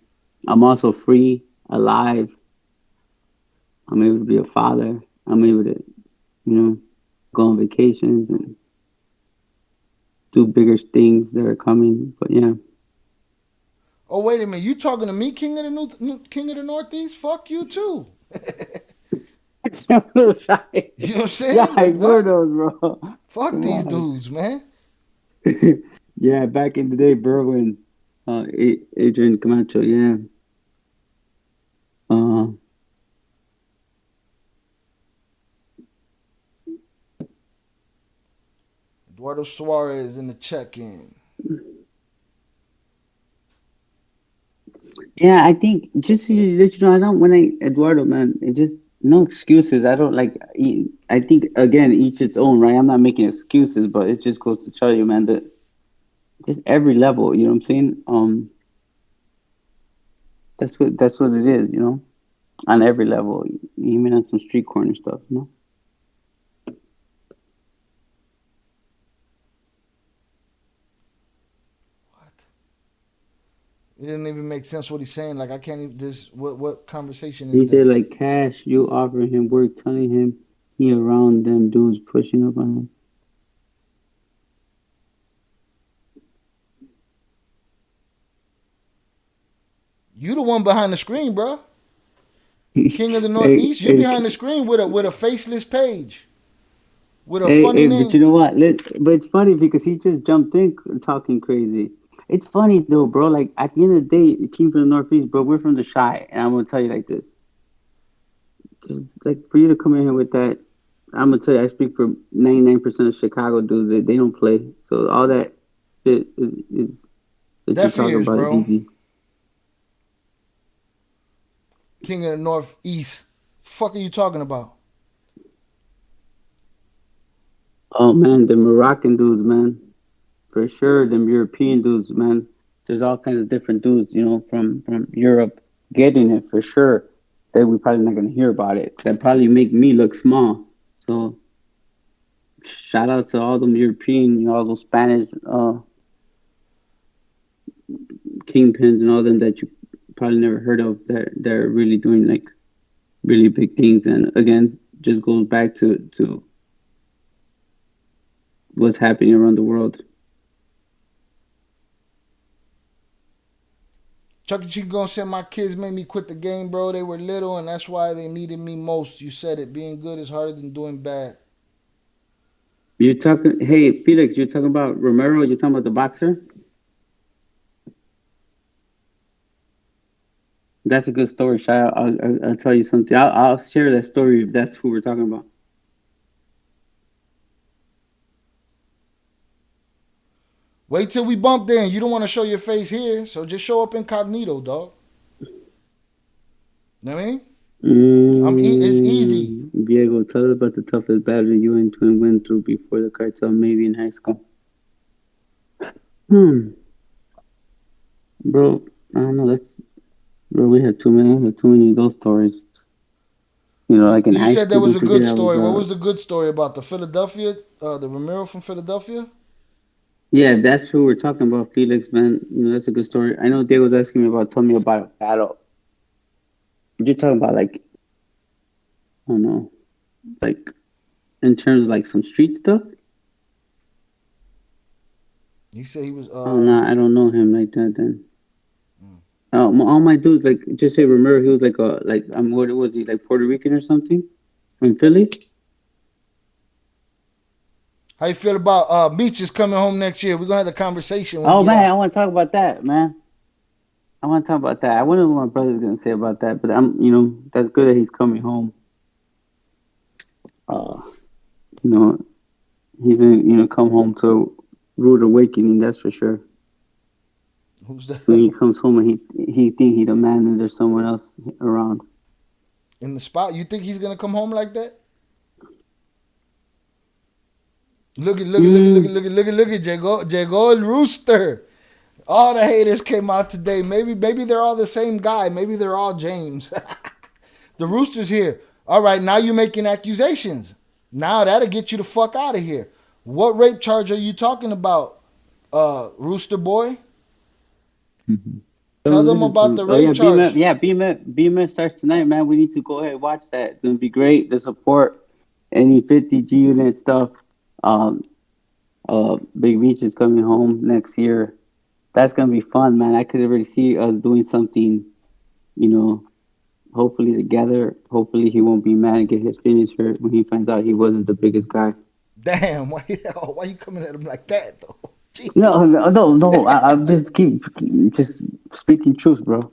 I'm also free, alive. I'm able to be a father. I'm able to, go on vacations and do bigger things that are coming. But yeah. Oh, wait a minute. You talking to me, King of the Northeast? Fuck you too. You know what I'm saying? Yeah, I ignore those, bro. Fuck these dudes, man. Yeah, back in the day, bro, when Adrian Camacho, yeah. Eduardo Suarez in the check-in. Yeah, I think just to let you know, Eduardo, man, it just no excuses. I don't like. I think again, each its own, right? I'm not making excuses, but it just goes to tell you, man, that just every level, you know what I'm saying? That's what it is, on every level, even on some street corner stuff, It didn't even make sense what he's saying. Like I can't even. What conversation is He that? said like cash, you offering him work, telling him he around them dudes pushing up on him. You the one behind the screen, bro. King of the Northeast. You behind the screen with a faceless page. With a funny name. But you know what? But it's funny because he just jumped in talking crazy. It's funny though, bro. Like at the end of the day, it came from the Northeast, bro. We're from the Shy, and I'm gonna tell you like this. Cause like for you to come in here with that, I'm gonna tell you, I speak for 99% of Chicago dudes. They don't play. So all that shit is that you're talking about is easy. King of the Northeast. Fuck are you talking about? Oh man, the Moroccan dudes, man. For sure, them European dudes, man. There's all kinds of different dudes, from Europe getting it for sure. That we probably not gonna hear about it. That probably make me look small. So shout out to all them European, all those Spanish kingpins and all them that you probably never heard of. That they're really doing like really big things. And again, just goes back to what's happening around the world. Chuck E. Cheese gonna say my kids made me quit the game, bro. They were little, and that's why they needed me most. You said it. Being good is harder than doing bad. You're talking, hey Felix, you're talking about Romero. You're talking about the boxer. That's a good story, Shy. I'll tell you something. I'll share that story if that's who we're talking about. Wait till we bump there. You don't want to show your face here, so just show up incognito, dog. Know what I mean? It's easy. Diego, tell us about the toughest battle you and Twin went through before the cartel, maybe in high school. Bro, I don't know. Bro, we had too many of those stories. Like in high school. You said there was a good story. What was the good story about? The Philadelphia, the Romero from Philadelphia? Yeah, that's who we're talking about, Felix, man. That's a good story. I know Diego's asking me tell me about a battle. You're talking about like, I don't know, like in terms of like some street stuff? You said he was. Oh no, I don't know him like that then. All my dudes, like just say Romero, he was like what was he, like Puerto Rican or something? From Philly? How you feel about Beaches coming home next year? We're gonna have a conversation. Oh man, I want to talk about that, man. I want to talk about that. I wonder what my brother's gonna say about that, but that's good that he's coming home. He's gonna come home to rude awakening, that's for sure. Who's that? When he comes home and he think he the man and there's someone else around. In the spot, you think he's gonna come home like that? Look at Llegó el Rooster. All the haters came out today. Maybe they're all the same guy. Maybe they're all James. The Rooster's here. All right, now you're making accusations. Now that'll get you the fuck out of here. What rape charge are you talking about, Rooster boy? Tell them about the rape charge. BMF starts tonight, man. We need to go ahead and watch that. It's gonna be great to support any 50G unit stuff. Big Beach is coming home next year. That's gonna be fun, man. I could already see us doing something, hopefully together. Hopefully he won't be mad and get his feelings hurt when he finds out he wasn't the biggest guy. Damn, why you coming at him like that though? Jeez. No. I'm just keep speaking truth, bro.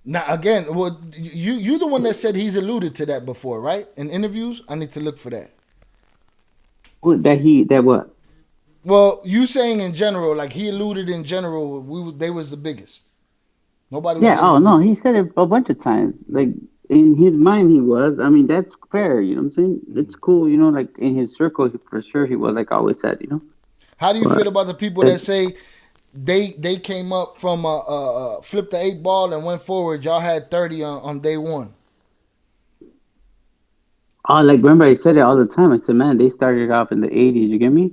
Now again, well, you the one that said he's alluded to that before, right? In interviews, I need to look for that. That what? Well, you saying in general, like he alluded in general, they was the biggest. Nobody. Yeah. Oh no, he said it a bunch of times. Like in his mind, he was. I mean, that's fair. You know what I'm saying? It's cool. Like in his circle, for sure, he was. Like I always said, How do you feel about the people that say they came up from flip the 8 ball and went forward? Y'all had 30 on day one. Oh, remember I said it all the time. I said, man, they started off in the 80s. You get me?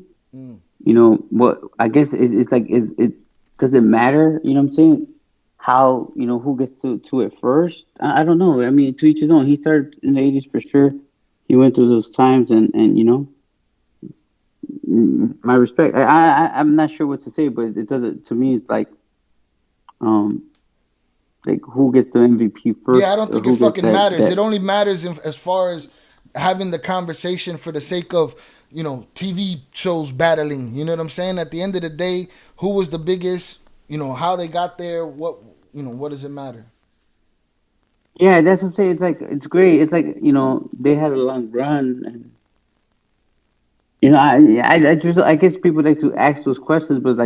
What I guess it's like it doesn't matter. You know what I'm saying? How who gets to it first? I don't know. I mean, to each his own. He started in the 80s for sure. He went through those times, and my respect. I'm not sure what to say, but it doesn't. To me, it's like who gets the MVP first? Yeah, I don't think it fucking matters. It only matters as far as having the conversation for the sake of TV shows battling. You know what I'm saying? At the end of the day, who was the biggest? How they got there. What does it matter? Yeah, that's what I'm saying. It's like it's great. It's like they had a long run, and I guess people like to ask those questions, but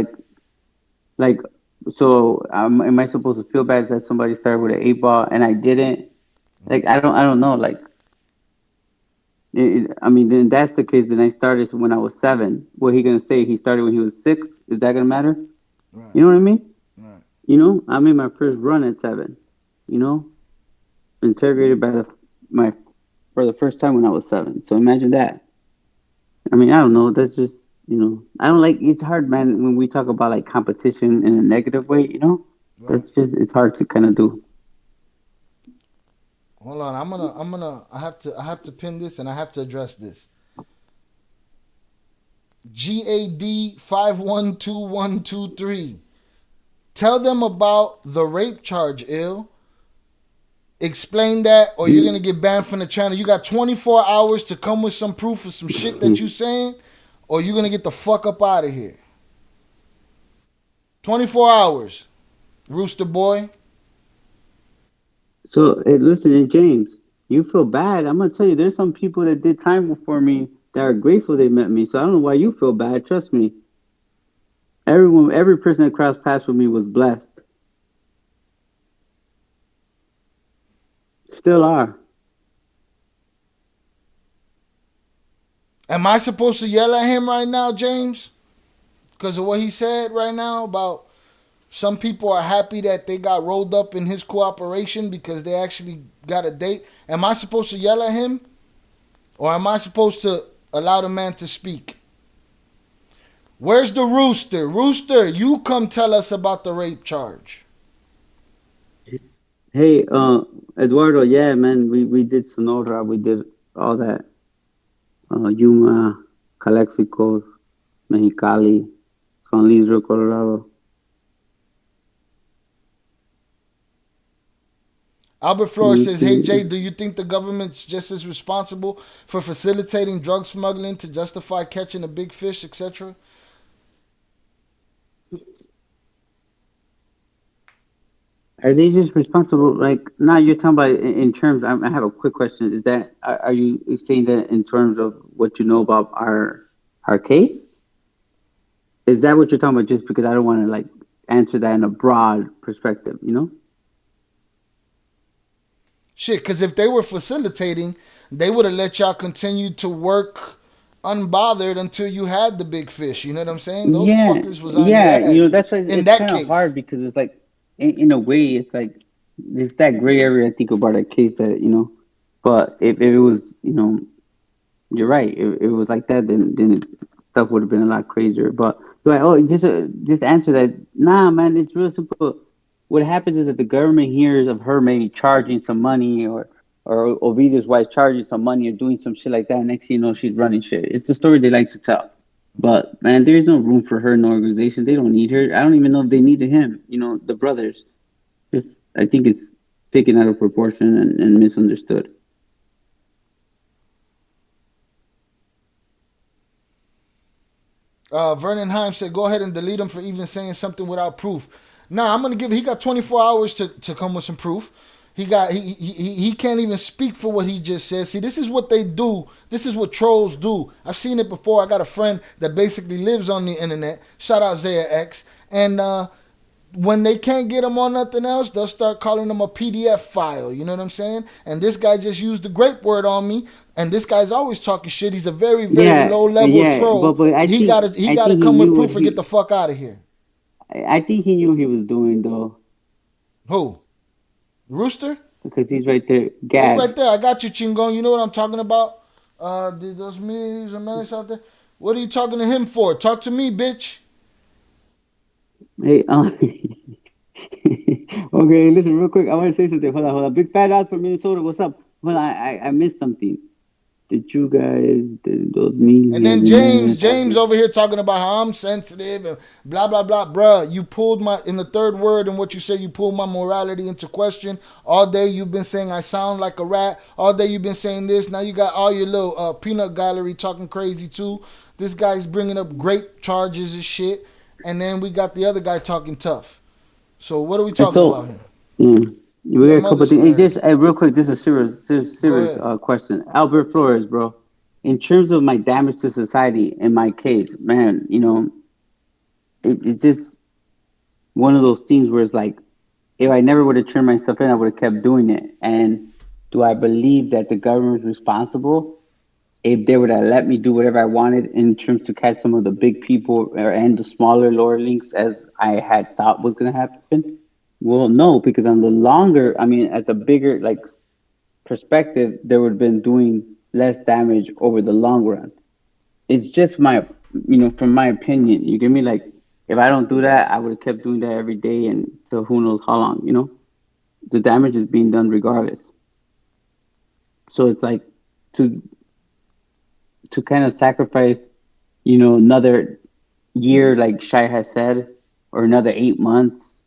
so am I supposed to feel bad that somebody started with an 8 ball and I didn't? I don't know. Then that's the case. Then I started when I was 7. What he gonna say? He started when he was 6. Is that gonna matter? Right. You know what I mean? Right. I made my first run at 7. Interrogated for the first time when I was 7. So imagine that. I mean, I don't know. That's just I don't like. It's hard, man, when we talk about competition in a negative way. Right. That's just it's hard to kind of do. Hold on, I have to pin this and I have to address this. GAD 512123. Tell them about the rape charge, ill. Explain that or you're gonna get banned from the channel. You got 24 hours to come with some proof of some shit that you saying, or you're gonna get the fuck up out of here. 24 hours, Rooster boy. So, listen, James, you feel bad. I'm going to tell you, there's some people that did time before me that are grateful they met me. So I don't know why you feel bad. Trust me. Every person that crossed paths with me was blessed. Still are. Am I supposed to yell at him right now, James? Because of what he said right now about some people are happy that they got rolled up in his cooperation because they actually got a date. Am I supposed to yell at him? Or am I supposed to allow the man to speak? Where's the Rooster? Rooster, you come tell us about the rape charge. Hey, Eduardo, yeah, man, we did Sonora. We did all that. Yuma, Calexico, Mexicali, San Luis Rio, Colorado. Albert Flores says, hey, Jay, do you think the government's just as responsible for facilitating drug smuggling to justify catching a big fish, etc.? Are they just responsible? Now you're talking about in terms, I have a quick question. Is that, are you saying that in terms of what you know about our case? Is that what you're talking about? Just because I don't want to like answer that in a broad perspective, you know? Shit, because if they were facilitating, they would have let y'all continue to work unbothered until you had the big fish. You know what I'm saying? Those fuckers was on your ass. You know, that's why in it's that kind of case. hard because it's like, in a way, it's like it's that gray area. I think about that case that but if it was, you're right. If it was like that, then stuff would have been a lot crazier. But just answer that. Nah, man, it's real simple. What happens is that the government hears of her maybe charging some money or Ovidiu's wife charging some money or doing some shit like that. Next thing you know, she's running shit. It's the story they like to tell. But man, there's no room for her in the organization. They don't need her. I don't even know if they needed him. The brothers. I think it's taken out of proportion and misunderstood. Vernon Heim said, go ahead and delete him for even saying something without proof. Nah, I'm gonna give. He got 24 hours to come with some proof. He can't even speak for what he just said. See, this is what they do. This is what trolls do. I've seen it before. I got a friend that basically lives on the internet. Shout out Zaya X. And when they can't get him on nothing else, they'll start calling him a PDF file. You know what I'm saying? And this guy just used the grape word on me. And this guy's always talking shit. He's a very, very low level troll. But he gotta come with proof or get the fuck out of here. I think he knew what he was doing though. Who? Rooster? Because he's right there. Gad. He's right there. I got you, Chingon. You know what I'm talking about? Those memes and menace out there. What are you talking to him for? Talk to me, bitch. Hey, okay, listen, real quick. I want to say something. Hold on. Big fat ass from Minnesota. What's up? Hold on, I missed something. Did you guys, those memes? And then James over here talking about how I'm sensitive and blah, blah, blah. Bruh, you pulled in the third word and what you said, you pulled my morality into question. All day you've been saying I sound like a rat. All day you've been saying this. Now you got all your little peanut gallery talking crazy too. This guy's bringing up grape charges and shit. And then we got the other guy talking tough. So what are we talking about here? Yeah. We got a couple things. Hey, real quick, this is a serious question. Albert Flores, bro. In terms of my damage to society, in my case, man, it's just one of those things where it's like, if I never would have turned myself in, I would have kept doing it. And do I believe that the government is responsible? If they would have let me do whatever I wanted in terms to catch some of the big people and the smaller lower links as I had thought was going to happen? Well, no, because on the longer, at the bigger perspective, they would have been doing less damage over the long run. It's just from my opinion. You get me? Like, if I don't do that, I would have kept doing that every day until who knows how long, The damage is being done regardless. So it's like to kind of sacrifice, another year, like Shai has said, or another 8 months,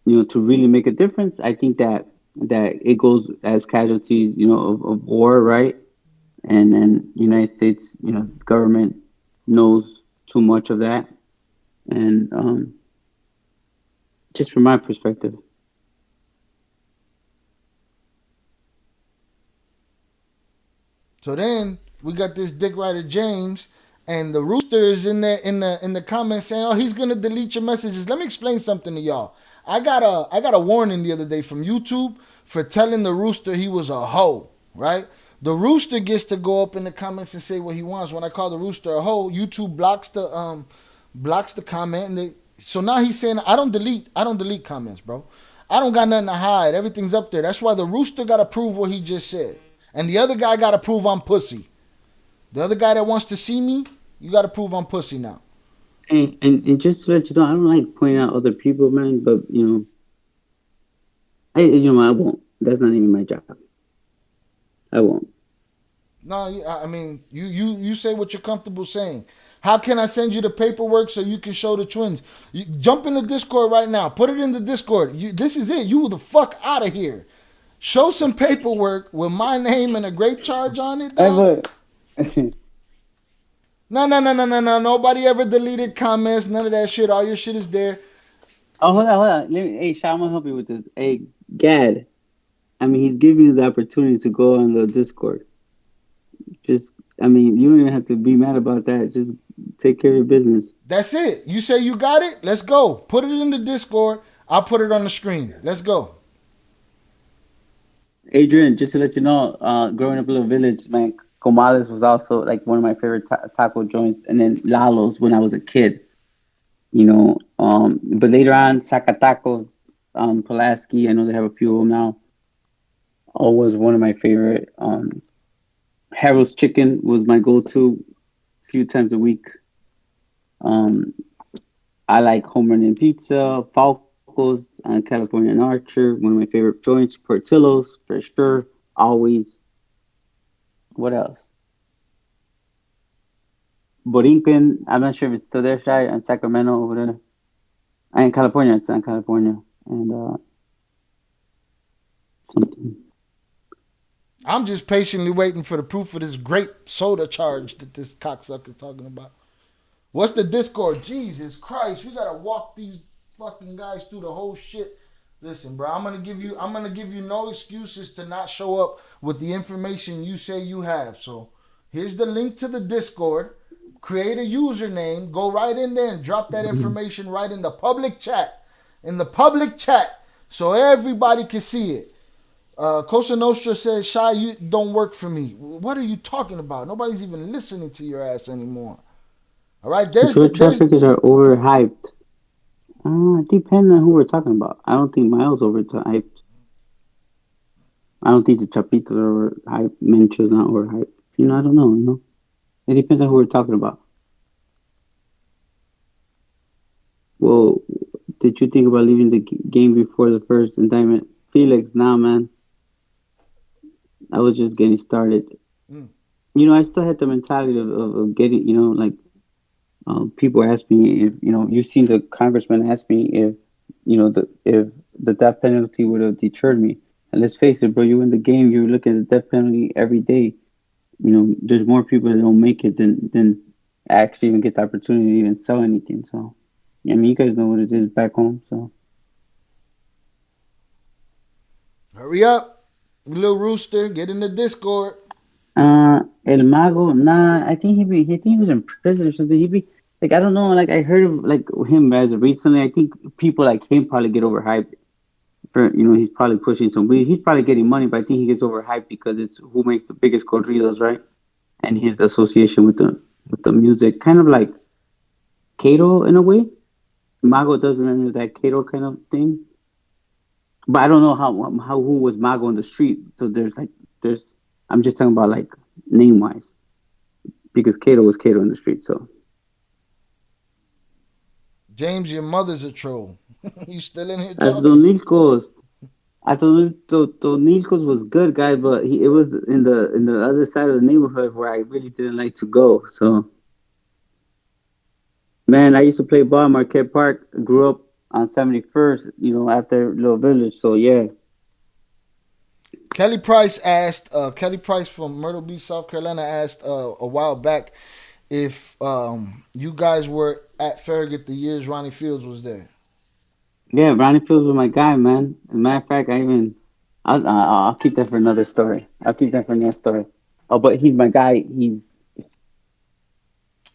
to really make a difference. I think that it goes as casualties, of war, right? And then United States, government knows too much of that. And just from my perspective. So then we got this dick rider James, and the Rooster is in the comments saying, "Oh, he's gonna delete your messages." Let me explain something to y'all. I got a warning the other day from YouTube for telling the Rooster he was a hoe, right? The Rooster gets to go up in the comments and say what he wants. When I call the Rooster a hoe, YouTube blocks the comment, and so now he's saying I don't delete comments, bro. I don't got nothing to hide. Everything's up there. That's why the Rooster got to prove what he just said. And the other guy got to prove I'm pussy. The other guy that wants to see me, you got to prove I'm pussy now. And just to let you know, I don't like pointing out other people, man. But I won't. That's not even my job. I won't. No, you say what you're comfortable saying. How can I send you the paperwork so you can show the twins? You jump in the Discord right now. Put it in the Discord. This is it. You the fuck out of here. Show some paperwork with my name and a grape charge on it, dog. No. Nobody ever deleted comments. None of that shit. All your shit is there. Oh, hold on. Hey, Sha, I'm gonna help you with this. Hey, Gad. He's giving you the opportunity to go on the Discord. You don't even have to be mad about that. Just take care of your business. That's it. You say you got it? Let's go. Put it in the Discord. I'll put it on the screen. Let's go. Adrian, just to let you know, growing up in a little village, man, Comales was also like one of my favorite taco joints, and then Lalo's when I was a kid. You know, but later on, Zacatacos, Pulaski, I know they have a few of them now. Always one of my favorite. Harold's Chicken was my go-to a few times a week. I like Home Run and Pizza, Falco's, California and Archer, one of my favorite joints. Portillo's, for sure, always. What else? Borinquen, I'm not sure if it's still there, Shy, in Sacramento over there. In California, it's in California. And something. I'm just patiently waiting for the proof of this grape soda charge that this cocksucker's talking about. What's the Discord? Jesus Christ, we gotta walk these fucking guys through the whole shit. Listen, bro, I'm gonna give you no excuses to not show up with the information you say you have. So here's the link to the Discord. Create a username, go right in there and drop that information right in the public chat. In the public chat, so everybody can see it. Cosa Nostra says, Shy, you don't work for me. What are you talking about? Nobody's even listening to your ass anymore. All right, tour traffickers are overhyped. It depends on who we're talking about. I don't think Miles overhyped. I don't think the Chapitos are overhyped. Mencho's not overhyped. You know, I don't know. You know, it depends on who we're talking about. Well, did you think about leaving the game before the first indictment? Felix, nah, man. I was just getting started. You know, I still had the mentality of getting, you know, like, people ask me if, you know, you've seen the congressman ask me if, you know, if the death penalty would have deterred me. And let's face it, bro, you in the game, you're looking at the death penalty every day. You know, there's more people that don't make it than actually even get the opportunity to even sell anything. So, I mean, you guys know what it is back home, so. Hurry up, little rooster, get in the Discord. El Mago, nah, I think he was in prison or something. He'd be like, I don't know, like I heard of like him as of recently. I think people like him probably get overhyped. For, you know, he's probably pushing some weed. He's probably getting money, but I think he gets overhyped because it's who makes the biggest corridos, right? And his association with the music, kind of like Kato in a way. Mago does remember that Kato kind of thing. But I don't know how who was Mago in the street. So there's I'm just talking about like name wise, because Kato was Kato in the street. So James, your mother's a troll. You still in here as talking? Doniscos, I thought Doniscos was good, guys, but it was in the other side of the neighborhood where I really didn't like to go. So, man, I used to play ball at Marquette Park. I grew up on 71st, you know, after Little Village. So yeah. Kelly Price from Myrtle Beach, South Carolina asked a while back if you guys were at Farragut the years Ronnie Fields was there. Yeah, Ronnie Fields was my guy, man. As a matter of fact, I'll keep that for another story. Oh, but he's my guy. He's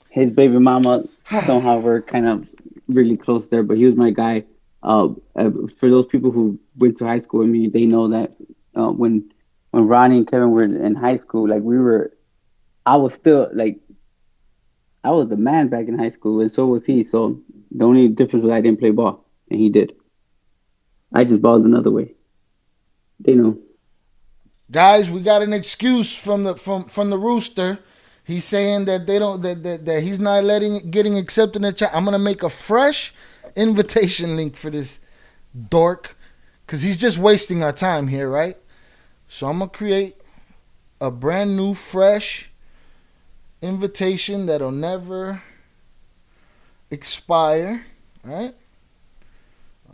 his baby mama. Somehow we're kind of really close there, but he was my guy. For those people who went to high school with me, they know that when Ronnie and Kevin were in high school, like I was still like, I was the man back in high school, and so was he. So the only difference was I didn't play ball, and he did. I just balled another way. They know. Guys, we got an excuse from the rooster. He's saying that they don't that he's not getting accepted in the chat. I'm gonna make a fresh invitation link for this dork, because he's just wasting our time here, right? So I'm gonna create a brand new fresh invitation that'll never expire. All right?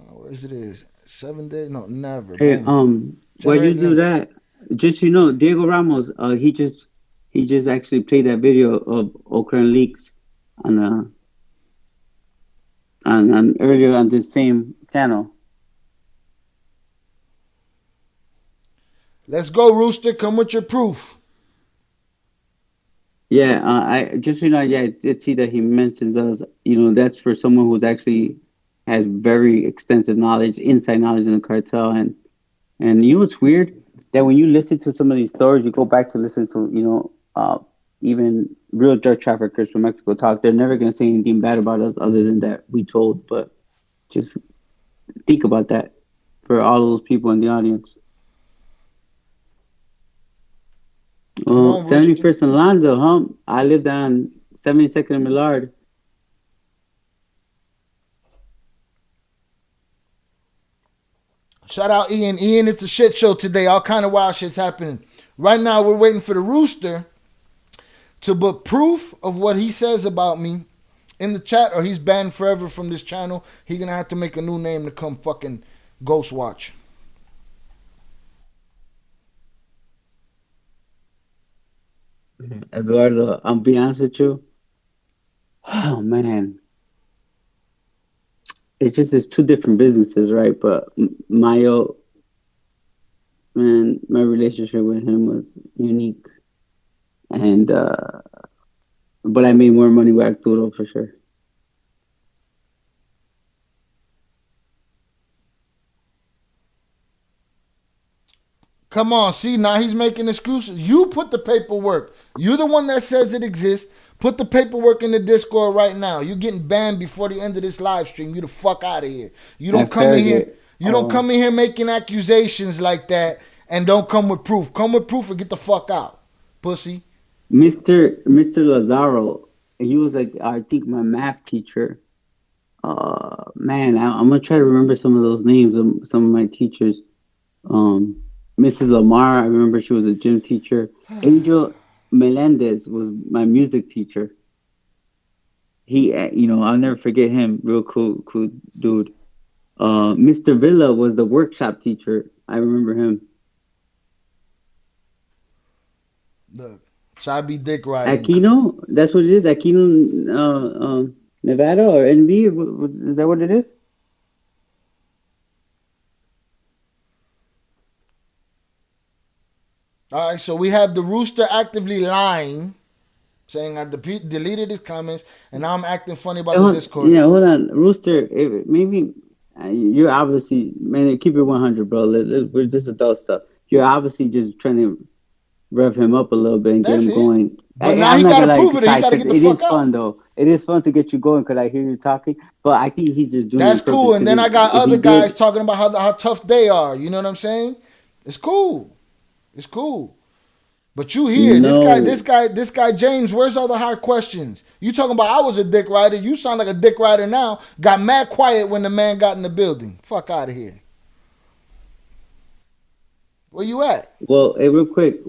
Where's it is? 7 days? No, never. Hey, while you do that, just you know, Diego Ramos, he just actually played that video of Oakland Leaks on earlier on this same channel. Let's go, Rooster. Come with your proof. Yeah, I just I did see that he mentions us. That's for someone who's actually has very extensive knowledge, inside knowledge in the cartel, and what's weird that when you listen to some of these stories, you go back to listen to even real drug traffickers from Mexico talk. They're never gonna say anything bad about us other than that we told. But just think about that for all those people in the audience. Well, 71st and Alonzo, huh? I lived on 72nd and Millard. Shout out Ian. Ian, it's a shit show today. All kind of wild shit's happening. Right now, we're waiting for the Rooster to put proof of what he says about me in the chat, or he's banned forever from this channel. He's gonna have to make a new name to come fucking ghost watch. Eduardo, I'll be honest with you. Oh man, it's two different businesses, right? But Mayo, man, my relationship with him was unique, and but I made more money with Arturo for sure. Come on, see, now he's making excuses. You put the paperwork. You're the one that says it exists. Put the paperwork in the Discord right now. You're getting banned before the end of this live stream. You the fuck out of here. You don't come in here. You don't come in here making accusations like that and don't come with proof. Come with proof or get the fuck out, pussy. Mr. Lazaro, he was like, I think my math teacher. Man, I'm gonna try to remember some of those names of some of my teachers. Mrs. Lamar, I remember she was a gym teacher. Angel Melendez was my music teacher. He, I'll never forget him. Real cool dude. Mr. Villa was the workshop teacher. I remember him. Look, Shabby dick riding. Aquino, that's what it is. Aquino, Nevada or NB. Is that what it is? All right, so we have the Rooster actively lying, saying I deleted his comments, and now I'm acting funny about the Discord. Yeah, hold on, Rooster. Maybe you're obviously, man. Keep it 100, bro. We're just adult stuff. You're obviously just trying to rev him up a little bit and get him going. But now he gotta prove it. He gotta get the fuck out. It is fun though. It is fun to get you going because I hear you talking. But I think he's just doing. That's cool. And then I got other guys talking about how tough they are. You know what I'm saying? It's cool. It's cool. But you here, this guy James, where's all the hard questions? You talking about I was a dick rider. You sound like a dick rider now. Got mad quiet when the man got in the building. Fuck out of here. Where you at? Well, hey, real quick,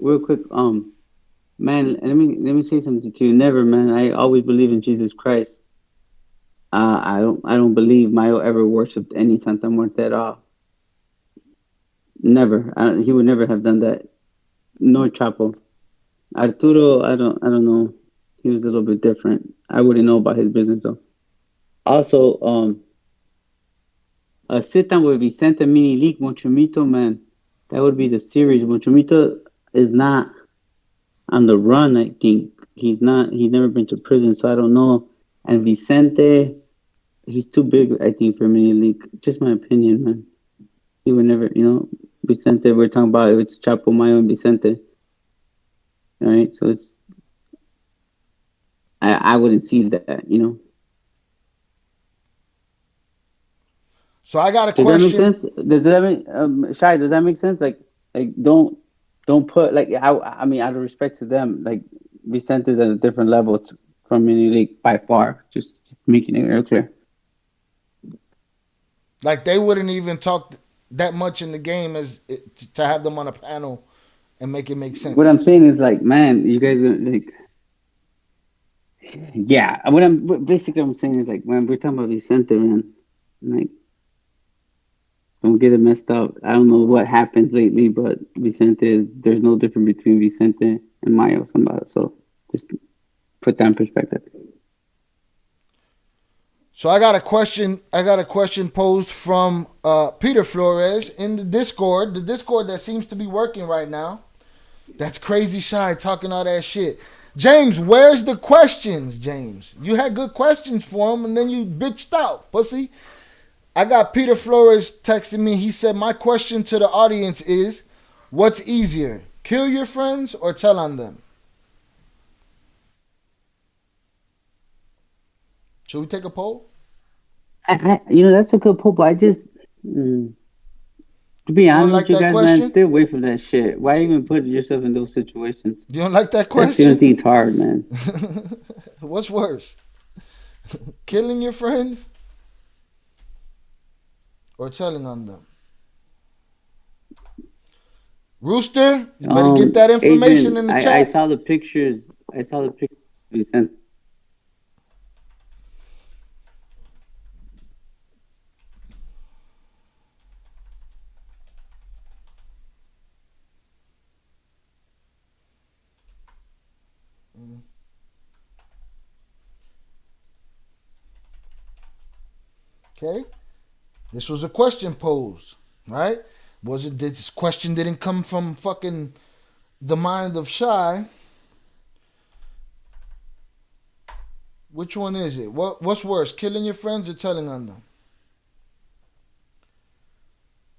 man, let me say something to you. Never, man. I always believe in Jesus Christ. I don't believe Mayo ever worshipped any Santa Muerte at all. Never. He would never have done that. No Chapo. Arturo, I don't know. He was a little bit different. I wouldn't know about his business though. Also, a sit down with Vicente Mini League Monchumito, man. That would be the series. Monchumito is not on the run, I think. He's never been to prison, so I don't know. And Vicente, he's too big, I think, for Mini League. Just my opinion, man. He would never, Vicente, we're talking about it's Chapo, Mayo, and Vicente. All right, so I wouldn't see that, So I got a question. Does that make sense? Does that make Shai? Does that make sense? Like don't put I mean, out of respect to them, like Vicente's at a different level from Mini League by far. Just making it real clear. Like they wouldn't even talk that much in the game as to have them on a panel and make it make sense. What I'm saying is man, you guys are yeah. What I'm saying is man, we're talking about Vicente, man. Don't get it messed up. I don't know what happens lately, but there's no difference between Vicente and Mayo somebody. So just put that in perspective. So I got a question posed from Peter Flores in the Discord that seems to be working right now. That's Crazy Shy talking all that shit. James, where's the questions, James? You had good questions for him, and then you bitched out, pussy. I got Peter Flores texting me. He said, my question to the audience is, what's easier, kill your friends or tell on them? Should we take a poll? That's a good poll, but I just... To be honest with you guys, man, stay away from that shit. Why even put yourself in those situations? You don't like that question? That's the only thing that's hard, man. What's worse? Killing your friends or telling on them? Rooster, you better get that information in the chat. I saw the pictures. You sent. Okay, this was a question posed, right? This question didn't come from fucking the mind of Shy. Which one is it? What's worse, killing your friends or telling on them?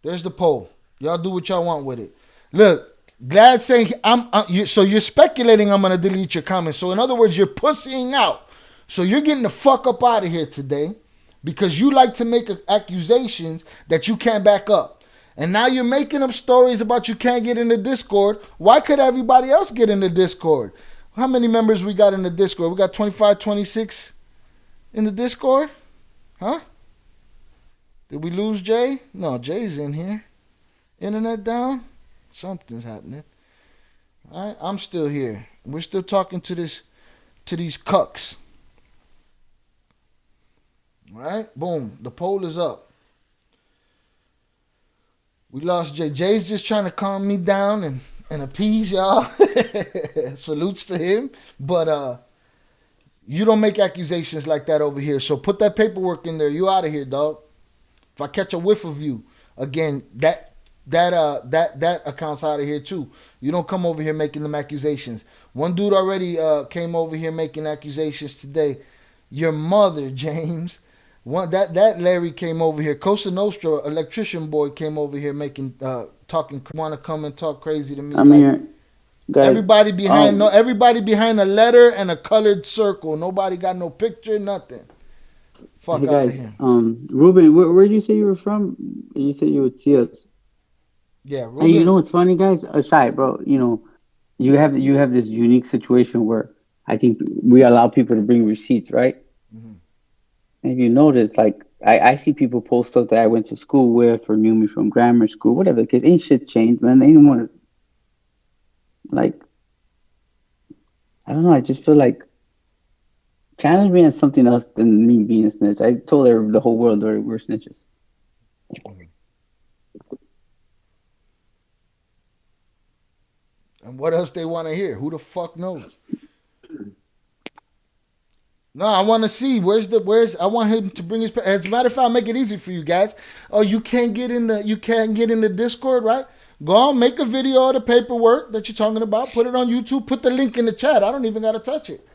There's the poll. Y'all do what y'all want with it. Look, Glad saying so you're speculating I'm gonna delete your comments. So in other words, you're pussying out. So you're getting the fuck up out of here today because you like to make accusations that you can't back up. And now you're making up stories about you can't get in the Discord. Why could everybody else get in the Discord? How many members we got in the Discord? We got 25, 26 in the Discord? Huh? Did we lose Jay? No, Jay's in here. Internet down? Something's happening. All right, I'm still here. We're still talking to these cucks. All right, boom. The poll is up. We lost Jay. Jay's just trying to calm me down and appease y'all. Salutes to him. But you don't make accusations like that over here. So put that paperwork in there. You out of here, dog. If I catch a whiff of you again, that account's out of here too. You don't come over here making them accusations. One dude already came over here making accusations today. Your mother, James. That Larry came over here. Cosa Nostra, electrician boy, came over here making talking. Want to come and talk crazy to me? I'm here, guys. Everybody behind a letter and a colored circle. Nobody got no picture, nothing. Fuck out of here. Ruben, where did you say you were from? You said you would see us. Yeah, Ruben. And you know what's funny, guys? Aside, bro, you have this unique situation where I think we allow people to bring receipts, right? Mm-hmm. And if you notice, like I see people post stuff that I went to school with or knew me from grammar school, whatever. Because ain't shit changed, man. They don't want to. Like, I don't know. I just feel like challenge me on something else than me being a snitch. I told the whole world we're snitches. And what else they want to hear? Who the fuck knows? No, I want to see I want him to bring his. As a matter of fact, I'll make it easy for you guys. Oh, you can't get in the Discord, right? Go on, make a video of the paperwork that you're talking about. Put it on YouTube. Put the link in the chat. I don't even gotta touch it.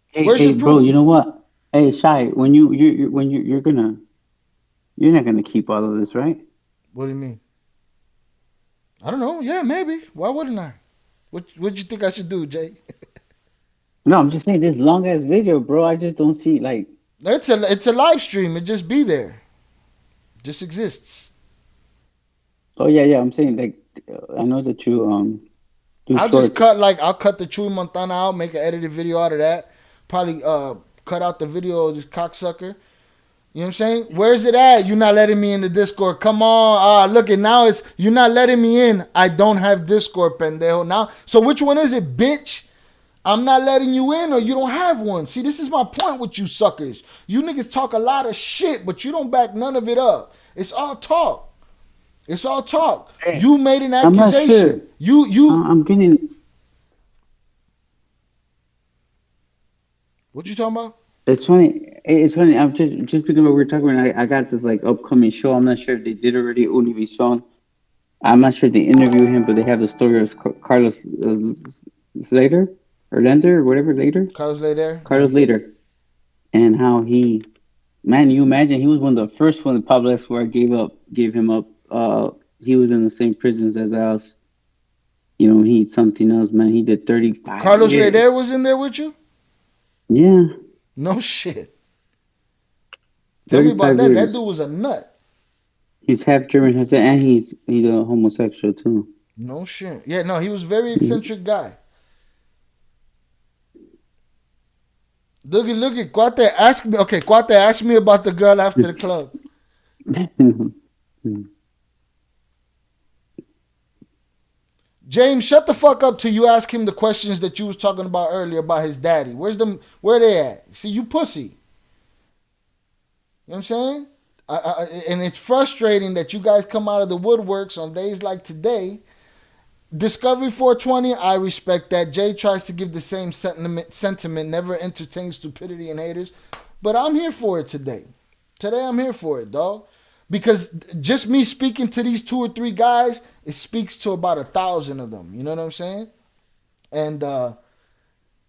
Hey, bro, you know what? Hey, Shy, when you're not gonna keep all of this, right? What do you mean? I don't know. Yeah, maybe. Why wouldn't I? What you think I should do, Jay? No, I'm just saying this long ass video, bro. I just don't see like. It's a live stream. It just be there. It just exists. Oh yeah. I'm saying like I know that you I'll just cut the Chuy Montana out, make an edited video out of that. Probably cut out the video of this cocksucker. You know what I'm saying? Where's it at? You're not letting me in the Discord. Come on. Look, it now you're not letting me in. I don't have Discord, pendejo. Now, so which one is it, bitch? I'm not letting you in or you don't have one. See, this is my point with you suckers. You niggas talk a lot of shit, but you don't back none of it up. It's all talk. It's all talk. Hey, you made an accusation. Sure. I'm getting. What you talking about? It's funny. I'm just because we were talking about. I got this like upcoming show. I'm not sure if they did already. Univision. I'm not sure if they interviewed him, but they have the story of Carlos Slater or Lender or whatever later. Carlos Later. Carlos Later, and how he, man, you imagine he was one of the first one that Pablo Escobar gave him up. He was in the same prisons as us. You know, he something else, man. He did 35 Carlos years. Lader was in there with you? Yeah. No shit. Tell me about that. Years. That dude was a nut. He's half German, half that, and he's a homosexual too. No shit. Yeah, no, he was a very eccentric guy. Look at Cuate. Ask me. Okay, Cuate, ask me about the girl after the club. James, shut the fuck up till you ask him the questions that you was talking about earlier about his daddy. Where they at? See, you pussy. You know what I'm saying? And it's frustrating that you guys come out of the woodworks on days like today. Discovery 420, I respect that. Jay tries to give the same sentiment, never entertain stupidity and haters. But I'm here for it today. Today I'm here for it, dog. Because just me speaking to these 2 or 3 guys, it speaks to about 1,000 of them. You know what I'm saying? And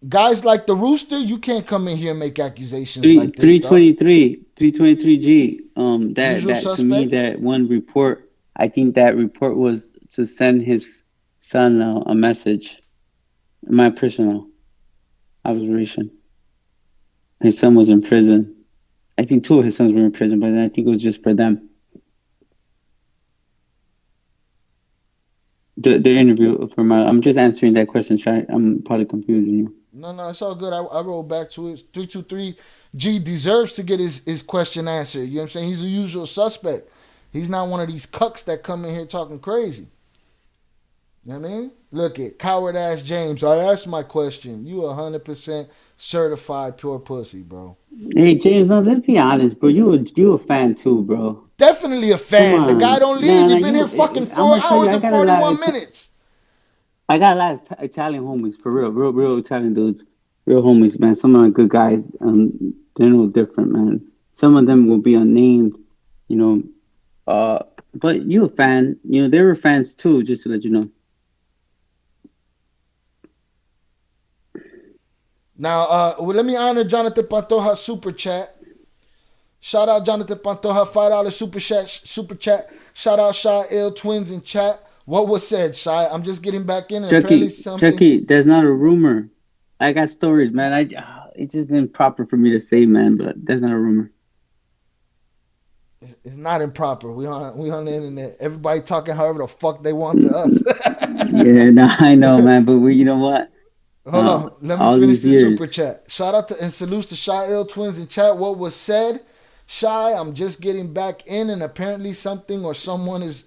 guys like the Rooster, you can't come in here and make accusations like this. 323G. That to me, that one report, I think that report was to send his son a message. My personal observation. His son was in prison. I think 2 of his sons were in prison, but I think it was just for them. The interview I'm just answering that question, Shai. I'm probably confusing you. No, it's all good. I rolled back to it. 323G deserves to get his question answered. You know what I'm saying? He's a usual suspect. He's not one of these cucks that come in here talking crazy. You know what I mean? Look at coward ass James. I asked my question. You 100% certified pure pussy, bro. Hey James, no, let's be honest, bro. You a fan too, bro. Definitely a fan. The guy don't leave. You've been here fucking 4 hours and 41 minutes. I got a lot of Italian homies, for real Italian dudes. Real homies, man. Some of them are good guys. They're no different, man. Some of them will be unnamed, you know. But you a fan. You know, they were fans too, just to let you know. Now, let me honor Jonathan Pantoja's super chat. Shout out Jonathan Pantoja, $5 super chat. Shout out Shy Ill Twins in chat. What was said, Shy? I'm just getting back in. Chucky, that's not a rumor. I got stories, man. It's just improper for me to say, man, but that's not a rumor. It's not improper. We on the internet. Everybody talking however the fuck they want to us. Yeah, no, I know, man. But you know what? Hold on. Let me finish the super chat. Shout out to and salutes to Shy Ill Twins in chat. What was said? Shy, I'm just getting back in, and apparently something or someone is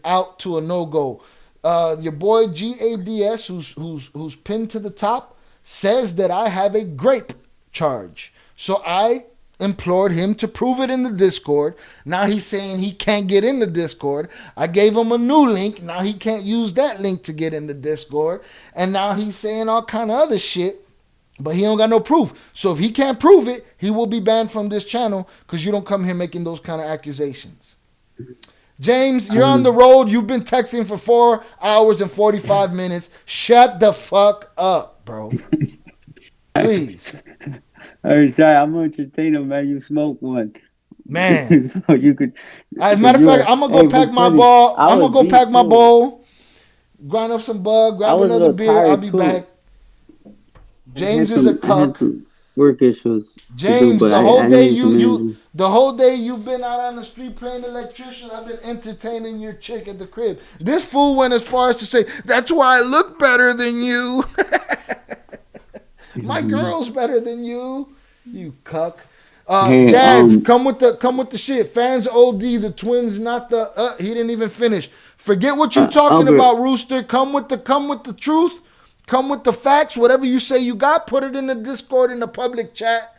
out to a no-go. Your boy GADS, who's pinned to the top, says that I have a grape charge. So I implored him to prove it in the Discord. Now he's saying he can't get in the Discord. I gave him a new link. Now he can't use that link to get in the Discord. And now he's saying all kind of other shit, but he don't got no proof. So if he can't prove it, he will be banned from this channel because you don't come here making those kind of accusations. James, you're on the road. You've been texting for 4 hours and 45 minutes. Shut the fuck up, bro. Please. All right, Jai, I'm going to entertain him, man. You smoke one. Man. So you could. As a matter of fact, I'm going to go pack my ball. I'm going to go pack my bowl, grind up some bug, grab another beer. I'll be back. James is a cuck. Work issues. James, the whole day the whole day you've been out on the street playing electrician, I've been entertaining your chick at the crib. This fool went as far as to say, that's why I look better than you. My girl's better than you. You cuck. Dads, come with the shit. Fans OD, the twins, not the he didn't even finish. Forget what you're talking about, Rooster. Come with the truth. Come with the facts. Whatever you say you got, put it in the Discord, in the public chat.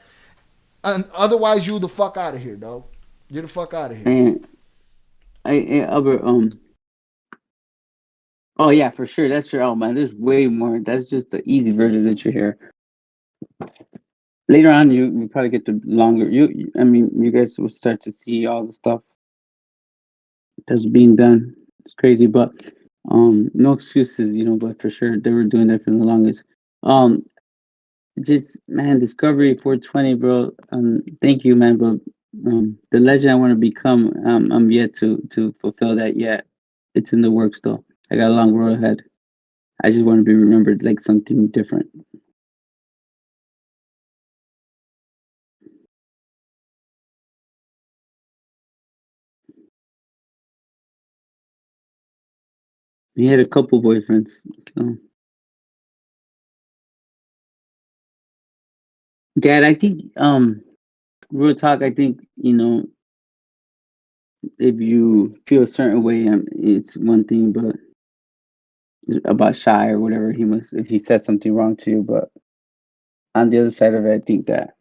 And otherwise, you the fuck out of here, dog. You're the fuck out of here. Albert, oh yeah, for sure. That's your man. There's way more. That's just the easy version that you hear. Later on, you probably get the longer. You guys will start to see all the stuff that's being done. It's crazy, but No excuses, but for sure they were doing that for the longest. Um, just man, Discovery 420, bro. Thank you, man. But the legend I want to become, I'm yet to fulfill that yet. It's in the works though. I got a long road ahead. I just want to be remembered like something different. He had a couple boyfriends. So. Dad, I think real talk, I think, if you feel a certain way, it's one thing, but about Shy or whatever, if he said something wrong to you, but on the other side of it, I think that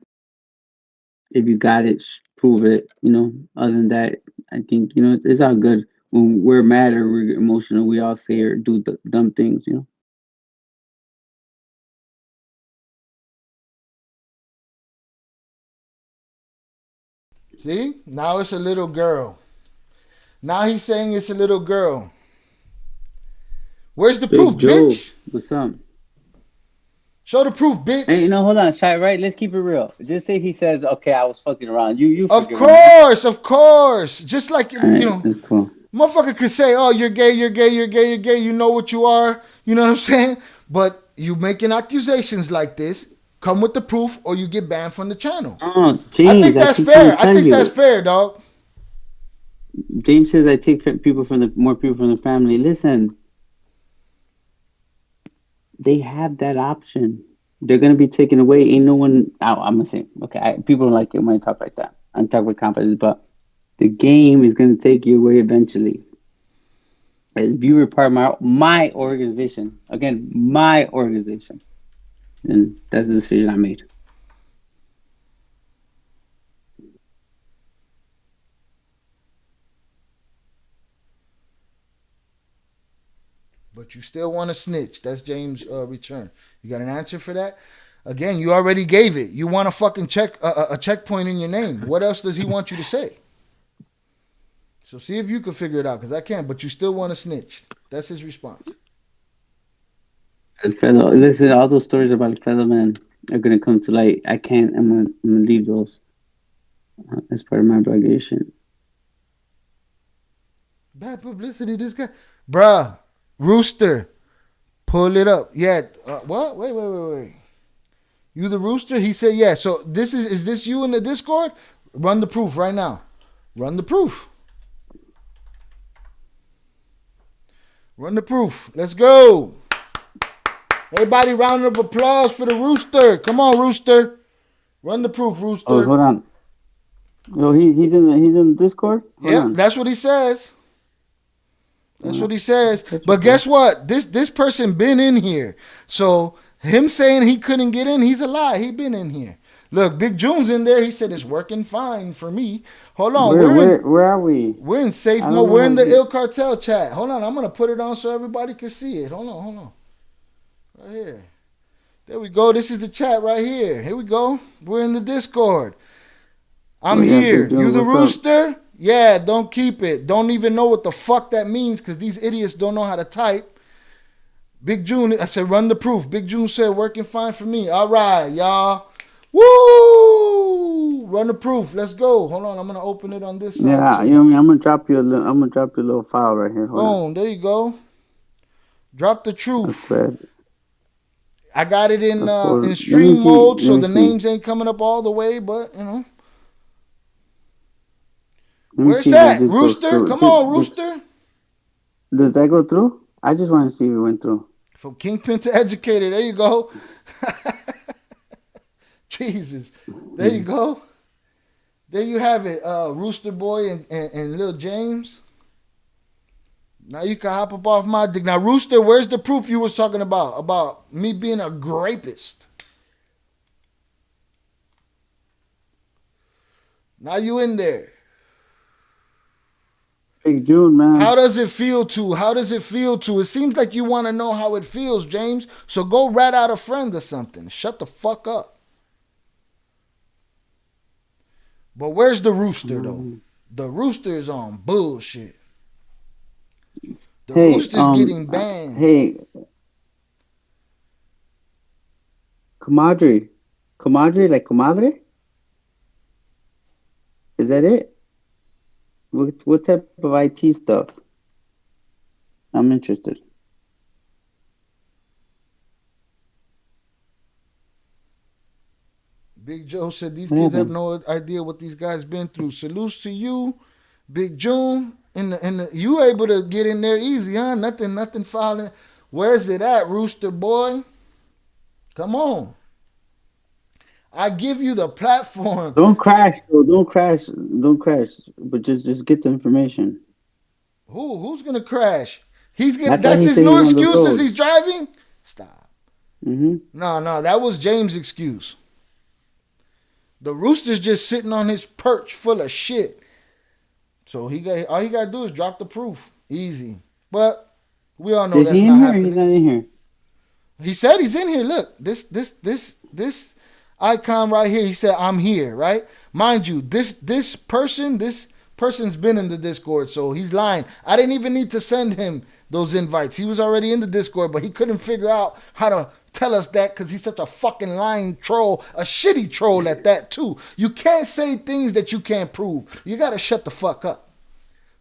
if you got it, prove it, other than that, I think, it's all good. When we're mad or we're emotional, we all say or do dumb things, See? Now it's a little girl. Now he's saying it's a little girl. Where's the Big proof, Joe, bitch? what's up? Show the proof, bitch. Hey, hold on, Shy, right? Let's keep it real. Just say he says, okay, I was fucking around. You Of forgive course. Just like, me. That's cool. Motherfucker could say, oh, you're gay, you're gay, you're gay, you're gay. You know what you are. You know what I'm saying? But you making accusations like this, come with the proof or you get banned from the channel. Oh, James, I think that's fair. I think that's fair, dog. James says I take more people from the family. Listen, they have that option. They're gonna be taken away. Ain't no one. I'm gonna say, okay. People don't like it when I talk like that. I talk with confidence, but the game is gonna take you away eventually. If you were part of my organization, again, my organization, and that's the decision I made. But you still want to snitch. That's James' return. You got an answer for that? Again, you already gave it. You want a fucking a checkpoint in your name. What else does he want you to say? So see if you can figure it out, because I can't. But you still want to snitch. That's his response. Alfredo, listen, all those stories about Alfredo, man, are gonna come to light. I can't. I'm gonna leave those as part of my obligation. Bad publicity. This guy, bruh. Rooster, pull it up. Yeah. What? Wait. You the Rooster? He said, yeah. So is this you in the Discord? Run the proof right now. Run the proof. Run the proof. Let's go. Everybody, round of applause for the Rooster. Come on, Rooster. Run the proof, Rooster. Oh, hold on. Yo, he's in the Discord? Yeah, that's what he says. That's what he says. But guess what? This person been in here. So him saying he couldn't get in, he's a lie. He been in here. Look, Big June's in there. He said it's working fine for me. Hold on. Where are we? We're in safe mode. We're in the Il Cartel chat. Hold on. I'm going to put it on so everybody can see it. Hold on. Right here. There we go. This is the chat right here. Here we go. We're in the Discord. I'm here. You the Rooster? Yeah, don't keep it. Don't even know what the fuck that means because these idiots don't know how to type. Big June, I said run the proof. Big June said working fine for me. All right, y'all. Woo! Run the proof. Let's go. Hold on, I'm gonna open it on this side. Yeah, you know what I mean? I'm gonna drop you a little file right here. Boom, there you go. Drop the truth. I got it in stream mode, so the names ain't coming up all the way, but you know. Where's that? Rooster? Come on, Rooster. Does that go through? I just want to see if it went through. From Kingpin to Educator. There you go. Jesus. There you go. There you have it. Rooster Boy and Lil James. Now you can hop up off my dick. Now, Rooster, where's the proof you was talking about? About me being a rapist. Now you in there. Big June, man. How does it feel to? It seems like you want to know how it feels, James. So go rat out a friend or something. Shut the fuck up. But where's the Rooster, though? The Rooster is on bullshit. The Rooster's getting banned. Hey, comadre, like comadre? Is that it? What type of IT stuff? I'm interested. Big Joe said these kids have no idea what these guys been through. Salutes to you, Big June. You able to get in there easy, huh? Nothing filing. Where's it at, Rooster boy? Come on. I give you the platform. Don't crash, though. Don't crash. But just get the information. Who's gonna crash? That's his new excuse as he's driving? Stop. Mm-hmm. No, that was James' excuse. The Rooster's just sitting on his perch full of shit. So all he gotta do is drop the proof. Easy. But we all know that's not happening. He's not in here. He said he's in here. Look, this icon right here. He said, I'm here, right? Mind you, this person's been in the Discord, so he's lying. I didn't even need to send him those invites. He was already in the Discord, but he couldn't figure out how to tell us that because he's such a fucking lying troll, a shitty troll at that too. You can't say things that you can't prove. You got to shut the fuck up.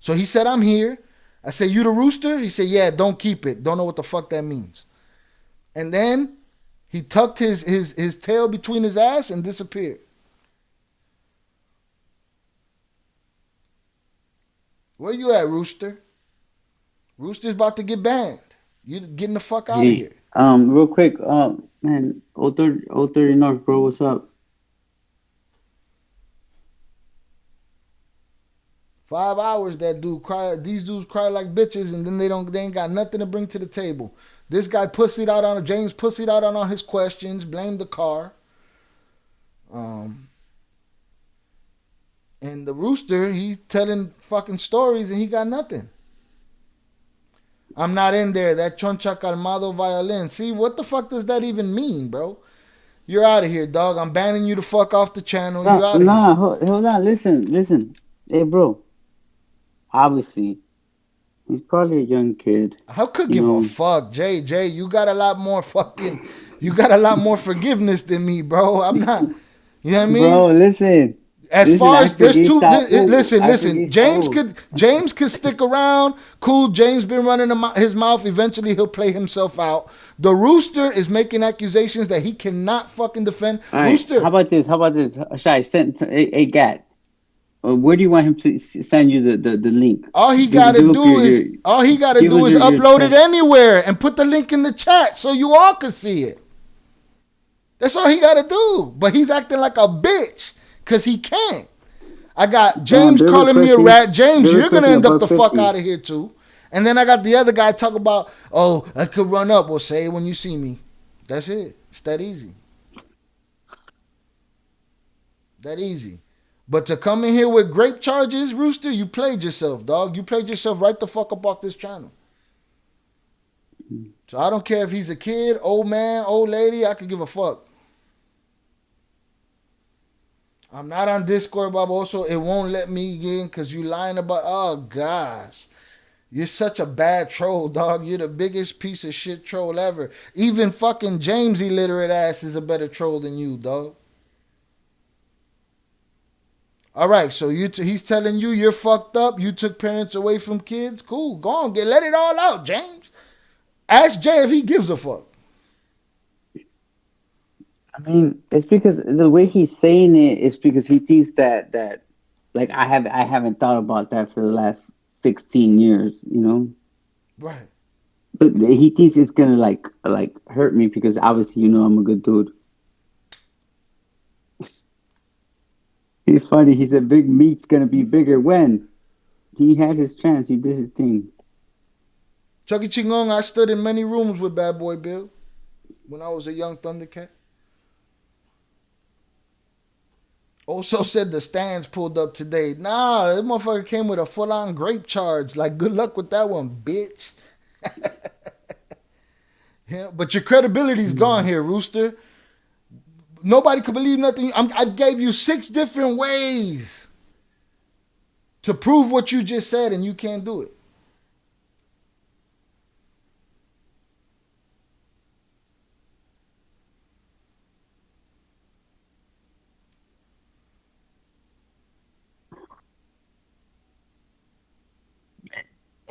So he said, I'm here. I said, you the Rooster? He said, yeah, don't keep it. Don't know what the fuck that means. And then he tucked his tail between his ass and disappeared. Where you at, Rooster? Rooster's about to get banned. You getting the fuck out of here. Real quick, man, 030 North, bro, what's up? 5 hours that dude cry. These dudes cry like bitches, and then they ain't got nothing to bring to the table. This guy pussied out on James pussied out on all his questions, blamed the car. And the Rooster, he's telling fucking stories and he got nothing. I'm not in there. That choncha calmado violin. See, what the fuck does that even mean, bro? You're out of here, dog. I'm banning you the fuck off the channel. You're out of here. Hold on. Listen. Hey, bro. Obviously, he's probably a young kid. How could give a fuck, Jay? You got a lot more forgiveness than me, bro. I'm not. You know what I mean? Bro, listen. As far as there's two, listen. James could stick around. Cool. James been running his mouth. Eventually, he'll play himself out. The Rooster is making accusations that he cannot fucking defend. Right, Rooster. How about this? Shai, send a Gat. Where do you want him to send you the link? All he gotta do is upload it anywhere and put the link in the chat so you all can see it. That's all he gotta do. But he's acting like a bitch. Because he can't. I got James calling me a rat. James, you're going to end up the fuck out of here too. And then I got the other guy talk about, oh, I could run up. Well, say it when you see me. That's it. It's that easy. That easy. But to come in here with grape charges, Rooster, you played yourself, dog. You played yourself right the fuck up off this channel. So I don't care if he's a kid, old man, old lady. I could give a fuck. I'm not on Discord, Bob. Also, it won't let me in because you lying about. Oh gosh, you're such a bad troll, dog. You're the biggest piece of shit troll ever. Even fucking James' illiterate ass is a better troll than you, dog. All right, so he's telling you you're fucked up. You took parents away from kids. Cool, go on, let it all out, James. Ask Jay if he gives a fuck. I mean, it's because the way he's saying it is because he thinks that like I haven't thought about that for the last 16 years, you know? Right. But he thinks it's gonna like hurt me because obviously I'm a good dude. He's funny. He said Big Meat's gonna be bigger when he had his chance. He did his thing. Chucky Chingong, I stood in many rooms with Bad Boy Bill when I was a young Thundercat. Also said the stands pulled up today. Nah, that motherfucker came with a full-on grape charge. Like, good luck with that one, bitch. Yeah, but your credibility's gone here, Rooster. Nobody could believe nothing. I gave you 6 different ways to prove what you just said, and you can't do it.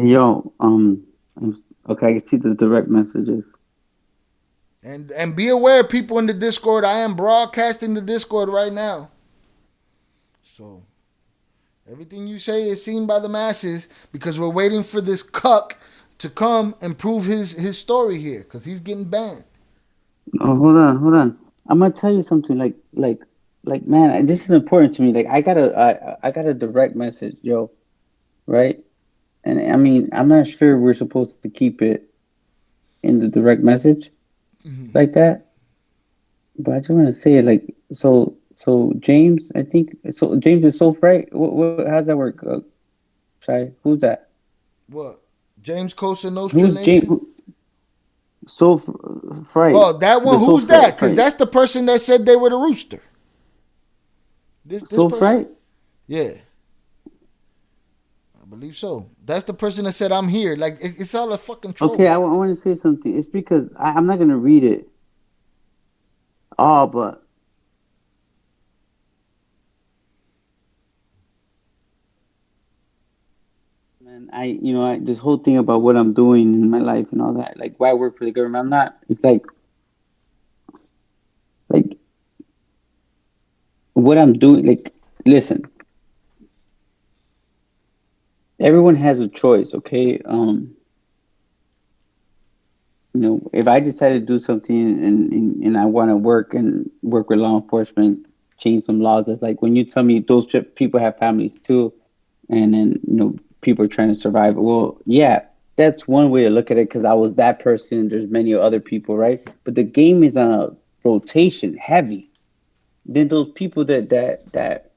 Hey, yo, okay, I can see the direct messages. And be aware, people in the Discord, I am broadcasting the Discord right now. So everything you say is seen by the masses because we're waiting for this cuck to come and prove his story here because he's getting banned. Oh, hold on. I'm gonna tell you something. Man, this is important to me. Like, I got a direct message, yo, right? And I mean, I'm not sure we're supposed to keep it in the direct message like that, but I just want to say it. Like, so James, I think so. James is so right. How's that work? Shy, who's that? What? James Cosa Nostra Who's Nation? James? So Fright. Oh, that one. Who's that? Because that's the person that said they were the rooster. This so person? Fright? Yeah. I believe so. That's the person that said I'm here. Like, it's all a fucking troll. Okay, I want to say something. It's because I'm not going to read it. Oh, but... Man, this whole thing about what I'm doing in my life and all that, like, why I work for the government, I'm not, it's like, what I'm doing, like, listen, everyone has a choice, okay? If I decide to do something and I want to work with law enforcement, change some laws, that's like, when you tell me those people have families too, and then, people are trying to survive. Well, yeah, that's one way to look at it because I was that person. There's many other people, right? But the game is on a rotation, heavy. Then those people that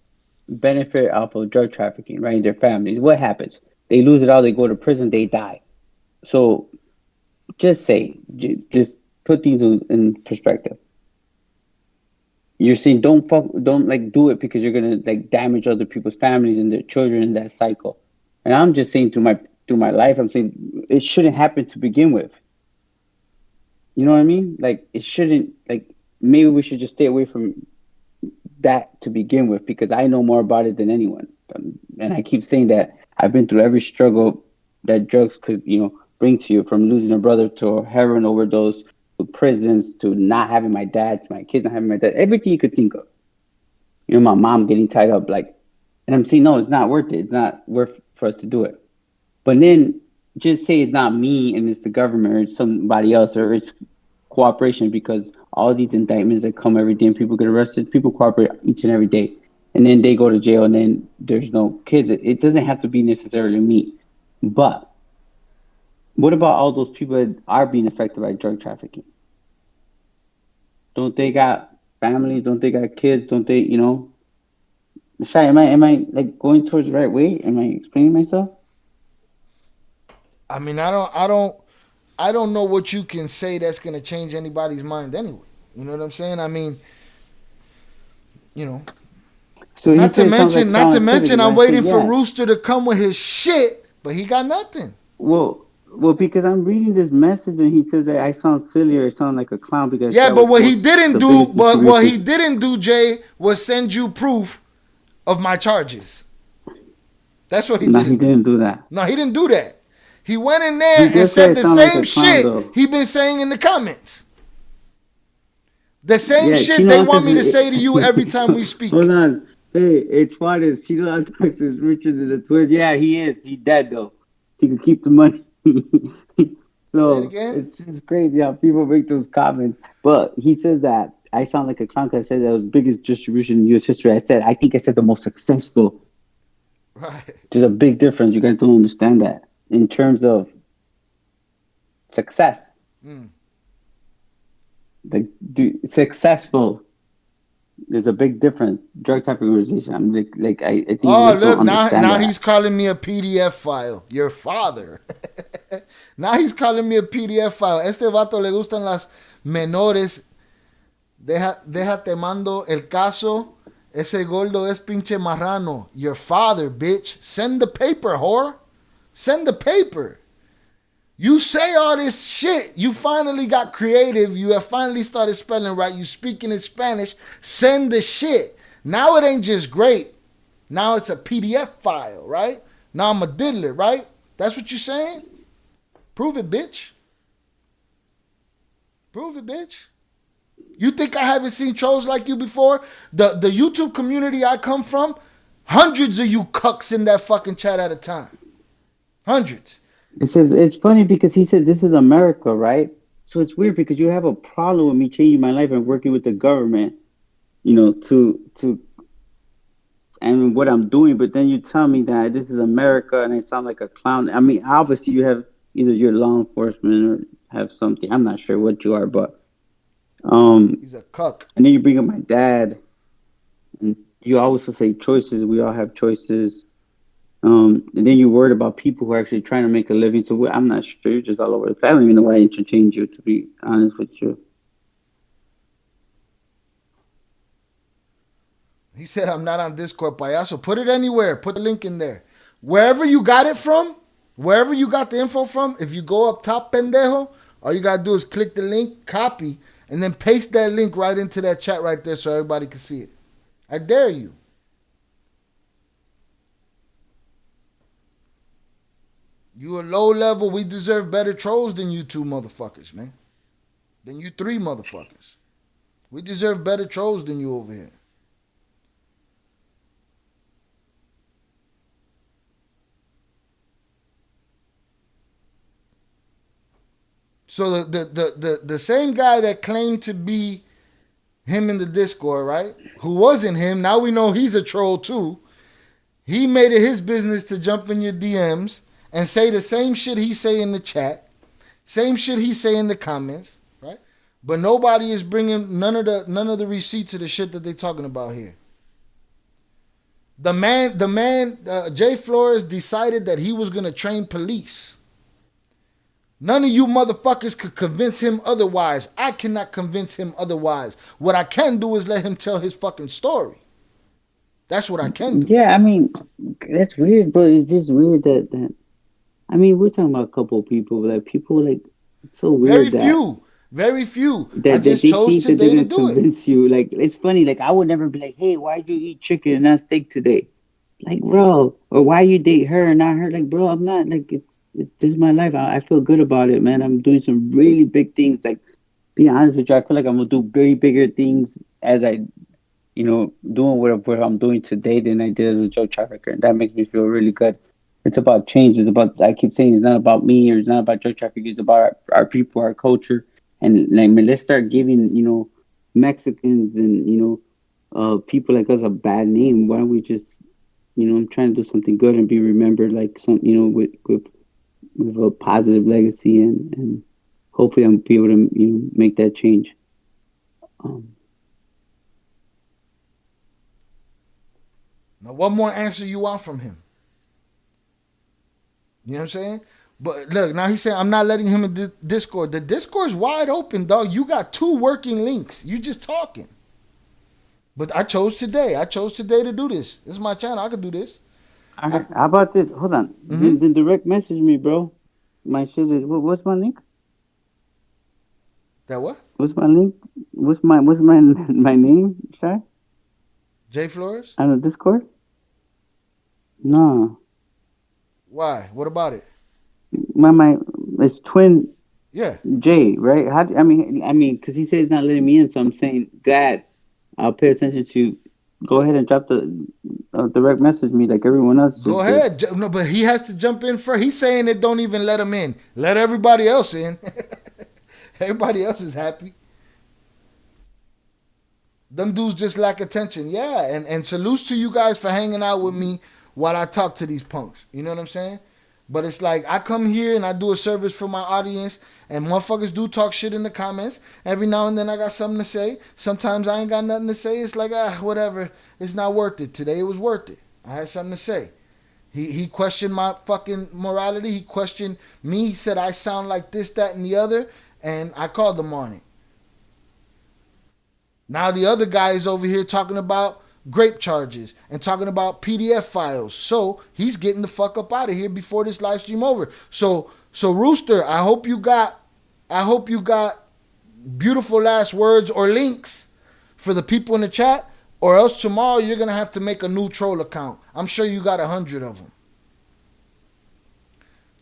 benefit off of drug trafficking, right? Their families, what happens? They lose it all. They go to prison. They die. So just put things in perspective. You're saying don't do it because you're gonna damage other people's families and their children in that cycle. And I'm just saying through my life, I'm saying it shouldn't happen to begin with. You know what I mean? Like, it shouldn't, maybe we should just stay away from that to begin with because I know more about it than anyone. And I keep saying that I've been through every struggle that drugs could, bring to you, from losing a brother to a heroin overdose, to prisons, to not having my dad, to my kids not having my dad, everything you could think of. My mom getting tied up, and I'm saying, no, it's not worth it. It's not worth for us to do it. But then just say it's not me and it's the government or it's somebody else or it's cooperation, because all these indictments that come every day and people get arrested, people cooperate each and every day. And then they go to jail and then there's no kids. It doesn't have to be necessarily me. But what about all those people that are being affected by drug trafficking? Don't they got families? Don't they got kids? Don't they, Shai, am I going towards the right way? Am I explaining myself? I mean, I don't know what you can say that's gonna change anybody's mind anyway. You know what I'm saying? I mean, So not to mention, I'm waiting for yeah. Rooster to come with his shit, but he got nothing. Well, because I'm reading this message and he says that I sound silly or I sound like a clown because but what he didn't do, Jay, was send you proof of my charges. That's what he did. No, he didn't do that. No, he didn't do that. He went in there and said the same shit he been saying in the comments. The same shit they want me to say to you every time we speak. Hold on. Hey, it's funny. Chino Antox is richer than the Twitch. Yeah, he is. He's dead, though. He can keep the money. So it's just crazy how people make those comments. But he says that I sound like a clown because I said that was the biggest distribution in U.S. history. I think I said the most successful. Right. There's a big difference. You guys don't understand that. In terms of success. Successful. There's a big difference. Drug trafficking organization. I'm I think. Oh, look, now he's calling me a PDF file. Your father. Now he's calling me a PDF file. Este vato le gustan las menores. Déjate mando el caso. Ese gordo es pinche marrano. Your father, bitch. Send the paper, whore. Send the paper. You say all this shit. You finally got creative. You have finally started spelling right. You speaking in Spanish. Send the shit. Now it ain't just great. Now it's a PDF file, right? Now I'm a diddler, right? That's what you're saying? Prove it, bitch. Prove it, bitch. You think I haven't seen trolls like you before? The YouTube community I come from, hundreds of you cucks in that fucking chat at a time. Hundreds. It says it's funny because he said this is America, right? So it's weird because you have a problem with me changing my life and working with the government, you know, to and what I'm doing, but then you tell me that this is America and I sound like a clown. I mean, obviously you have either you're law enforcement or have something. I'm not sure what you are, but he's a cuck. And then you bring up my dad, and you also say choices. We all have choices. And then you're worried about people who are actually trying to make a living. So I'm not sure. You're just all over the place. I don't even know why I interchange you, to be honest with you. He said, I'm not on Discord, payaso. Put it anywhere. Put the link in there. Wherever you got it from, wherever you got the info from, if you go up top, pendejo, all you got to do is click the link, copy, and then paste that link right into that chat right there so everybody can see it. I dare you. You a low level. We deserve better trolls than you two motherfuckers, man. Than you three motherfuckers. We deserve better trolls than you over here. So the same guy that claimed to be him in the Discord, right? Who wasn't him. Now we know he's a troll too. He made it his business to jump in your DMs and say the same shit he say in the chat. Same shit he say in the comments, right? But nobody is bringing none of the receipts of the shit that they talking about here. The man, Jay Flores decided that he was going to train police. None of you motherfuckers could convince him otherwise. I cannot convince him otherwise. What I can do is let him tell his fucking story. That's what I can do. Yeah, I mean, that's weird, but it's just weird that I mean, we're talking about a couple of people, like people like it's so weird. Very few. That I just chose today to do it. Convince you, like it's funny. Like I would never be like, "Hey, why'd you eat chicken and not steak today?" Like, bro, or why you date her and not her? Like, bro, I'm not like it's this is my life. I feel good about it, man. I'm doing some really big things. Like, being honest with you, I feel like I'm gonna do very bigger things as I, you know, doing what I'm doing today than I did as a drug trafficker, and that makes me feel really good. It's about change. It's about, I keep saying, it's not about me or it's not about drug trafficking. It's about our people, our culture, and like, man, let's start giving, you know, Mexicans and, you know, people like us a bad name. Why don't we just, you know, I'm trying to do something good and be remembered like some, you know, with a positive legacy, and hopefully I'm be able to, you know, make that change. Now, what more answer you want from him? You know what I'm saying? But look, now he's saying, I'm not letting him in Discord. The Discord's wide open, dog. You got 2 working links. You just talking. But I chose today. To do this. This is my channel. I could do this. All right. How about this? Hold on. Then direct message me, bro. My shit is, what's my link? That what? What's my link? What's my name, Shy? Jay Flores? On the Discord? No. Why? What about it? My it's twin. Yeah. Jay, right? I mean, because he said he's not letting me in, so I'm saying, God, I'll pay attention to. Go ahead and drop the direct message me like everyone else. Go ahead. No, but he has to jump in first. He's saying it don't even let him in. Let everybody else in. Everybody else is happy. Them dudes just lack attention. Yeah, and salutes to you guys for hanging out with me while I talk to these punks. You know what I'm saying? But it's like I come here and I do a service for my audience, and motherfuckers do talk shit in the comments. Every now and then I got something to say. Sometimes I ain't got nothing to say. It's like, whatever. It's not worth it. Today it was worth it. I had something to say. He questioned my fucking morality. He questioned me. He said I sound like this, that, and the other, and I called him on it. Now the other guy is over here talking about grape charges and talking about PDF files. So he's getting the fuck up out of here before this live stream over. So Rooster, I hope you got beautiful last words or links for the people in the chat, or else tomorrow you're gonna have to make a new troll account. I'm sure you got 100 of them.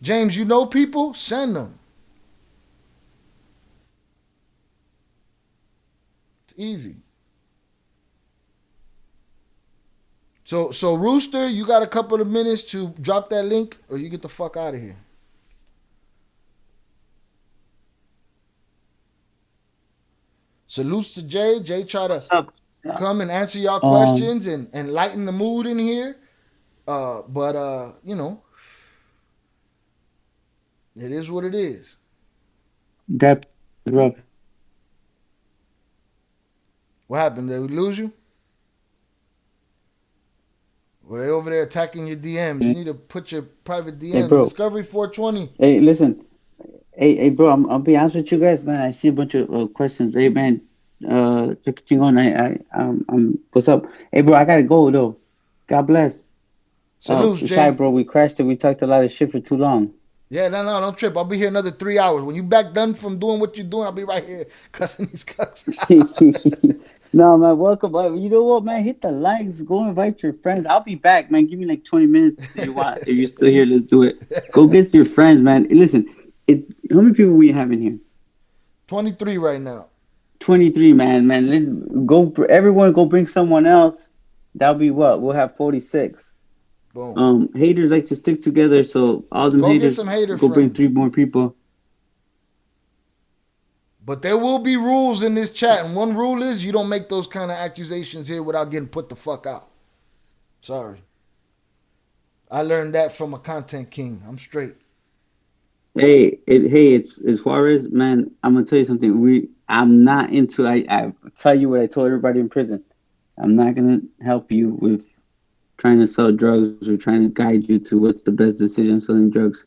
James, you know people? Send them. It's easy. So Rooster, you got a couple of minutes to drop that link, or you get the fuck out of here. Salutes to Jay. Jay try to come and answer y'all questions and lighten the mood in here. But you know, it is what it is. That rough. What happened? Did we lose you? Were they over there attacking your DMs? You need to put your private DMs. Hey, bro. Discovery 420. Hey, listen. Hey, bro. I'll be honest with you guys, man. I see a bunch of questions. Hey, man. What's up? Hey, bro. I gotta go though. God bless. Salute, Jay. Shy, bro. We crashed it. We talked a lot of shit for too long. Yeah, no, don't trip. I'll be here another 3 hours. When you back done from doing what you're doing, I'll be right here cussing these cucks. No, man, welcome. You know what, man? Hit the likes. Go invite your friends. I'll be back, man. Give me like 20 minutes if you want. If you're still here, let's do it. Go get your friends, man. Listen, how many people we have in here? 23 right now. 23, man. Let's go. Everyone go bring someone else. That'll be what? We'll have 46. Boom. Haters like to stick together, so all them haters, go bring 3 more people. But there will be rules in this chat, and one rule is you don't make those kind of accusations here without getting put the fuck out. Sorry. I learned that from a content king. I'm straight. It's Juarez, man. I'm gonna tell you something. I'm not into. I tell you what I told everybody in prison. I'm not gonna help you with trying to sell drugs or trying to guide you to what's the best decision selling drugs.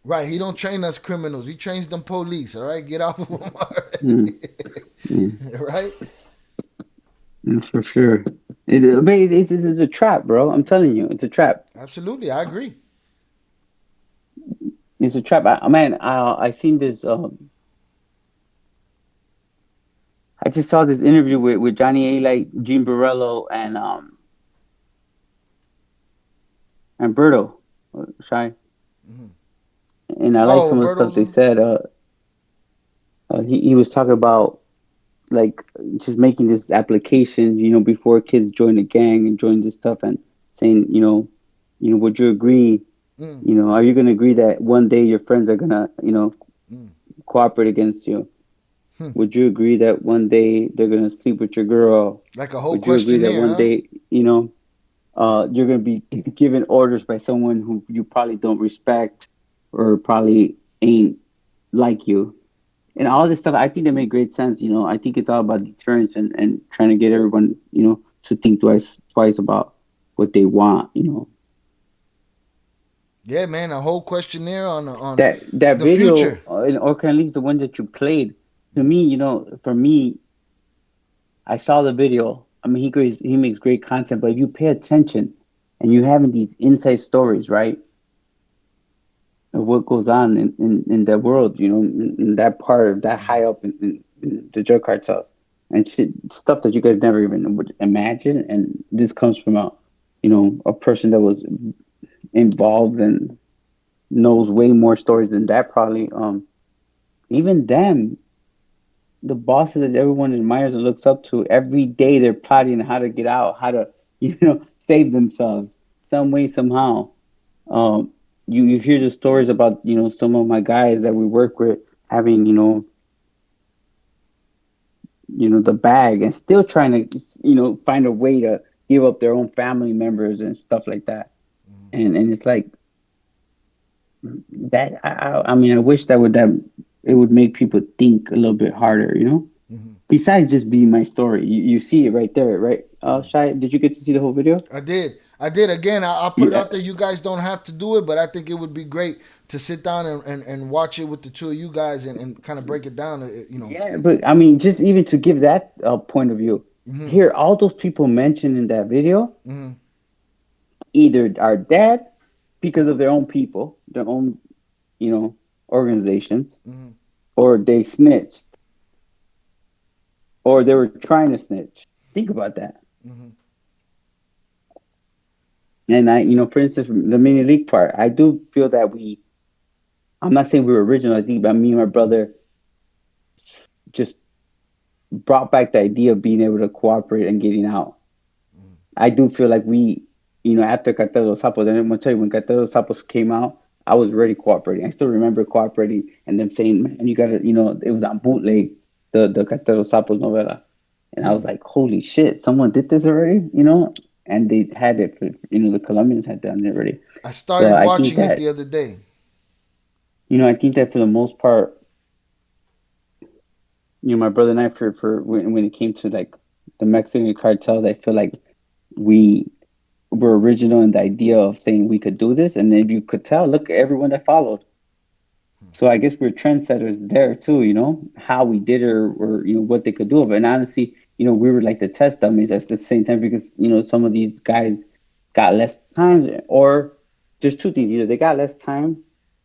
Right, he don't train us criminals. He trains them police. All right, get off of them already. Right? For sure. It's a trap, bro. I'm telling you, it's a trap. Absolutely, I agree. It's a trap. I seen this. I just saw this interview with Johnny A. Like Gene Barello and Berto, Shy. Mm-hmm. And I like some of the stuff they said. He was talking about like just making this application, before kids join the gang and join this stuff, and saying, would you agree? Are you gonna agree that one day your friends are gonna, cooperate against you? Would you agree that one day they're gonna sleep with your girl? Like a whole Would you agree that one day, you're gonna be given orders by someone who you probably don't respect or probably ain't like you? And all this stuff, I think they make great sense. I think it's all about deterrence and trying to get everyone, to think twice about what they want. Yeah, man, a whole questionnaire on that the video, future. Or can at least the one that you played. To me, for me, I saw the video. I mean, he makes great content, but if you pay attention and you're having these inside stories, right, of what goes on in that world, in that part of that high up in the drug cartels and shit, stuff that you guys never even would imagine. And this comes from a person that was involved and knows way more stories than that probably. Even them, the bosses that everyone admires and looks up to, every day they're plotting how to get out, how to, save themselves some way, somehow. You hear the stories about, some of my guys that we work with having, the bag and still trying to, find a way to give up their own family members and stuff like that. And it's like that. I mean, I wish that it would make people think a little bit harder, besides just being my story. You see it right there, right? Shai, did you get to see the whole video? I did. Again, I'll put it out there. You guys don't have to do it, but I think it would be great to sit down and watch it with the two of you guys and kind of break it down. Yeah, but I mean, just even to give that point of view, here, all those people mentioned in that video, either are dead because of their own people, their own, organizations, or they snitched, or they were trying to snitch. Think about that. And for instance, the mini league part, I do feel that I'm not saying we were original, I think, but me and my brother just brought back the idea of being able to cooperate and getting out. I do feel like we, after Cartel de los Sapos, and I'm going to tell you, when Cartel de los Sapos came out, I was already cooperating. I still remember cooperating and them saying, man, you got to, it was on bootleg, the Cartel de los Sapos novela. And I was like, holy shit, someone did this already, And they had it, the Colombians had done it already. I started watching it the other day. I think that for the most part, my brother and I, for when it came to like the Mexican cartels, I feel like we were original in the idea of saying we could do this. And if you could tell, look at everyone that followed. So I guess we're trendsetters there too, how we did it or what they could do. But honestly, we were like the test dummies at the same time because, some of these guys got less time, or there's two things. Either they got less time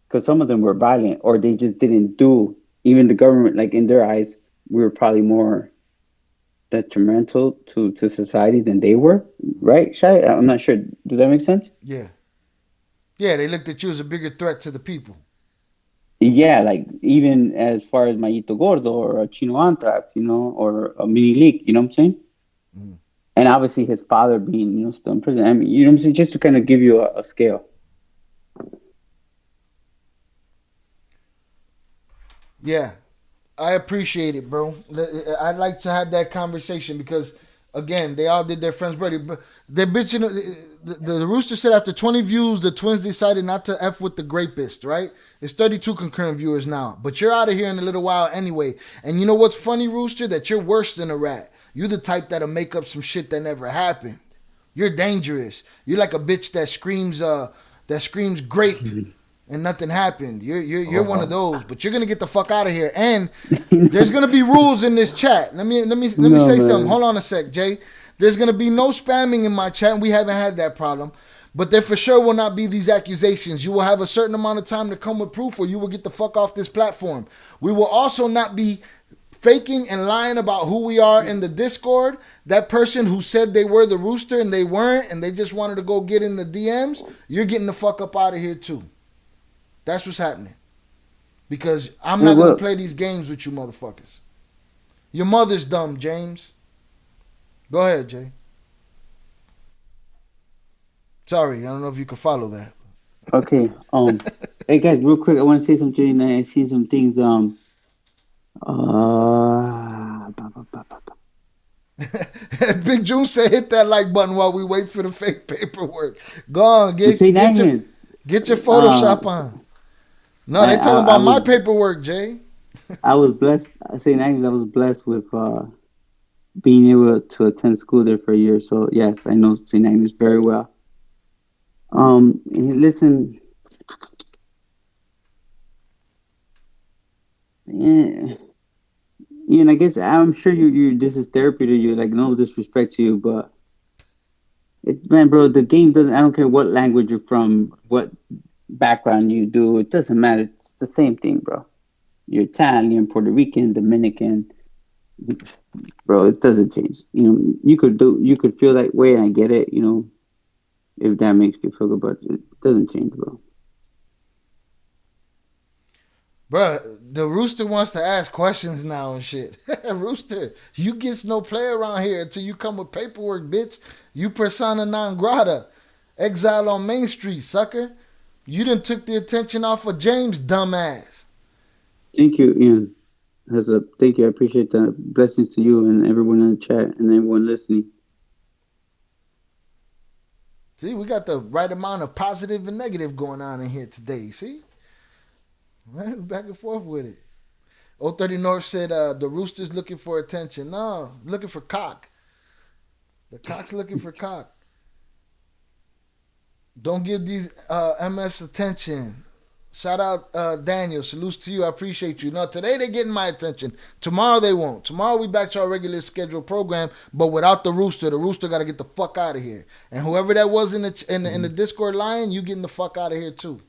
because some of them were violent, or they just didn't do, even the government, like in their eyes, we were probably more detrimental to society than they were, right, Shai? I'm not sure. Does that make sense? Yeah. Yeah, they looked at you as a bigger threat to the people. Yeah, like even as far as Mayito Gordo or a Chino Anthrax, or a Mini Leak, you know what I'm saying? Mm. And obviously his father being, still in prison. I mean, you know what I'm saying? Just to kind of give you a scale. Yeah, I appreciate it, bro. I'd like to have that conversation because, again, they all did their friends dirty. But they're bitching. The Rooster said after 20 views, the twins decided not to F with the rapist, right? It's 32 concurrent viewers now. But you're out of here in a little while anyway. And you know what's funny, Rooster? That you're worse than a rat. You're the type that'll make up some shit that never happened. You're dangerous. You're like a bitch that screams grape and nothing happened. You're one of those, but you're gonna get the fuck out of here. And there's gonna be rules in this chat. Let me say something. Hold on a sec, Jay. There's gonna be no spamming in my chat. We haven't had that problem. But there for sure will not be these accusations. You will have a certain amount of time to come with proof or you will get the fuck off this platform. We will also not be faking and lying about who we are in the Discord. That person who said they were the Rooster and they weren't and they just wanted to go get in the DMs, you're getting the fuck up out of here too. That's what's happening. Because I'm not going to play these games with you motherfuckers. Your mother's dumb, James. Go ahead, Jay. Sorry, I don't know if you can follow that. Okay. Hey guys, real quick, I want to say something. I see some things. Big June said, "Hit that like button while we wait for the fake paperwork." Go on, get your Photoshop on. No, they talking about my paperwork, Jay. I was blessed. St. Agnes, I was blessed with being able to attend school there for a year. So yes, I know St. Agnes very well. Listen, yeah, and I guess I'm sure you this is therapy to you. Like no disrespect to you, but man, bro, the game doesn't. I don't care what language you're from, what background you do. It doesn't matter. It's the same thing, bro. You're Italian, Puerto Rican, Dominican, bro. It doesn't change. You could feel that way, and I get it. If that makes you feel good, but it doesn't change, bro. Bro, the Rooster wants to ask questions now and shit. Rooster, you gets no play around here until you come with paperwork, bitch. You persona non grata. Exile on Main Street, sucker. You done took the attention off of James, dumbass. Thank you, Ian. Thank you. I appreciate that. Blessings to you and everyone in the chat and everyone listening. See, we got the right amount of positive and negative going on in here today. See? Right? Back and forth with it. 030 North said the Rooster's looking for attention. No, looking for cock. The cock's looking for cock. Don't give these MFs attention. Shout out Daniel. Salutes to you. I appreciate you. No, today they're getting my attention. Tomorrow they won't. Tomorrow we back to our regular scheduled program, but without the Rooster. The Rooster got to get the fuck out of here. And whoever that was in the Discord line, you getting the fuck out of here too.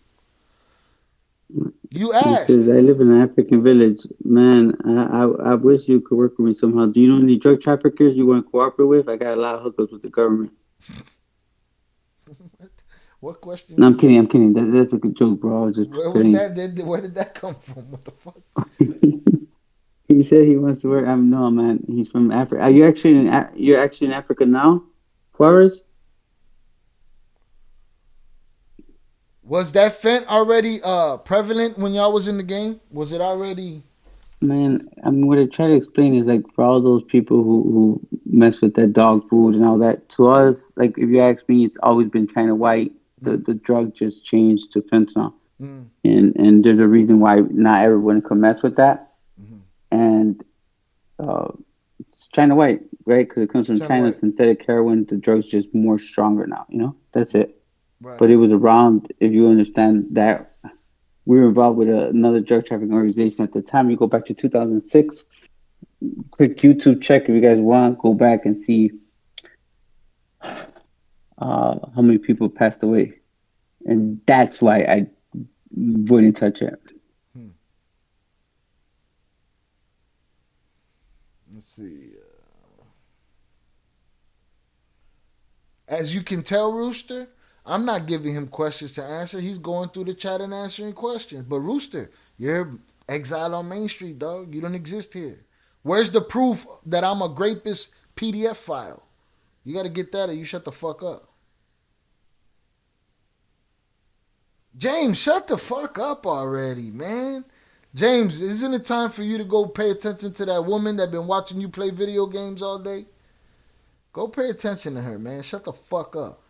You asked. Says, I live in an African village. Man, I wish you could work with me somehow. Do you know any drug traffickers you want to cooperate with? I got a lot of hookups with the government. What question? No, I'm kidding. That's a good joke, bro. I was just Where was kidding. that? Where did that come from? What the fuck? He said he wants to work. No, man. He's from Africa. Are you actually you're actually in Africa now, Juarez? Was that fent already prevalent when y'all was in the game? Was it already? Man, I mean, what I try to explain is like for all those people who mess with that dog food and all that. To us, like if you ask me, it's always been kind of white. The drug just changed to fentanyl, and there's a reason why not everyone can mess with that. And it's China white, right? Because it comes from China, synthetic heroin. The drug's just more stronger now. You know, that's it. Right. But it was around. If you understand that. We were involved with another drug trafficking organization at the time. You go back to 2006. Quick YouTube check if you guys want. Go back and see how many people passed away. And that's why I wouldn't touch it. Let's see. As you can tell, Rooster, I'm not giving him questions to answer. He's going through the chat and answering questions. But Rooster, you're exiled on Main Street, dog. You don't exist here. Where's the proof that I'm a rapist PDF file? You got to get that or you shut the fuck up. James, shut the fuck up already, man. James, isn't it time for you to go pay attention to that woman that been watching you play video games all day? Go pay attention to her, man. Shut the fuck up.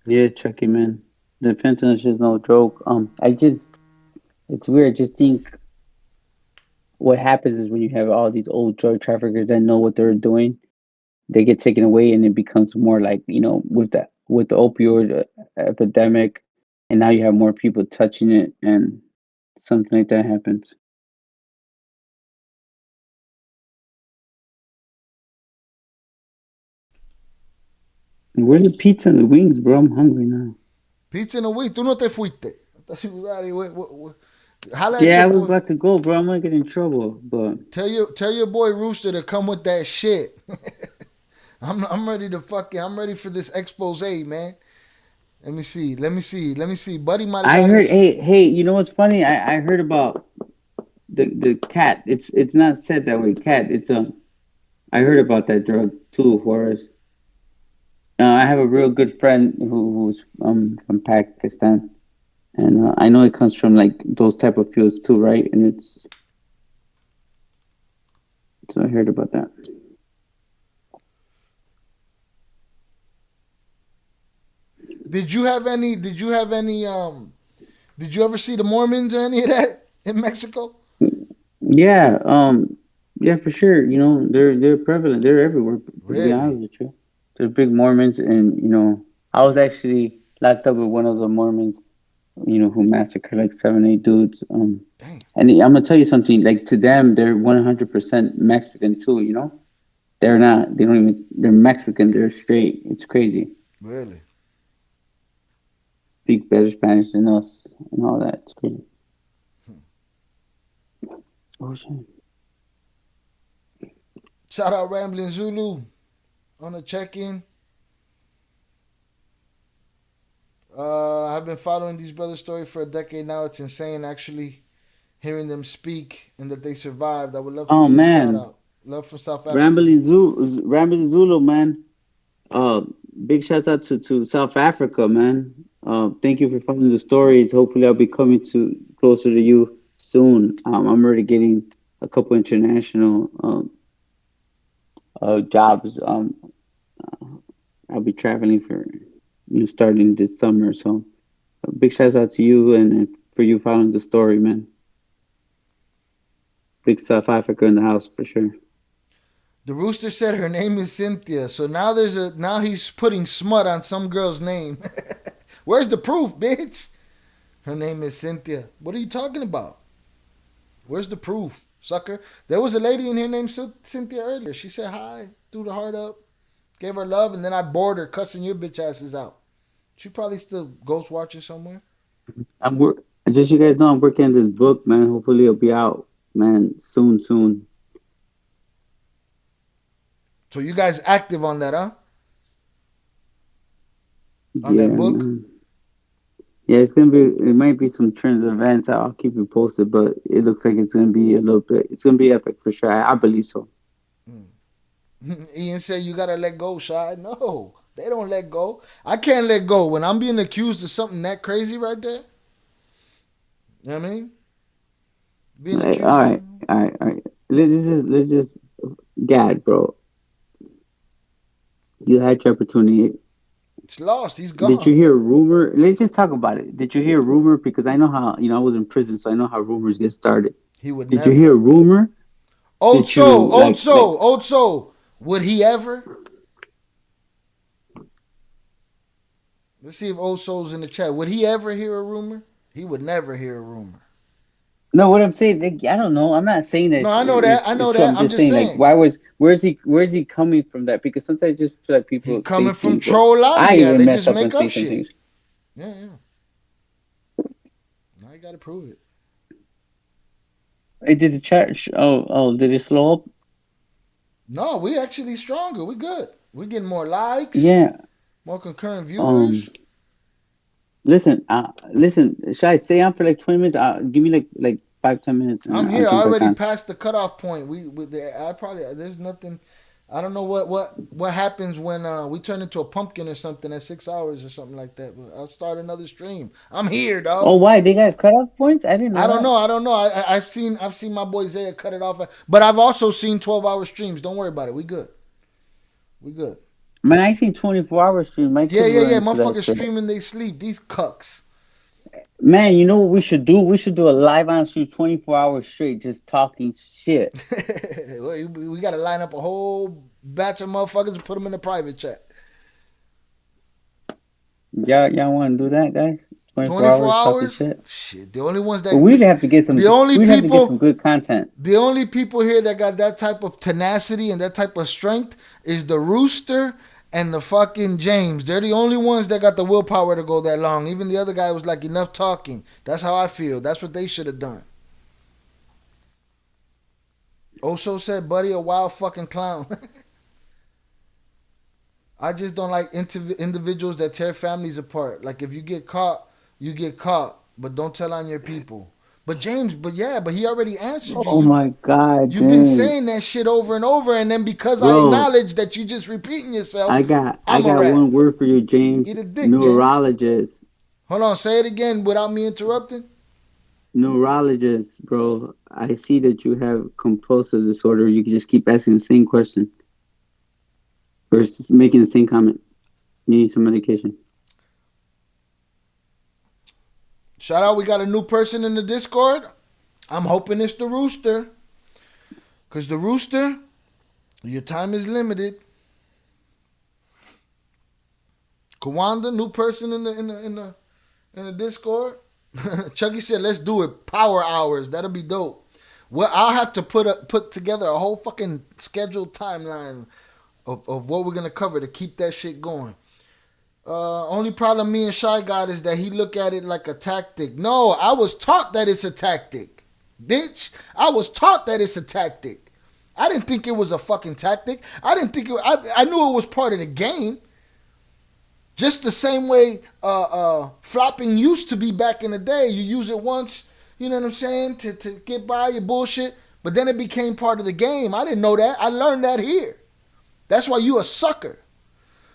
Yeah, Chucky, man. The fentanyl is just no joke. It's weird. I just think what happens is when you have all these old drug traffickers that know what they're doing, they get taken away, and it becomes more like, you know, with the opioid epidemic, and now you have more people touching it, and something like that happens. Where's the pizza and the wings, bro? I'm hungry now. Pizza and the wings? Tú no te fuiste. Yeah, I was about to go, bro. I'm gonna get in trouble, but tell your boy Rooster to come with that shit. I'm ready to I'm ready for this expose, man. Let me see. Buddy might have. I heard. Hey, you know what's funny? I heard about the cat. It's not said that way. Cat. I heard about that drug too, Juarez. I have a real good friend who's from Pakistan, and I know it comes from like those type of fields too, right? And so I heard about that. Did you ever see the Mormons or any of that in Mexico? Yeah, yeah, for sure. You know, they're prevalent. They're everywhere. To be honest with you. They're big Mormons, and you know, I was actually locked up with one of the Mormons, you know, who massacred like 7-8 dudes. And I'm gonna tell you something. Like to them, they're 100% Mexican too. You know, they're not. They don't even. They're Mexican. They're straight. It's crazy. Really. Speak better Spanish than us and all that. It's crazy. Oh shit! Shout out Rambling Zulu on the check-in. I've been following these brothers' story for a decade now. It's insane, actually, hearing them speak and that they survived. I would love to give a shout out. Love from South Africa. Rambling Zulu, man. Big shouts out to South Africa, man. Thank you for following the stories. Hopefully, I'll be coming closer to you soon. I'm already getting a couple international jobs. I'll be traveling for starting this summer. So big shouts out to you and for you following the story, man. Big South Africa in the house for sure. The Rooster said her name is Cynthia. So now now he's putting smut on some girl's name. Where's the proof, bitch? Her name is Cynthia. What are you talking about? Where's the proof, sucker? There was a lady in here named Cynthia earlier. She said hi, threw the heart up, gave her love, and then I bored her, cussing your bitch asses out. She probably still ghost watching somewhere. Just you guys know I'm working on this book, man. Hopefully it'll be out, man, soon. So you guys active on that, huh? on that book. Man. Yeah, it might be some trends of events. I'll keep you posted, but it looks like it's gonna be it's gonna be epic for sure. I believe so. Ian said you gotta let go, Shy. No, they don't let go. I can't let go when I'm being accused of something that crazy right there. You know what I mean? Being accused. All right. Let's just, Gad, bro. You had your opportunity. It's lost. He's gone. Did you hear a rumor? Let's just talk about it. Did you hear a rumor? Because I know how, I was in prison, so I know how rumors get started. Did you hear a rumor? Old soul. Would he ever? Let's see if Old Soul's in the chat. Would he ever hear a rumor? He would never hear a rumor. No, what I'm saying, I don't know. I'm not saying that. No, I know that. I'm just saying. Like, where's he coming from that? Because sometimes I just feel like people coming from Trollandia. They just make up shit. Yeah. Now you gotta prove it. Hey, did the chat? Did it slow up? No, we actually stronger. We good. We getting more likes. Yeah. More concurrent viewers. Listen. Shai, stay on for like 20 minutes. Give me like 5-10 minutes. I'm here. I already passed the cutoff point. There's nothing. I don't know what happens when we turn into a pumpkin or something at 6 hours or something like that. But I'll start another stream. I'm here, dog. Oh, why they got cutoff points? I didn't know. I don't know. I've seen my boy Zaya cut it off, but I've also seen 12-hour streams. Don't worry about it. We good. Man, I seen 24-hour stream. Yeah. Motherfuckers streaming they sleep. These cucks. Man, you know what we should do? We should do a live on stream 24 hours straight, just talking shit. We got to line up a whole batch of motherfuckers and put them in the private chat. Y'all want to do that, guys? 24 hours? Shit. The only ones that... But we'd have to get some... have to get some good content. The only people here that got that type of tenacity and that type of strength is the Rooster and the fucking James. They're the only ones that got the willpower to go that long. Even the other guy was like, enough talking. That's how I feel. That's what they should have done. Oso said, buddy, a wild fucking clown. I just don't like individuals that tear families apart. Like, if you get caught, you get caught. But don't tell on your people. But James, he already answered you. Oh my God, You've been saying that shit over and over, and then because I acknowledge that you just repeating yourself, I got one word for you, James. Eat a dick, neurologist. James. Hold on, say it again without me interrupting. Neurologist, bro. I see that you have compulsive disorder. You can just keep asking the same question or making the same comment. You need some medication. Shout out, we got a new person in the Discord. I'm hoping it's the Rooster. Because the Rooster, your time is limited. Kawanda, new person in the Discord. Chucky said, let's do it. Power hours. That'll be dope. Well, I'll have to put together a whole fucking scheduled timeline of what we're going to cover to keep that shit going. Only problem me and Shy got is that he look at it like a tactic. No, I was taught that it's a tactic. Bitch, I was taught that it's a tactic. I didn't think it was a fucking tactic. I knew it was part of the game. Just the same way flopping used to be back in the day. You use it once, you know what I'm saying, to get by your bullshit. But then it became part of the game. I didn't know that. I learned that here. That's why you a sucker.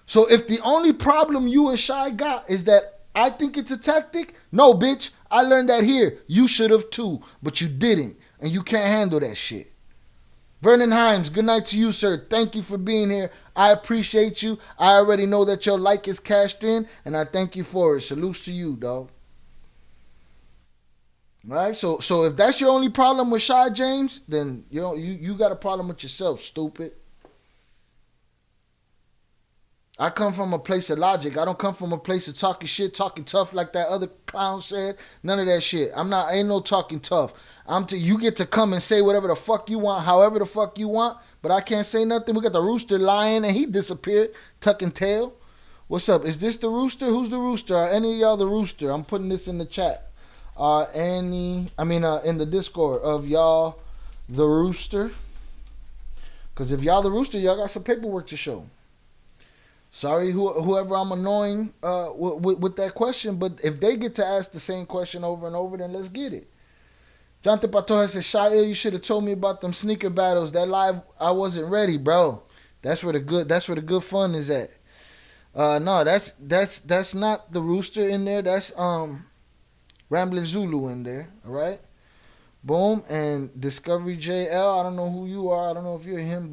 So if the only problem you and Shy got is that I think it's a tactic, no, bitch, I learned that here. You should have too, but you didn't, and you can't handle that shit. Vernon Himes, good night to you, sir. Thank you for being here. I appreciate you. I already know that your like is cashed in, and I thank you for it. Salutes to you, dog. All right, so if that's your only problem with Shy James, then you got a problem with yourself, stupid. I come from a place of logic. I don't come from a place of talking shit, talking tough like that other clown said. None of that shit. Ain't no talking tough. You get to come and say whatever the fuck you want, however the fuck you want, but I can't say nothing. We got the Rooster lying and he disappeared, tucking tail. What's up? Is this the Rooster? Who's the Rooster? Are any of y'all the Rooster? I'm putting this in the chat. In the Discord of y'all the Rooster. Because if y'all the Rooster, y'all got some paperwork to show. Sorry, whoever I'm annoying with that question, but if they get to ask the same question over and over, then let's get it. Jonathan Patoja says, Shia, you should have told me about them sneaker battles. That live, I wasn't ready, bro. That's where the good fun is at. No, that's not the Rooster in there. That's Ramblin' Zulu in there. All right. Boom. And Discovery JL. I don't know who you are. I don't know if you're him,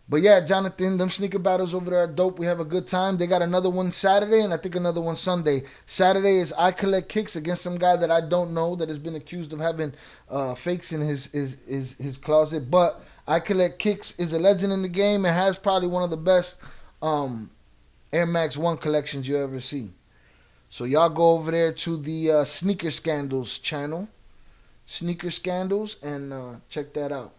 but yeah, Jonathan, them sneaker battles over there are dope. We have a good time. They got another one Saturday and I think another one Sunday. Saturday is I Collect Kicks against some guy that I don't know that has been accused of having fakes in his closet. But I Collect Kicks is a legend in the game and has probably one of the best Air Max 1 collections you ever see. So y'all go over there to the Sneaker Scandals channel. Sneaker Scandals and check that out.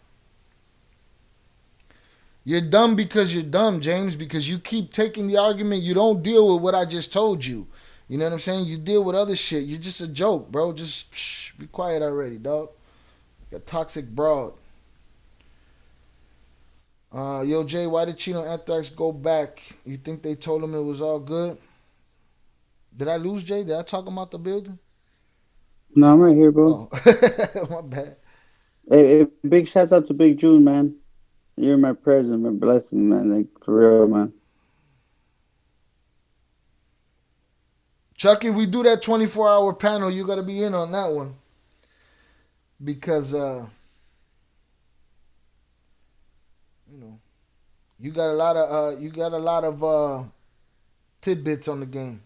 You're dumb because you're dumb, James, because you keep taking the argument. You don't deal with what I just told you. You know what I'm saying? You deal with other shit. You're just a joke, bro. Just be quiet already, dog. Like a toxic broad. Yo, Jay, why did Chino Anthrax go back? You think they told him it was all good? Did I lose, Jay? Did I talk about the building? No, I'm right here, bro. Oh. My bad. Hey, big shouts out to Big June, man. You're my present, my blessing, man. Like, for real, man. Chucky, we do that 24-hour panel. You got to be in on that one. Because, you know, you got a lot of tidbits on the game.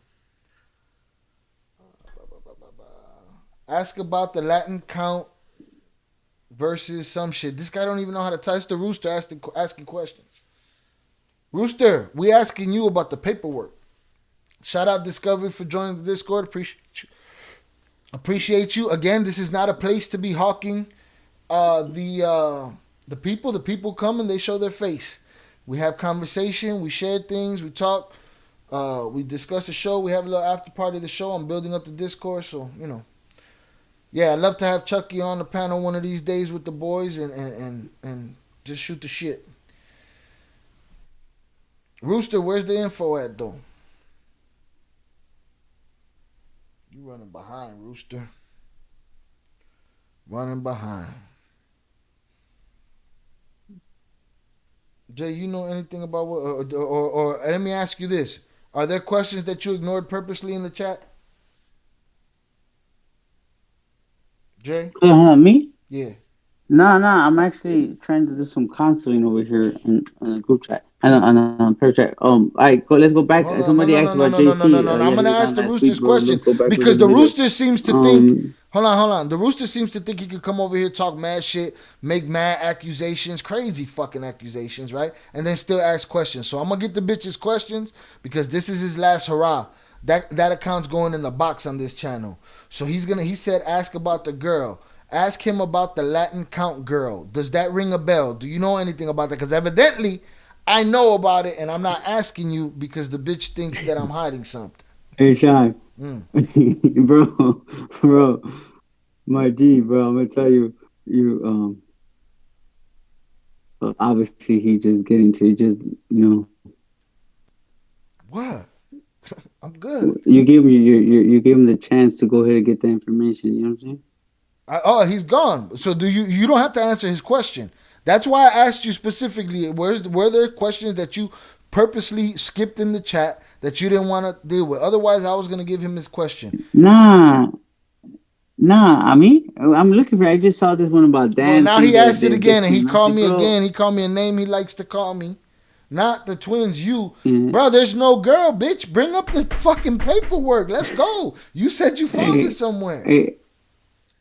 Ask about the Latin count versus some shit. This guy don't even know how to type. It's the Rooster asking questions. Rooster, we asking you about the paperwork. Shout out Discovery for joining the Discord. Appreciate you. Again, this is not a place to be hawking the people. The people come and they show their face. We have conversation. We share things. We talk. We discuss the show. We have a little after party of the show. I'm building up the Discord, so, you know. Yeah, I'd love to have Chucky on the panel one of these days with the boys and just shoot the shit. Rooster, where's the info at, though? You running behind, Rooster. Running behind. Jay, you know anything about what... Or let me ask you this. Are there questions that you ignored purposely in the chat? Jay? Me? Yeah. No, I'm actually trying to do some counseling over here in a group chat. On prayer chat. All right, let's go back. Somebody asked about JC. No. I'm going to ask the Rooster's question because the Rooster seems to think... Hold on. The Rooster seems to think he could come over here, talk mad shit, make mad accusations, crazy fucking accusations, right? And then still ask questions. So I'm going to get the bitch's questions because this is his last hurrah. That account's going in the box on this channel. So he said ask about the girl. Ask him about the Latin count girl. Does that ring a bell? Do you know anything about that? Because evidently I know about it and I'm not asking you because the bitch thinks that I'm hiding something. Hey, Shy. Bro, my G, bro, I'm going to tell you, obviously What? I'm good. You give him the chance to go ahead and get the information. You know what I'm saying? He's gone. So you don't have to answer his question. That's why I asked you specifically. Were there questions that you purposely skipped in the chat that you didn't want to deal with? Otherwise, I was gonna give him his question. Nah. I mean, I'm looking for. I just saw this one about Dan. Well, now he asked it again, and he called me again. He called me a name he likes to call me. Not the twins, you. Bro, there's no girl, bitch. Bring up the fucking paperwork. Let's go. You said you found it somewhere.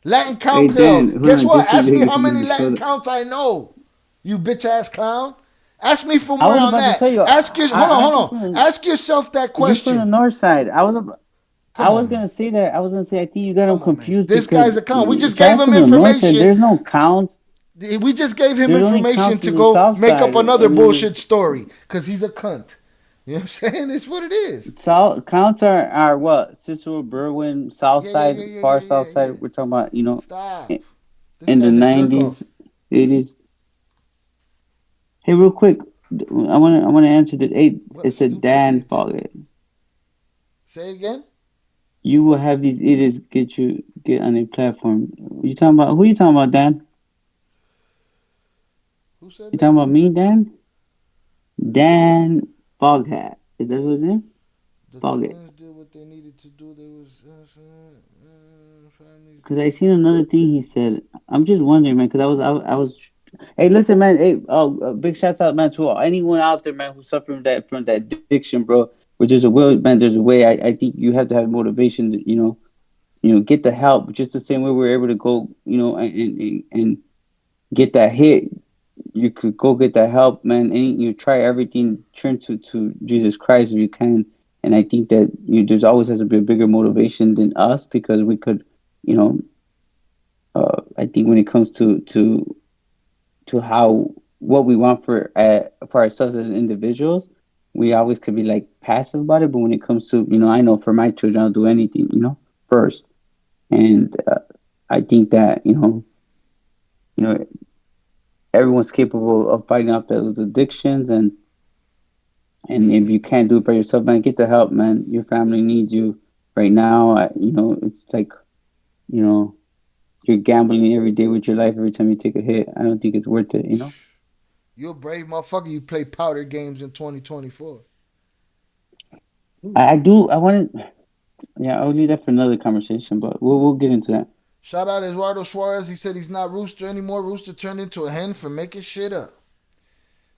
Latin count girl. Guess what? Ask me how many Latin counts I know. You bitch ass clown. Ask me from where I'm at. Ask your, hold on. Ask yourself that question. From the north side. I was gonna say that. I think you got him confused. This guy's a clown. We just gave him information. There's no counts. We just gave him information to go make up another bullshit story because he's a cunt. You know what I'm saying? It's what it is. Counts are what? Cicero, Berwyn, South Side, far South Side. We're talking about, in the 90s, 80s. Hey, real quick, I want to answer the 8. It's a Dan Foggett. Say it again. You will have these idiots get on a platform. You talking about who? You talking about, Dan? Who said you talking about me, Dan? Dan Foghat. Is that who's name? Foggett. Did what they needed to do. They was because I seen another thing he said. I'm just wondering, man. Because I was. Hey, listen, man. Hey, big shouts out, man, to anyone out there, man, who's suffering from that addiction, bro. Which is a will, man. There's a way. I think you have to have motivation to, get the help. Just the same way we're able to go, and get that hit. You could go get that help, man. And you try everything. Turn to Jesus Christ if you can. And I think that there's always has to be a bigger motivation than us because we could, I think when it comes to how what we want for ourselves as individuals, we always could be like passive about it. But when it comes to, I know for my children, I'll do anything, first. And I think that, everyone's capable of fighting off those addictions. And if you can't do it by yourself, man, get the help, man. Your family needs you right now. It's like, you're gambling every day with your life every time you take a hit. I don't think it's worth it, You're a brave motherfucker. You play powder games in 2024. I do. I want to. Yeah, I'll leave that for another conversation, but we'll get into that. Shout out Eduardo Suarez. He said he's not Rooster anymore. Rooster turned into a hen for making shit up.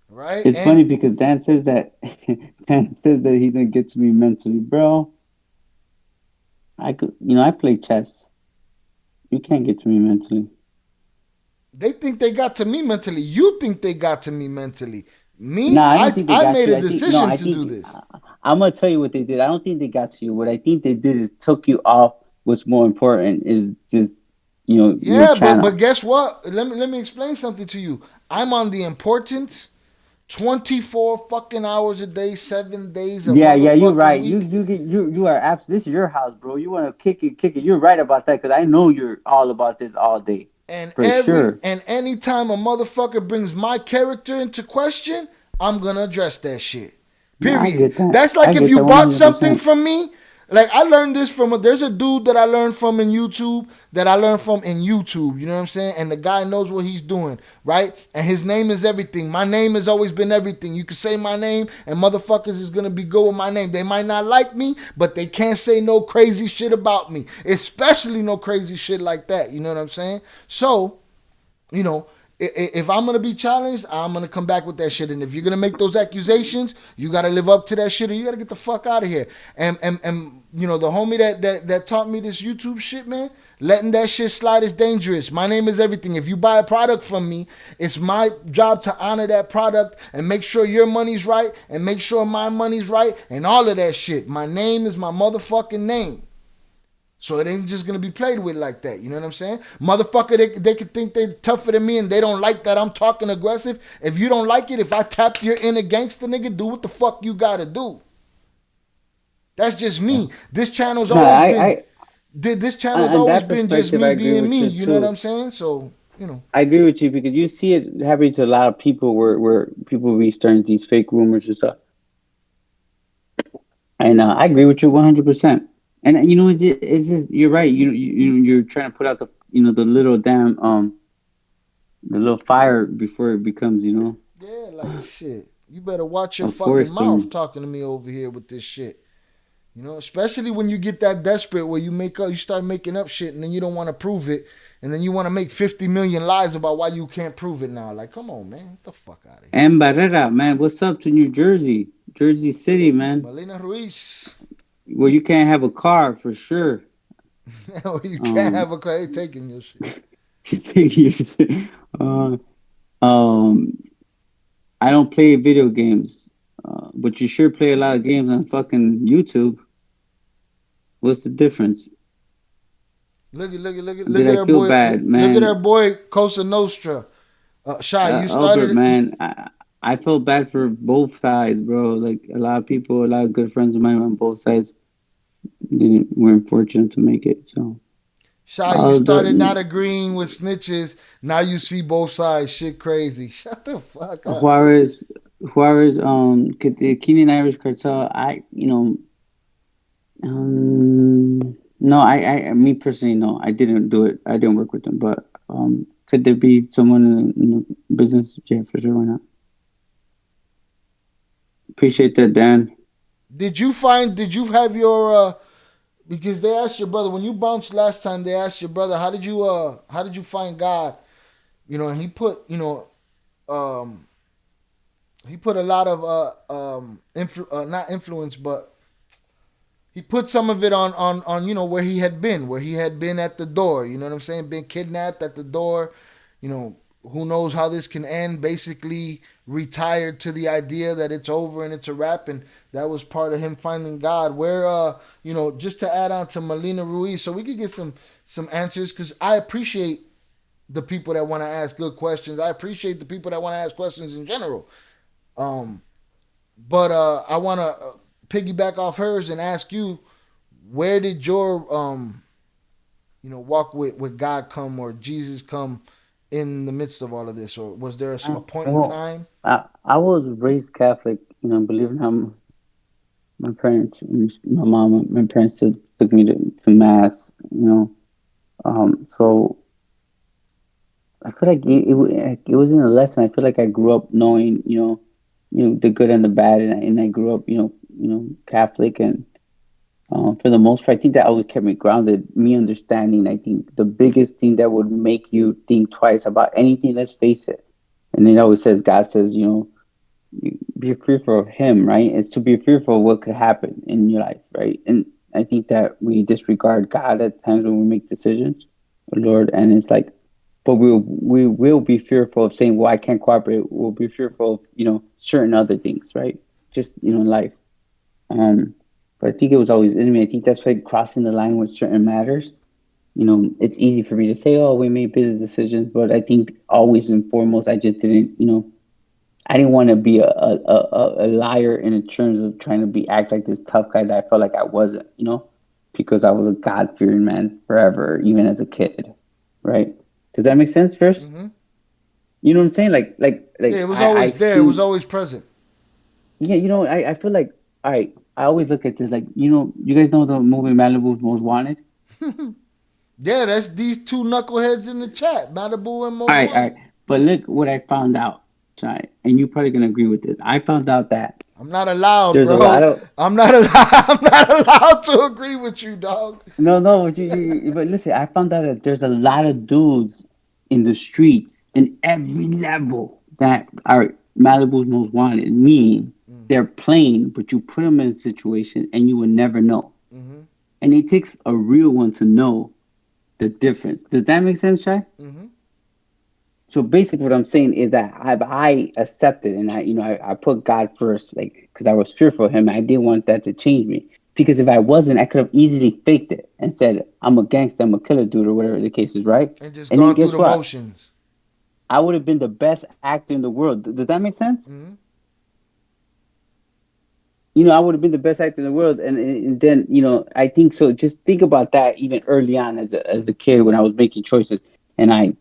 Right? It's funny because Dan says that he didn't get to me mentally, bro. I play chess. You can't get to me mentally. They think they got to me mentally. You think they got to me mentally. Me, I don't think they got made you. a decision to do this. I'm gonna tell you what they did. I don't think they got to you. What I think they did is took you off. What's more important is just Yeah, but guess what? Let me explain something to you. I'm on the important 24 fucking hours a day, 7 days a you're right. week. You are absolutely. This is your house, bro. You want to kick it. You're right about that because I know you're all about this all day. And sure. And anytime a motherfucker brings my character into question, I'm gonna address that shit. Period. That's like if you bought 100%. Something from me. Like I learned this there's a dude that I learned from in YouTube. You know what I'm saying? And the guy knows what he's doing, right? And his name is everything. My name has always been everything. You can say my name and motherfuckers is going to be good with my name. They might not like me, but they can't say no crazy shit about me. Especially no crazy shit like that. You know what I'm saying? So, if I'm going to be challenged, I'm going to come back with that shit. And if you're going to make those accusations, you got to live up to that shit or you got to get the fuck out of here. And the homie that taught me this YouTube shit, man, letting that shit slide is dangerous. My name is everything. If you buy a product from me, it's my job to honor that product and make sure your money's right and make sure my money's right and all of that shit. My name is my motherfucking name. So it ain't just going to be played with like that. You know what I'm saying? Motherfucker, they could think they're tougher than me and they don't like that I'm talking aggressive. If you don't like it, if I tap your inner gangster nigga, do what the fuck you got to do. That's just me. This channel's always been just me being me. You know what I'm saying? So, I agree with you because you see it happening to a lot of people where people be starting these fake rumors and stuff. And I agree with you 100%. And it's just, you're right. You're trying to put out the the little damn the little fire before it becomes Yeah, like shit. You better watch your fucking mouth talking to me over here with this shit. Especially when you get that desperate where you start making up shit and then you don't want to prove it and then you want to make 50 million lies about why you can't prove it now. Like, come on, man, get the fuck out of here. And Barrera, man, what's up to New Jersey, Jersey City, man? Melina Ruiz. Well, you can't have a car for sure. You can't have a car. They're taking your shit. She's taking your shit. I don't play video games, but you sure play a lot of games on fucking YouTube. What's the difference? Look at our boy. Bad, man. Look at our boy Cosa Nostra. Shy, you started Albert, man. I feel bad for both sides, bro. Like a lot of people, a lot of good friends of mine on both sides weren't fortunate to make it. So Shy, you started not agreeing with snitches. Now you see both sides. Shit crazy. Shut the fuck up. Juarez, the Kenyan Irish cartel. No, me personally, no, I didn't do it. I didn't work with them. But could there be someone in the business? Yeah, for sure. Why not? Appreciate that, Dan. Did you have your because they asked your brother when you bounced last time, they asked your brother, how did you find God? And he put, he put a lot of not influence, but he put some of it on where he had been at the door. You know what I'm saying? Been kidnapped at the door. Who knows how this can end? Basically retired to the idea that it's over and it's a wrap, and that was part of him finding God. Where just to add on to Melina Ruiz, so we could get some answers, because I appreciate the people that want to ask good questions. I appreciate the people that want to ask questions in general. But I want to piggyback off hers and ask you, where did your walk with God come, or Jesus come in the midst of all of this, or was there a point in time? I was raised Catholic, believe it or not. My parents, my parents took me to mass, so I feel like it was in a lesson. I feel like I grew up knowing, the good and the bad, and I grew up, Catholic, and for the most part, I think that always kept me grounded. Me understanding, I think the biggest thing that would make you think twice about anything, let's face it, and it always says, God says, be fearful of Him, right? It's to be fearful of what could happen in your life, right? And I think that we disregard God at times when we make decisions, Lord, and it's like, but we will be fearful of saying, well, I can't cooperate. We'll be fearful of, certain other things, right? Just, life. But I think it was always in me. I think that's why crossing the line with certain matters, it's easy for me to say, oh, we made business decisions. But I think always and foremost, I just didn't, I didn't want to be a liar in terms of trying to act like this tough guy that I felt like I wasn't, because I was a God-fearing man forever, even as a kid, right? Does that make sense first? Mm-hmm. You know what I'm saying? Like yeah, it was always there. It was always present. Yeah, I feel like, all right, I always look at this like, you guys know the movie Malibu's Most Wanted? Yeah, that's these two knuckleheads in the chat, Malibu and Most Wanted. All right. But look what I found out, right? And you're probably going to agree with this. I found out that I'm not allowed, there's bro. A lot of, I'm not allowed to agree with you, dog. No, but listen, I found out that there's a lot of dudes in the streets in every level that are Malibu's Most Wanted. Meaning they're playing, but you put them in a situation and you will never know. Mm-hmm. And it takes a real one to know the difference. Does that make sense, Shai? Mm-hmm. So basically, what I'm saying is that I accepted, and I put God first, like, because I was fearful of Him. I didn't want that to change me, because if I wasn't, I could have easily faked it and said, I'm a gangster, I'm a killer dude, or whatever the case is, right? And just gone through the motions. I would have been the best actor in the world. Does that make sense? Mm-hmm. I would have been the best actor in the world, and then I think so. Just think about that even early on as a kid when I was making choices, and I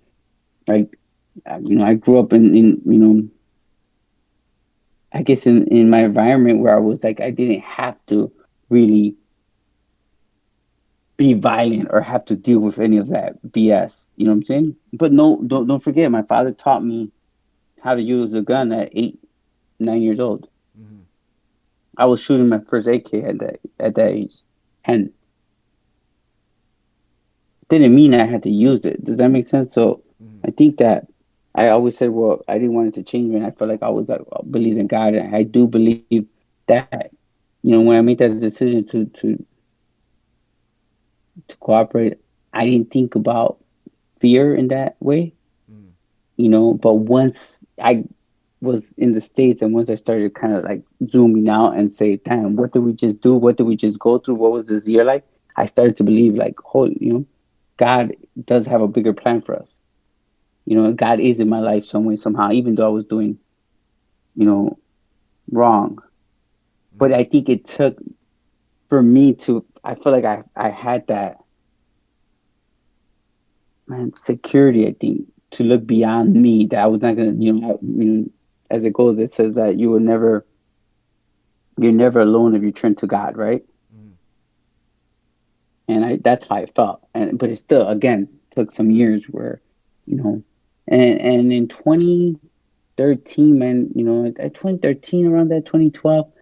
grew up in I guess in my environment where I was like, I didn't have to really be violent or have to deal with any of that BS. You know what I'm saying? But no, don't forget, my father taught me how to use a gun at 8, 9 years old. Mm-hmm. I was shooting my first AK at that age, and didn't mean I had to use it. Does that make sense? So I think that I always said, well, I didn't want it to change me, and I felt like I was believed in God, and I do believe that when I made that decision to cooperate, I didn't think about fear in that way, but once I was in the States and once I started kind of like zooming out and say, damn, what did we just do? What did we just go through? What was this year like? I started to believe like, God does have a bigger plan for us. God is in my life some way, somehow, even though I was doing, wrong. But I think it took for me I feel like I had that security, I think, to look beyond me, that I was not going to, as it goes, it says that you're never alone if you turn to God, right? And that's how I felt. But it still, again, took some years where, and in 2013, man, at 2013, around that 2012,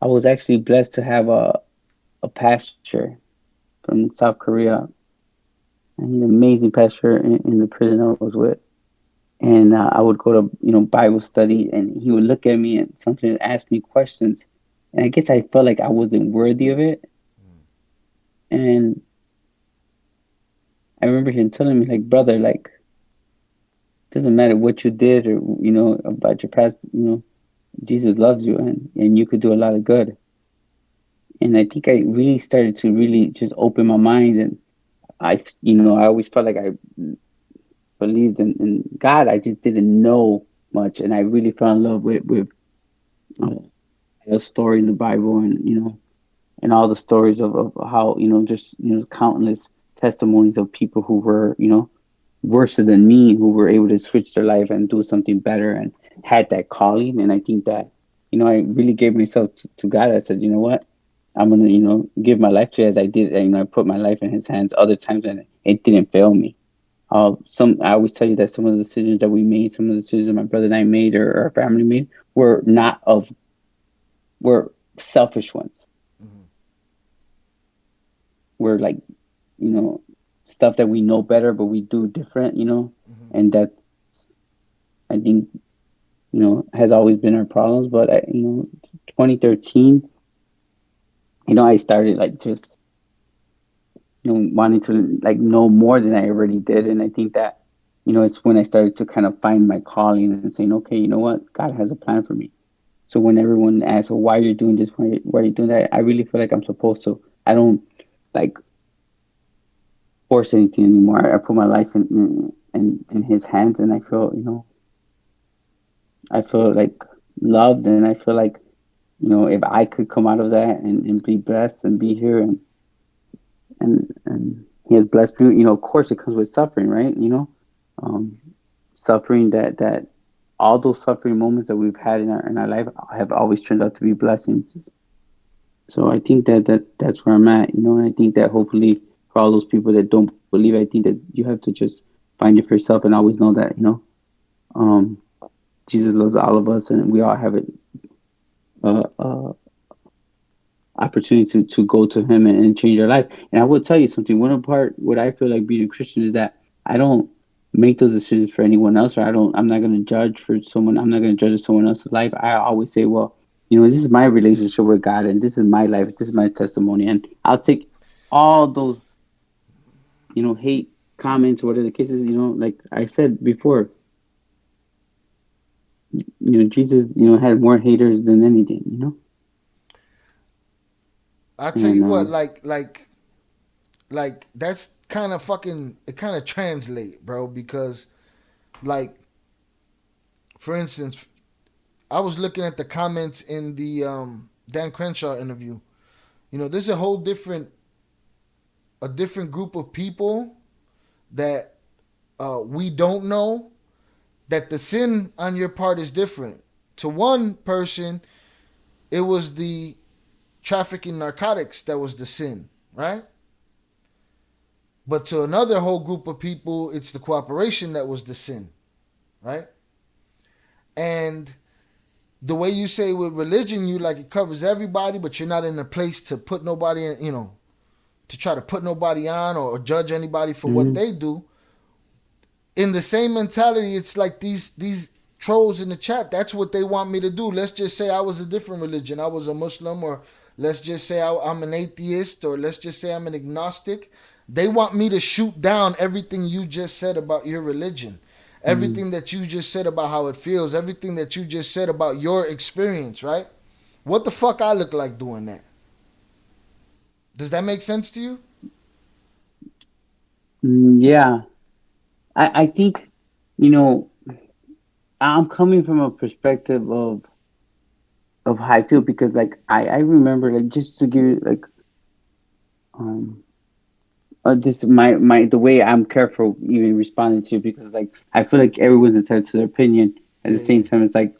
I was actually blessed to have a pastor from South Korea. And he's an amazing pastor in the prison I was with. And I would go to, Bible study, and he would look at me and something ask me questions. And I guess I felt like I wasn't worthy of it. And I remember him telling me, like, brother, like, doesn't matter what you did or, about your past, Jesus loves you and you could do a lot of good. And I think I really started to really just open my mind. And I always felt like I believed in God. I just didn't know much. And I really fell in love with a story in the Bible and all the stories of how, countless testimonies of people who were, worse than me, who were able to switch their life and do something better and had that calling. And I think that, I really gave myself to God. I said, you know what? I'm going to, give my life to you as I did. I put my life in his hands other times and it didn't fail me. I always tell you that some of the decisions that we made, some of the decisions my brother and I made or our family made were selfish ones. We're like, stuff that we know better, but we do different, and that, I think, has always been our problems. But, 2013, I started like just, wanting to like know more than I already did. And I think that, it's when I started to kind of find my calling and saying, okay, you know what? God has a plan for me. So when everyone asks, well, why are you doing this? Why are you doing that? I really feel like I'm supposed to. I don't like force anything anymore. I put my life in his hands, and I feel, I feel like loved, and I feel like, if I could come out of that and be blessed and be here and he has blessed me, of course it comes with suffering, right? Suffering that all those suffering moments that we've had in our life have always turned out to be blessings. So I think that's where I'm at, and I think that hopefully for all those people that don't believe, I think that you have to just find it for yourself and always know that, Jesus loves all of us, and we all have it opportunity to go to him and change our life. And I will tell you something. What I feel like being a Christian is that I don't make those decisions for anyone else, or I'm not going to judge for someone. I'm not going to judge someone else's life. I always say, well, this is my relationship with God, and this is my life. This is my testimony, and I'll take all those, hate comments or whatever the case is. Like I said before, Jesus, had more haters than anything. I'll tell you what, like that's kind of fucking, it kind of translate, bro, because, like, for instance, I was looking at the comments in the Dan Crenshaw interview. There's a whole different group of people that we don't know, that the sin on your part is different. To one person, it was the trafficking narcotics that was the sin, right? But to another whole group of people, it's the cooperation that was the sin, right? And the way you say with religion, you like it covers everybody, but you're not in a place to put nobody in, to try to put nobody on or judge anybody for what they do. In the same mentality, it's like these trolls in the chat. That's what they want me to do. Let's just say I was a different religion. I was a Muslim, or let's just say I'm an atheist, or let's just say I'm an agnostic. They want me to shoot down everything you just said about your religion, everything that you just said about how it feels, everything that you just said about your experience, right? What the fuck I look like doing that? Does that make sense to you? Yeah. I think, I'm coming from a perspective of how I feel, because like I remember, like, just to give you like this my the way I'm careful even responding to, because like I feel like everyone's entitled to their opinion. At the same time, it's like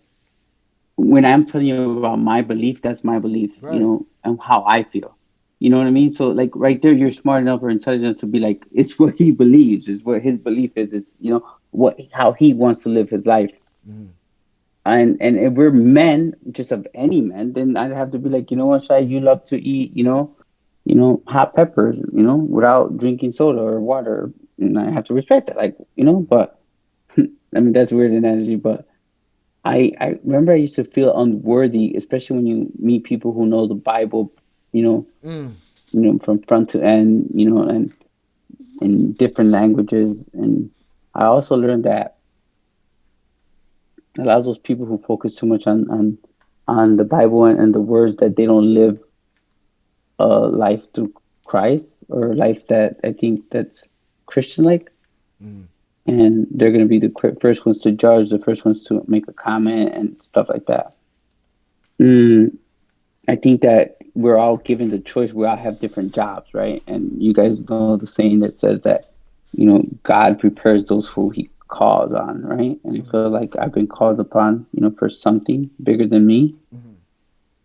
when I'm telling you about my belief, that's my belief, you know, and how I feel. You know what I mean? So like right there, you're smart enough or intelligent enough to be like, it's what he believes, it's what his belief is, it's, you know, how he wants to live his life. And if we're men, just of any men, then I'd have to be like, you know what, Shai, you love to eat, you know, hot peppers, you know, without drinking soda or water, and I have to respect that, like, you know. But I mean, that's a weird analogy, but I remember I used to feel unworthy, especially when you meet people who know the Bible, you know, from front to end, you know, and in different languages. And I also learned that a lot of those people who focus too much on the Bible and the words, that they don't live a life through Christ, or a life that I think that's Christian-like. And they're going to be the first ones to judge, the first ones to make a comment and stuff like that. I think that we're all given the choice. We all have different jobs, right? And you guys know the saying that says that, you know, God prepares those who he calls on, right? And I feel like I've been called upon, you know, for something bigger than me.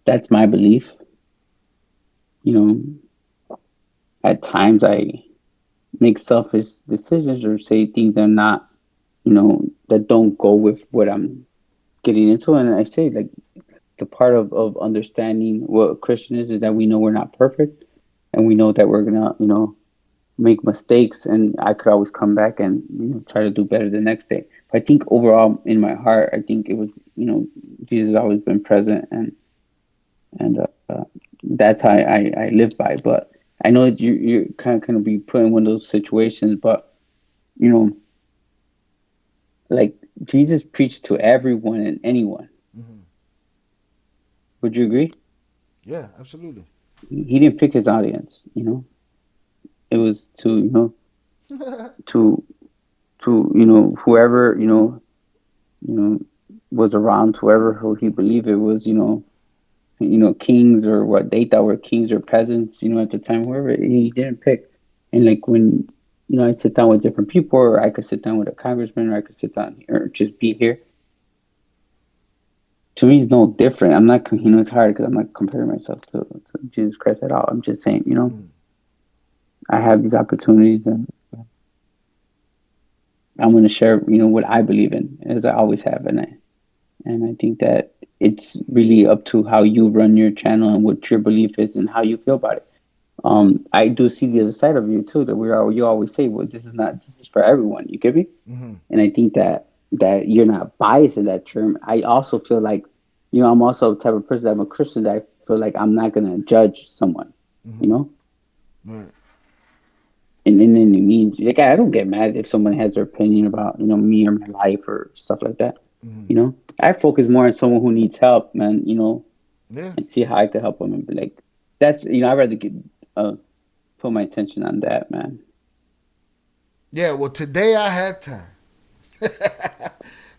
That's my belief. You know, at times I make selfish decisions or say things that are not, you know, that don't go with what I'm getting into. And I say, like, the part of understanding what a Christian is that we know we're not perfect, and we know that we're gonna, you know, make mistakes, and I could always come back and, you know, try to do better the next day. But I think overall in my heart, I think it was, you know, Jesus has always been present, and that's how I live by. But I know that you're kind of be put in one of those situations, but, you know, like, Jesus preached to everyone and anyone. Would you agree? Yeah, absolutely. He didn't pick his audience, you know. It was to, you know, to you know, whoever, you know, was around, whoever who he believed it was, you know, kings, or what they thought were kings, or peasants, you know, at the time, whoever, he didn't pick. And like, when, you know, I sit down with different people, or I could sit down with a congressman, or I could sit down or just be here. To me, it's no different. I'm not, you know, it's hard because I'm not comparing myself to Jesus Christ at all. I'm just saying, you know, I have these opportunities, and I'm going to share, you know, what I believe in, as I always have. And I think that it's really up to how you run your channel and what your belief is and how you feel about it. I do see the other side of you too, that you always say, well, this is for everyone. You get me? And I think that you're not biased in that term. I also feel like, you know, I'm also a type of person, that I'm a Christian, that I feel like I'm not going to judge someone, you know? And then it means, like, I don't get mad if someone has their opinion about, you know, me or my life or stuff like that. You know, I focus more on someone who needs help, man, you know, and see how I could help them, and be like, that's, you know, I'd rather put my attention on that, man. Yeah, well, today I had time.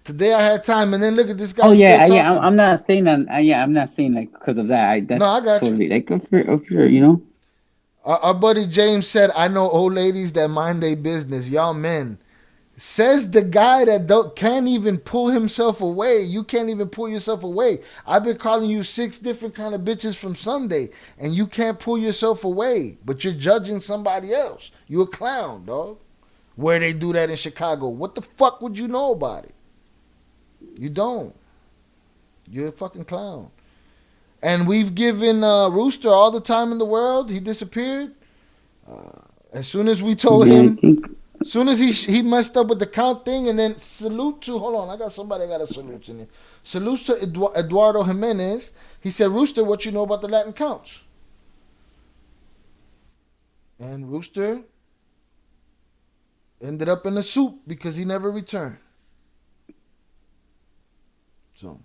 Today I had time, and then look at this guy. Oh yeah, I'm not saying that. I'm not saying like because of that. That's no, I got totally, you. Like, if you're, you know. Our buddy James said, "I know old ladies that mind their business. Y'all men." Says the guy that can't even pull himself away. You can't even pull yourself away. I've been calling you 6 different kind of bitches from Sunday, and you can't pull yourself away. But you're judging somebody else. You a clown, dog. Where they do that in Chicago? What the fuck would you know about it? You don't. You're a fucking clown. And we've given Rooster all the time in the world. He disappeared. As soon as we told him, as soon as he messed up with the count thing, and then salute to, hold on, I got somebody I got to salute in here. Salute to Eduardo Jimenez. He said, Rooster, what you know about the Latin counts? And Rooster ended up in the soup because he never returned. So,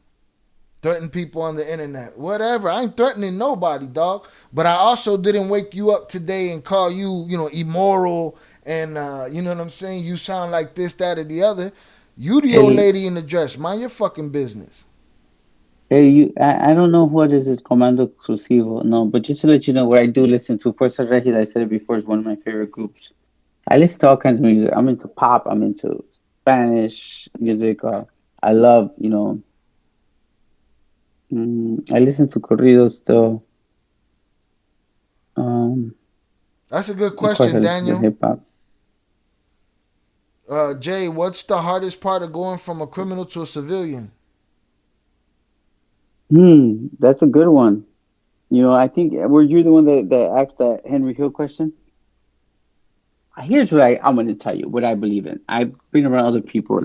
threaten people on the internet. Whatever. I ain't threatening nobody, dog. But I also didn't wake you up today and call you, you know, immoral and, you know what I'm saying? You sound like this, that, or the other. You the old lady in the dress. Mind your fucking business. Hey, I don't know what is it, Comando Exclusivo. No, but just to let you know, what I do listen to, Fuerza Regida, I said it before, is one of my favorite groups. I listen to all kinds of music. I'm into pop. I'm into Spanish music. I love, I listen to corridos still. That's a good Of course, I question, listen to Daniel. hip hop. Jay, what's the hardest part of going from a criminal to a civilian? That's a good one. I think were you the one that asked that Henry Hill question? Here's what I'm going to tell you what I believe in. I've been around other people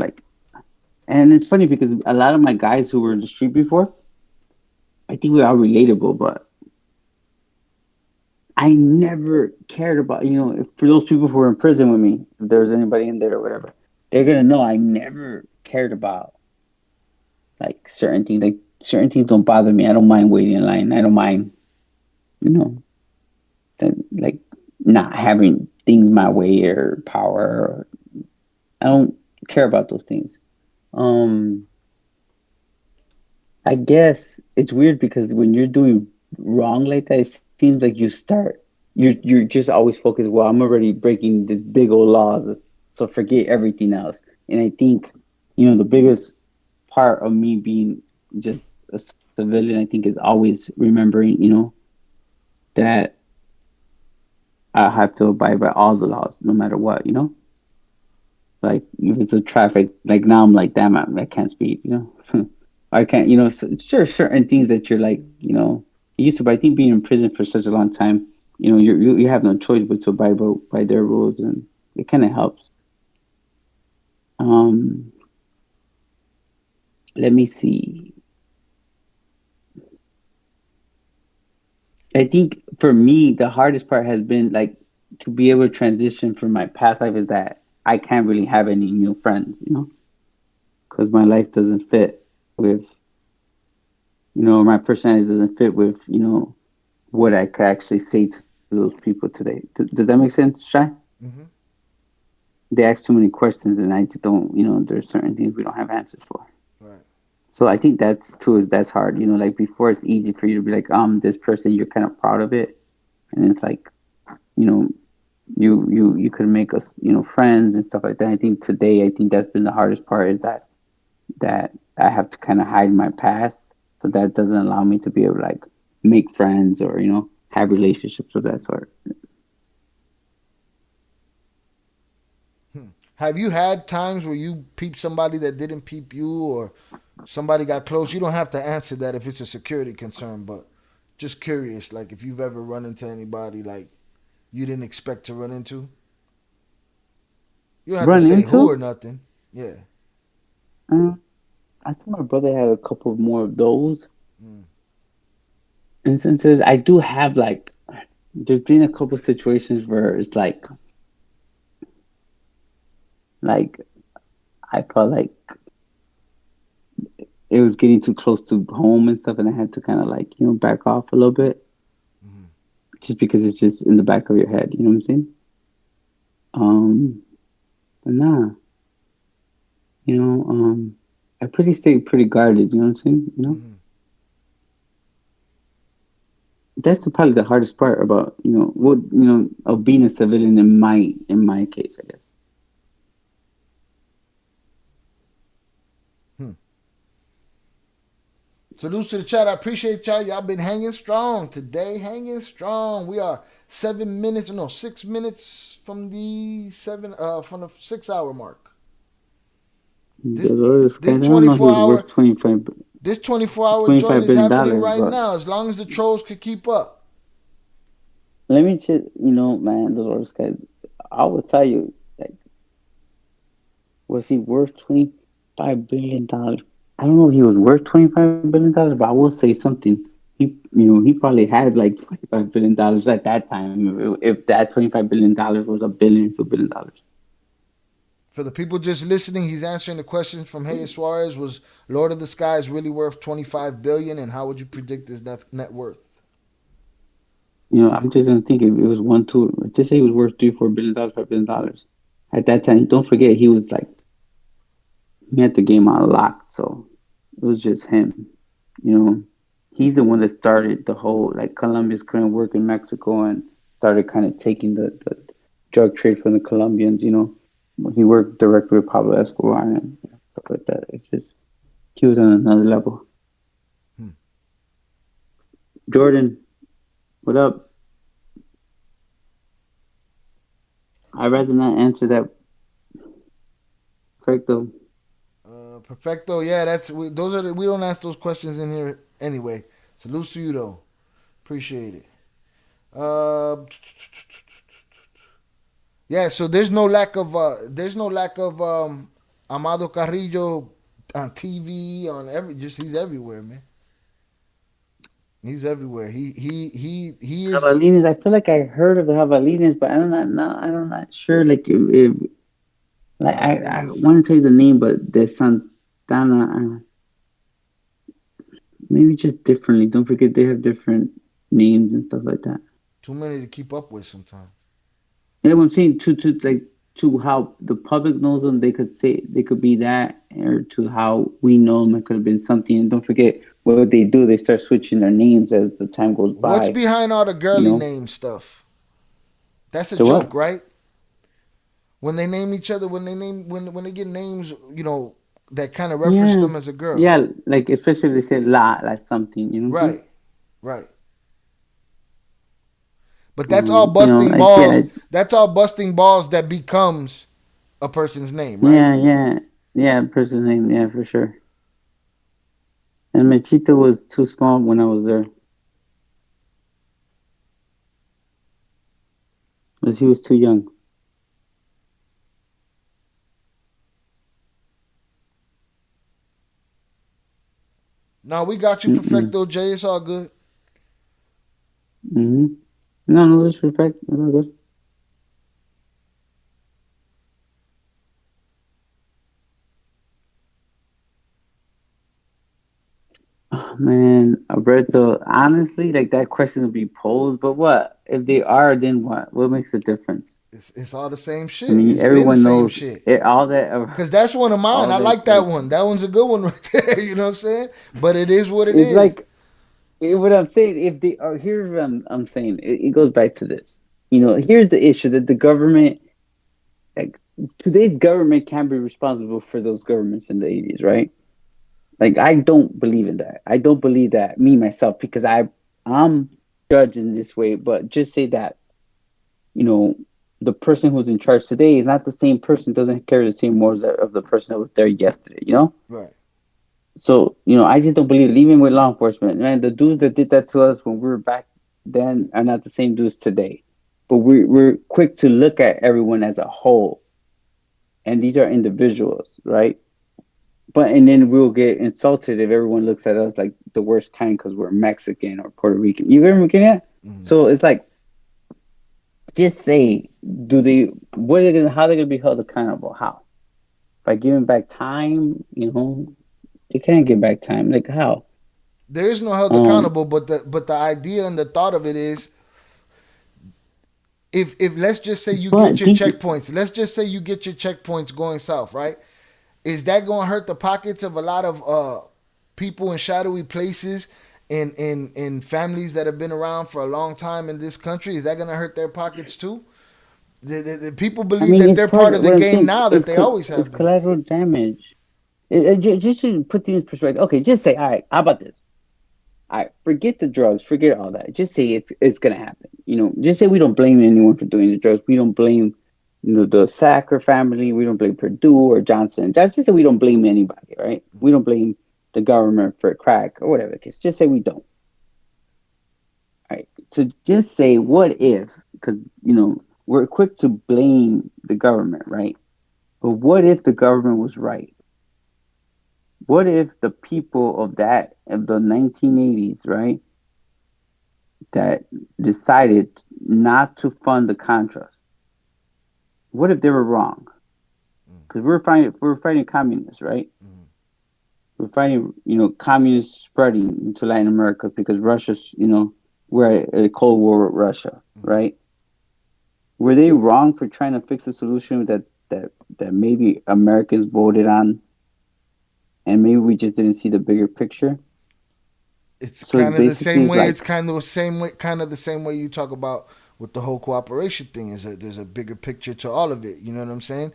and it's funny because a lot of my guys who were in the street before, I think we're all relatable, but I never cared about, for those people who were in prison with me, if there's anybody in there or whatever, they're going to know I never cared about certain things. Like certain things don't bother me. I don't mind waiting in line. I don't mind, like not having things my way or power. I don't care about those things. I guess it's weird because when you're doing wrong like that, it seems like you're just always focused. Well, I'm already breaking this big old laws, so forget everything else. And I think, the biggest part of me being just a civilian, I think, is always remembering, that I have to abide by all the laws, no matter what, Like if it's a traffic, like now I'm like, damn, I can't speed, I can't, sure, certain things that you're like, used to, but I think being in prison for such a long time, you have no choice but to abide by their rules, and it kind of helps. Let me see. I think for me, the hardest part has been to be able to transition from my past life is that I can't really have any new friends, because my life doesn't fit with, my personality doesn't fit with, what I could actually say to those people today. Does that make sense, Shy? Mm-hmm. They ask too many questions, and I just don't, there's certain things we don't have answers for. Right. So I think that's hard. Like before, it's easy for you to be like, this person, you're kind of proud of it, and it's like, you could make us, friends and stuff like that. I think today, that's been the hardest part is that I have to kind of hide my past, so that doesn't allow me to be able to make friends or have relationships of that sort. Have you had times where you peeped somebody that didn't peep you, or somebody got close? You don't have to answer that if it's a security concern, but just curious, like if you've ever run into anybody like you didn't expect to run into. You don't have to say who or nothing. Yeah. I think my brother had a couple more of those instances. I do have there's been a couple situations where it's like I felt like it was getting too close to home and stuff, and I had to kind of back off a little bit, just because it's just in the back of your head. You know what I'm saying? But nah, I stay pretty guarded. You know what I'm saying? That's probably the hardest part about of being a civilian in my case, I guess. Salute to the chat. I appreciate y'all. Y'all been hanging strong today. Hanging strong. We are 6 minutes from the 6-hour mark. This 24-hour This 24-hour joint is happening right now. As long as the trolls could keep up. Let me just, man, Dolores, guys, I will tell you, was he worth $25 billion? I don't know if he was worth $25 billion, but I will say something. He probably had $25 billion at that time. If that $25 billion was $1 billion, $2 billion. For the people just listening, he's answering the question from Hayes Suarez. Was Lord of the Skies really worth $25 billion, and how would you predict his net worth? I'm just gonna think if it was 1, 2. Just say he was worth $3, $4 billion, $5 billion. At that time, don't forget he was he had the game on lock, so it was just him. he's the one that started the whole, like, Colombians couldn't work in Mexico and started kind of taking the drug trade from the Colombians. He worked directly with Pablo Escobar and stuff like that. It's just, he was on another level. Jordan, what up? I'd rather not answer that. Perfecto. Perfecto. Yeah, we don't ask those questions in here anyway. Salute to you though. Appreciate it. Yeah. So there's no lack of Amado Carrillo on TV, he's everywhere, man. He's everywhere. He is. Jabalines. I feel like I heard of the Jabalines, but I'm not sure. Like, if like I want to tell you the name, but the Santana, maybe just differently. Don't forget they have different names and stuff like that. Too many to keep up with sometimes. Yeah, what I'm saying, to how the public knows them, they could be that, or to how we know them, it could have been something. And don't forget what they do; they start switching their names as the time goes by. What's behind all the girly name stuff? That's a joke, right? When they name each other, when they get names, that kind of reference them as a girl. Yeah, like especially if they say like something, Right. But that's all busting balls. Yeah. That's all busting balls that becomes a person's name, right? Yeah, person's name, yeah, for sure. And Mechito was too small when I was there. Because he was too young. No, we got you, Perfecto Jay. It's all good. No disrespect. It's all good. Oh, man, Alberto, honestly, like, that question would be posed, but what? If they are, then what? What makes the difference? It's all the same shit. I mean, everyone knows all that. Because that's one of mine. I like that one. That one's a good one right there. You know what I'm saying? But it is what it is. Like, what I'm saying, if they are, here's what I'm saying. It goes back to this. Here's the issue, that the government, like, today's government can't be responsible for those governments in the 80s, right? Like, I don't believe in that. I don't believe that, me, myself, because I'm judging this way, but just say that, the person who's in charge today is not the same person, doesn't carry the same morals of the person that was there yesterday, Right. So, I just don't believe it, even with law enforcement. Man, the dudes that did that to us when we were back then are not the same dudes today. But we're quick to look at everyone as a whole. And these are individuals, right? And then we'll get insulted if everyone looks at us like the worst kind because we're Mexican or Puerto Rican. You get what I'm at? So it's like, just say, how are they gonna be held accountable? How? By giving back time? They can't give back time. Like, how? There is no held accountable, but the idea and the thought of it is, if let's just say you get your checkpoints. Let's just say you get your checkpoints going south, right? Is that going to hurt the pockets of a lot of people in shadowy places and families that have been around for a long time in this country? Is that going to hurt their pockets too? The people believe that they're part of the game now that they always have. It's collateral damage. Just to put things in perspective. Okay, just say, all right, how about this? All right, forget the drugs, forget all that. Just say it's going to happen. Just say we don't blame anyone for doing the drugs. We don't blame the Sacker family. We don't blame Purdue or Johnson. Just say we don't blame anybody, right? We don't blame the government for crack or whatever the case. Just say we don't. All right. So just say, what if, because, we're quick to blame the government, right? But what if the government was right? What if the people of the 1980s, right, that decided not to fund the Contras, what if they were wrong? Because we're fighting communists, right? We're fighting, communists spreading into Latin America because Russia's, we're at a Cold War with Russia, right? Were they wrong for trying to fix a solution that maybe Americans voted on, and maybe we just didn't see the bigger picture? It's So kind of the basically, same it's way. like, It's kind of the same way you talk about with the whole cooperation thing. Is that there's a bigger picture to all of it. You know what I'm saying?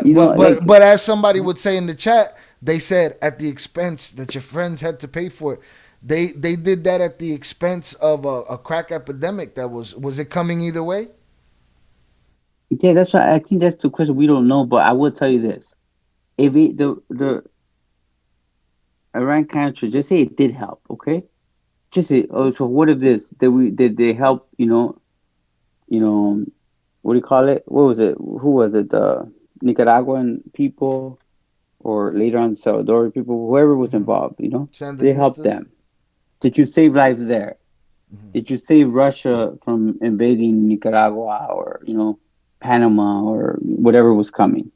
you know, like, But as somebody would say in the chat, they said at the expense that your friends had to pay for it. They did that at the expense of a crack epidemic. That was it coming either way? yeah, that's why I think that's the question we don't know. But I will tell you this: if the Iran Contra, just say it did help, okay? Just say, oh, so what if this? Did they help? What do you call it? What was it? Who was it? The Nicaraguan people, or later on Salvador people, whoever was involved. They helped Sandinistas. them. Did you save lives there? Did you save Russia from invading Nicaragua or Panama or whatever was coming?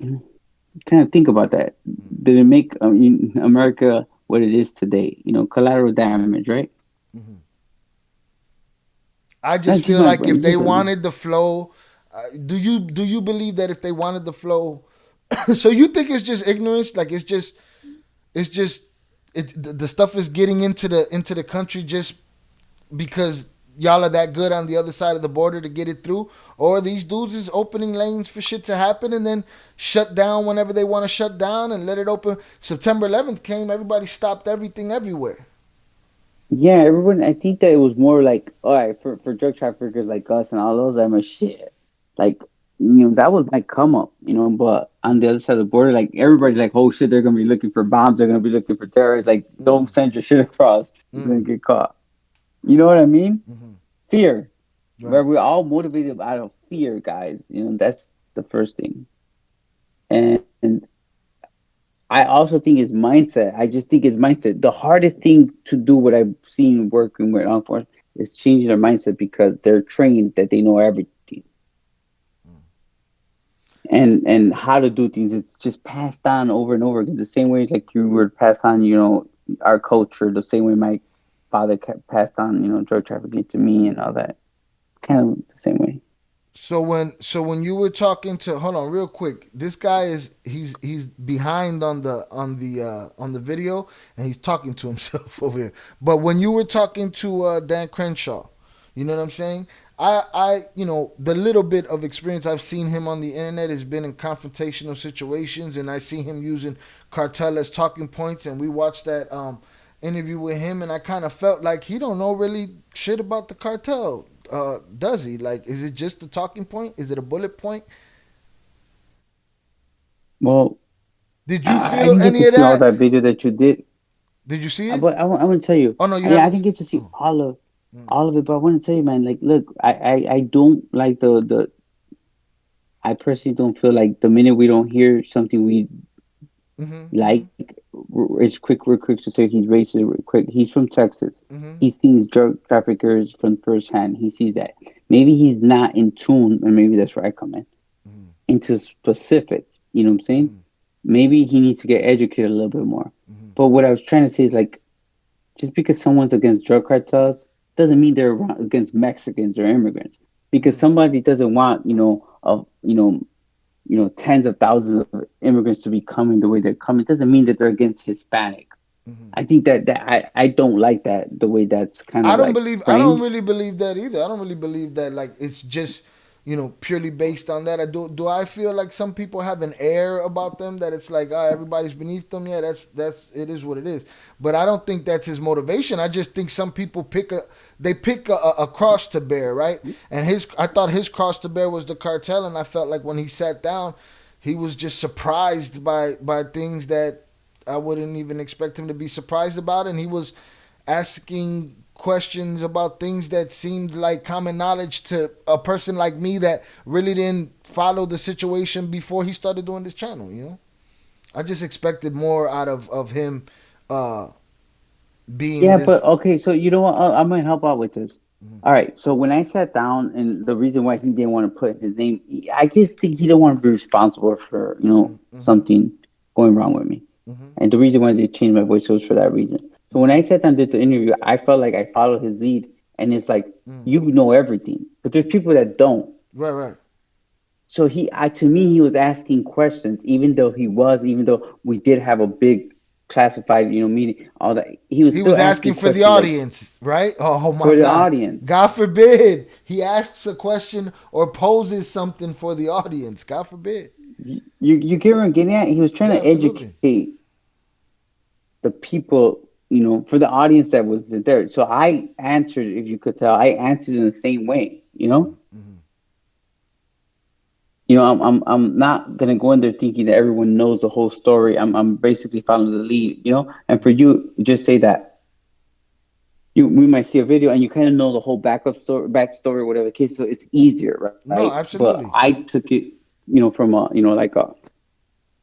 Kind of think about that. Did it make America what it is today? Collateral damage, right? I just feel like if they wanted the flow, do you believe that if they wanted the flow, so you think it's just ignorance? Like it's just the stuff is getting into the country just because y'all are that good on the other side of the border to get it through, or these dudes is opening lanes for shit to happen and then shut down whenever they want to shut down and let it open. September 11th came, everybody stopped everything everywhere. Yeah, everyone. I think that it was more like, all right, for drug traffickers like us and all those, I'm a shit. Like, that was my come up, But on the other side of the border, like everybody's like, oh shit, they're gonna be looking for bombs, they're gonna be looking for terrorists. Like, don't send your shit across, it's gonna get caught. You know what I mean? Fear. Right. Where we're all motivated out of fear, guys. That's the first thing. And I also think it's mindset. I just think it's mindset. The hardest thing to do, what I've seen working with law enforcement, is changing their mindset because they're trained that they know everything. And how to do things, it's just passed on over and over again. The same way like you would pass on, our culture, the same way my father passed on, drug trafficking to me and all that. Kind of the same way. So when you were talking to, hold on real quick, this guy he's behind on the video and he's talking to himself over here. But when you were talking to Dan Crenshaw, you know what I'm saying? I the little bit of experience I've seen him on the internet has been in confrontational situations, and I see him using Cartel as talking points, and we watched that interview with him, and I kind of felt like he don't know really shit about the cartel. Does he? Like, is it just a talking point? Is it a bullet point? Well, did you feel any of that? All that video that you did. Did you see it? But I want to tell you. Oh no, I didn't get to see all of it. But I want to tell you, man. Like, look, I don't like the. I personally don't feel like the minute we don't hear something we like, we're quick to say he's racist. We're quick. He's from Texas. He sees drug traffickers from firsthand. He sees that. Maybe he's not in tune, and maybe that's where I come in. Into specifics. You know what I'm saying? Maybe he needs to get educated a little bit more. But what I was trying to say is, like, just because someone's against drug cartels doesn't mean they're against Mexicans or immigrants. Because somebody doesn't want, tens of thousands of immigrants to be coming the way they're coming, doesn't mean that they're against Hispanic. I think that I don't like that, the way that's kind of I don't framed. really believe that either. I don't really believe that like it's just purely based on that. Do I feel like some people have an air about them that it's like everybody's beneath them? Yeah, that's it is what it is. But I don't think that's his motivation. I just think some people pick a cross to bear, right? And I thought his cross to bear was the cartel, and I felt like when he sat down, he was just surprised by things that I wouldn't even expect him to be surprised about, and he was asking questions about things that seemed like common knowledge to a person like me that really didn't follow the situation before he started doing this channel. I just expected more out of him being but okay, so you know what, I'm gonna help out with this. All right, so when I sat down, and the reason why he didn't want to put his name, I just think he didn't want to be responsible for something going wrong with me. And the reason why they changed my voice was for that reason. So when I sat down and did the interview, I felt like I followed his lead, and it's like, you know everything, but there's people that don't. Right. So to me, he was asking questions, even though we did have a big classified, meeting, all that. He was He still was asking for the questions, audience, right? Oh my for the God. audience. God forbid he asks a question or poses something for the audience. God forbid. You get where I'm getting at? He was trying to absolutely. educate the people, for the audience that was there. So I answered, if you could tell, I answered in the same way, I'm not gonna go in there thinking that everyone knows the whole story. I'm basically following the lead, And for you, just say that we might see a video and you kind of know the whole backstory, whatever the case. So it's easier, right? No, absolutely. But I took it, from a, like a,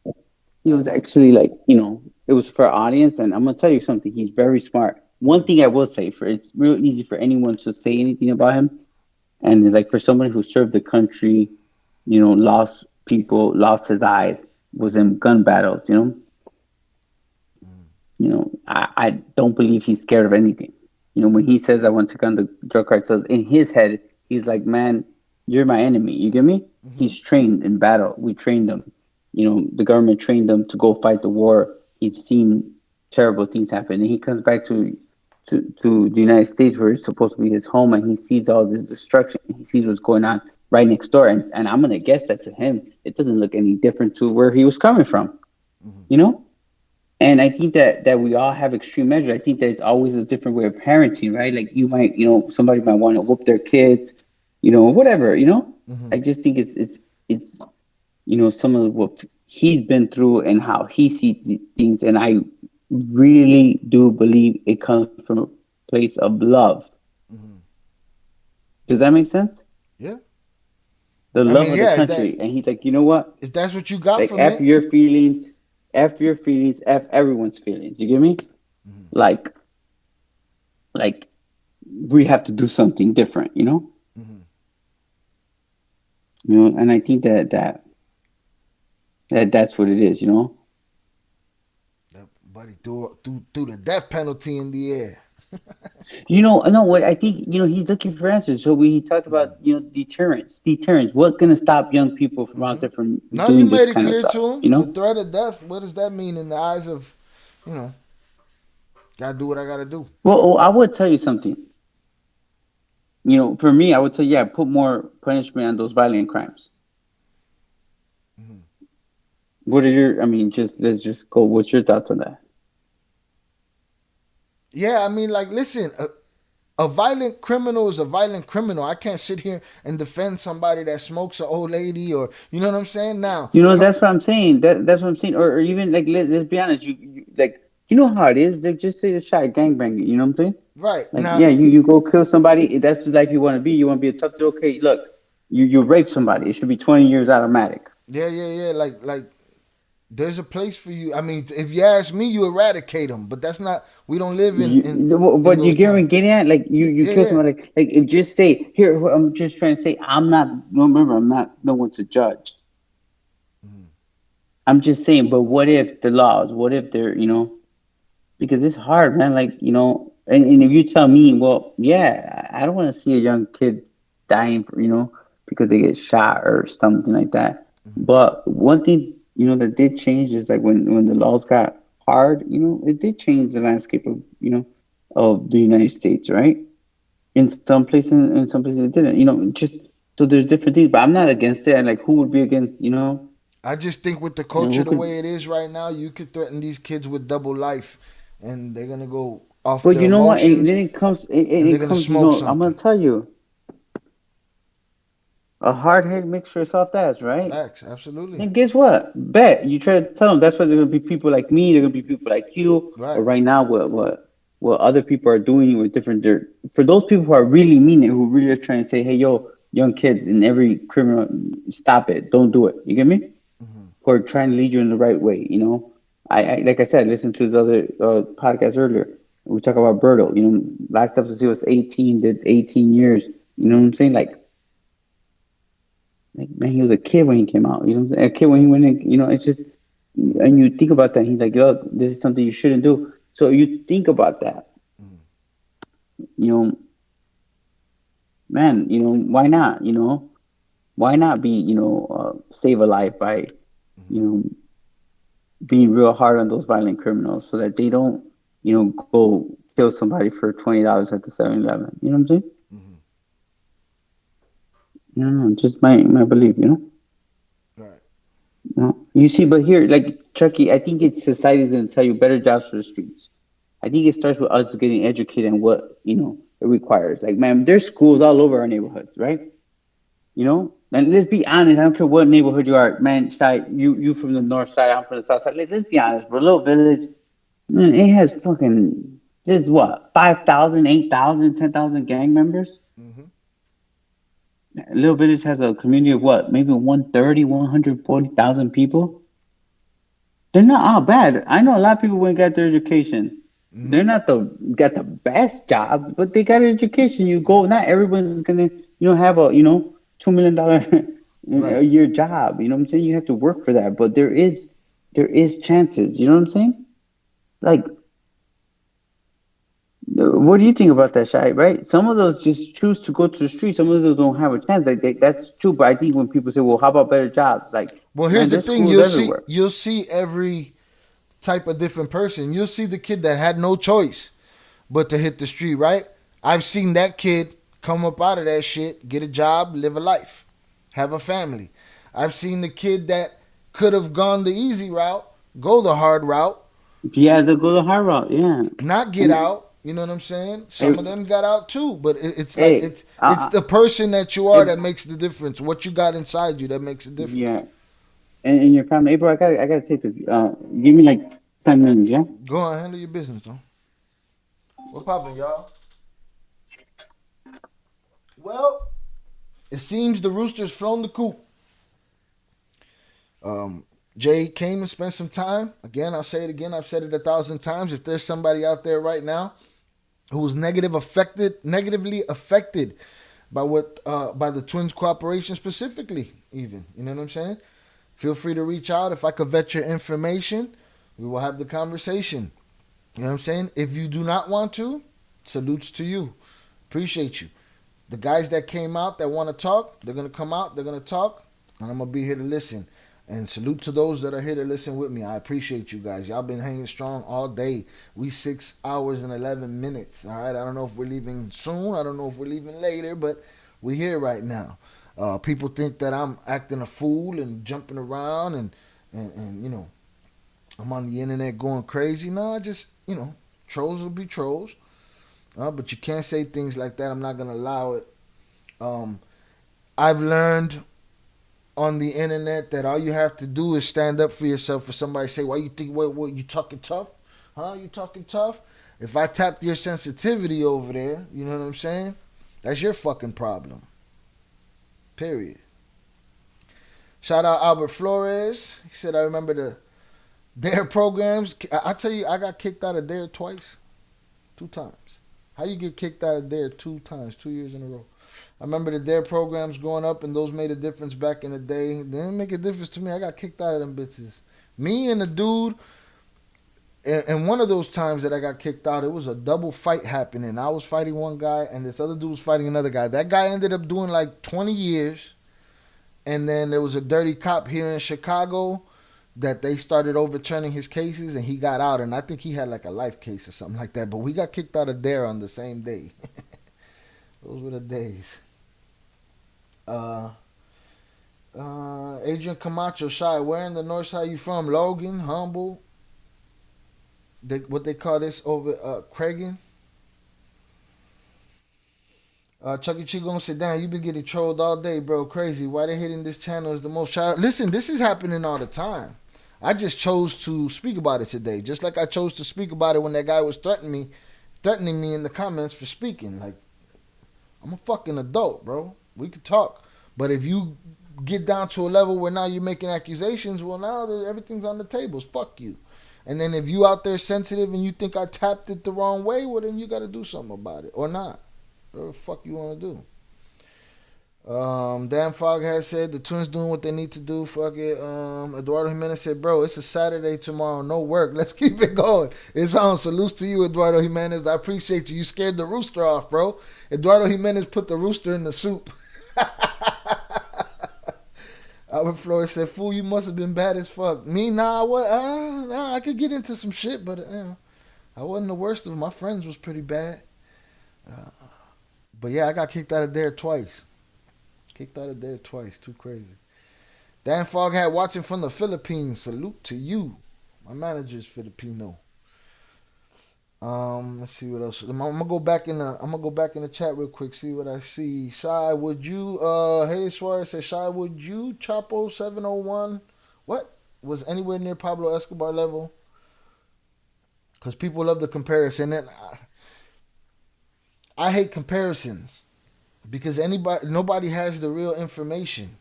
it was actually like, it was for audience. And I'm gonna tell you something. He's very smart. One thing I will say, it's real easy for anyone to say anything about him, and like for someone who served the country, lost people, lost his eyes, was in gun battles, I don't believe he's scared of anything. When he says I want to gun the drug cartels, in his head, he's like, man, you're my enemy. You get me? He's trained in battle. We trained him. The government trained him to go fight the war. He's seen terrible things happen. And he comes back to the United States, where it's supposed to be his home, and he sees all this destruction. He sees what's going on right next door. And I'm going to guess that to him, it doesn't look any different to where he was coming from, And I think that we all have extreme measures. I think that it's always a different way of parenting, right? Like you might, somebody might want to whoop their kids, whatever, I just think it's some of what he's been through and how he sees things. And I really do believe it comes from a place of love. Does that make sense? Yeah. The love of the country. And he's like, you know what? If that's what you got from F your feelings, F your feelings, F everyone's feelings. You get me? Like we have to do something different, and I think that's what it is, Buddy threw the death penalty in the air. No, what I think, he's looking for answers. So he talked about, deterrence. What gonna stop young people from out there from doing this kind of stuff? The threat of death. What does that mean in the eyes of, gotta do what I gotta do. Well, I would tell you something. For me, I would say, put more punishment on those violent crimes. What are your? Let's just go. What's your thoughts on that? Yeah, listen, a violent criminal is a violent criminal. I can't sit here and defend somebody that smokes an old lady, or you know what I'm saying. Now, that's what I'm saying. That's what I'm saying. Or even like, let's be honest. You like, how it is. They just say the shot gangbanging. You know what I'm saying? Right. Like, now, you go kill somebody. That's the life you want to be. You want to be a tough dude. Okay, look, you rape somebody. It should be 20 years automatic. Yeah. Like. There's a place for you. If you ask me, you eradicate them, but that's not. We don't live in. But you get what I'm getting at? Like you kill somebody. Like just say here. I'm just trying to say I'm not. Remember, I'm not no one to judge. I'm just saying. But what if the laws? What if they're Because it's hard, man. Like and if you tell me, well, I don't want to see a young kid dying, because they get shot or something like that. But one thing. That did change is like when the laws got hard, it did change the landscape of, of the United States, right? In some places it didn't, just so there's different things, but I'm not against it. And like, who would be against, I just think with the culture the way it is right now, you could threaten these kids with double life and they're going to go off. But you know what? And then it comes, I'm going to tell you. A hard head mixture of soft ass, right? Facts, absolutely. And guess what? Bet you try to tell them that's why there are gonna be people like me. There are gonna be people like you. Right. Or right now, what other people are doing with different. For those people who are really mean it, who really are trying to say, "Hey, yo, young kids, in every criminal, stop it, don't do it." You get me? Who are trying to lead you in the right way. I like I said, listen to the other podcast earlier. We talk about Berto. Locked up since he was 18, did 18 years. You know what I'm saying? Like, man, he was a kid when he came out. A kid when he went in. It's just, and you think about that. He's like, yo, this is something you shouldn't do. So you think about that. Man, why not? Why not be, save a life by, being real hard on those violent criminals so that they don't, go kill somebody for $20 at the 7-Eleven. You know what I'm saying? No, just my belief, Right. You see, but here, like Chucky, I think it's society's gonna tell you better jobs for the streets. I think it starts with us getting educated on what it requires. Like, man, there's schools all over our neighborhoods, right? And let's be honest. I don't care what neighborhood you are, man. You from the north side, I'm from the south side. Let's be honest. We're a little village. Man, it has fucking there's what 5,000, 8,000, 10,000 gang members. A little village has a community of what, maybe 130, 140,000 people. They're not all bad. I know a lot of people went got their education. They're not got the best jobs, but they got an education. You go, not everyone's gonna, have a, $2 million a year job. You know what I'm saying? You have to work for that, but there is chances. You know what I'm saying? Like, what do you think about that, Shai? Right? Some of those just choose to go to the street. Some of those don't have a chance. That's true. But I think when people say, "Well, how about better jobs?" Like, well, here's the thing: you'll see every type of different person. You'll see the kid that had no choice but to hit the street. Right? I've seen that kid come up out of that shit, get a job, live a life, have a family. I've seen the kid that could have gone the easy route, go the hard route. Yeah, they'll go the hard route. Yeah, not get out. You know what I'm saying? Some of them got out too, but it's the person that you are that makes the difference. What you got inside you that makes a difference. Yeah, and your family. Hey, bro, I gotta take this. Give me like 10 minutes. Yeah. Go on, handle your business, though. What poppin', y'all? Well, it seems the rooster's flown the coop. Jay came and spent some time. Again, I'll say it again. I've said it 1,000 times. If there's somebody out there right now who was negatively affected by by the twins' cooperation specifically, even, you know what I'm saying? Feel free to reach out. If I could vet your information, we will have the conversation. You know what I'm saying? If you do not want to, salutes to you. Appreciate you. The guys that came out that want to talk, they're going to come out, they're going to talk, and I'm going to be here to listen. And salute to those that are here to listen with me. I appreciate you guys. Y'all been hanging strong all day. We 6 hours and 11 minutes. All right. I don't know if we're leaving soon. I don't know if we're leaving later, but we're here right now. People think that I'm acting a fool and jumping around and I'm on the internet going crazy. No, I just, trolls will be trolls. But you can't say things like that. I'm not going to allow it. I've learned on the internet that all you have to do is stand up for yourself. For somebody say, why you think, what you talking tough? Huh? You talking tough? If I tapped your sensitivity over there, you know what I'm saying? That's your fucking problem. Period. Shout out Albert Flores. He said, I remember the DARE programs. I tell you, I got kicked out of DARE twice. 2 times. How you get kicked out of DARE 2 times, 2 years in a row? I remember the DARE programs growing up, and those made a difference back in the day. They didn't make a difference to me. I got kicked out of them bitches. Me and the dude, and one of those times that I got kicked out, it was a double fight happening. I was fighting one guy, and this other dude was fighting another guy. That guy ended up doing like 20 years, and then there was a dirty cop here in Chicago that they started overturning his cases, and he got out, and I think he had like a life case or something like that. But we got kicked out of DARE on the same day. Those were the days. Adrian Camacho, Shy, where in the north side you from? Logan, Humble. What they call this over Craigan. Chucky Chi gonna sit down. You've been getting trolled all day, bro. Crazy. Why they hitting this channel is the most child. Listen, this is happening all the time. I just chose to speak about it today. Just like I chose to speak about it when that guy was threatening me in the comments for speaking. Like, I'm a fucking adult, bro. We could talk. But if you get down to a level where now you're making accusations, well, now everything's on the tables. Fuck you. And then if you out there sensitive and you think I tapped it the wrong way, well, then you got to do something about it. Or not. Whatever the fuck you want to do. Dan Foghead said the Twins doing what they need to do. Fuck it. Eduardo Jimenez said, bro, it's a Saturday tomorrow. No work. Let's keep it going. It's on. Salutes to you, Eduardo Jimenez. I appreciate you. You scared the rooster off, bro. Eduardo Jimenez put the rooster in the soup. Albert Flores said, "Fool, you must have been bad as fuck." Me, nah, I could get into some shit, but I wasn't the worst of them. My friends was pretty bad. But yeah, I got kicked out of there twice. Too crazy. Dan Foghat watching from the Philippines. Salute to you. My manager's Filipino. Let's see what else. I'm gonna go back in the chat real quick. See what I see. Shy, would you? Hey Suarez says, Shy, would you? Chapo 701. What was anywhere near Pablo Escobar level? Because people love the comparison, and I hate comparisons because nobody has the real information.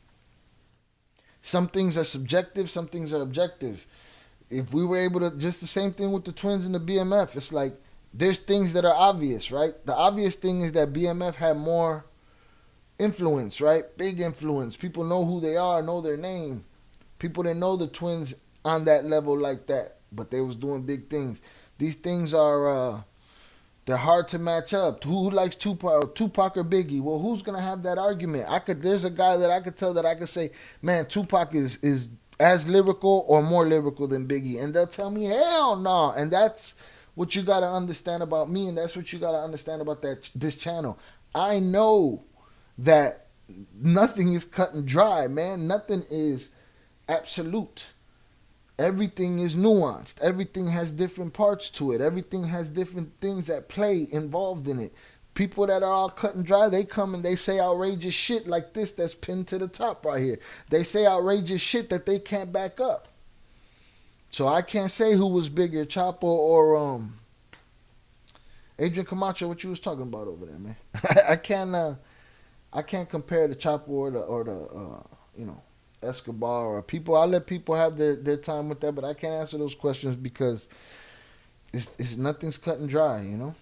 Some things are subjective, some things are objective. If we were able to, just the same thing with the Twins and the BMF, it's like there's things that are obvious, right? The obvious thing is that BMF had more influence, right? Big influence. People know who they are, know their name. People didn't know the Twins on that level like that, but they was doing big things. These things are, they're hard to match up. Who likes Tupac or Biggie? Well, who's gonna have that argument? There's a guy that I could tell that I could say, man, Tupac is as lyrical or more lyrical than Biggie, and they'll tell me, hell no. And that's what you gotta understand about me, and that's what you gotta understand about this channel. I know that nothing is cut and dry, man. Nothing is absolute. Everything is nuanced. Everything has different parts to it. Everything has different things at play involved in it. People that are all cut and dry, they come and they say outrageous shit like this that's pinned to the top right here. They say outrageous shit that they can't back up. So I can't say who was bigger, Chapo or Adrian Camacho, what you was talking about over there, man. I can't compare the Chapo or the Escobar or people. I'll let people have their time with that, but I can't answer those questions because it's nothing's cut and dry, you know.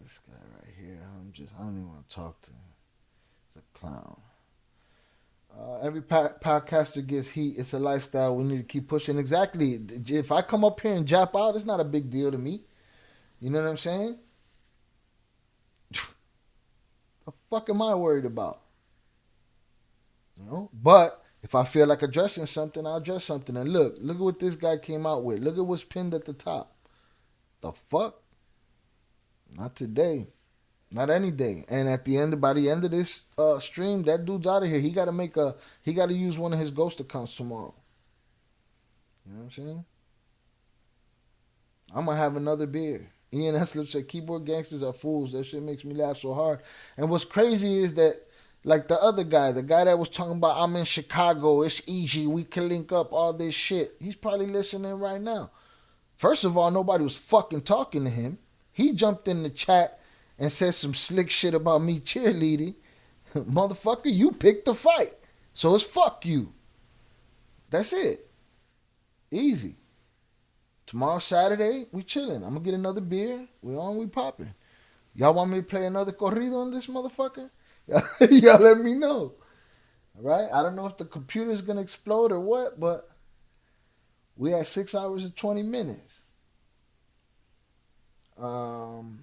This guy right here, I don't even want to talk to him. He's a clown. Every podcaster gets heat. It's a lifestyle. We need to keep pushing. Exactly. If I come up here and jap out, it's not a big deal to me. You know what I'm saying? The fuck am I worried about? You know? But if I feel like addressing something, I'll address something. And look at what this guy came out with. Look at what's pinned at the top. The fuck? Not today. Not any day. And by the end of this stream, that dude's out of here. He gotta use one of his ghost accounts tomorrow. You know what I'm saying? I'm gonna have another beer. Ian Heslip said, keyboard gangsters are fools. That shit makes me laugh so hard. And what's crazy is that, like the other guy, the guy that was talking about, I'm in Chicago, it's easy, we can link up, all this shit. He's probably listening right now. First of all, nobody was fucking talking to him. He jumped in the chat and said some slick shit about me cheerleading. Motherfucker, you picked the fight. So it's fuck you. That's it. Easy. Tomorrow, Saturday, we chilling. I'm going to get another beer. We popping. Y'all want me to play another corrido on this motherfucker? Y'all let me know. All right? I don't know if the computer's going to explode or what, but we had 6 hours and 20 minutes. Jonathan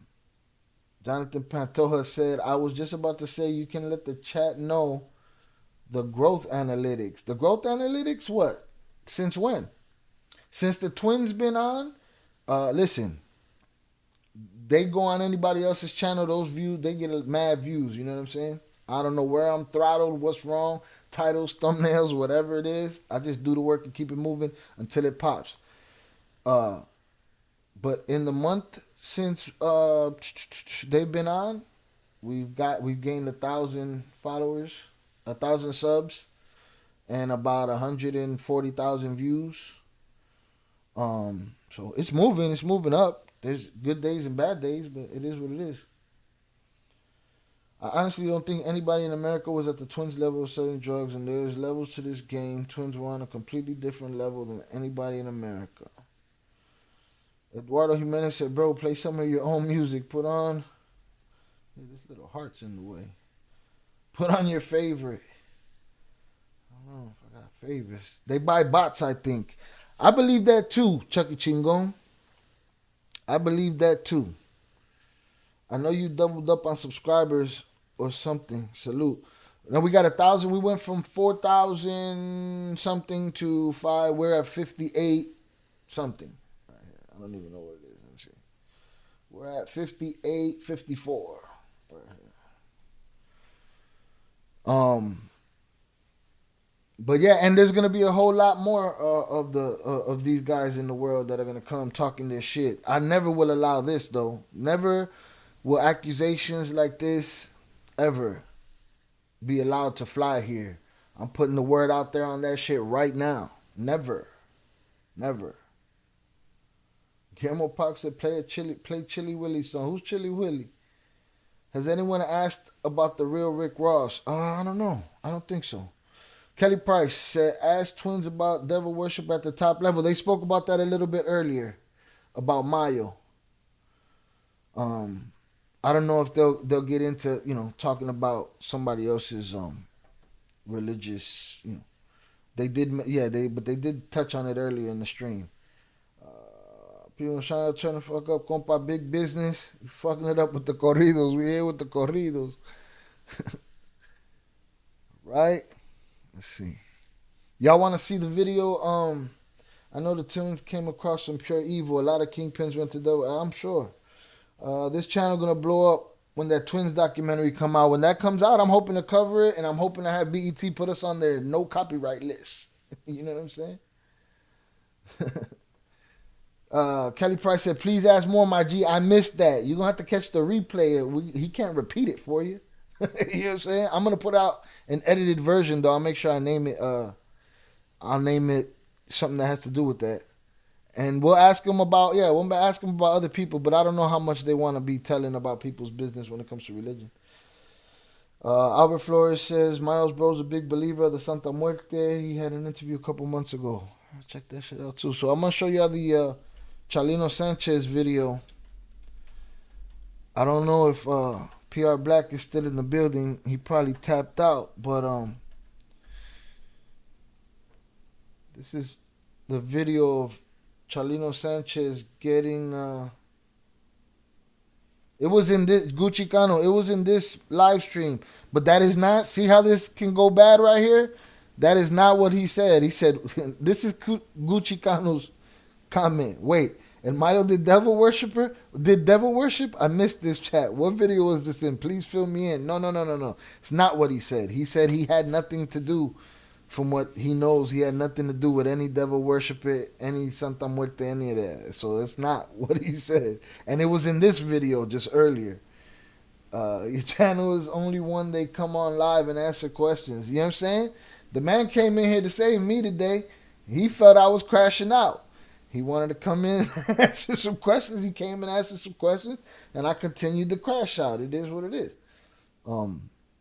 Pantoja said, I was just about to say you can let the chat know the growth analytics. The growth analytics, what? Since when? Since the Twins been on, listen, they go on anybody else's channel, those views, they get mad views, you know what I'm saying? I don't know where I'm throttled, what's wrong, titles, thumbnails, whatever it is. I just do the work and keep it moving until it pops. But in the month since they've been on, we've gained 1,000 followers, 1,000 subs, and about 140,000 views. So it's moving up. There's good days and bad days, but it is what it is. I honestly don't think anybody in America was at the Twins level of selling drugs, and there's levels to this game. Twins were on a completely different level than anybody in America. Eduardo Jimenez said, bro, play some of your own music. Put on... This little heart's in the way. Put on your favorite. I don't know if I got favorites. They buy bots, I think. I believe that too, Chucky Chingon. I believe that too. I know you doubled up on subscribers or something. Salute. Now we got 1,000. We went from 4,000 something to 5. We're at 58 something. Right here. I don't even know what it is. Let me see. We're at 58, 54. Right here. But yeah, and there's gonna be a whole lot more of these guys in the world that are gonna come talking their shit. I never will allow this though. Never will accusations like this ever be allowed to fly here. I'm putting the word out there on that shit right now. Never. Never. Guillermo Park said play Chili Willy song. Who's Chili Willy? Has anyone asked about the real Rick Ross? I don't know. I don't think so. Kelly Price said, ask twins about devil worship at the top level. They spoke about that a little bit earlier, about Mayo. I don't know if they'll get into, talking about somebody else's religious, They did, but they did touch on it earlier in the stream. People trying to fuck up compa big business, fucking it up with the corridos. We here with the corridos. Right? Let's see. Y'all want to see the video? I know the twins came across some pure evil. A lot of kingpins went to devil. I'm sure. This channel gonna blow up when that twins documentary come out. When that comes out, I'm hoping to cover it, and I'm hoping to have BET put us on their no copyright list. You know what I'm saying? Kelly Price said, please ask more, my G. I missed that. You're gonna have to catch the replay. He can't repeat it for you. You know what I'm saying? I'm gonna put out an edited version though. I'll make sure I name it. I'll name it something that has to do with that. And we'll ask them about we'll ask them about other people, but I don't know how much they want to be telling about people's business when it comes to religion. Albert Flores says Miles Bro's a big believer of the Santa Muerte. He had an interview a couple months ago. Check that shit out too. So I'm gonna show y'all the Chalino Sanchez video. I don't know if PR Black is still in the building. He probably tapped out, but this is the video of Chalino Sanchez getting it was in this Gucci Cano, it was in this live stream, but that is not, see how this can go bad right here? That is not what he said. He said, this is Gucci Cano's comment. Wait, and Mayo did devil worship? I missed this chat. What video was this in? Please fill me in. No. It's not what he said. He said he had nothing to do, from what he knows, he had nothing to do with any devil worship, any Santa Muerte, any of that. So that's not what he said. And it was in this video just earlier. Your channel is only one they come on live and answer questions. You know what I'm saying? The man came in here to save me today. He felt I was crashing out. He wanted to come in and answer some questions. He came and answered some questions, and I continued to crash out. It is what it is.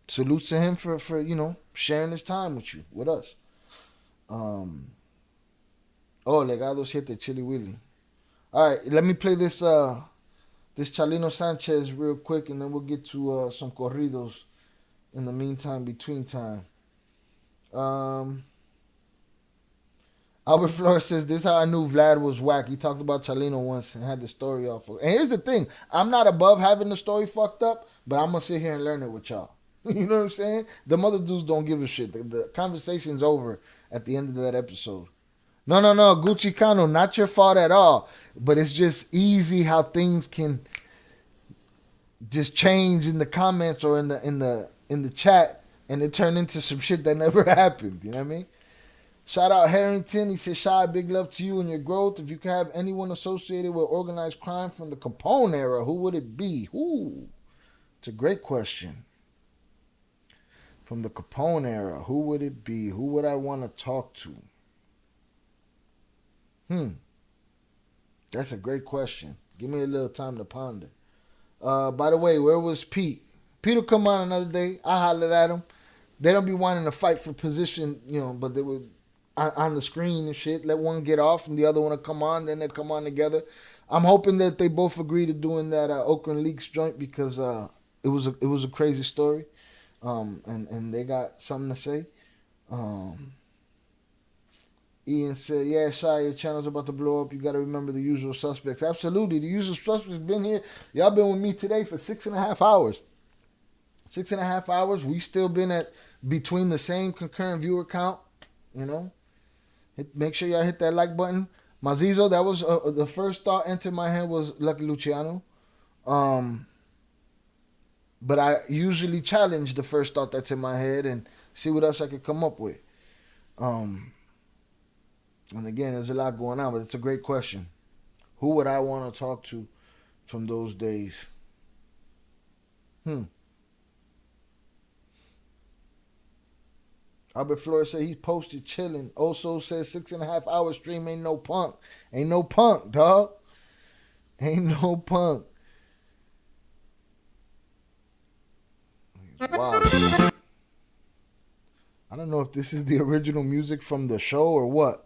Salute to him for sharing his time with us. Legado 7, Chili Willy. All right, let me play this Chalino Sanchez real quick, and then we'll get to some corridos in the meantime, between time. Albert Flores says, this is how I knew Vlad was whack. He talked about Chalino once and had the story off of. And here's the thing. I'm not above having the story fucked up, but I'm going to sit here and learn it with y'all. You know what I'm saying? The mother dudes don't give a shit. The conversation's over at the end of that episode. No, Gucci Cano, not your fault at all. But it's just easy how things can just change in the comments or in the chat, and it turn into some shit that never happened. You know what I mean? Shout out Harrington. He said, Shy, big love to you and your growth. If you could have anyone associated with organized crime from the Capone era, who would it be? Ooh, it's a great question. From the Capone era, who would it be? Who would I want to talk to? That's a great question. Give me a little time to ponder. By the way, where was Pete? Pete will come on another day. I hollered at him. They don't be wanting to fight for position, but they would on the screen and shit. Let one get off and the other one will come on. Then they come on together. I'm hoping that they both agree to doing that Oakland Leaks joint, because it was a crazy story. And they got something to say. Ian said, yeah, Shy, your channel's about to blow up. You got to remember the usual suspects. Absolutely. The usual suspects been here. Y'all been with me today for 6.5 hours. 6.5 hours. We still been at between the same concurrent viewer count. You know, make sure y'all hit that like button. Mazizo, that was the first thought entered my head was Lucky Luciano. But I usually challenge the first thought that's in my head and see what else I could come up with. And again, there's a lot going on, but it's a great question. Who would I want to talk to from those days? Albert Flores said he posted chilling. Also says 6.5 hour stream ain't no punk. Ain't no punk, dog. Ain't no punk. Wow. I don't know if this is the original music from the show or what,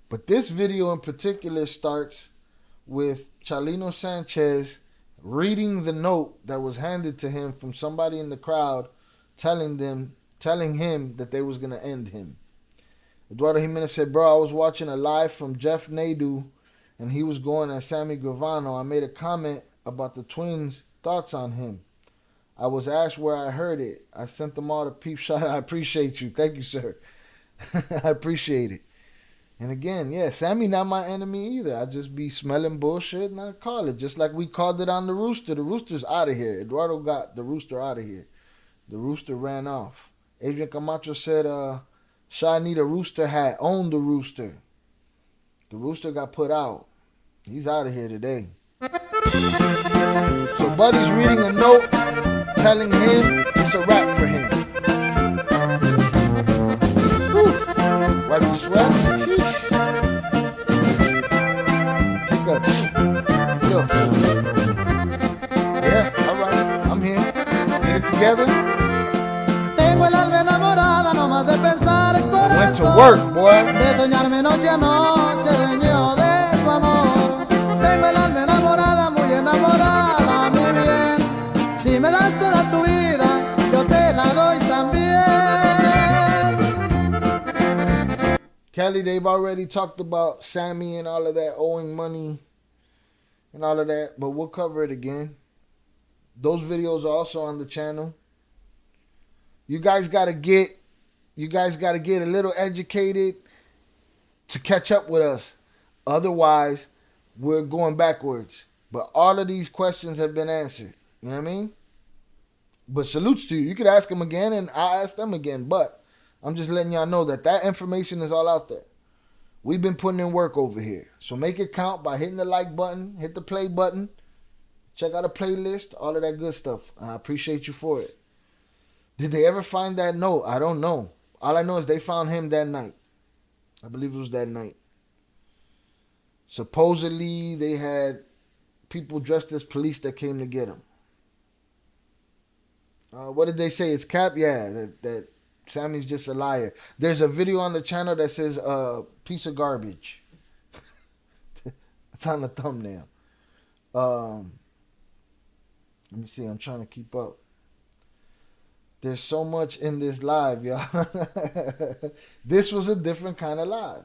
but this video in particular starts with Chalino Sanchez reading the note that was handed to him from somebody in the crowd telling him that they was going to end him. Eduardo Jimenez said, bro, I was watching a live from Jeff Nadu and he was going at Sammy Gravano. I made a comment about the Twins' thoughts on him. I was asked where I heard it. I sent them all to Peep Shot. I appreciate you. Thank you, sir. I appreciate it. And again, yeah, Sammy not my enemy either. I just be smelling bullshit and I call it. Just like we called it on the Rooster. The Rooster's out of here. Eduardo got the Rooster out of here. The Rooster ran off. Adrian Camacho said, Shy need a Rooster hat. Own the Rooster. The Rooster got put out. He's out of here today. So Buddy's reading a note telling him it's a wrap for him. Whew. Wipe the sweat. Sheesh. Take a look. Yeah, alright. I'm here. Get it together. Tengo el alma enamorada nomás de pensar en corazón. Went to work, boy. De soñarme noche a noche, dueño de tu amor. Tengo el alma enamorada, muy enamorada, mi bien. Si me das toda tu vida, yo te la doy también. Kelly, they've already talked about Sammy and all of that, owing money and all of that, but we'll cover it again. Those videos are also on the channel. You guys gotta get a little educated to catch up with us. Otherwise, we're going backwards. But all of these questions have been answered. You know what I mean? But salutes to you. You could ask them again and I'll ask them again. But I'm just letting y'all know that information is all out there. We've been putting in work over here. So make it count by hitting the like button, hit the play button, check out a playlist, all of that good stuff. I appreciate you for it. Did they ever find that note? I don't know. All I know is they found him that night. I believe it was that night. Supposedly they had people dressed as police that came to get him. What did they say? It's cap? Yeah, that Sammy's just a liar. There's a video on the channel that says piece of garbage. It's on the thumbnail. Let me see. I'm trying to keep up. There's so much in this live, y'all. This was a different kind of live.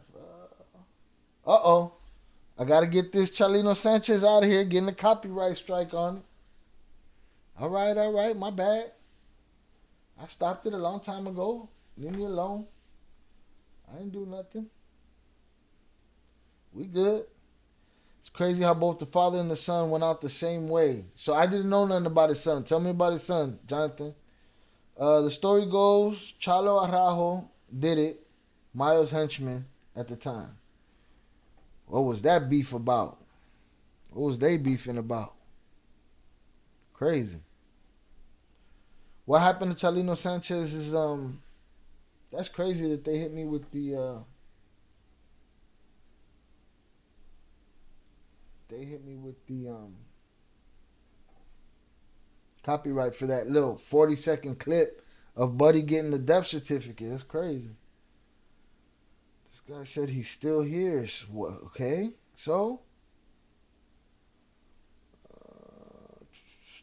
Uh-oh. I got to get this Chalino Sanchez out of here, getting a copyright strike on it. All right. My bad. I stopped it a long time ago. Leave me alone. I didn't do nothing. We good. It's crazy how both the father and the son went out the same way. So I didn't know nothing about his son. Tell me about his son, Jonathan. The story goes, Chalo Araujo did it, Mayo's henchman at the time. What was that beef about? What was they beefing about? Crazy. What happened to Chalino Sanchez is, that's crazy that they hit me with the, copyright for that little 40-second clip of Buddy getting the death certificate. That's crazy. This guy said he's still here. Okay, so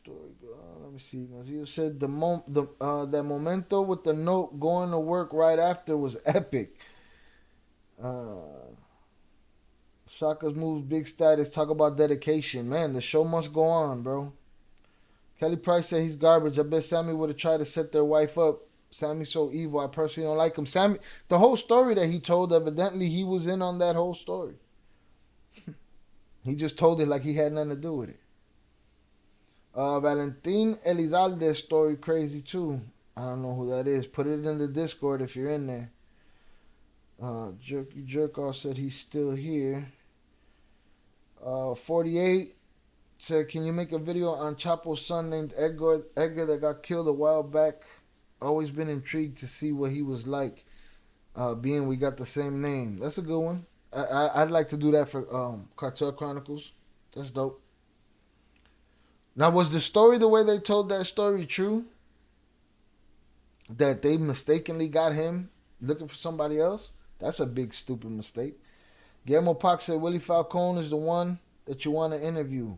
story. Let me see. Mazio said that momento with the note going to work right after was epic. Shaka's moves, big status. Talk about dedication, man. The show must go on, bro. Kelly Price said he's garbage. I bet Sammy would have tried to set their wife up. Sammy's so evil. I personally don't like him. Sammy, the whole story that he told, evidently he was in on that whole story. He just told it like he had nothing to do with it. Valentin Elizalde's story crazy too. I don't know who that is. Put it in the Discord if you're in there. Jerk off said he's still here. 48 said, can you make a video on Chapo's son named Edgar that got killed a while back? Always been intrigued to see what he was like, being we got the same name. That's a good one. I'd like to do that for Cartel Chronicles. That's dope. Now, was the story the way they told that story true? That they mistakenly got him looking for somebody else? That's a big, stupid mistake. Guillermo Pac said Willie Falcone is the one that you want to interview.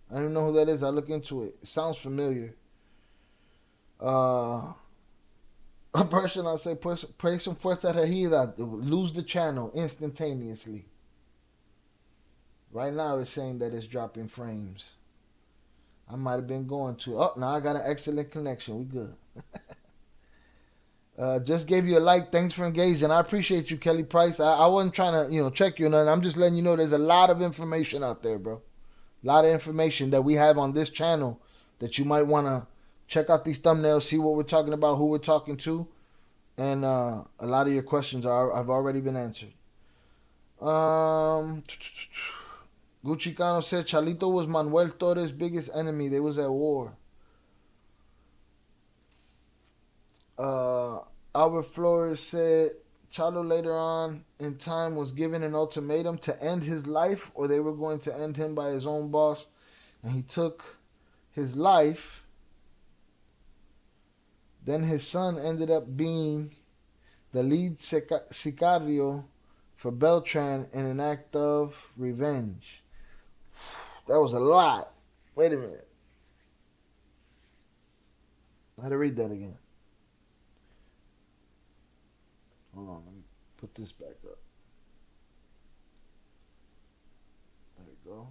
I don't even know who that is. I'll look into it. It sounds familiar. A person, I say, pray some fuerza regida. Lose the channel instantaneously. Right now, it's saying that it's dropping frames. I might have been going to. Oh, now I got an excellent connection. We good. Just gave you a like. Thanks for engaging. I appreciate you, Kelly Price. I wasn't trying to, check you or nothing. I'm just letting you know there's a lot of information out there, bro. A lot of information that we have on this channel that you might want to check out these thumbnails, see what we're talking about, who we're talking to, and a lot of your questions have already been answered. Gucci Cano said Chalito was Manuel Torres' biggest enemy. They was at war. Albert Flores said Chalo later on in time was given an ultimatum to end his life, or they were going to end him by his own boss, and he took his life. Then his son ended up being the lead sicario for Beltran in an act of revenge. That was a lot. Wait a minute. I had to read that again. Hold on, let me put this back up. There we go.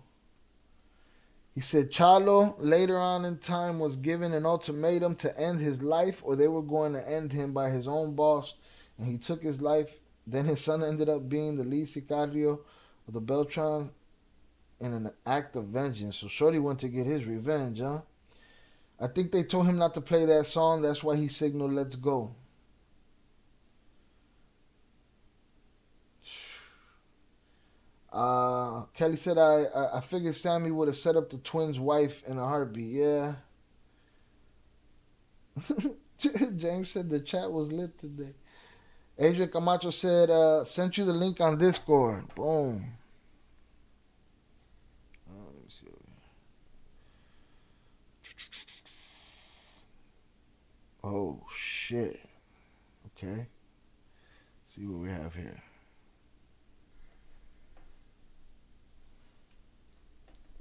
He said Chalo later on in time was given an ultimatum to end his life, or they were going to end him by his own boss, and he took his life. Then his son ended up being the lead sicario of the Beltran in an act of vengeance. So Shorty went to get his revenge, huh? I think they told him not to play that song. That's why he signaled, let's go. Kelly said, I figured Sammy would have set up the twins' wife in a heartbeat. Yeah. James said the chat was lit today. Adrian Camacho said, sent you the link on Discord. Boom. Let me see. Oh, shit. Okay. Let's see what we have here.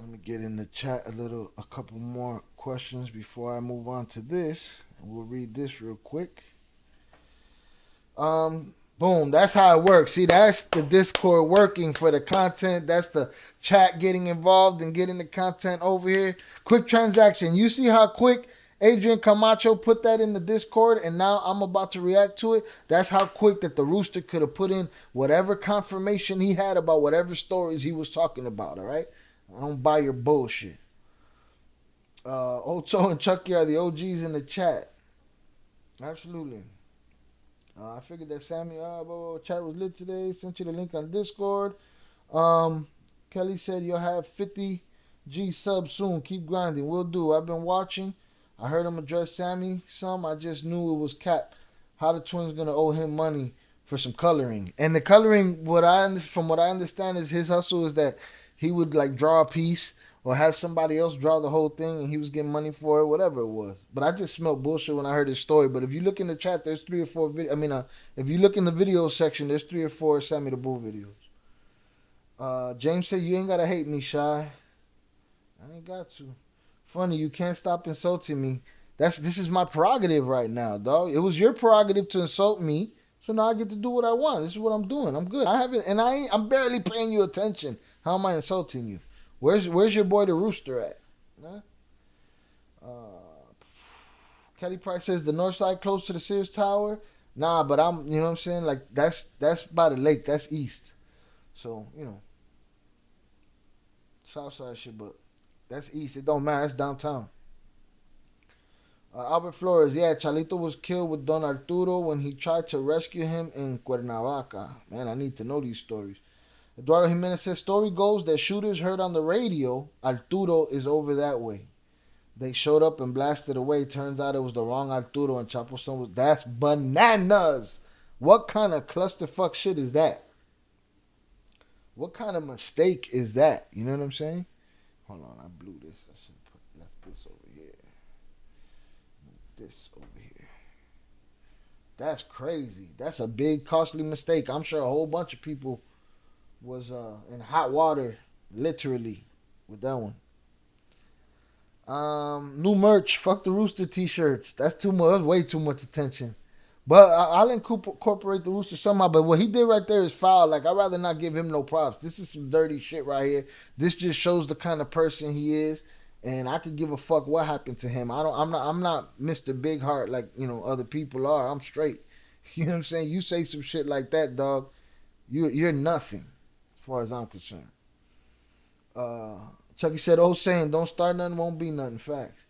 Let me get in the chat a couple more questions before I move on to this. And we'll read this real quick. Boom, that's how it works. See, that's the Discord working for the content. That's the chat getting involved and getting the content over here. Quick transaction. You see how quick Adrian Camacho put that in the Discord, and now I'm about to react to it? That's how quick that the Rooster could have put in whatever confirmation he had about whatever stories he was talking about, all right? I don't buy your bullshit. Oto and Chucky are the OGs in the chat. Absolutely. I figured that Sammy, chat was lit today. Sent you the link on Discord. Kelly said you'll have 50 G subs soon. Keep grinding. Will do. I've been watching. I heard him address Sammy some. I just knew it was cap. How the twins gonna owe him money for some coloring? And the coloring, from what I understand, is his hustle is that he would like draw a piece or have somebody else draw the whole thing, and he was getting money for it, whatever it was. But I just smelled bullshit when I heard his story. But if you look in the chat, there's 3 or 4 videos. If you look in the video section, there's 3 or 4 Sammy the Bull videos. James said, you ain't gotta hate me, Shy. I ain't got to. Funny, you can't stop insulting me. This is my prerogative right now, dog. It was your prerogative to insult me, so now I get to do what I want. This is what I'm doing. I'm good. I'm barely paying you attention. How am I insulting you? Where's your boy the Rooster at? Kelly Price says the north side close to the Sears Tower. Nah, but you know what I'm saying? Like, that's by the lake. That's east. So, you know, south side shit, but that's east. It don't matter. It's downtown. Albert Flores, yeah, Chalito was killed with Don Arturo when he tried to rescue him in Cuernavaca. Man, I need to know these stories. Eduardo Jimenez says, story goes that shooters heard on the radio Arturo is over that way. They showed up and blasted away. Turns out it was the wrong Arturo and Chapo's son was... That's bananas. What kind of clusterfuck shit is that? What kind of mistake is that? You know what I'm saying? Hold on, I blew this. I should have left this over here. Move this over here. That's crazy. That's a big, costly mistake. I'm sure a whole bunch of people was in hot water, literally, with that one. New merch. Fuck the Rooster t-shirts. That's too much. That's way too much attention. But I'll incorporate the Rooster somehow. But what he did right there is foul. Like, I'd rather not give him no props. This is some dirty shit right here. This just shows the kind of person he is. And I could give a fuck what happened to him. I'm not Mr. Big Heart like, you know, other people are. I'm straight. You know what I'm saying? You say some shit like that, dog, you're nothing as far as I'm concerned. Chucky said, "Oh, saying don't start nothing, won't be nothing." Facts.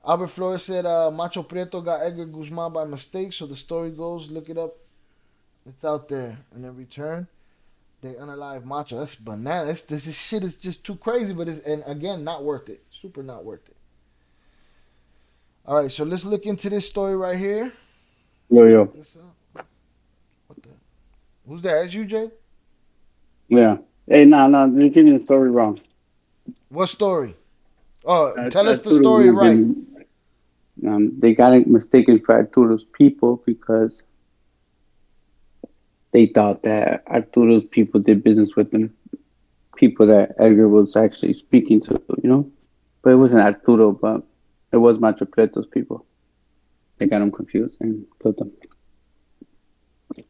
Albert Flores said, Macho Prieto got Edgar Guzman by mistake, so the story goes, look it up. It's out there. And in return, they unalive Macho. That's bananas. This shit is just too crazy, but and again, not worth it. Super not worth it. All right, so let's look into this story right here. Yo. What the? Who's that? That's you, Jay? Yeah. Hey, no, you're getting the story wrong. What story? Oh, tell us the story right. They got it mistaken for Arturo's people because they thought that Arturo's people did business with them. People that Edgar was actually speaking to, you know? But it wasn't Arturo, but it was Macho Prieto's people. They got him confused and killed them.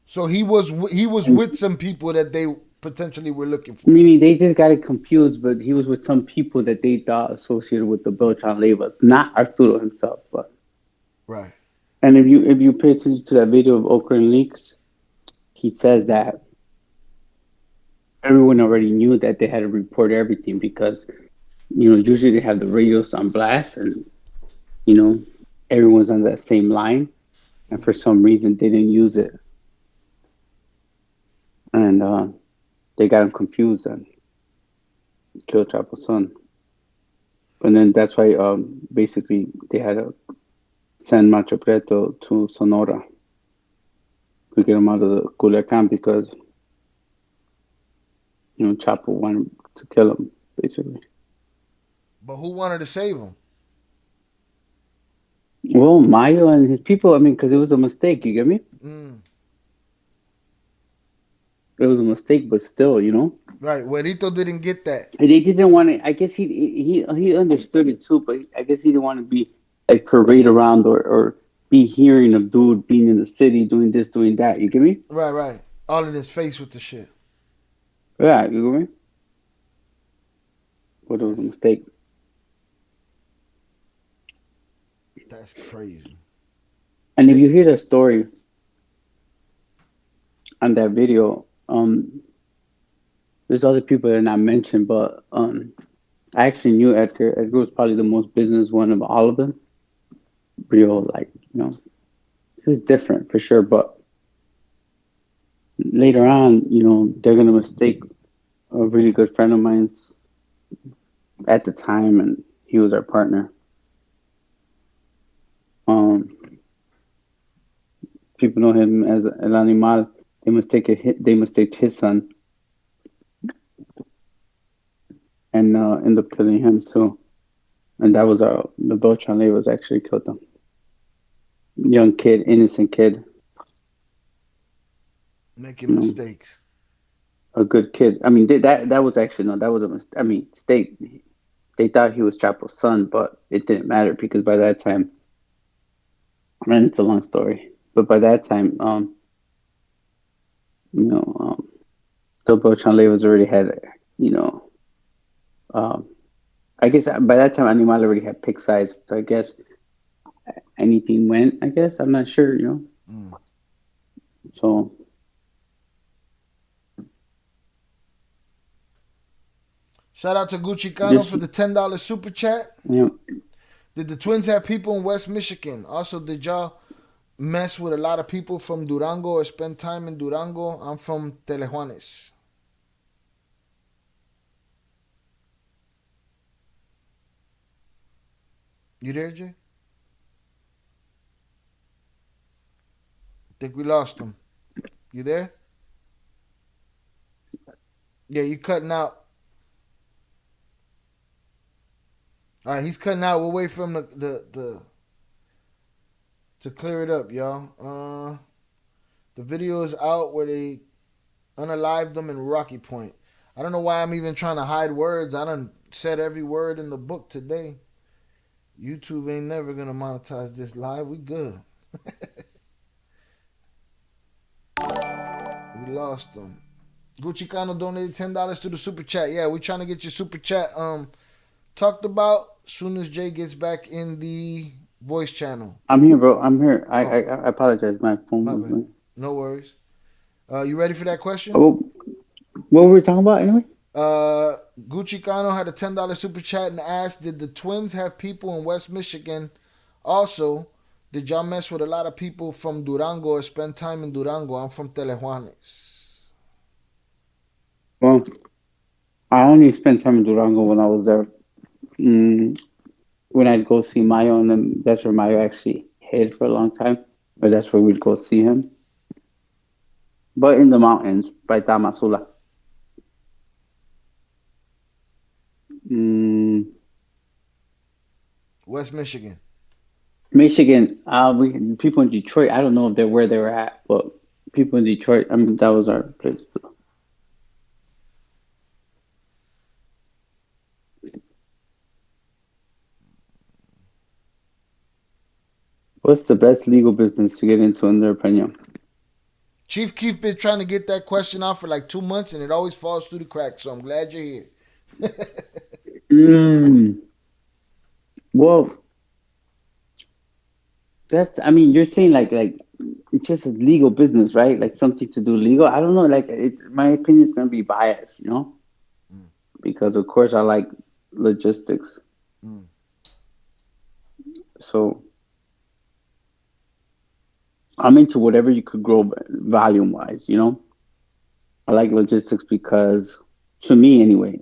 So he was with some people that they potentially were looking for. Meaning they just got it confused, but he was with some people that they thought associated with the Beltran Leyvas, not Arturo himself, but right. And if you pay attention to that video of Okra and Leaks, he says that everyone already knew that they had to report everything because, you know, usually they have the radios on blast and, you know, everyone's on that same line, and for some reason they didn't use it, and they got him confused and killed Chapo's son. And then that's why basically they had to send Macho Prieto to Sonora to get him out of the Culiacan because, you know, Chapo wanted to kill him, basically. But who wanted to save him? Well, Mayo and his people, I mean, because it was a mistake, you get me? It was a mistake, but still, you know? Right, Juanito didn't get that. They didn't want to, I guess he understood it too, but I guess he didn't want to be like parade around or be hearing of dude being in the city, doing this, doing that, you get me? Right. All in his face with the shit. Yeah, you get me? But it was a mistake. That's crazy. And if you hear the story on that video, there's other people that are not mentioned, but I actually knew Edgar. Edgar was probably the most business one of all of them. Real, like, you know, he was different for sure, but later on, you know, they're going to mistake a really good friend of mine's at the time, and he was our partner. People know him as El Animal. They mistaked his son, and end up killing him too. And that was the Beltran Leyvas actually killed them. Young kid, innocent kid, making mistakes. A good kid. I mean, that was actually that was a mistake. I mean, they thought he was Chapo's son, but it didn't matter because by that time, man, it's a long story. But by that time, you know, the Beltran Leyvas already had, you know, I guess by that time Animal already had pick size, so I guess anything went. I guess I'm not sure, So Shout out to Gucci Cano for the $10 super chat. Yeah. Did the Twins have people in West Michigan? Also, did y'all mess with a lot of people from Durango or spend time in Durango? I'm from Telejuanes. You there, Jay? Think we lost him. You there? Yeah, you cutting out. All right, he's cutting out. We'll wait for him to clear it up, y'all. The video is out where they unalived them in Rocky Point. I don't know why I'm even trying to hide words. I done said every word in the book today. YouTube ain't never gonna monetize this live. We good. We lost them. Gucci Cano donated $10 to the super chat. Yeah, we're trying to get your super chat talked about soon as Jay gets back in the voice channel. I'm here, bro. I'm here. I apologize. My phone was. No worries. You ready for that question? Oh, what were we talking about anyway? Gucci Cano had a $10 super chat and asked, did the Twins have people in West Michigan? Also, did y'all mess with a lot of people from Durango or spend time in Durango? I'm from Telejuanes. Well, I only spent time in Durango when I was there. When I'd go see Mayo, and then that's where Mayo actually hid for a long time. But that's where we'd go see him. But in the mountains by Tamazula. West Michigan. Michigan. People in Detroit. I don't know if they're where they were at, but people in Detroit. I mean, that was our place. What's the best legal business to get into in their opinion? Chief Keef been trying to get that question out for like 2 months, and it always falls through the cracks. So I'm glad you're here. Well, you're saying like it's just a legal business, right? Like something to do legal. I don't know. Like my opinion is gonna be biased, because of course I like logistics. So I'm into whatever you could grow volume wise, I like logistics because, to me anyway,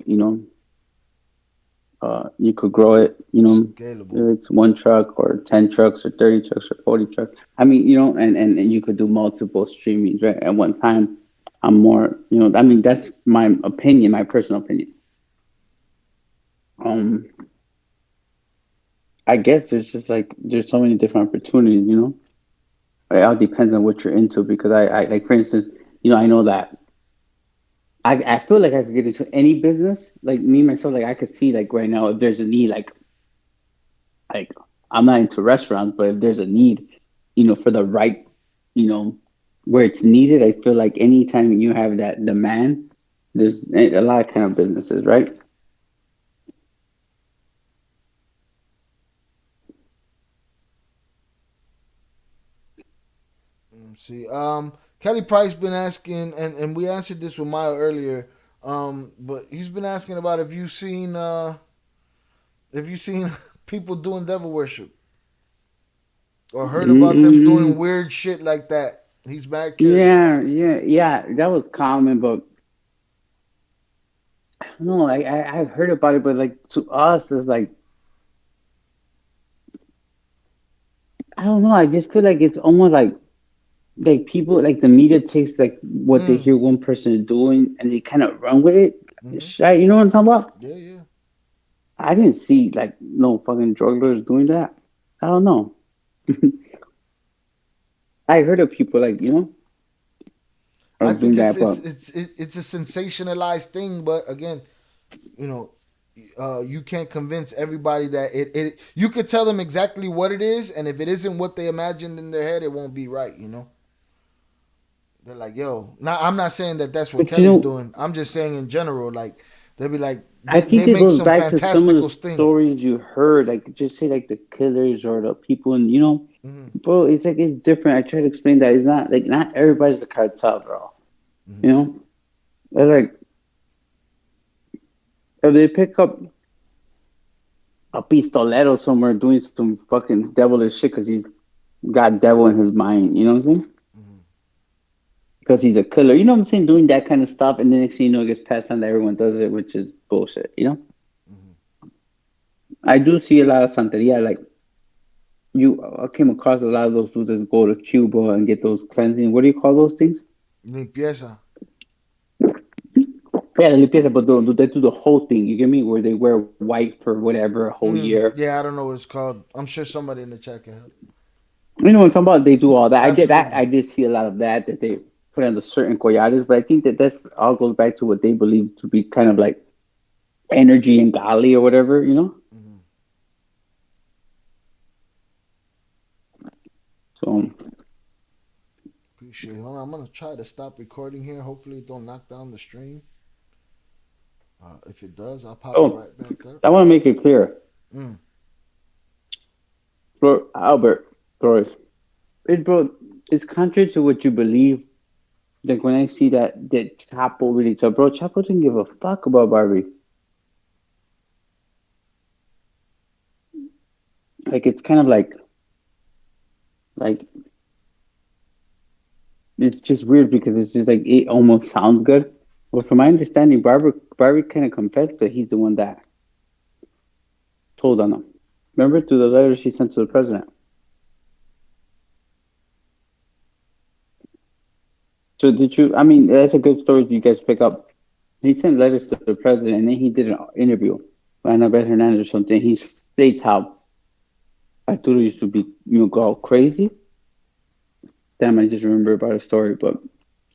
you could grow it, it's 1 truck or 10 trucks or 30 trucks or 40 trucks. I mean, and you could do multiple streamings, right? At one time, I'm more, that's my opinion, my personal opinion. I guess there's just there's so many different opportunities, It all depends on what you're into, because I like, for instance, I know that I feel like I could get into any business. Like me, myself, I could see right now if there's a need, like I'm not into restaurants, but if there's a need, for the right, where it's needed, I feel like anytime you have that demand, there's a lot of kind of businesses, right? See, Kelly Price been asking, and we answered this with Maya earlier, but he's been asking about if you seen people doing devil worship or heard about them doing weird shit like that. He's back here. Yeah. That was common, but I don't know. I've heard about it, but to us, it's I don't know. I just feel like it's almost like people, the media takes what they hear one person doing and they kind of run with it. You know what I'm talking about? Yeah. I didn't see no fucking drug lords doing that. I don't know. I heard of people I think it's a sensationalized thing, but again, you can't convince everybody that it. You could tell them exactly what it is, and if it isn't what they imagined in their head, it won't be right. They're like, yo. Now, I'm not saying that that's what Kelly's doing. I'm just saying in general, They'll be like, I think they it make goes some back to some of the fantastical thing. stories you heard, like just say like the killers or the people, and you know, bro, it's like it's different. I try to explain that it's not like not everybody's the cartel, bro. You know, it's like if they pick up a pistolero somewhere doing some fucking devilish shit because he's got devil in his mind, you know what I'm saying? Because he's a killer, you know what I'm saying? Doing that kind of stuff, and then next thing you know, it gets passed on that everyone does it, which is bullshit, you know? I do see a lot of santeria, like I came across a lot of those dudes that go to Cuba and get those cleansing. What do you call those things? Limpieza. Yeah, the limpieza, but they do the whole thing. You get me? Where they wear white for whatever a whole year. Yeah, I don't know what it's called. I'm sure somebody in the chat can help. You know what I'm talking about? They do all that. Absolutely. I did see a lot of that they put on the certain collares, but I think that's all goes back to what they believe to be kind of like energy and godly or whatever, you know? So appreciate it. Hold on, I'm gonna try to stop recording here. Hopefully it don't knock down the stream. If it does, I'll pop it right back up. I want to make it clear. Albert, Flores, it's contrary to what you believe. Like when I see that Chapo really tough, bro, Chapo didn't give a fuck about Barbie. Like it's kind of like it's just weird because it's just like it almost sounds good. But from my understanding, Barbie kind of confessed that he's the one that told on him. Remember through the letter she sent to the president. So did you? I mean, that's a good story you guys pick up. He sent letters to the president, and then he did an interview with Annabelle Hernandez or something. He states how Arturo used to be, go crazy. Damn, I just remember about a story, but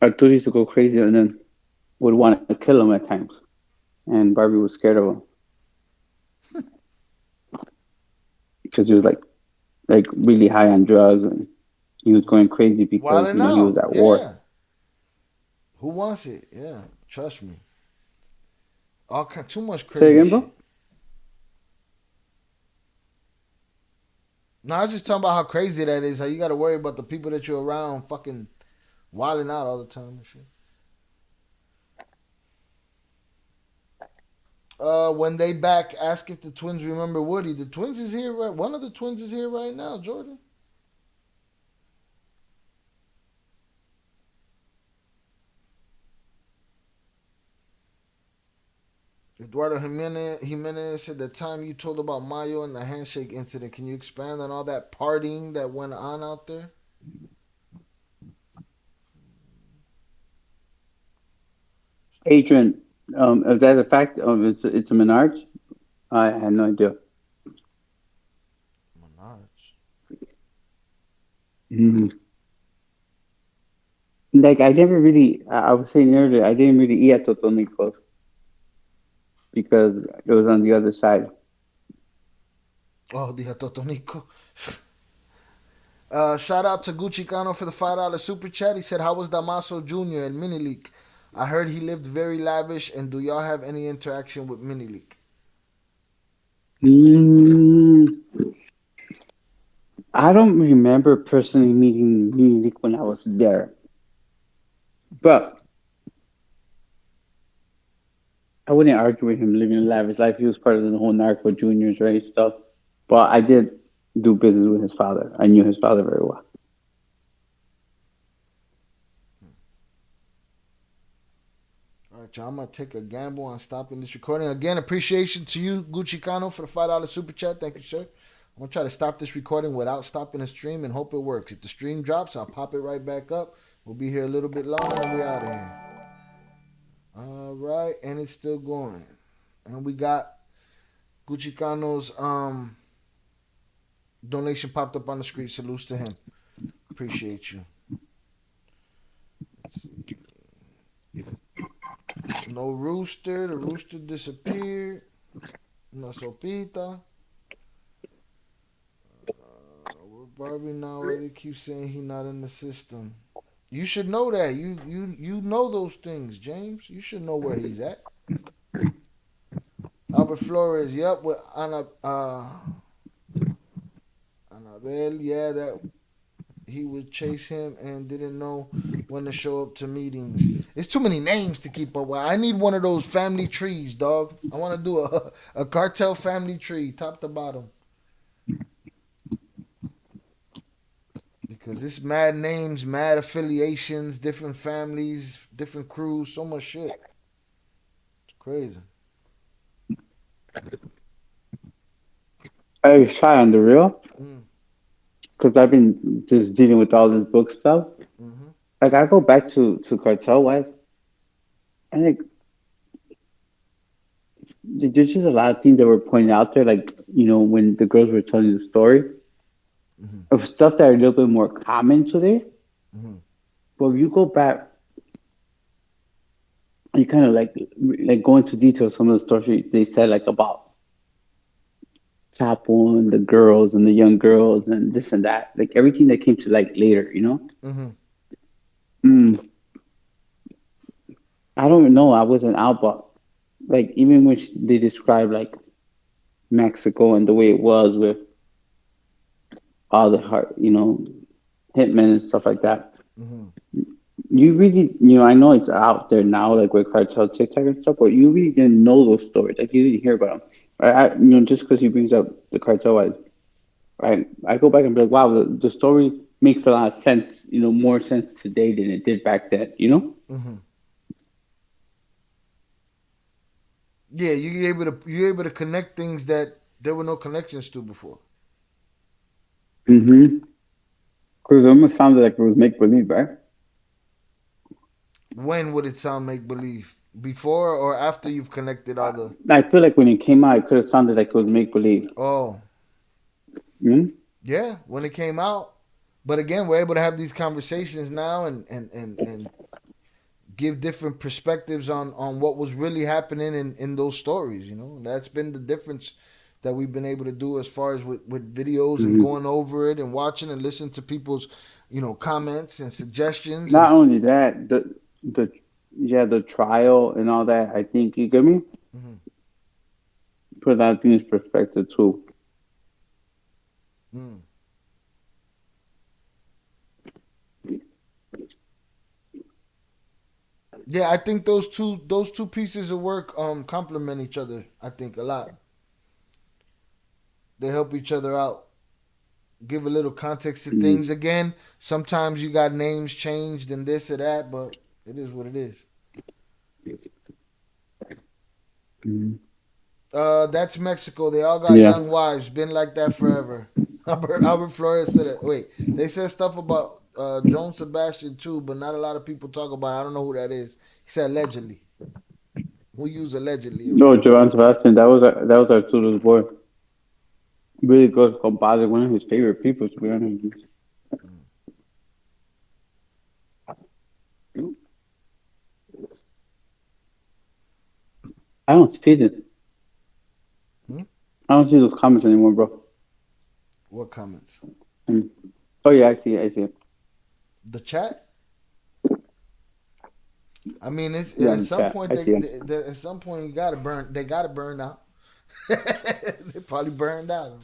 Arturo used to go crazy and then would want to kill him at times, and Barbie was scared of him because he was like really high on drugs and he was going crazy because he was at war. Who wants it? Yeah, trust me. Too much Say crazy again, bro? shit. No, I was just talking about how crazy that is. How you got to worry about the people that you're around fucking wilding out all the time and shit. When they back, ask if the twins remember Woody. The twins is here, right? One of the twins is here right now, Jordan. Eduardo Jimenez said the time you told about Mayo and the handshake incident. Can you expand on all that partying that went on out there? Adrian, is that a fact? It's a Menards? I had no idea. Menards. Like I never really. I was saying earlier, I didn't really eat at Totonico's because it was on the other side. Oh, the Totonico. Shout out to Gucci Cano for the $5 super chat. He said, "How was Damaso Jr. and Mini Leak? I heard he lived very lavish. And do y'all have any interaction with Mini Leak?" I don't remember personally meeting Mini Leak when I was there, but I wouldn't argue with him living a lavish life. He was part of the whole Narco Juniors, right, stuff. But I did do business with his father. I knew his father very well. All right, y'all, I'm going to take a gamble on stopping this recording. Again, appreciation to you, Gucci Cano, for the $5 super chat. Thank you, sir. I'm going to try to stop this recording without stopping the stream and hope it works. If the stream drops, I'll pop it right back up. We'll be here a little bit longer and we're out of here. All right, and it's still going. And we got Gucci Cano's donation popped up on the screen. Salutes to him. Appreciate you. Let's see. No Rooster. The Rooster disappeared. No Sopita. We're Barbie now. Where they keep saying he not in the system. You should know that. You know those things, James. You should know where he's at. Albert Flores. Yep, with Anabel. Yeah, that he would chase him and didn't know when to show up to meetings. It's too many names to keep up with. I need one of those family trees, dog. I want to do a cartel family tree, top to bottom. Because it's mad names, mad affiliations, different families, different crews, so much shit. It's crazy. Hey, Shy, on the real, because I've been just dealing with all this book stuff. Like, I go back to Cartel Wise, and like, there's just a lot of things that were pointed out there. Like, you know, when the girls were telling the story of stuff that are a little bit more common today. But if you go back, you kind of like go into detail some of the stories they said, like about Chapo and the girls and the young girls and this and that, like everything that came to like later, you know. I don't even know. I wasn't out, but like even when they described like Mexico and the way it was with all the heart, you know, hitmen and stuff like that. You really, you know, I know it's out there now, like with Cartel, TikTok and stuff, but you really didn't know those stories. Like you didn't hear about them. You know, just because he brings up the Cartel, I go back and be like, wow, the story makes a lot of sense. You know, more sense today than it did back then. You know. Yeah, you're able to connect things that there were no connections to before. Because it almost sounded like it was make believe, right? When would it sound make believe? Before or after you've connected all the? I feel like when it came out, it could have sounded like it was make believe. Oh. Yeah, when it came out. But again, we're able to have these conversations now and give different perspectives on what was really happening in those stories. You know, that's been the difference that we've been able to do as far as with videos and going over it and watching and listening to people's, you know, comments and suggestions. Not only that, the trial and all that. I think you get me. Put that in perspective too. Yeah, I think those two pieces of work complement each other. I think a lot. They help each other out. Give a little context to things. Again, sometimes you got names changed and this or that, but it is what it is. That's Mexico. They all got young wives. Been like that forever. Albert Flores said it. Wait, they said stuff about Joan Sebastian too, but not a lot of people talk about it. I don't know who that is. He said allegedly. We'll use allegedly. No, Joan Sebastian. That was Arturo's boy. Really good compadre. One of his favorite people, to be honest. I don't see it. I don't see those comments anymore, bro. What comments? Oh yeah, I see it. The chat. I mean, it's at some point. At some point, you gotta burn. They gotta burn out. They probably burned out.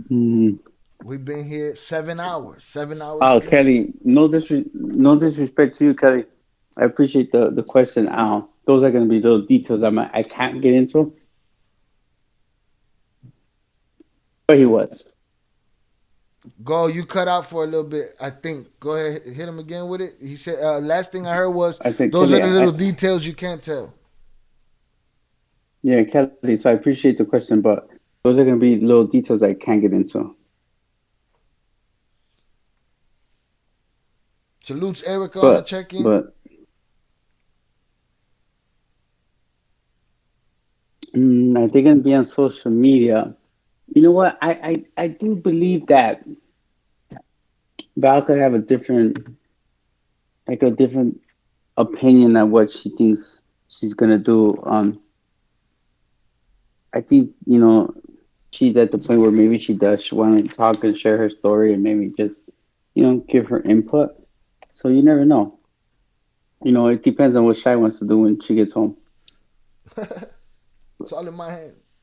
We've been here 7 hours. 7 hours. Oh, Kelly, no disrespect to you, Kelly. I appreciate the question. Those are going to be little details I can't get into. But he was. Go, you cut out for a little bit, I think. Go ahead, hit him again with it. He said, last thing I heard was, those Kelly, are the little details you can't tell. Yeah, Kelly, so I appreciate the question, but those are going to be little details I can't get into. Salutes Erica on the check-in. But are they going to be on social media? You know what? I do believe that Val could have a different opinion on what she thinks she's going to do. I think, you know, she's at the point where maybe she does want to talk and share her story and maybe just, you know, give her input. So you never know. You know, it depends on what Shy wants to do when she gets home. It's all in my hands.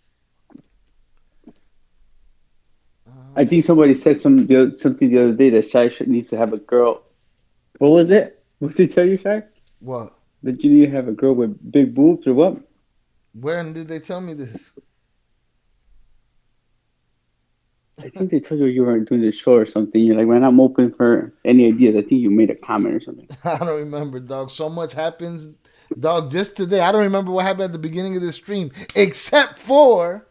I think somebody said something the other day that Shy needs to have a girl. What was it? What did they tell you, Shy? What? That you need to have a girl with big boobs or what? When did they tell me this? I think they told you were doing the show or something. You're like, man, I'm open for any ideas. I think you made a comment or something. I don't remember, dog. So much happens, dog, just today. I don't remember what happened at the beginning of this stream, except for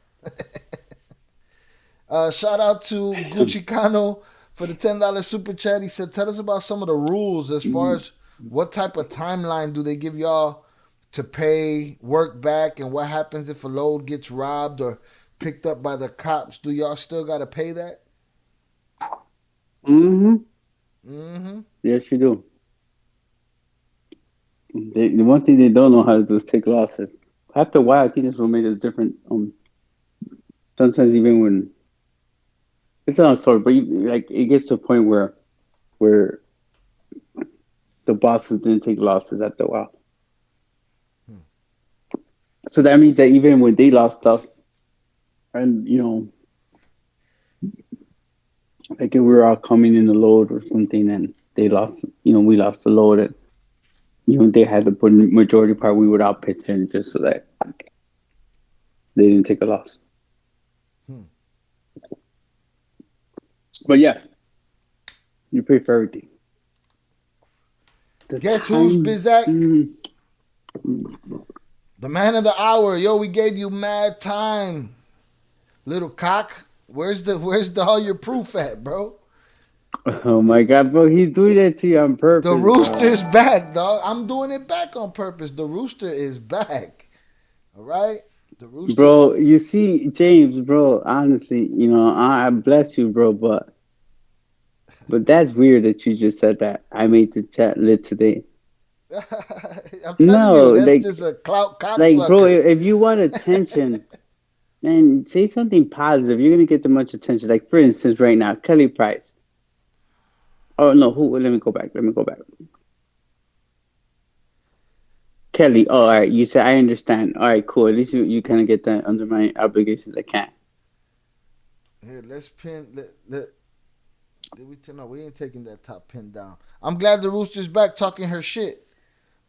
shout out to Gucci Kano for the $10 super chat. He said, tell us about some of the rules as far as what type of timeline do they give y'all to pay work back, and what happens if a load gets robbed or picked up by the cops. Do y'all still got to pay that? Yes, you do. The one thing they don't know how to do is take losses. After a while, I think this will make us different. Sometimes even when it's not a story, but like it gets to a point where the bosses didn't take losses after a while. So that means that even when they lost stuff, and like if we were all coming in the load or something, and they lost, we lost the load, and they had to put majority part, we would all pitch in just so that they didn't take a loss. But yeah, you pay for everything. Guess who's Bizak? The man of the hour. Yo, we gave you mad time. Little cock. Where's the all your proof at, bro? Oh my God, bro, he's doing that to you on purpose. The rooster's back, dog. I'm doing it back on purpose. The rooster is back. All right? The rooster. Bro, you see, James, bro, honestly, I bless you, bro, but that's weird that you just said that. I made the chat lit today. I'm telling you, that's just a clout cocksucker. Like, bro, if you want attention, then say something positive. You're going to get the much attention. Like, for instance, right now, Kelly Price. Oh, no, who? Let me go back. Kelly, oh, all right, you said, I understand. All right, cool. At least you kind of get that under my obligations. I can't. Here, let's pin. No, we ain't taking that top pin down. I'm glad the rooster's back talking her shit.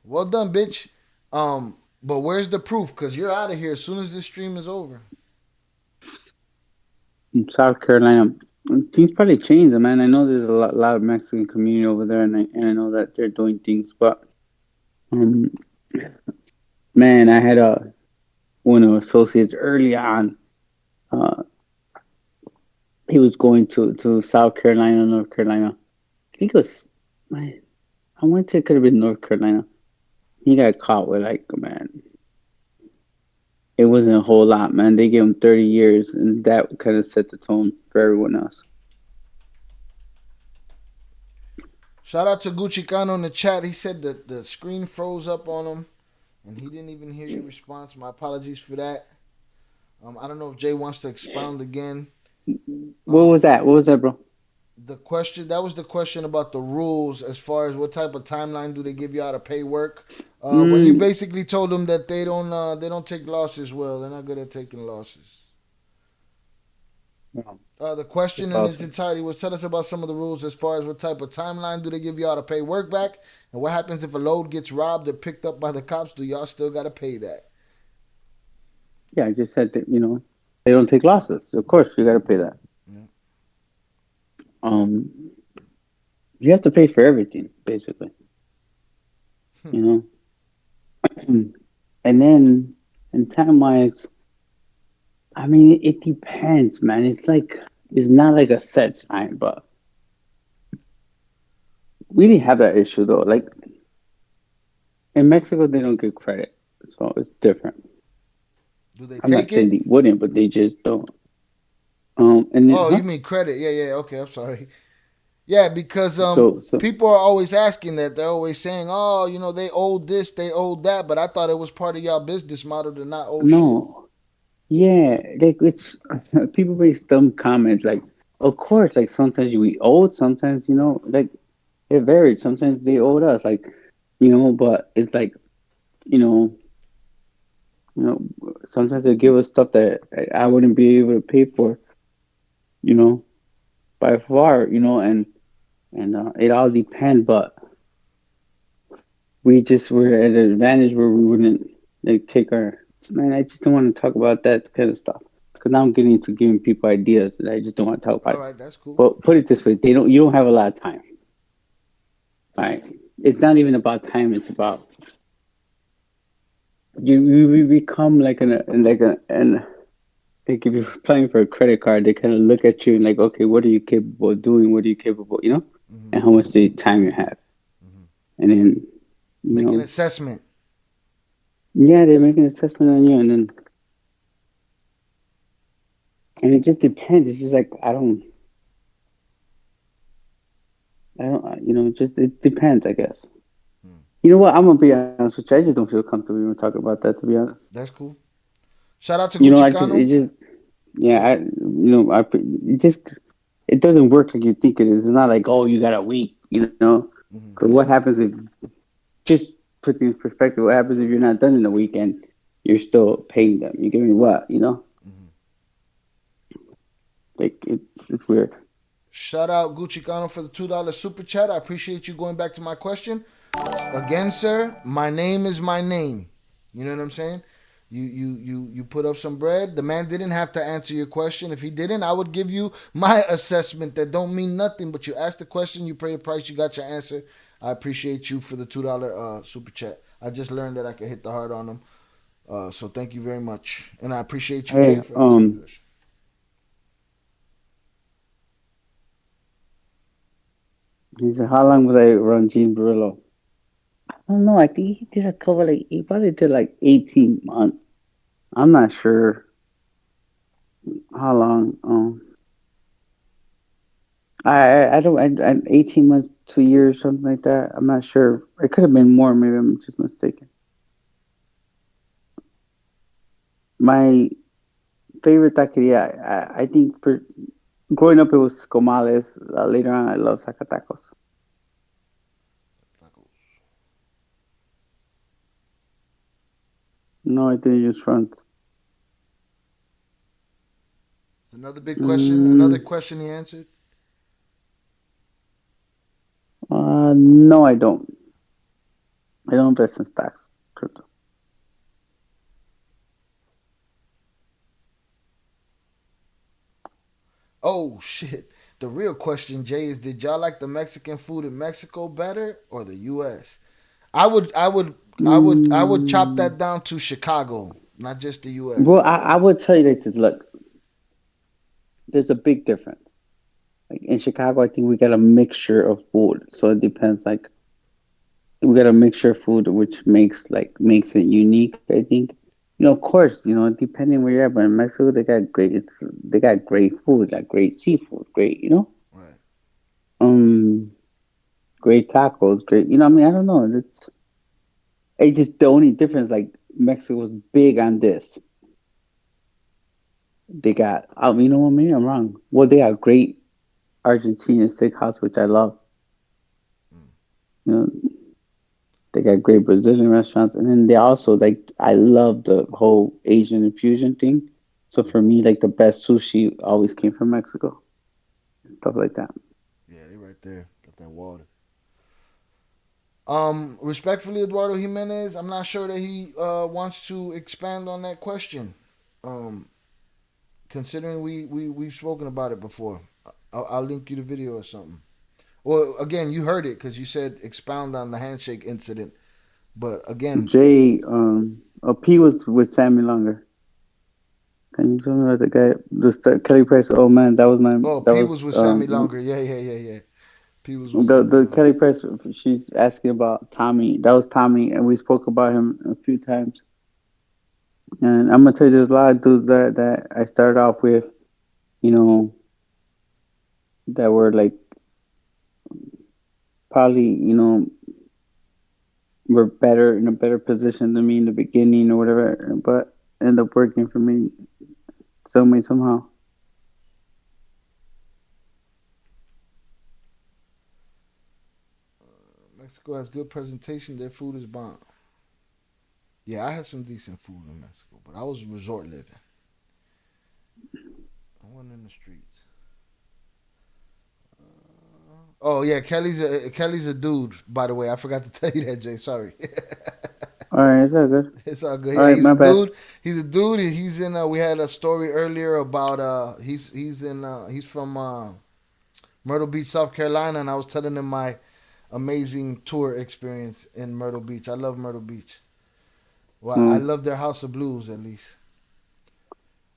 Well done, bitch. But where's the proof? Because you're out of here as soon as this stream is over. In South Carolina, things probably changed, man. I know there's a lot of Mexican community over there, and I know that they're doing things, but man, I had one of the associates early on. He was going to South Carolina, North Carolina. I think it was, man, I went to, it could have been North Carolina. He got caught with, like, man, it wasn't a whole lot, man. They gave him 30 years, and that kind of set the tone for everyone else. Shout out to Gucci Kano in the chat. He said that the screen froze up on him, and he didn't even hear your response. My apologies for that. I don't know if Jay wants to expound again. What was that? What was that, bro? That was the question about the rules as far as what type of timeline do they give you out to pay work. When you basically told them that they don't take losses, well, they're not good at taking losses. The question in its entirety was, tell us about some of the rules as far as what type of timeline do they give y'all to pay work back, and what happens if a load gets robbed or picked up by the cops? Do y'all still got to pay that? Yeah, I just said that, they don't take losses. Of course, you got to pay that. Yeah. You have to pay for everything, basically. And then, in time-wise, I mean, it depends, man. It's not like a set time, but we didn't have that issue, though. Like, in Mexico, they don't get credit, so it's different. Do they I'm not saying they wouldn't, but they just don't. And then, you mean credit? Yeah. Okay, I'm sorry. Yeah, because people are always asking that. They're always saying, "Oh, they owed this, they owed that," but I thought it was part of y'all business model to not owe shit. Yeah, like it's people make dumb comments. Like, of course, like sometimes we owed, sometimes like it varied. Sometimes they owed us, like but it's like You know, sometimes they give us stuff that I wouldn't be able to pay for. You know, by far. You know, and it all depends. But we just were at an advantage where we wouldn't like take our. Man, I just don't want to talk about that kind of stuff because now I'm getting into giving people ideas that I just don't want to talk about. All right, that's cool. But put it this way, you don't have a lot of time. All right, it's not even about time. It's about you become like like if you're applying for a credit card, they kind of look at you and like, okay, what are you capable of doing? What are you capable, you know, and how much time you have, and then make an assessment. Yeah, they make an assessment on you, and it just depends. It's just like I don't, you know, it depends, I guess. You know what? I'm gonna be honest with you. I just don't feel comfortable even talking about that. To be honest, that's cool. Shout out to you know, it doesn't work like you think it is. It's not like, oh, you got a week, you know. Because what happens if, just put things in perspective, what happens if you're not done in a week and you're still paying them? You give me what, you know? Like it's weird. Shout out Gucci Cano for the $2 super chat. I appreciate you going back to my question. Again, sir, my name is my name. You know what I'm saying? You put up some bread. The man didn't have to answer your question. If he didn't, I would give you my assessment that don't mean nothing. But you asked the question, you paid the price, you got your answer. I appreciate you for the $2 super chat. I just learned that I could hit the heart on him. So thank you very much. And I appreciate you, Jay, for answering the question. He said, how long would I run Gene Barillo? I don't know. I think he did a couple, he probably did like 18 months. I'm not sure how long. I don't, 18 months, 2 years, something like that. I'm not sure. It could have been more. Maybe I'm just mistaken. My favorite taqueria, I think for growing up, it was Comales. Later on, I love Zacatacos. No, I didn't use fronts. Another big question. Another question he answered. No, I don't. I don't invest in stocks, crypto. Oh shit! The real question, Jay, is did y'all like the Mexican food in Mexico better or the U.S.? I would chop that down to Chicago, not just the U.S. Well, I would tell you that look, there's a big difference. Like in Chicago, I think we got a mixture of food, so it depends. Like we got a mixture of food, which makes it unique. I think, you know, of course, you know, depending where you're at, but in Mexico, they got great food, like great seafood, great, you know, right. Great tacos, great. You know, I mean, I don't know. It's just the only difference. Like Mexico was big on this. They got, you know what, maybe I'm wrong. Well, they got great Argentinian steakhouse, which I love. You know, they got great Brazilian restaurants, and then they also I love the whole Asian infusion thing. So for me, like the best sushi always came from Mexico, stuff like that. Yeah, you're right there. Got that water. Respectfully, Eduardo Jimenez, I'm not sure that he wants to expand on that question. Considering we've spoken about it before, I'll link you the video or something. Well, again, you heard it because you said expound on the handshake incident. But again, Jay, P was with Sammy Longer. Can you tell me about the guy, Kelly Price? Oh man, that was my. Oh, P was with Sammy Longer. Yeah. P was with the Kelly Price. She's asking about Tommy. That was Tommy, and we spoke about him a few times. And I'm gonna tell you, there's a lot of dudes that I started off with, you know, that were like probably, you know, were better in a better position than me in the beginning or whatever, but end up working for me some way somehow. Mexico has good presentation. Their food is bomb. Yeah, I had some decent food in Mexico, but I was resort living. I wasn't in the streets. Oh yeah, Kelly's a dude. By the way, I forgot to tell you that, Jay. Sorry. All right, it's all good. It's all good. All Yeah, right, he's my a bad. dude. He's a dude. He's in. We had a story earlier about. He's from Myrtle Beach, South Carolina, and I was telling him my amazing tour experience in Myrtle Beach. I love Myrtle Beach. Well, I love their House of Blues at least.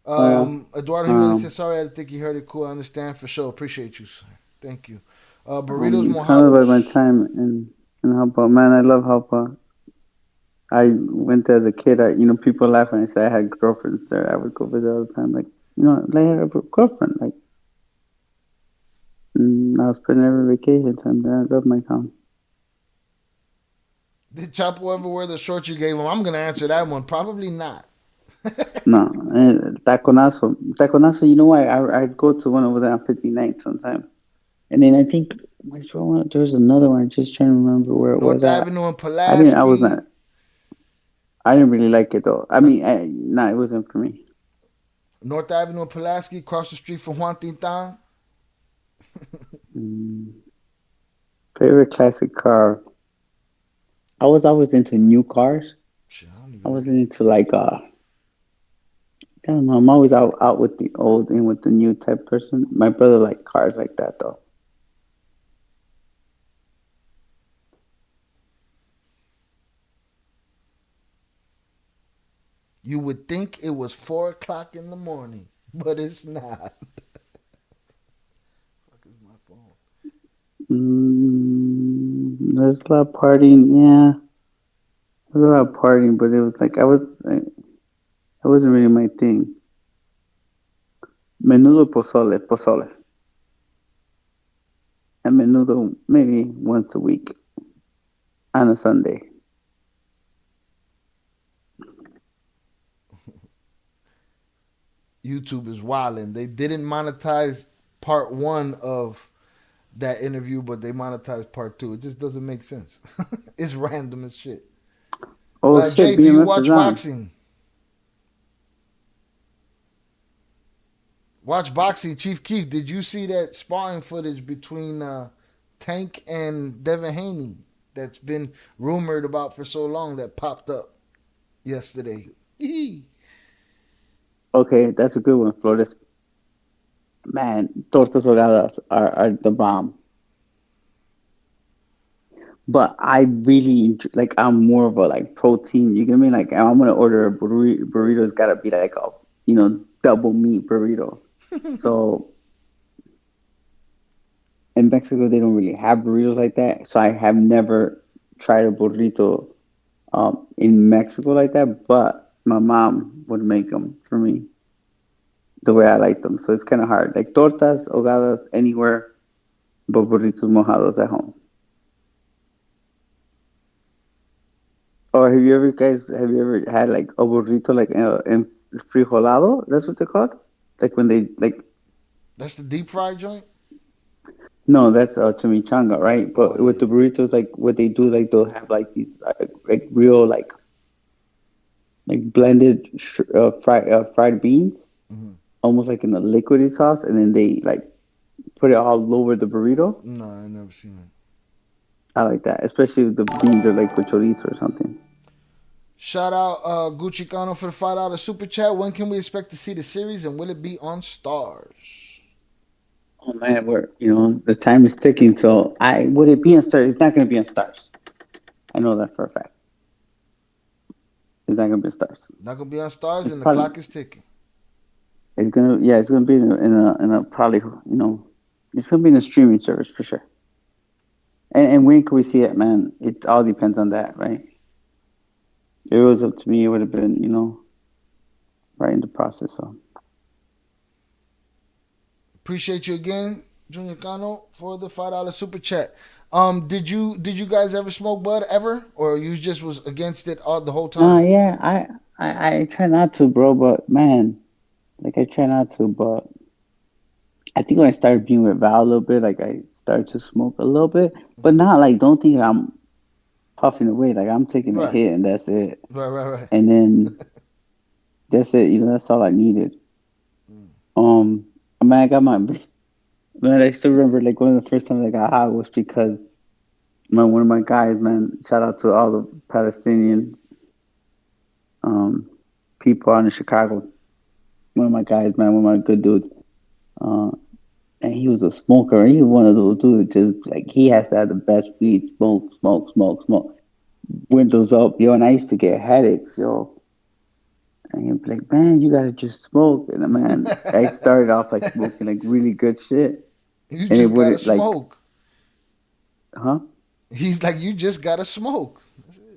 Eduardo Jimenez said, "Sorry, I didn't think you heard it. Cool, I understand for sure. Appreciate you, sir. Thank you." Burritos Tell me about my Mojados. time in Jalpa. Man, I love Jalpa. I went there as a kid. People laugh when I say I had girlfriends there. I would go visit all the time. Like, I had a girlfriend. Like, I was spending every vacation time there. I love my town. Did Chapo ever wear the shorts you gave him? I'm gonna answer that one. Probably not. No, Taconazo. Taconazo, you know why? I'd go to one over there on 59th sometime. And then I think, which one? There was another one. I'm just trying to remember where it was North at. Avenue and Pulaski. I didn't really like it though. I mean, it wasn't for me. North Avenue and Pulaski, across the street from Juan Tintan. Favorite classic car. I was always into new cars. I wasn't into like I don't know. I'm always out with the old and with the new type person. My brother liked cars like that though. You would think it was 4:00 in the morning, but it's not. Fuck is my phone? There's a lot of partying. Yeah, there's a lot of partying, but it was like it wasn't really my thing. Menudo pozole. And menudo maybe once a week on a Sunday. YouTube is wilding. They didn't monetize part 1 of that interview, but they monetized part 2. It just doesn't make sense. It's random as shit. Oh shit! Jay, do you BMF watch is on. boxing? Watch boxing, Chief Keef. Did you see that sparring footage between Tank and Devin Haney that's been rumored about for so long that popped up yesterday? Okay, that's a good one, Flores. Man, tortas ahogadas are the bomb. But I really like. I'm more of a like protein. You get me? Like I'm gonna order a burrito. It's gotta be like a double meat burrito. So in Mexico they don't really have burritos like that. So I have never tried a burrito in Mexico like that. But my mom would make them for me the way I like them. So it's kind of hard. Like tortas ahogadas anywhere, but burritos mojados at home. Or have you ever had like a burrito like in frijolado? That's what they're called. Like when they like. That's the deep fried joint. No, that's chimichanga, right? But with the burritos, like what they do, like they'll have like these like real like blended fried beans, almost like in a liquidy sauce, and then they like put it all over the burrito. No, I never seen it. I like that, especially if the beans are like with chorizo or something. Shout out Gucci Cano for the $5 super chat. When can we expect to see the series, and will it be on Stars? Oh man, the time is ticking. So would it be on Stars? It's not going to be on Stars. I know that for a fact. It's not going to be on Stars. Not going to be on Stars, and the probably, clock is ticking. It's gonna be in a probably it's gonna be in a streaming service for sure. And when can we see it, man? It all depends on that, right? If it was up to me, it would have been, right in the process. So appreciate you again, Junior Cano, for the $5 super chat. Did you guys ever smoke bud ever, or you just was against it the whole time? Yeah, I try not to, bro. But man, like I try not to. But I think when I started being with Val a little bit, like I started to smoke a little bit, but not like don't think I'm puffing away. Like I'm taking a Right. hit and that's it. Right. And then that's it. You know, that's all I needed. Man, I got my man. I still remember like one of the first times I got high was because one of my guys, man. Shout out to all the Palestinian people out in Chicago. One of my guys, man. One of my good dudes. And he was a smoker. He was one of those dudes just like he has to have the best weed. Smoke. Windows up, yo. And I used to get headaches, yo. And he'd be like, man, you gotta just smoke. And man, I started off like smoking like really good shit. You and just it gotta would like, smoke. Huh? He's like, you just gotta smoke.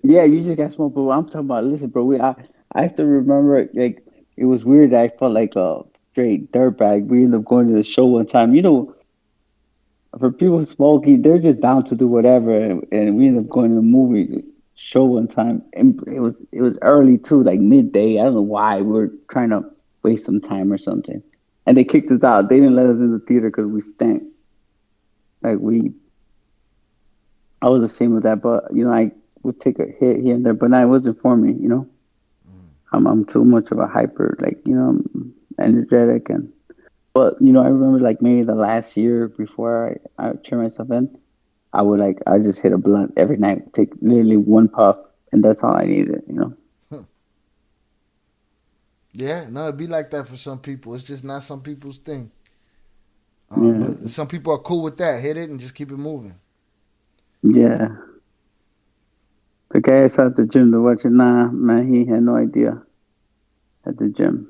Yeah, you just got smoke. But what I'm talking about, listen, bro. I still remember like it was weird. That I felt like a straight dirtbag. We ended up going to the show one time. You know, for people smoking, they're just down to do whatever. And we ended up going to the movie show one time, and it was early too, like midday. I don't know why we were trying to waste some time or something, and they kicked us out. They didn't let us in the theater because we stank. Like I was the same with that, but you know, I would take a hit here and there, but it wasn't for me. You know, I'm too much of a hyper, like you know, I'm energetic but you know, I remember like maybe the last year before I turned myself in. I just hit a blunt every night, take literally one puff, and that's all I needed, you know? Yeah, no, it'd be like that for some people. It's just not some people's thing. Yeah. But some people are cool with that. Hit it and just keep it moving. Yeah. The guy I saw at the gym to watch it, man, he had no idea at the gym.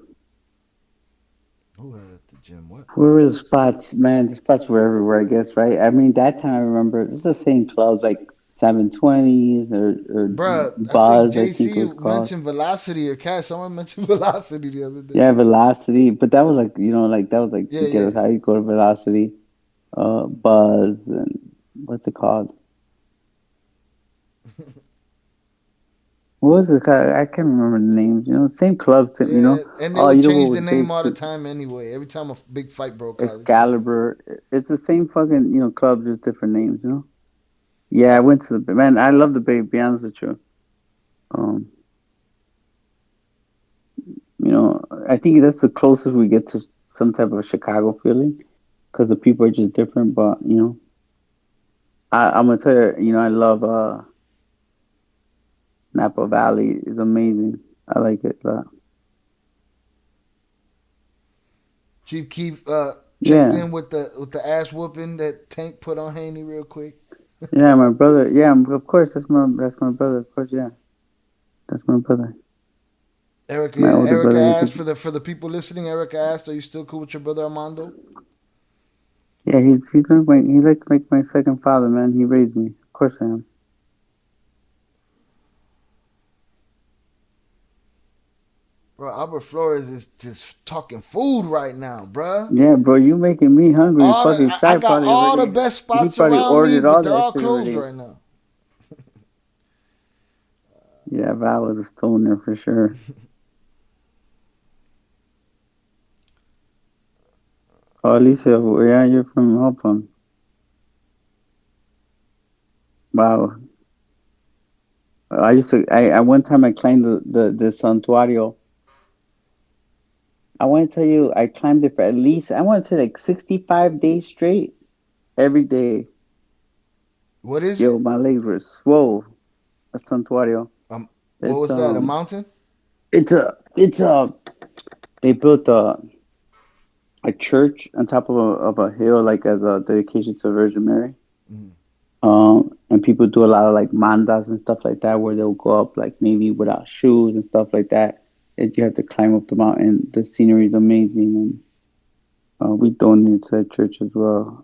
Who had at the gym? What? Where were the spots? Man, the spots were everywhere, I guess, right? I mean, that time I remember, it's the same clubs, like 720s or Bruh, Buzz, I I think it was JC called. mentioned Velocity or Cash. Someone mentioned Velocity the other day. Yeah, Velocity. But that was like, you know, like, that was like to get us high. You go to Velocity, Buzz, and what's it called? What was it called? I can't remember the names. You know, same clubs. You know, and they would you know change what the was name big all the too? time anyway. Every time a big fight broke out. Excalibur. It's the same fucking, you know, club, just different names. You know. Yeah, I went to the man. I love the Bay. To be honest with you. You know, I think that's the closest we get to some type of Chicago feeling, because the people are just different. But you know, I'm gonna tell you, you know, I love Napa Valley. Is amazing. I like it a lot. Chief Keef checked in with the ass whooping that Tank put on Haney real quick. Yeah, my brother. Yeah, of course. That's my brother. Of course, yeah. That's my brother. Erica, my older Erica brother. asked for the people listening. Erica asked, "Are you still cool with your brother Armando?" Yeah, he's like my second father, man. He raised me. Of course I am. Bro, Albert Flores is just talking food right now, bro. Yeah, bro, you making me hungry. Fucking I Shy got probably all already, the best he spots probably around me, ordered but all they're that all shit closed already. right now. Yeah, Val was a stoner for sure. Oh, Alicia, yeah, you're from Hopon. Wow. I one time I climbed the Santuario. I want to tell you, I climbed it for at least, I want to say like 65 days straight, every day. What is Yo, it? my legs were swole. A Santuario. What was that? A mountain? It's they built a church on top of a hill, like as a dedication to Virgin Mary. And people do a lot of like mandas and stuff like that, where they'll go up like maybe without shoes and stuff like that. And you have to climb up the mountain. The scenery is amazing, and we donated to that church as well.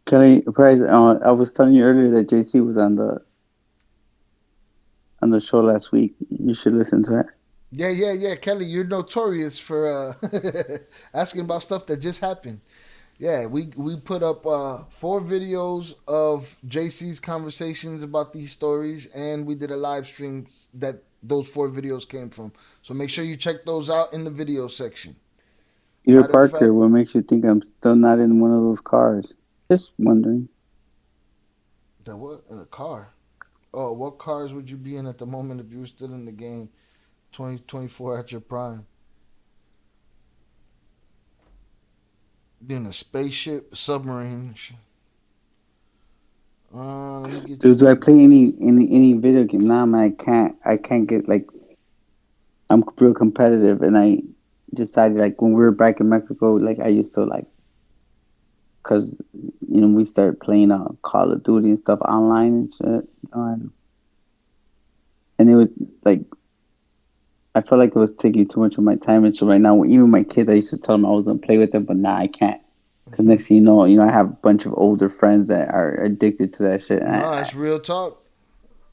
Kelly, Price, I was telling you earlier that JC was on the show last week. You should listen to it. Yeah. Kelly, you're notorious for asking about stuff that just happened. Yeah, we put up 4 videos of JC's conversations about these stories, and we did a live stream that those 4 videos came from. So make sure you check those out in the video section. Peter Parker, what makes you think I'm still not in one of those cars? Just wondering. That what? In a car? Oh, what cars would you be in at the moment if you were still in the game? 2024 at your prime. Be in a spaceship, submarine. Dude, do I play any video game? Nah, man, I can't get like. I'm real competitive, and I decided like when we were back in Mexico, like I used to like, cause we started playing Call of Duty and stuff online and shit, and it was like, I felt like it was taking too much of my time, and so right now, even my kids, I used to tell them I was gonna play with them, but now I can't. Because next thing you know, I have a bunch of older friends that are addicted to that shit. No, that's real talk.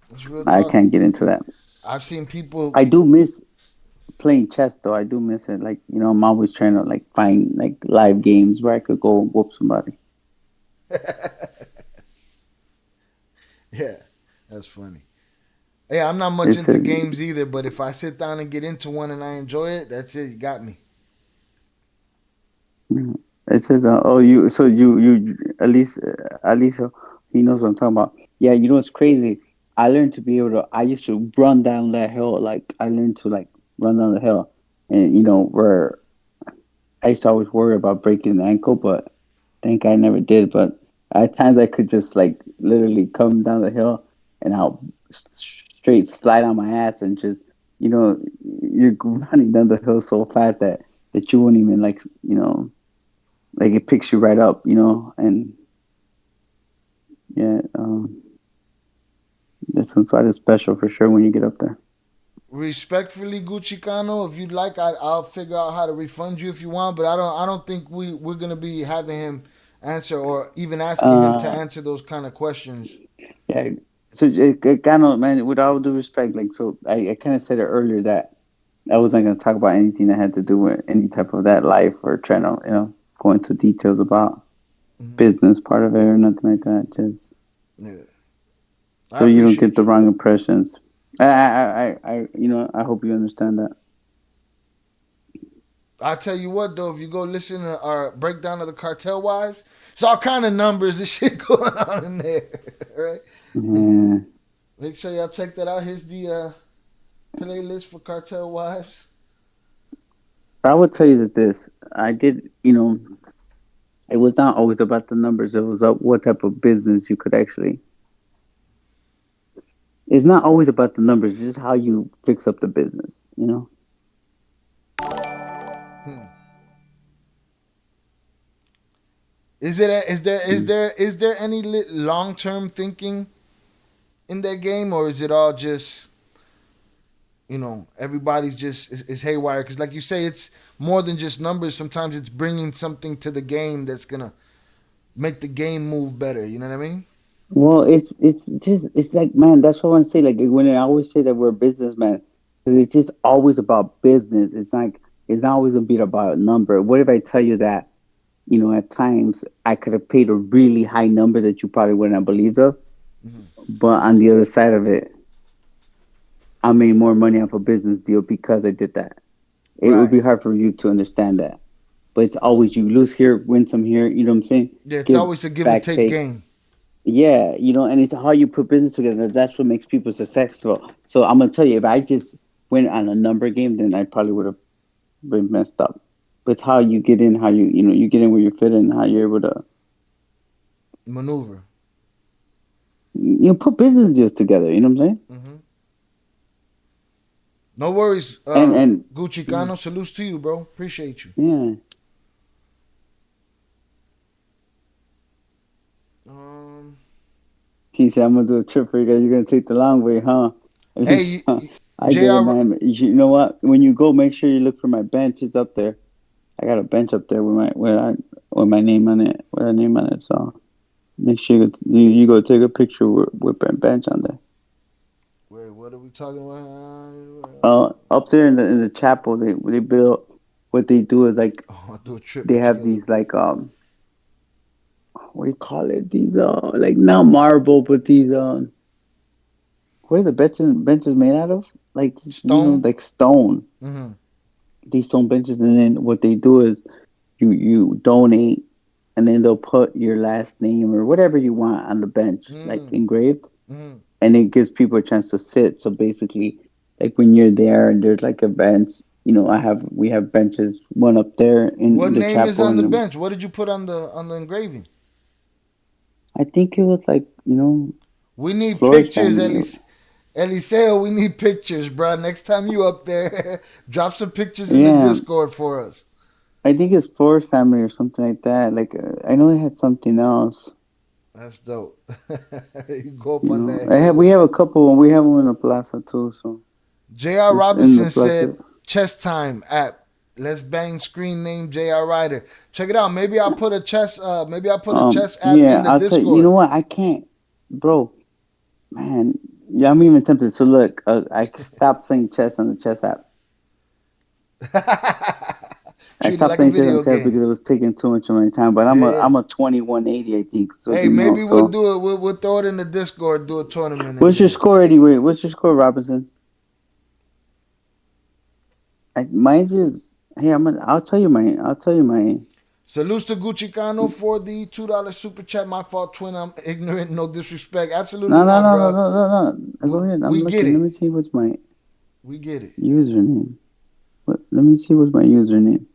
That's real talk. I can't get into that. I've seen people. I do miss playing chess, though. I do miss it. Like, I'm always trying to like find like live games where I could go whoop somebody. Yeah, that's funny. Yeah, I'm not much into games either, but if I sit down and get into one and I enjoy it, that's it. You got me. It says, you at least he knows what I'm talking about. Yeah, it's crazy. I learned to be able to. I used to run down that hill. Like I learned to like run down the hill, and where I used to always worry about breaking an ankle, but thank God I never did. But at times I could just like literally come down the hill and I'll straight slide on my ass and just you're running down the hill so fast that you won't even like like it picks you right up, and yeah, this one's quite special for sure when you get up there. Respectfully, Gucci Cano, if you'd like, I'll figure out how to refund you if you want, but I don't think we're gonna be having him answer or even asking him to answer those kind of questions. Yeah, so Cano, man, with all due respect, like, so I kind of said it earlier that I wasn't gonna talk about anything that had to do with any type of that life or trying to go into details about business part of it or nothing like that. Just so you don't get the wrong impressions. I hope you understand that. I'll tell you what though, if you go listen to our breakdown of the Cartel Wives, it's all kind of numbers and shit going on in there, right? Yeah. Make sure y'all check that out. Here's the playlist for Cartel Wives. I would tell you that this, I did, it was not always about the numbers. It was what type of business you could actually. It's not always about the numbers. It's just how you fix up the business, Is there any long-term thinking in that game, or is it all just everybody's just is haywire? Because like you say, it's more than just numbers. Sometimes it's bringing something to the game that's gonna make the game move better. You know what I mean? Well, it's like, man, that's what I want to say. Like when I always say that we're businessmen, it's just always about business. It's not always gonna be about a number. What if I tell you that, at times I could have paid a really high number that you probably wouldn't have believed of, but on the other side of it, I made more money off a business deal because I did that. It would be hard for you to understand that, but it's always you lose here, win some here. You know what I'm saying? Yeah, it's always a give and take game. Yeah, and it's how you put business together. That's what makes people successful. So I'm gonna tell you, if I just went on a number game, then I probably would have been messed up. With how you get in, how you get in where you fit in, how you're able to maneuver. Put business deals together. You know what I'm saying? Mm-hmm. No worries, and Gucci Cano. Salutes to you, bro. Appreciate you. Yeah. He said, "I'm gonna do a trip for you guys. You're gonna take the long way, huh?" Hey, I get it, man. You know what? When you go, make sure you look for my bench. It's up there. I got a bench up there with my name on it, with our name on it. So make sure you go take a picture with my bench on there. Wait, what are we talking about? Up there in the chapel, they built. What they do is like do a trip. They have these like what do you call it? These like not marble, but these what are the benches made out of? like Stone? like stone. Mm-hmm. These stone benches, and then what they do is you donate, and then they'll put your last name or whatever you want on the bench, like engraved, and it gives people a chance to sit. So basically, like when you're there and there's like events, we have benches, one up there in What the name is chapel on the bench? What did you put on the engraving? I think it was like we need Flores pictures, family. Eliseo. We need pictures, bro. Next time you up there, drop some pictures in the Discord for us. I think it's Flores family or something like that. Like I know they had something else. That's dope. You go up on that hill. We have a couple. We have one in the plaza too. So J.R. Robinson said, "Chess time app. Let's bang screen name J.R. Ryder. Check it out. Maybe I'll put a chess. Maybe I'll put a chess app in the Discord. You know what? I can't, bro. Man, yeah, I'm even tempted. So look, I stopped playing chess on the chess app. I stopped playing chess on chess because it was taking too much of my time. But I'm a 2180, I think. So hey, maybe we'll do it. We'll throw it in the Discord. Do a tournament. What's your score anyway? What's your score, Robinson? Mine's is. Hey, I'll tell you mine. Salute to Gucci Cano for the $2 super chat. My fault, twin. I'm ignorant. No disrespect. Absolutely no, not, bro. No. Go ahead. I'm looking. Let me see what's my. We get it. Username. Let me see what's my username.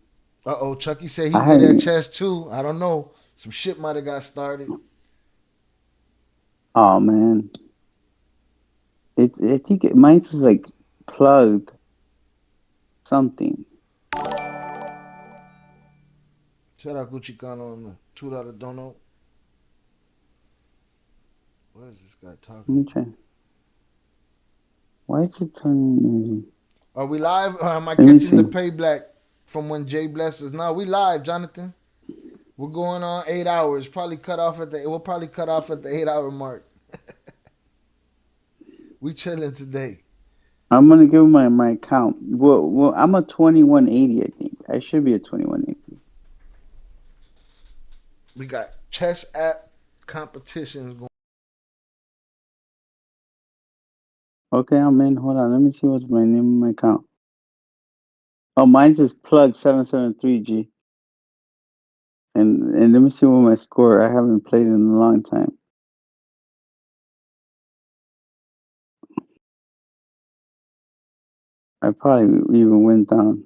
Chucky said he good at chess too. I don't know. Some shit might have got started. Oh man. I think mine's is like plugged something. Shout out Gucci Cano on the $2 dono. What is this guy talking? Let me try. Why is it turning? Are we live? Or am I catching the payback from when Jay blesses? No, we live, Jonathan. We're going on 8 hours. We'll probably cut off at the 8-hour mark. We chilling today. I'm gonna give my account. Well, I'm a 2180. I think I should be a 2180. We got chess app competitions going. Okay, I'm in. Hold on. Let me see what's my name of my account. Oh, mine's is plug 773G. And let me see what my score. I haven't played in a long time. I probably even went down.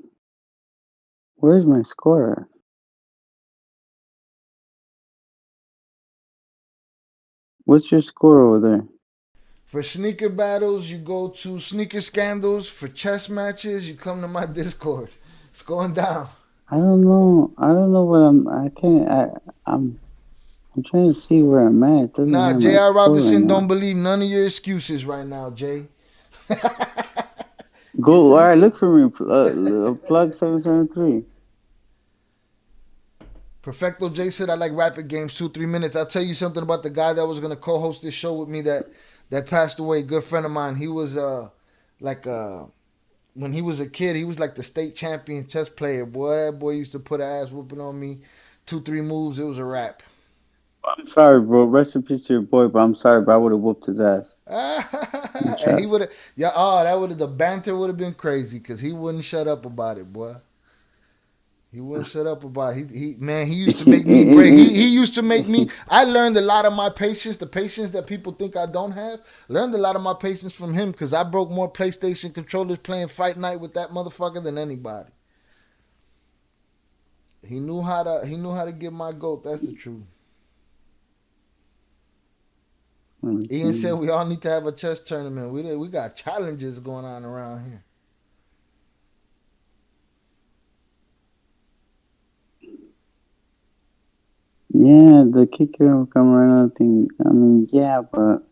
Where's my score at? What's your score over there? For sneaker battles, you go to Sneaker Scandals. For chess matches, you come to my Discord. It's going down. I don't know what I'm trying to see where I'm at. J.R. Robinson don't believe none of your excuses right now, Jay. Go, all right, look for me. Plug 773. Perfecto J said, I like rapid games, 2-3 minutes. I'll tell you something about the guy that was going to co-host this show with me that passed away. Good friend of mine. He was when he was a kid, he was like the state champion chess player. Boy, that boy used to put an ass whooping on me. 2-3 moves, it was a wrap. I'm sorry, bro. Rest in peace to your boy, but I'm sorry, bro. I would have whooped his ass. And he would have, the banter would have been crazy because he wouldn't shut up about it, boy. He wouldn't shut up about it. He used to make me break. He used to make me. I learned a lot of my patience, the patience that people think I don't have. Learned a lot of my patience from him because I broke more PlayStation controllers playing Fight Night with that motherfucker than anybody. He knew how to get my goat. That's the truth. Ian said we all need to have a chess tournament. We got challenges going on around here. Yeah, the kicker will come around. I mean, yeah, but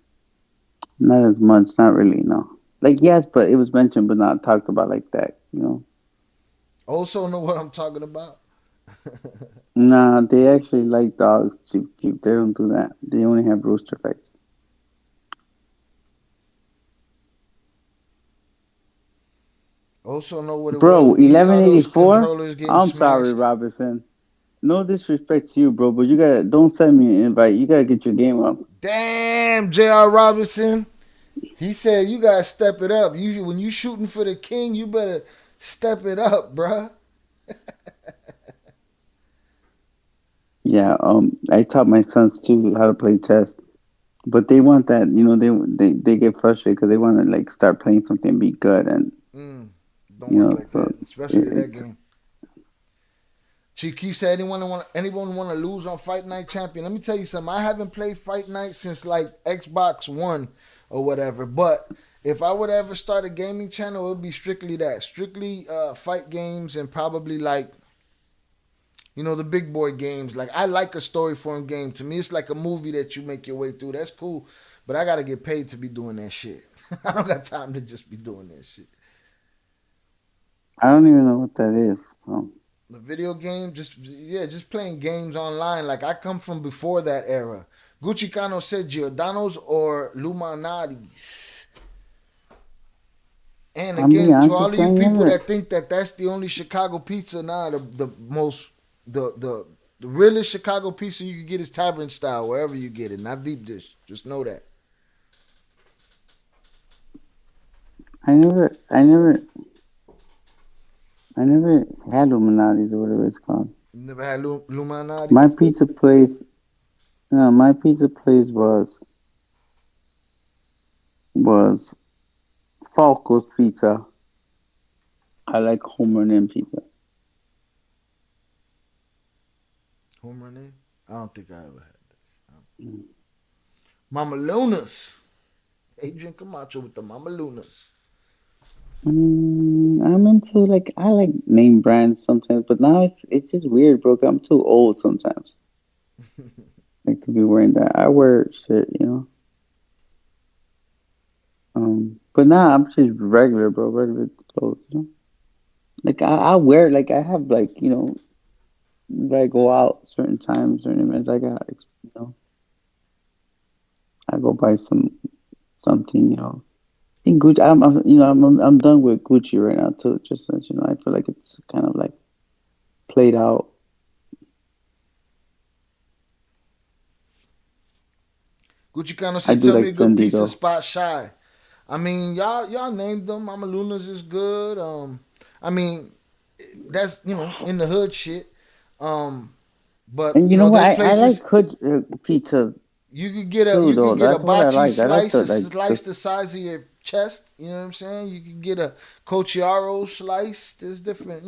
not as much. Not really, no. Like, yes, but it was mentioned, but not talked about like that, you know. Also know what I'm talking about? Nah, they actually like dogs. They don't do that. They only have rooster fights. Also know what it bro, was. 1184? I'm smashed. sorry, Robinson. No disrespect to you, bro, but don't send me an invite. You gotta get your game up. Damn, J.R. Robinson. He said you gotta step it up. When you shooting for the king, you better step it up, bruh. Yeah, I taught my sons too how to play chess, but they want that, they get frustrated because they want to like start playing something and be good, and Don't work like so that, especially that it's. game. Chiqui said anyone want to lose on Fight Night Champion? Let me tell you something. I haven't played Fight Night since like Xbox One or whatever. But if I would ever start a gaming channel, it would be strictly that, strictly fight games, and probably like, the big boy games. Like, I like a story form game. To me, it's like a movie that you make your way through. That's cool, but I gotta get paid to be doing that shit. I don't got time to just be doing that shit. I don't even know what that is. So. The video game, just playing games online. Like, I come from before that era. Gucci Cano said Giordano's or Luminati's. And again, to all of you people that think that that's the only Chicago pizza, the realest Chicago pizza you can get is tavern style, wherever you get it, not deep dish. Just know that. I never had Illuminati's or whatever it's called. You never had Illuminati? My pizza place was Falco's Pizza. I like home run pizza. Home run? I don't think I ever had that. Mama Luna's. Adrian Camacho with the Mama Luna's. I'm into I like name brands sometimes, but now it's just weird, bro. I'm too old sometimes. Like to be wearing that. I wear shit, But now I'm just regular, bro. Regular clothes, Like I wear, I have if I go out certain times, certain events, I got, I go buy something, I think Gucci. I'm done with Gucci right now too. Just so I feel like it's kind of like played out. Gucci Cano said, "Tell me a good pizza spot, Shy." I mean, y'all named them. Mama Luna's is good. I mean, that's in the hood shit. But and what? I like hood pizza. You could get a hibachi slice the size of your chest. You know what I'm saying? You could get a Cocciaro slice. There's different,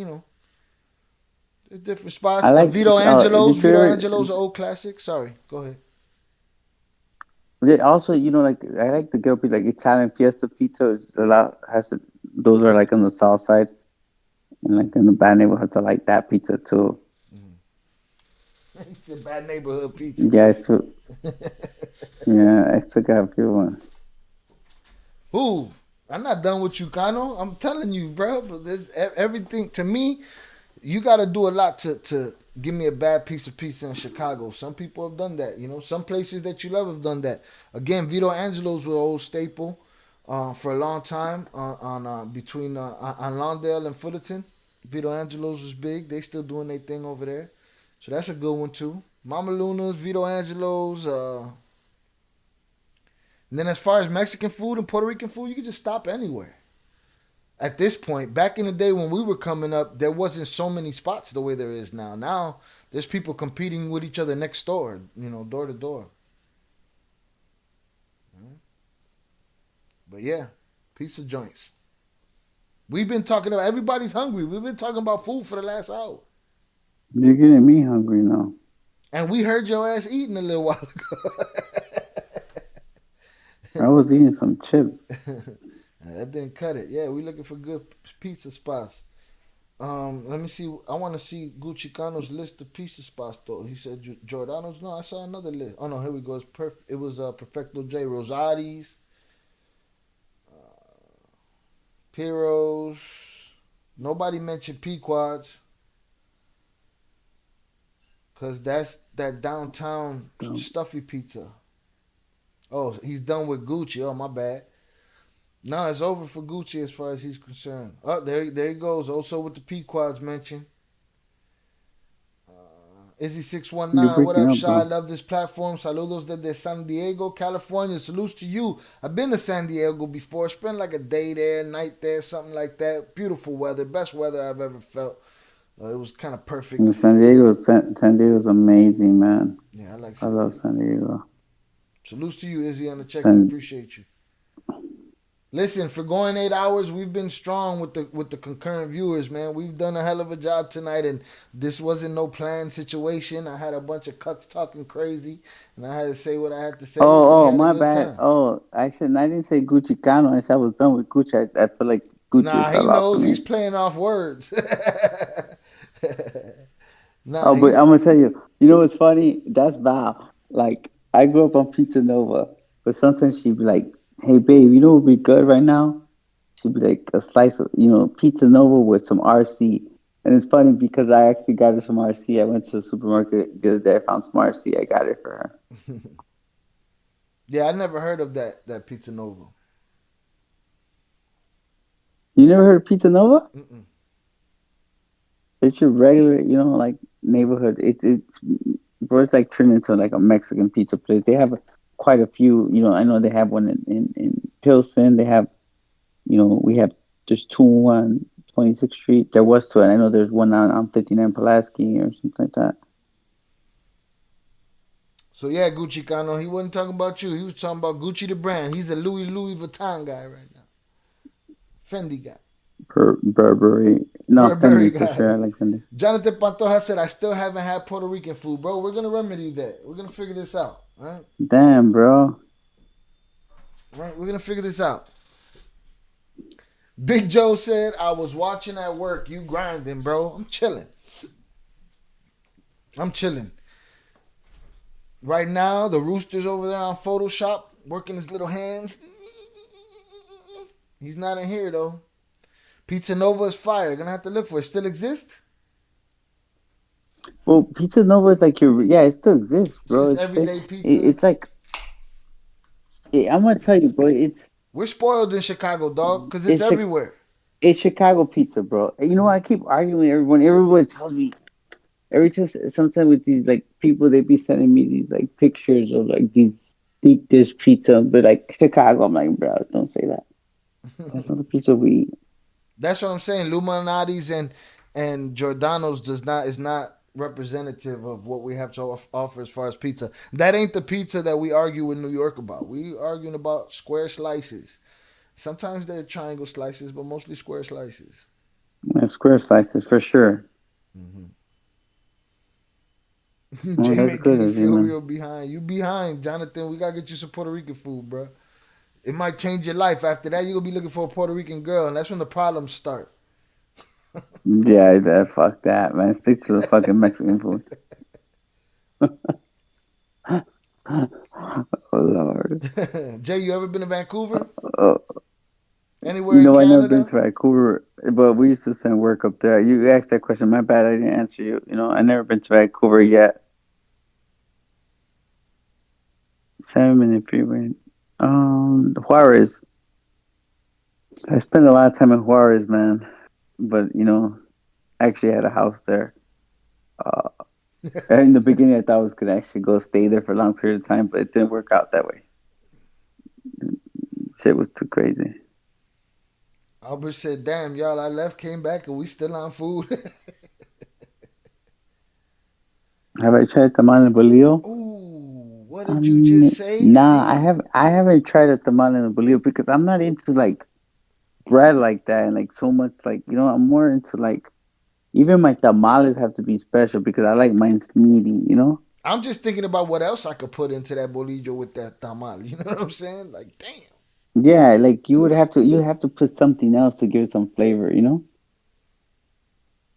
there's different spots. I like Vito Angelo's. Vito Angelo's an old classic. Sorry, go ahead. Also, I like the good pizza, like Italian Fiesta Pizza is a lot. Those are like on the south side, and like in the bad neighborhoods, I like that pizza too. It's a bad neighborhood pizza. Yeah, it's too. Yeah, I still got a few ones. Ooh, I'm not done with you, Cano. I'm telling you, bro. But everything to me, you got to do a lot to give me a bad piece of pizza in Chicago. Some people have done that. Some places that you love have done that. Again, Vito Angelo's were an old staple for a long time on between on Lawndale and Fullerton. Vito Angelo's was big. They still doing their thing over there. So that's a good one too. Mama Luna's, Vito Angelo's. And then as far as Mexican food and Puerto Rican food, you can just stop anywhere. At this point, back in the day when we were coming up, there wasn't so many spots the way there is now. Now, there's people competing with each other next door, door to door. But yeah, pizza joints. We've been talking about, everybody's hungry. We've been talking about food for the last hour. You're getting me hungry now. And we heard your ass eating a little while ago. I was eating some chips. That didn't cut it. Yeah, we looking for good pizza spots. Let me see. I want to see Gucci Cano's list of pizza spots, though. He said Giordano's. No, I saw another list. Oh, no, here we go. It was Perfecto J. Rosati's. Piro's. Nobody mentioned Pequod's. Because that's that downtown stuffy pizza. Oh, he's done with Gucci. Oh, my bad. No, it's over for Gucci as far as he's concerned. Oh, there he goes. Also with the Pequod's mentioned. Izzy You're 619, what breaking up, up, Shy? I bro. love this platform. Saludos desde San Diego, California. Salutes to you. I've been to San Diego before. Spent like a day there, night there, something like that. Beautiful weather, best weather I've ever felt. It was kind of perfect. San Diego's amazing, man. Yeah, I like I San love Diego. San Diego. Salutes to you, Izzy, on the check-in. Appreciate you. Listen, for going 8 hours, we've been strong with the concurrent viewers, man. We've done a hell of a job tonight, and this wasn't no planned situation. I had a bunch of cucks talking crazy, and I had to say what I had to say. Oh, my bad. Oh, I didn't say Gucci Cano. I said I was done with Gucci. I feel like Gucci Nah, he fell off for knows. me. He's playing off words. But I'm gonna tell you. You know what's funny? That's Val. Like I grew up on Pizza Nova, but sometimes she'd be like, "Hey, babe, you know what would be good right now?" She'd be like a slice of, Pizza Nova with some RC. And it's funny because I actually got her some RC. I went to the supermarket the other day. I found some RC. I got it for her. Yeah, I never heard of that Pizza Nova. You never heard of Pizza Nova? Mm-mm. It's your regular, like neighborhood. Bro, it's like turned into like a Mexican pizza place. They have quite a few. I know they have one in Pilsen. They have, we have there's two on 26th Street. There was two, and I know there's one on 59 Pulaski or something like that. So yeah, Gucci Cano, he wasn't talking about you. He was talking about Gucci the brand. He's a Louis Vuitton guy right now. Fendi guy. Burberry. No, Burberry Fendi for guy. sure. I like Fendi. Jonathan Pantoja said, I still haven't had Puerto Rican food, bro. We're going to remedy that. We're going to figure this out. Right? Damn, bro. Right? We're going to figure this out. Big Joe said, I was watching at work. You grinding, bro. I'm chilling. Right now, the Rooster's over there on Photoshop, working his little hands. He's not in here, though. Pizza Nova is fire. Gonna have to look for it. Still exists? Well, Pizza Nova is like it still exists, bro. It's just everyday pizza. It's like, I'm gonna tell you, bro. We're spoiled in Chicago, dog, because it's everywhere. It's Chicago pizza, bro. You know, I keep arguing with everyone. Everyone tells me every time. Sometimes with these like people, they be sending me these like pictures of like these deep dish pizza, but like Chicago. I'm like, bro, don't say that. That's not the pizza we eat. That's what I'm saying. Luminati's and Giordano's is not representative of what we have to offer as far as pizza. That ain't the pizza that we argue in New York about. We arguing about square slices. Sometimes they're triangle slices, but mostly square slices. Yeah, square slices for sure. Jay making me feel real behind. You behind, Jonathan. We gotta get you some Puerto Rican food, bro. It might change your life. After that, you're gonna be looking for a Puerto Rican girl, and that's when the problems start. Yeah, fuck that, man. Stick to the fucking Mexican food. Oh Lord. Jay, you ever been to Vancouver? Anywhere in Canada? I never been to Vancouver, but we used to send work up there. You asked that question. My bad, I didn't answer you. I never been to Vancouver yet. 7-minute freeway. Juarez. I spent a lot of time in Juarez, man. But, I actually had a house there. In the beginning, I thought I was going to actually go stay there for a long period of time, but it didn't work out that way. Shit was too crazy. Albert said, damn, y'all, I left, came back, and we still on food. Have I tried tamale bolillo? Ooh, what did you just say? Nah, I haven't tried a tamale bolillo because I'm not into like bread like that and like so much like, I'm more into like, even my tamales have to be special because I like mine's meaty, I'm just thinking about what else I could put into that bolillo with that tamal. You know what I'm saying? Like, damn. Yeah, like you have to put something else to give it some flavor,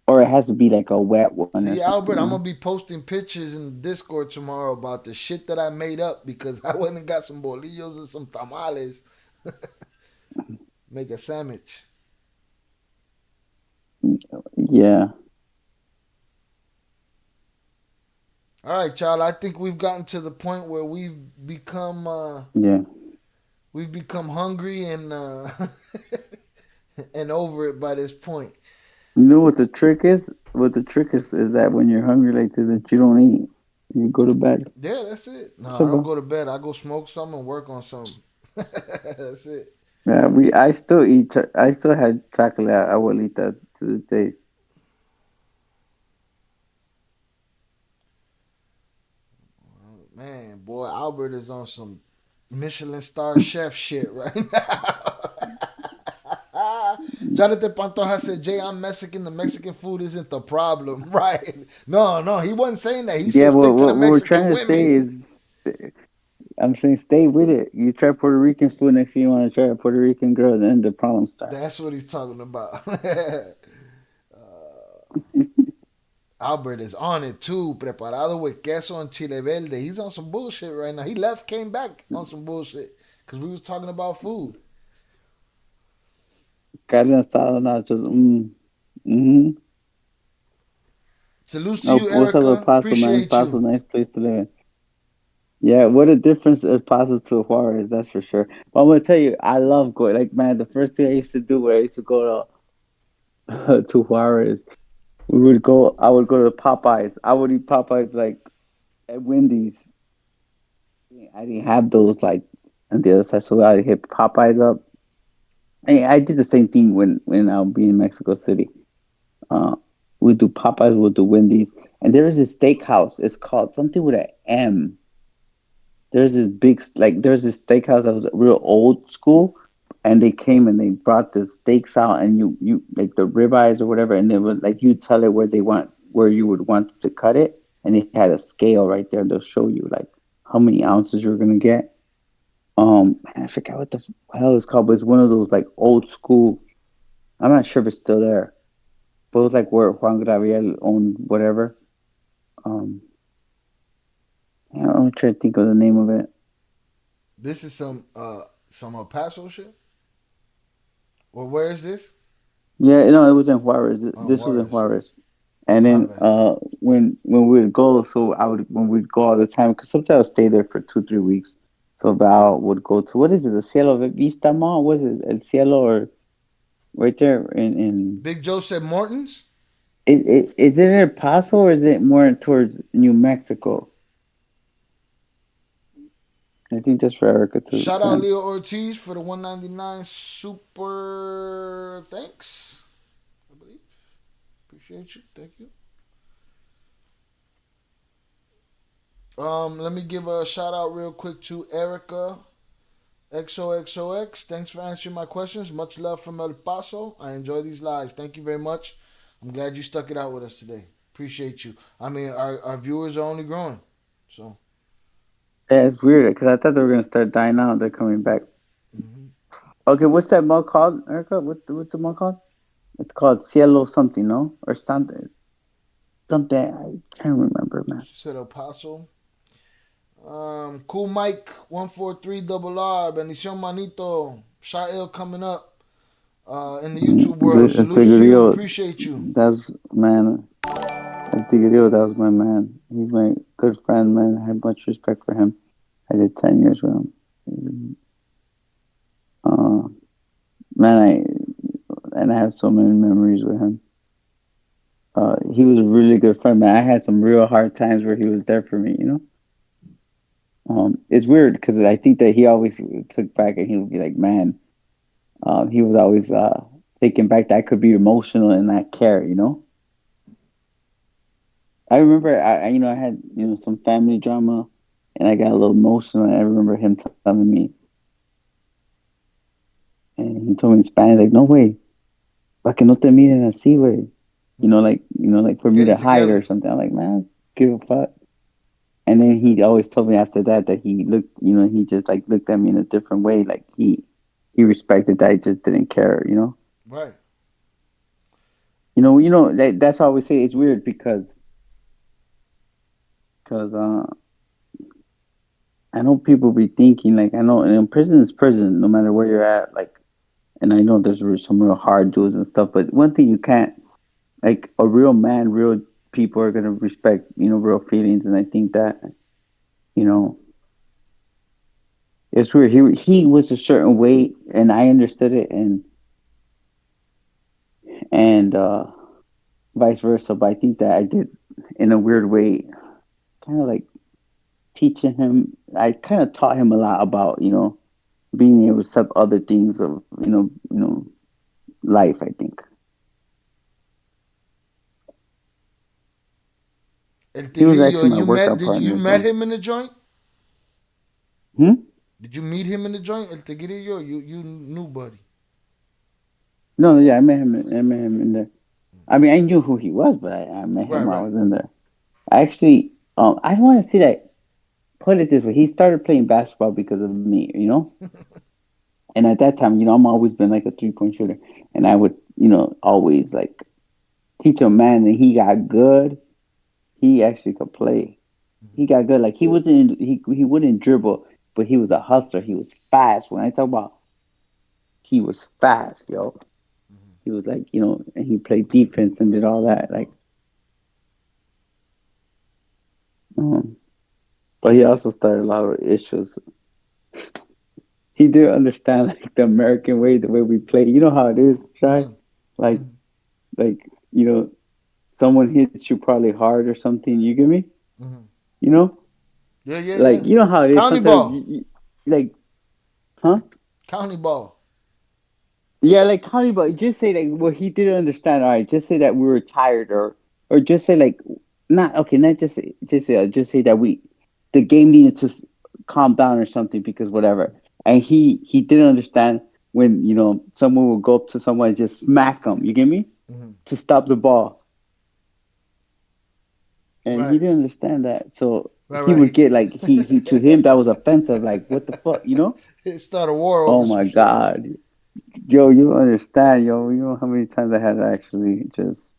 Or it has to be like a wet one. See, Albert, I'm gonna be posting pictures in Discord tomorrow about the shit that I made up because I went and got some bolillos and some tamales. Make a sandwich. Yeah. All right, y'all. I think we've gotten to the point where we've become we've become hungry and and over it by this point. You know what the trick is? But the trick is that when you're hungry like this, that you don't eat. You go to bed. Yeah, that's it. No, What's I up, don't bro? go to bed. I go smoke something and work on something. That's it. Yeah, I still eat. I still had chocolate at abuelita to this day. Man, boy, Albert is on some Michelin star chef shit right now. Jonathan Pantoja said, Jay, I'm Mexican. The Mexican food isn't the problem. Right. No, he wasn't saying that. He Yeah, said stick to the what we're trying Mexican to say women. is, I'm saying stay with it. You try Puerto Rican food, next thing you want to try a Puerto Rican girl, then the problem starts. That's what he's talking about. Albert is on it too. Preparado with queso and chile verde. He's on some bullshit right now. He left, came back on some bullshit because we was talking about food. Carne asada nachos. Mm-hmm. Salute to Oh, you, what's up, El Erica. Paso, man? El Appreciate Paso, you. nice place to live in. Yeah, what a difference El Paso to Juarez, that's for sure. But I'm gonna tell you, I love going. Like, man, the first thing I used to do when I used to go to to Juarez, I would go to Popeyes. I would eat Popeyes like at Wendy's. I didn't have those like on the other side, so I would hit Popeyes up. I did the same thing when I would be in Mexico City. Uh, we do Popeyes, we'll do Wendy's, and there is a steakhouse. It's called something with an M. There's this there's this steakhouse that was real old school, and they came and they brought the steaks out, and you like the ribeyes or whatever, and they would like you tell it where you would want to cut it, and they had a scale right there. They'll show you like how many ounces you're gonna get. I forget what the hell it's called, but it's one of those like old school. I'm not sure if it's still there, but it was like where Juan Gabriel owned whatever. Um, I'm trying to think of the name of it. This is some El Paso shit. Well, where is this? Yeah, no, it was in Juarez. This was in Juarez. Juarez. And then when we would go, so when we'd go all the time, because sometimes I would stay there for 2-3 weeks. So Val would go to, what is it, the Cielo Vista Mall? What is it, El Cielo, or right there in Big Joe said Morton's. Is it in El Paso or is it more towards New Mexico? I think that's for Erica too. Shout out Leo Ortiz for the 199 super thanks. I believe. Appreciate you. Thank you. Let me give a shout out real quick to Erica XOXOX. Thanks for answering my questions. Much love from El Paso. I enjoy these lives. Thank you very much. I'm glad you stuck it out with us today. Appreciate you. I mean, our viewers are only growing. So. Yeah, it's weird because I thought they were gonna start dying out. They're coming back. Mm-hmm. Okay, what's that mall called, Erica? What's the mall called? It's called Cielo something, no? Or something. Something I can't remember, man. She said El Paso. Cool Mike 143 double R. Bendición Manito. Shael coming up in the YouTube world. Salute to you. Appreciate you. That's man. El Tigrillo, that was my man. He's my good friend, man. I had much respect for him. I did 10 years with him. Man, I have so many memories with him. He was a really good friend, man. I had some real hard times where he was there for me, you know? It's weird because I think that he always took back and he would be like, man, he was always taking back that I could be emotional and not care, you know? I remember I had, some family drama and I got a little emotional. And I remember him telling me, and he told me in Spanish, like, no way, pa que no te miren así, güey. Like for me to hide or something. I'm like, man, give a fuck. And then he always told me after that he looked, he just like looked at me in a different way. Like he respected that I just didn't care, you know? Right. That's why I always say it's weird because I know people be thinking, like, I know, and prison is prison, no matter where you're at, like, and I know there's some real hard dudes and stuff, but one thing you can't, like, a real man, real people are going to respect, real feelings, and I think that, it's weird. He was a certain way, and I understood it, and vice versa. But I think that I did in a weird way, kind of like teaching him. I kind of taught him a lot about being able to accept other things of life. I think. El He was Tigrillo, actually and my workout you partner. met him in the joint? Hmm? Did you meet him in the joint, El Tigrillo? You knew buddy. No, yeah, I met him. I met him in there. I mean, I knew who he was, but I met him while I was in there. Actually, I want to say that. Put it this way: he started playing basketball because of me, And at that time, I'm always been like a 3-point shooter, and I would, always like teach him, man. And he got good. He actually could play. He got good. Like he wasn't. He wouldn't dribble, but he was a hustler. He was fast. When I talk about, he was fast, yo. He was like, and he played defense and did all that. Like, but he also started a lot of issues. He didn't understand like the American way, the way we play. You know how it is, Chuy? Like, someone hits you probably hard or something. You get me? Yeah. Like, you know how it is. County Sometimes ball. like, huh? County ball. Yeah, like county ball. Just say like, well, he didn't understand. All right, just say that we were tired, or just say like, not okay. Not just say that the game needed to calm down or something because whatever. And he didn't understand when someone would go up to someone and just smack them. You get me? To stop the ball. And he didn't understand that, so he would get like he to him that was offensive. Like, what the fuck, It started a war. Oh my God, yo, you don't understand, yo. You know how many times I had to actually just,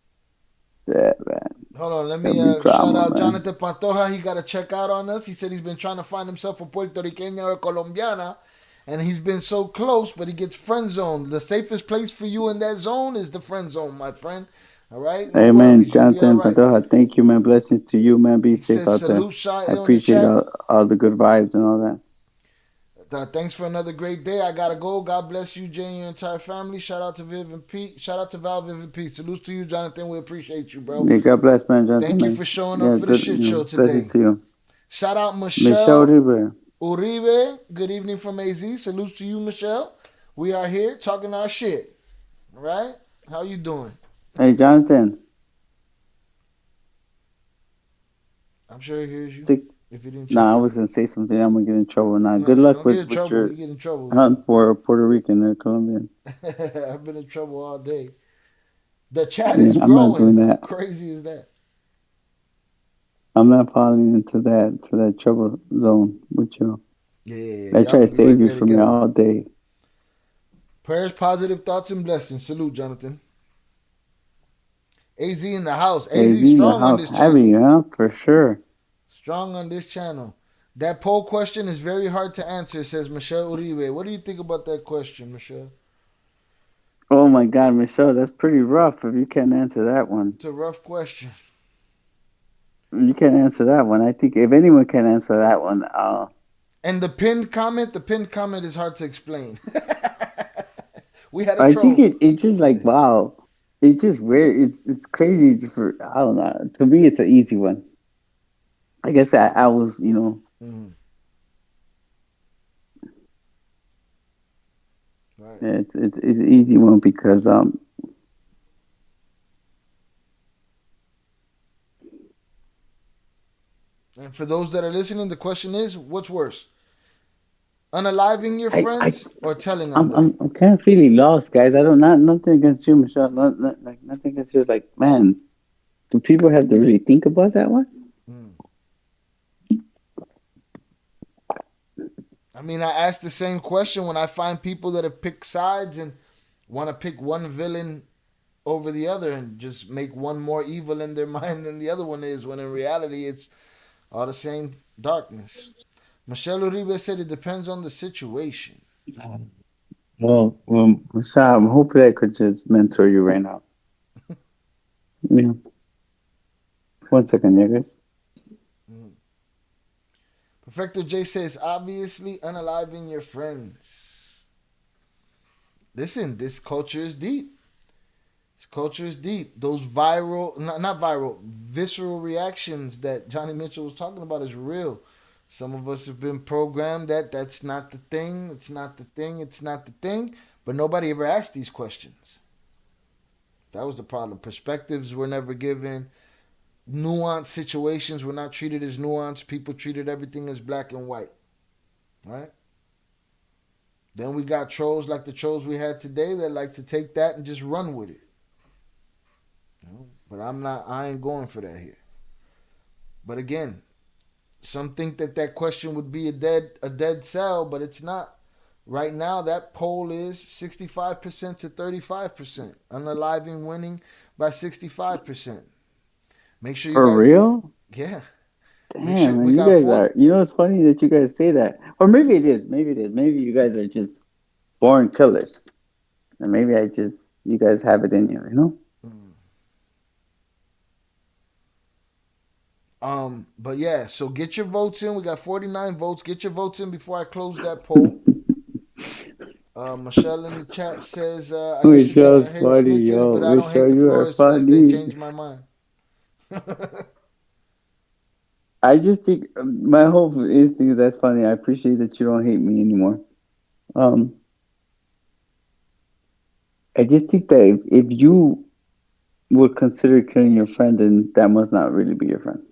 yeah, man. Hold on, let me shout out Jonathan Pantoja. He got a check out on us. He said he's been trying to find himself a Puerto Riqueña or Colombiana, and he's been so close, but he gets friend zoned. The safest place for you in that zone is the friend zone, my friend. All right? No Amen, Jonathan Pantoja. Thank you, man. Blessings to you, man. Be safe out there. I appreciate all the good vibes and all that. Thanks for another great day. I gotta go. God bless you, Jay, and your entire family. Shout out to Viv and Pete. Shout out to Val, Viv and Pete. Salutes to you, Jonathan. We appreciate you, bro. Yeah, God bless, man, Jonathan. Thank you for showing up for the shit show today. Blessings to you. Shout out Michelle Uribe. Good evening from AZ. Salutes to you, Michelle. We are here talking our shit. All right? How you doing? Hey, Jonathan. I'm sure he hears you. If you didn't I was gonna say something. I'm gonna get in trouble now. Good luck with your hunt for a Puerto Rican or Colombian. I've been in trouble all day. The chat is growing. I'm not doing that. How crazy is that? I'm not falling into that trouble zone with you. Yeah. I try to save you from me all day. Prayers, positive thoughts, and blessings. Salute, Jonathan. AZ in the house. AZ strong on this channel. Heavy, huh? For sure. Strong on this channel. That poll question is very hard to answer, says Michelle Uribe. What do you think about that question, Michelle? Oh my God, Michelle, that's pretty rough if you can't answer that one. It's a rough question. You can't answer that one. I think if anyone can answer that one, and the pinned comment is hard to explain. We had I think it's just like, wow. It's just weird. It's crazy I don't know. To me, it's an easy one. I guess I was, Right. It's an easy one because and for those that are listening, the question is, what's worse? Unaliving your friends or telling on them? I'm kind of feeling lost, guys. Nothing against you, Michelle. Nothing against you. It's like, man, do people have to really think about that one? I mean, I ask the same question when I find people that have picked sides and want to pick one villain over the other and just make one more evil in their mind than the other one is, when in reality it's all the same darkness. Michelle Uribe said it depends on the situation. Well, Michelle, hopefully I could just mentor you right now. Yeah. 1 second, yeah, guys. Perfecto J says, obviously unaliving your friends. Listen, this culture is deep. Culture is deep. Those viral, not viral, visceral reactions that Johnny Mitchell was talking about is real. Some of us have been programmed that that's not the thing, it's not the thing, it's not the thing, but nobody ever asked these questions. That was the problem. Perspectives were never given. Nuanced situations were not treated as nuanced. People treated everything as black and white. Right? Then we got trolls like the trolls we had today that like to take that and just run with it. But I ain't going for that here. But again, some think that question would be a dead cell, but it's not. Right now, that poll is 65% to 35%. Unaliving winning by 65%. Make sure you For guys. real? Yeah. Damn, man, you guys are. You know, it's funny that you guys say that. Or maybe it is. Maybe it is. Maybe you guys are just born killers. And maybe you guys have it in you, you know? But yeah, so get your votes in. We got 49 votes. Get your votes in before I close that poll. Michelle in the chat says, I used to never hate snitches, but I don't hate the floor as soon as they change my mind. I just think my whole instinct is that's funny. I appreciate that you don't hate me anymore. I just think that if you would consider killing your friend, then that must not really be your friend.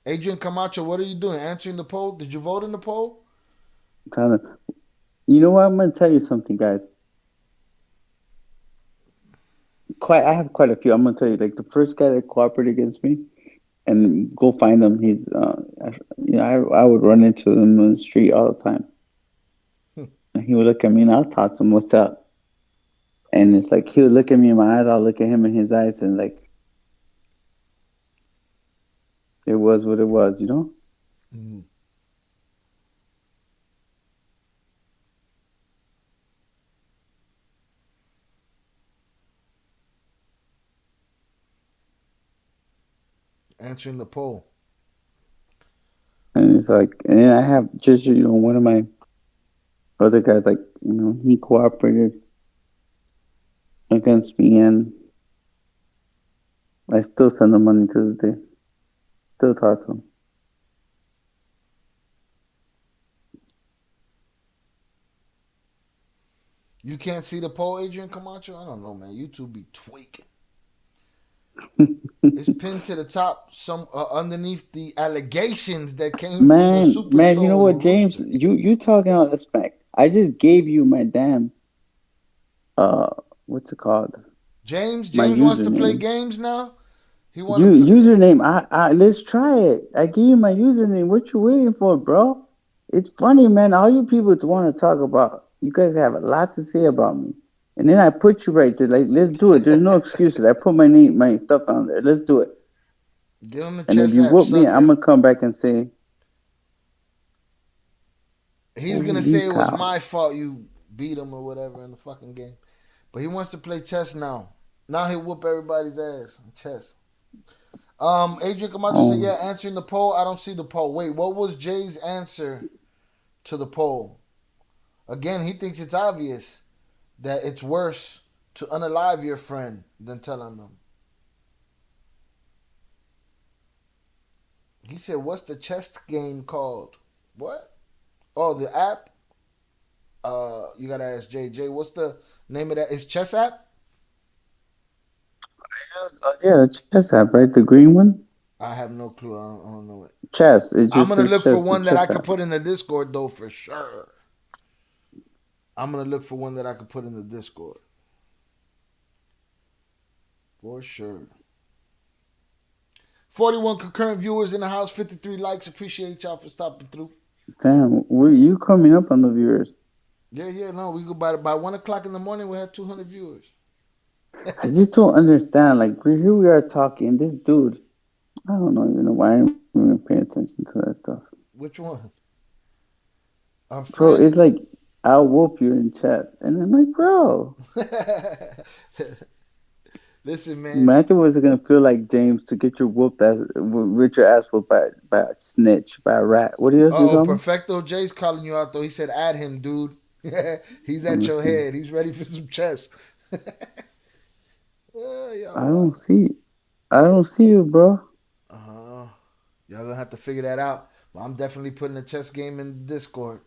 Adrian Camacho, what are you doing? Answering the poll? Did you vote in the poll? You know what? I'm going to tell you something, guys. I have quite a few. I'm going to tell you, like the first guy that cooperated against me, and go find him. He's, I would run into him on the street all the time. And he would look at me and I'll talk to him, what's up? And it's like, he would look at me in my eyes, I'll look at him in his eyes, and like, it was what it was, you know? Mm-hmm. Answering the poll. And it's like, and then I have just, one of my other guys, like, he cooperated against me, and I still send him money to this day. Still talk to him. You can't see the poll, Adrian Camacho? I don't know, man. YouTube be tweaking. It's pinned to the top, underneath the allegations that came from the super Man, troll, you know what, James? You talking all the smack. I just gave you my damn what's it called? James wants to play games now. He wants username. Let's try it. I gave you my username. What you waiting for, bro? It's funny, man. All you people want to talk about. You guys have a lot to say about me. And then I put you right there. Like, let's do it. There's no excuses. I put my stuff on there. Let's do it. Get on the and if you whoop me, I'm gonna come back and say he's gonna say it was my fault you beat him or whatever in the fucking game. But he wants to play chess now. Now he'll whoop everybody's ass in chess. Adrian Camacho said, yeah, answering the poll. I don't see the poll. Wait, what was Jay's answer to the poll? Again, he thinks it's obvious that it's worse to unalive your friend than telling them. He said, what's the chess game called? What? Oh, the app? You gotta ask JJ. What's the name of that? Is chess app? Yeah, the chess app, right? The green one? I have no clue. I don't know it. Chess. I'm going to look for one that I could put in the Discord, though, for sure. I'm going to look for one that I could put in the Discord. For sure. 41 concurrent viewers in the house, 53 likes. Appreciate y'all for stopping through. Damn, you coming up on the viewers? Yeah, no. We go by 1 o'clock in the morning, we had 200 viewers. I just don't understand. Like, here we are talking. This dude, I don't even know why I'm even paying attention to that stuff. Which one? Bro, it's like, I'll whoop you in chat. And I'm like, bro. Listen, man. Imagine what it's gonna feel like, James, to get your ass whooped by a snitch, by a rat. What do you Oh, call me? Perfecto J's calling you out though. He said, "Add him, dude. He's Let at me your see. head. He's ready for some chess." I don't see. I don't see you, bro. Y'all gonna have to figure that out. But I'm definitely putting a chess game in Discord.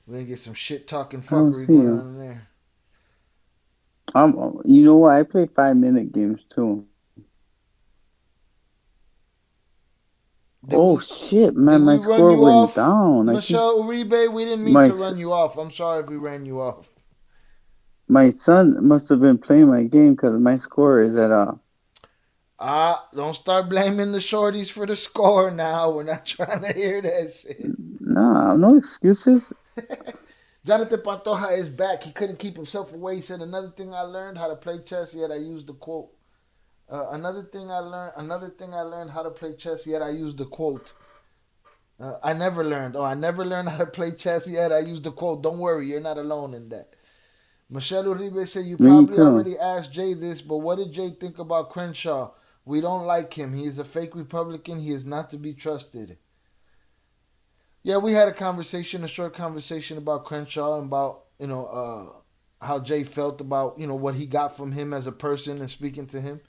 We're gonna get some shit talking I don't fuckery see going you. on in there. You know what? I play 5-minute games too. Shit, man! My Did we run score you went off, down. Michelle Uribe? We didn't mean to run you off. I'm sorry if we ran you off. My son must have been playing my game because my score is at Don't start blaming the shorties for the score now. We're not trying to hear that shit. Nah, no excuses. Jonathan Pantoja is back. He couldn't keep himself away. He said, "Another thing I learned how to play chess, yet I used the quote. Another thing I learned how to play chess, yet I used the quote. I never learned. I never learned how to play chess, yet I used the quote. Don't worry, you're not alone in that." Michelle Uribe said, "You probably already asked Jay this, but what did Jay think about Crenshaw? We don't like him. He is a fake Republican. He is not to be trusted." Yeah, we had a short conversation about Crenshaw and about, how Jay felt about, what he got from him as a person and speaking to him.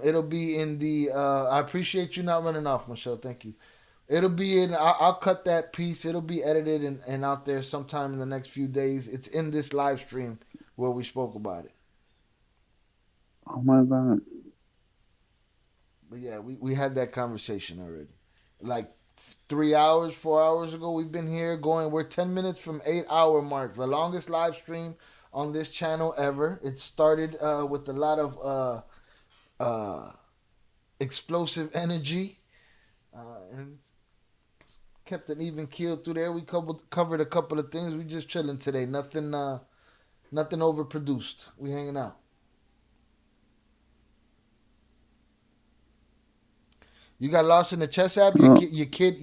It'll be in the, I appreciate you not running off, Michelle. Thank you. It'll be in, I'll cut that piece. It'll be edited and out there sometime in the next few days. It's in this live stream where we spoke about it. Oh my God. But yeah, we had that conversation already. Like 3 hours, 4 hours ago, we've been here going. We're 10 minutes from 8-hour mark. The longest live stream on this channel ever. It started with a lot of explosive energy and kept an even keel through there. We covered a couple of things. We just chilling today. Nothing overproduced. We hanging out. You got lost in the chess app. Your kid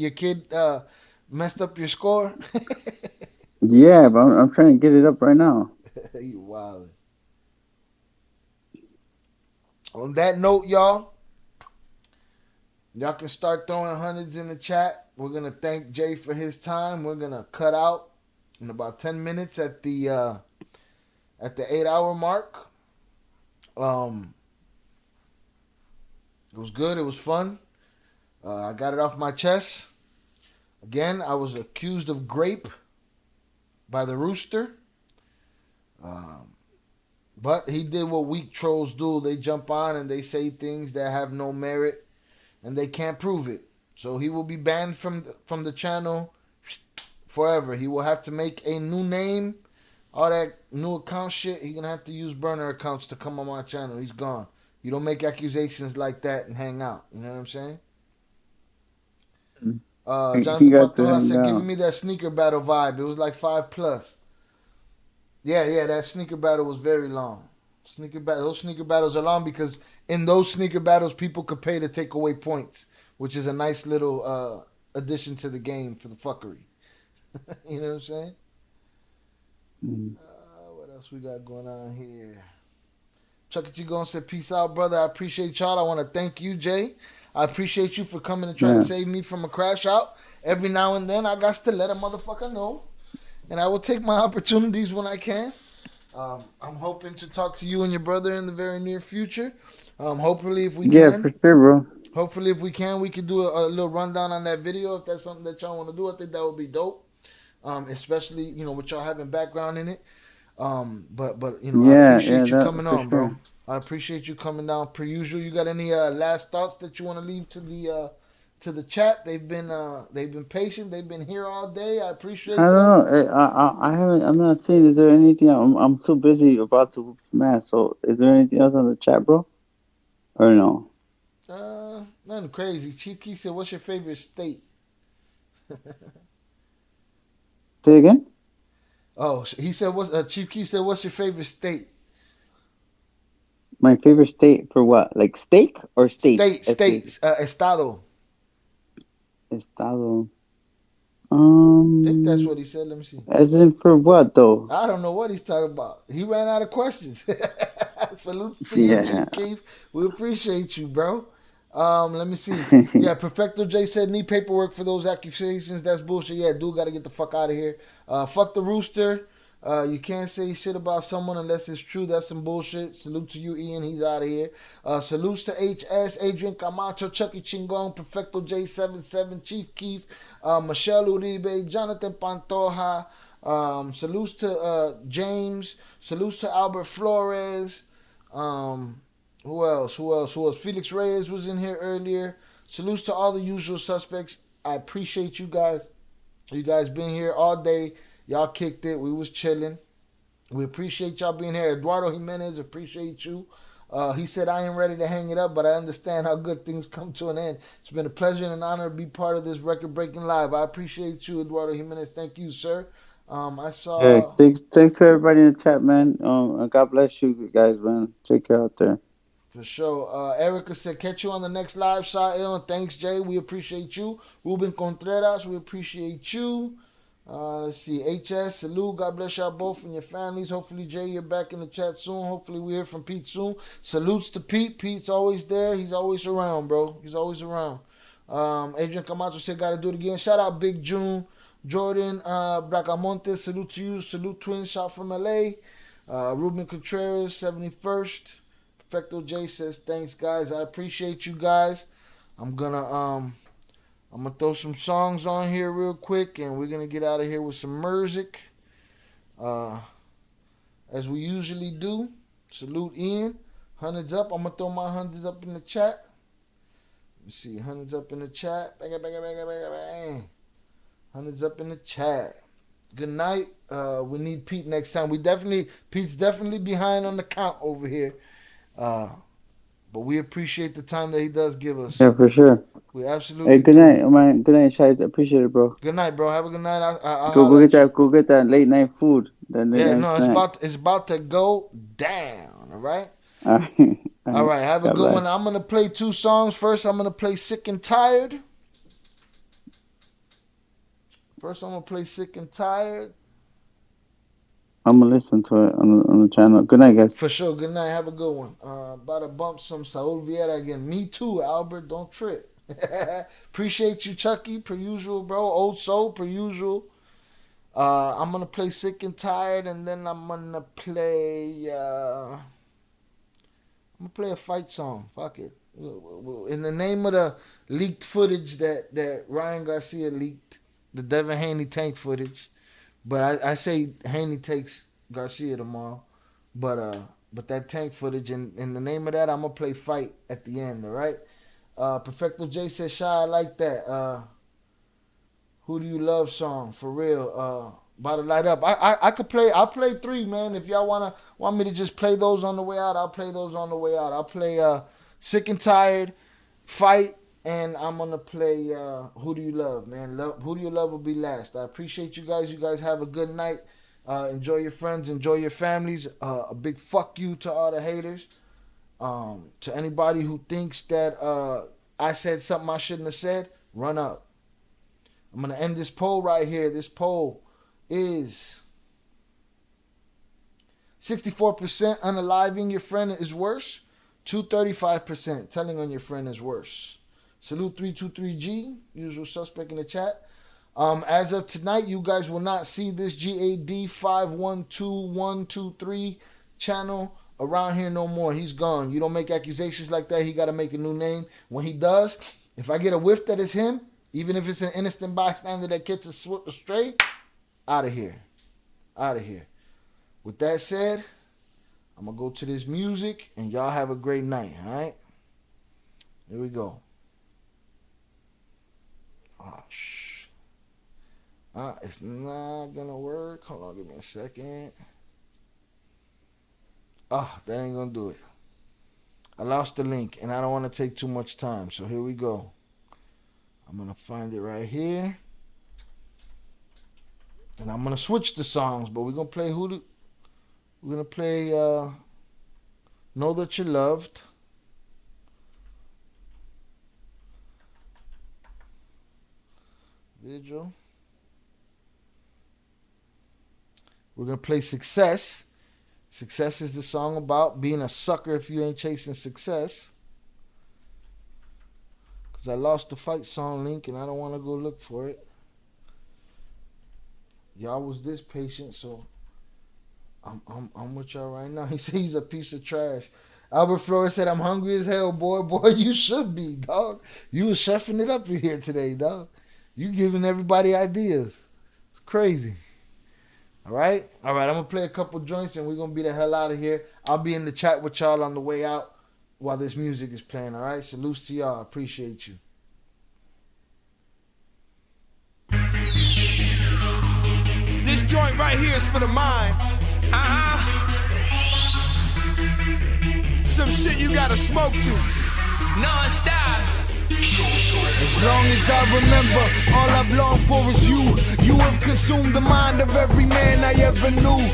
messed up your score. Yeah, but I'm trying to get it up right now. You wild. On that note, y'all can start throwing hundreds in the chat. We're gonna thank Jay for his time. We're gonna cut out in about 10 minutes at the 8-hour mark. It was good. It was fun. I got it off my chest. Again, I was accused of grape by the rooster. But he did what weak trolls do. They jump on and they say things that have no merit and they can't prove it. So he will be banned from the channel forever. He will have to make a new name, all that new account shit. He's going to have to use burner accounts to come on my channel. He's gone. You don't make accusations like that and hang out. You know what I'm saying? Jonathan Pantoja said, giving me that sneaker battle vibe. It was like 5+. Yeah, that sneaker battle was very long. Those sneaker battles are long because in those sneaker battles, people could pay to take away points, which is a nice little addition to the game for the fuckery. You know what I'm saying? What else we got going on here? Chuck It You Gonna said, peace out, brother. I appreciate y'all. I want to thank you, Jay. I appreciate you for coming and trying to save me from a crash out. Every now and then, I got to let a motherfucker know. And I will take my opportunities when I can. I'm hoping to talk to you and your brother in the very near future. Hopefully, if we can. Yeah, for sure, bro. Hopefully, if we can, we could do a little rundown on that video. If that's something that y'all want to do, I think that would be dope. Especially, with y'all having background in it. But I appreciate you coming on, bro. I appreciate you coming down per usual. You got any last thoughts that you want to leave to the chat? They've been patient. They've been here all day. I appreciate them. I don't know. I haven't. I'm not saying. Is there anything? I'm too busy about to mass. So, is there anything else on the chat, bro? Or no? Nothing crazy. Chief Keef said, "What's your favorite state?" Say again. Oh, he said, Chief Keef said, "What's your favorite state?" My favorite state for what? Like steak or state? States. Estado. Estado. I think that's what he said. Let me see. As in for what though? I don't know what he's talking about. He ran out of questions. Salute to you, Chief Keith. We appreciate you, bro. Let me see. Yeah, Perfecto J said need paperwork for those accusations. That's bullshit. Yeah, dude, gotta get the fuck out of here. Fuck the rooster. You can't say shit about someone unless it's true. That's some bullshit. Salute to you, Ian. He's out of here. Salutes to HS, Adrian Camacho, Chucky Chingon, Perfecto J77, Chief Keith, Michelle Uribe, Jonathan Pantoja. Salutes to James. Salutes to Albert Flores. Who else? Felix Reyes was in here earlier. Salutes to all the usual suspects. I appreciate you guys. You guys been here all day. Y'all kicked it. We was chilling. We appreciate y'all being here. Eduardo Jimenez, appreciate you. He said, I ain't ready to hang it up, but I understand how good things come to an end. It's been a pleasure and an honor to be part of this record-breaking live. I appreciate you, Eduardo Jimenez. Thank you, sir. I saw... Yeah, thanks to everybody in the chat, man. God bless you guys, man. Take care out there. For sure. Erica said, catch you on the next live, Shael. Thanks, Jay. We appreciate you. Ruben Contreras, we appreciate you. Let's see. HS, salute. God bless y'all both and your families. Hopefully, Jay, you're back in the chat soon. Hopefully, we hear from Pete soon. Salutes to Pete. Pete's always there. He's always around, bro. He's always around. Adrian Camacho said, got to do it again. Shout out Big June. Jordan Bracamonte, salute to you. Salute Twins, shout from LA. Ruben Contreras, 71st. Perfecto J says, thanks, guys. I appreciate you guys. I'm gonna throw some songs on here real quick, and we're gonna get out of here with some music, as we usually do. Salute Ian. Hundreds up. I'm gonna throw my hundreds up in the chat. Let me see. Hundreds up in the chat. Bang, bang, bang, bang, bang, bang. Hundreds up in the chat. Good night. We need Pete next time. Pete's definitely behind on the count over here. But we appreciate the time that he does give us. Yeah, for sure. We absolutely. Hey, good night, man. Good night, Shai. Appreciate it, bro. Good night, bro. Have a good night. Go get that late night food. It's about to go down. All right. All right. Have a good one. I'm gonna play 2 songs. First, I'm gonna play "Sick and Tired." I'm gonna listen to it on the channel. Good night, guys. For sure. Good night. Have a good one. About to bump some Saul Vieira again. Me too, Albert. Don't trip. Appreciate you, Chucky. Per usual, bro. Old soul, per usual. I'm gonna play "Sick and Tired," and then I'm gonna play. I'm gonna play a fight song. Fuck it. In the name of the leaked footage that Ryan Garcia leaked, the Devin Haney tank footage. But I say Haney takes Garcia tomorrow. But that tank footage, in the name of that, I'm going to play Fight at the end, all right? Perfecto J says, Shy, I like that. Who Do You Love song, for real. About to light up. I'll play 3, man. If y'all want me to just play those on the way out, I'll play those on the way out. I'll play Sick and Tired, Fight, and I'm going to play Who Do You Love, man. Who Do You Love will be last. I appreciate you guys. You guys have a good night. Enjoy your friends. Enjoy your families. A big fuck you to all the haters. To anybody who thinks that I said something I shouldn't have said, run up. I'm going to end this poll right here. This poll is 64% unaliving your friend is worse. 235% telling on your friend is worse. Salute 323G, usual suspect in the chat. As of tonight, you guys will not see this GAD 512123 channel around here no more. He's gone. You don't make accusations like that. He got to make a new name. When he does, if I get a whiff that is him, even if it's an innocent bystander that catches a stray, out of here. Out of here. With that said, I'm going to go to this music, and y'all have a great night, all right? Here we go. It's not gonna work. Hold on, give me a second. That ain't gonna do it. I lost the link, and I don't want to take too much time. So here we go. I'm gonna find it right here, and I'm gonna switch the songs. But we're gonna play We're gonna play Know That You're Loved. Vigil. We're going to play Success. Success is the song about being a sucker if you ain't chasing success. Because I lost the fight song link and I don't want to go look for it. Y'all was this patient, so I'm with y'all right now. He said he's a piece of trash. Albert Flores said, I'm hungry as hell, boy. Boy, you should be, dog. You was chefing it up in here today, dog. You giving everybody ideas. It's crazy. All right? All right, I'm going to play a couple joints and we're going to be the hell out of here. I'll be in the chat with y'all on the way out while this music is playing, all right? Salutes to y'all. Appreciate you. This joint right here is for the mind. Some shit you gotta smoke to. Non-stop. As long as I remember, all I've longed for is you. You have consumed the mind of every man I ever knew.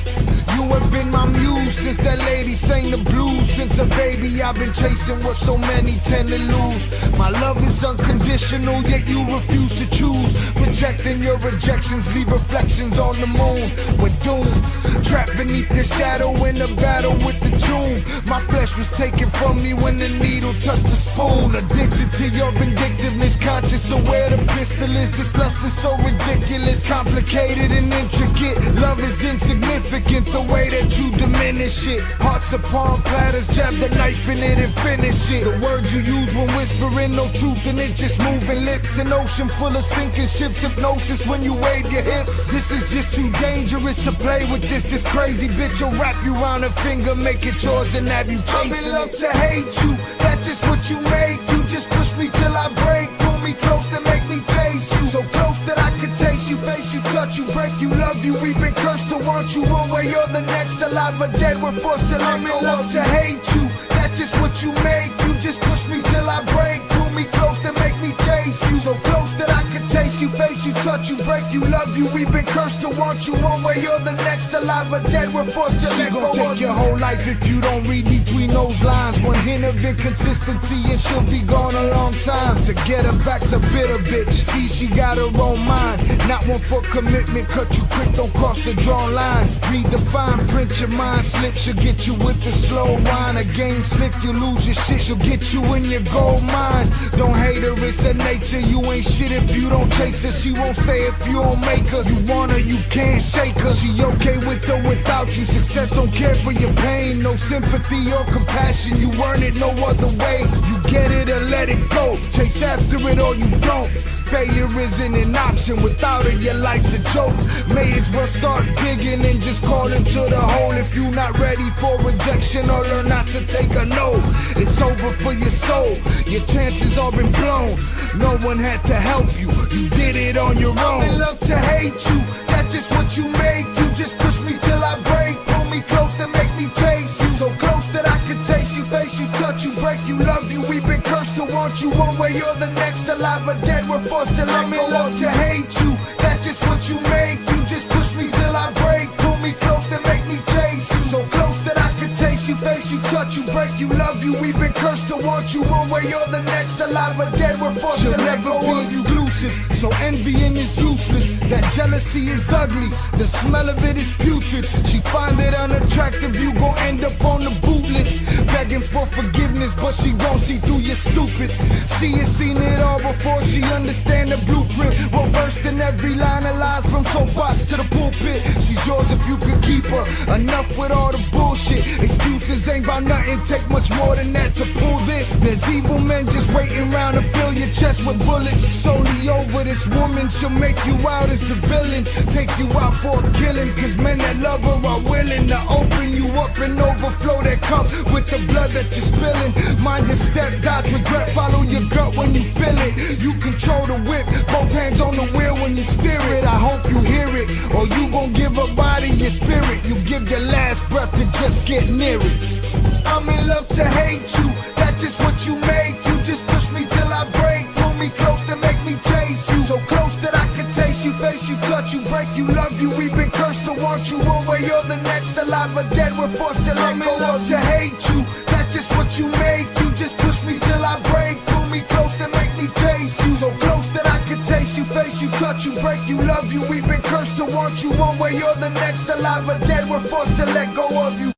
You have been my muse since that lady sang the blues. Since a baby I've been chasing what so many tend to lose. My love is unconditional, yet you refuse to choose. Projecting your rejections, leave reflections on the moon. We're doomed, trapped beneath the shadow in a battle with the tomb. My flesh was taken from me when the needle touched the spoon. Addicted to your vindictiveness, conscious of where the pistol is. This lust is so ridiculous, complicated and intricate. Love is insignificant, the way that you diminish it. Hearts upon platters, jab the knife in it and finish it. The words you use when whispering, no truth in it, just moving lips. An ocean full of sinking ships, hypnosis when you wave your hips. This is just too dangerous to play with this crazy bitch will wrap you around her finger, make it yours and have you chasing it. I'm in love to hate you, that's just what you make. You just push me till I break, pull me close to make me chase you. So close that I can taste you, face you, touch you, break you, love you. We've been cursed to want you one way or the next. Alive or dead, we're forced to let go. I'm in love to hate you, that's just what you make. You just push me till I break, pull me close to make me chase you. So close that I can taste you, face you, touch you, break you, love you. We've been cursed to want you one way or the next. Alive or dead, we're forced to let go. She gon' take your whole life if you don't read between those lines. One hint of inconsistency and she'll be gone a long time. To get her back's a bitter bitch. See, she got her own mind. Not one for commitment, cut you quick, don't cross the drawn line. Read the fine print, your mind slip. She'll get you with the slow wine. A game slick, you lose your shit. She'll get you in your gold mine. Don't hate her, it's her nature. You ain't shit if you don't chase her. She won't stay if you don't make her. You want her, you can't shake her. She okay with or without you. Success don't care for your pain. No sympathy or compassion. You earn it no other way. You get it or let it go. Chase after it or you don't. Failure isn't an option. Without it, your life's a joke. May as well start digging and just call into the hole. If you're not ready for rejection or learn not to take a no, it's over for your soul. Your chances all been blown. No one had to help you. You did it on your own. I'm in love to hate you. That's just what you make. You just push me till I break. Pull me close to make me chase you. So close that I can taste you, face you, touch you, break you, love you. We've been cursed to want you one way or the next. Alive or dead, we're forced to let go. I'm in love to hate you. That's just what you make. You just push me till I break. Pull me close to make me chase you. So close that I can taste you, face you, touch you, break you, love you. We've been cursed to want you one way or the next. Alive or dead, we're forced to let go of you. Exclusive, so envying is useless. That jealousy is ugly. The smell of it is putrid. She find it unattractive. You gon' end up on the boot list, begging for forgiveness, but she won't see through you stupid. She has seen it all before she understand the blueprint. Well versed in every line of lies from soapbox to the pulpit. She's yours if you could keep her. Enough with all the bullshit. Excuses ain't about nothing. Take much more than that to pull this. There's evil men just waiting around to fill your chest with bullets. Solely over this woman, she'll make you out as the villain. Take you out for a killing, cause men that love her are willing to open you up and overflow that cup with the blood that you're spilling. Mind your step, dodge regret, follow your gut when you feel it. You control the whip, both hands on the wheel when you steer it. I hope you hear it, or you gon' give a body your spirit. You give your last breath to just get near it. I'm in love to hate you, that's just what you make. You just push me till I break, pull me close to make me chase you. So close that I can taste you, face you, touch you, break you, love you. We've been cursed to want you one way or the next. Alive or dead, we're forced to let go. I'm in love to hate you, that's just what you make. You just push me till I break, pull me close to make me chase you. So close that I can taste you, face you, touch you, break you, love you. We've been cursed to want you one way or the next. Alive or dead, we're forced to let go of you.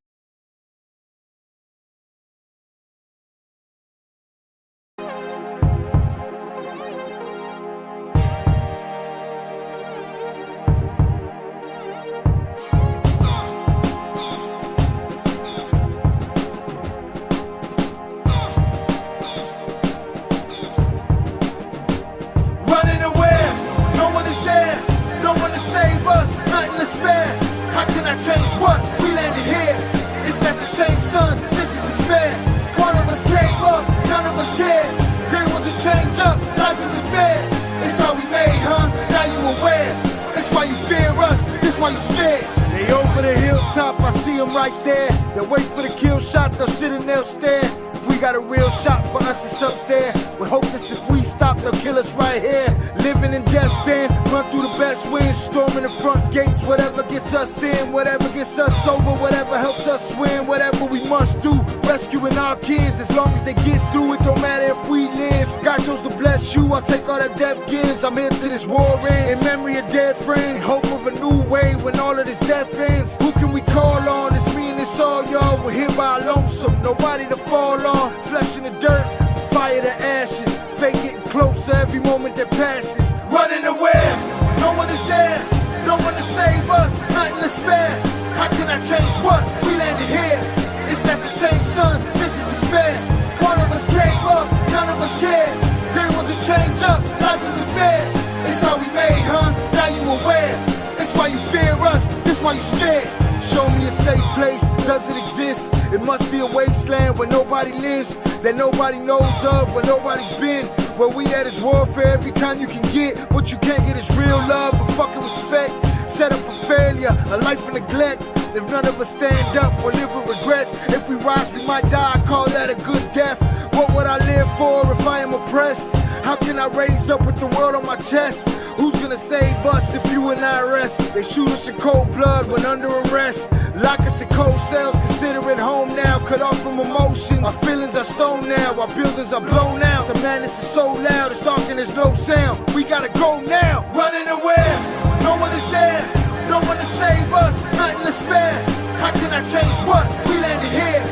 what? We landed here. It's not the same sun, this is despair. One of us came up, none of us cared. They want to change up, life isn't fair. It's how we made, huh? Now you aware. That's why you fear us, that's why you scared. They over the hilltop, I see them right there. They'll wait for the kill shot, they'll sit and they'll stare. If we got a real shot for us, it's up there. We're hopeless if we stop, they'll kill us right here. Living in death's den, run through the best winds, storming the front gates. Whatever gets us in, whatever gets us over, whatever helps us win, whatever we must do. Rescuing our kids, as long as they get through it, don't matter if we live. God chose to bless you, I'll take all that death gives. I'm into this war ends, in memory of dead friends. Hope of a new way when all of this death ends. Who can we call on? It's me and it's all y'all. We're here by our lonesome, nobody to fall on. Flesh in the dirt, fire to ashes. Fate getting closer every moment that passes. Running away, no one is there. No one to save us, nothing to spare. How can I change what? We landed here. It's not the same sun, this is despair. One of us came up, none of us cared. They want to change up, life isn't fair. It's how we made, huh? Now you aware. It's why you fear us, this why you scared. Show me a safe place, does it exist? It must be a wasteland where nobody lives, that nobody knows of, where nobody's been. Where we at is warfare, every kind you can get. What you can't get is real love and fucking respect. Set up for failure, a life of neglect. If none of us stand up, we'll live with regrets. If we rise, we might die, I call that a good death. What would I live for if I am oppressed? How can I raise up with the world on my chest? Who's gonna save us if you and I rest? They shoot us in cold blood when under arrest. Lock us in cold cells, consider it home now. Cut off from emotion, our feelings are stone now. Our buildings are blown out, the madness is so loud. It's dark and there's no sound, we gotta go now. Running away, no one is there. No one to save us, nothing to spare. How can I change what? We landed here.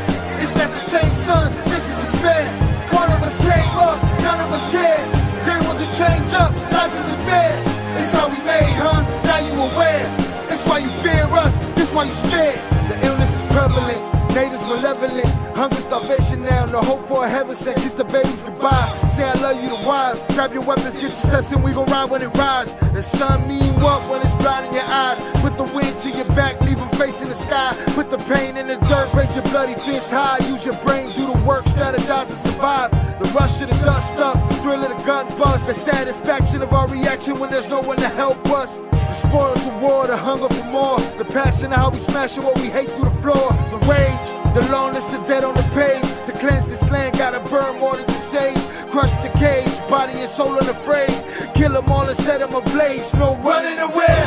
It's not the same sun, this is despair. One of us came up, none of us cared. They want to change up, life isn't fair. It's how we made, huh? Now you aware. It's why you fear us, this why you scared. The illness is prevalent, natives malevolent. Hunger, starvation now, no hope for a heaven sent. Kiss the babies goodbye, say I love you to wives. Grab your weapons, get your steps in, we gon' ride when it rise. The sun mean what when it's blinding your eyes? Put the wind to your back, leave them facing the sky. Put the pain in the dirt, raise your bloody fist high. Use your brain, do the work, strategize and survive. The rush of the dust up, the thrill of the gun buzz. The satisfaction of our reaction when there's no one to help us. The spoils of war, the hunger for more. The passion of how we smashing what we hate through the floor. The rage, the loneliness of dead on the page. To cleanse this land, gotta burn more than just sage. Crush the cage, body and soul unafraid. Kill them all and set them ablaze. No running away,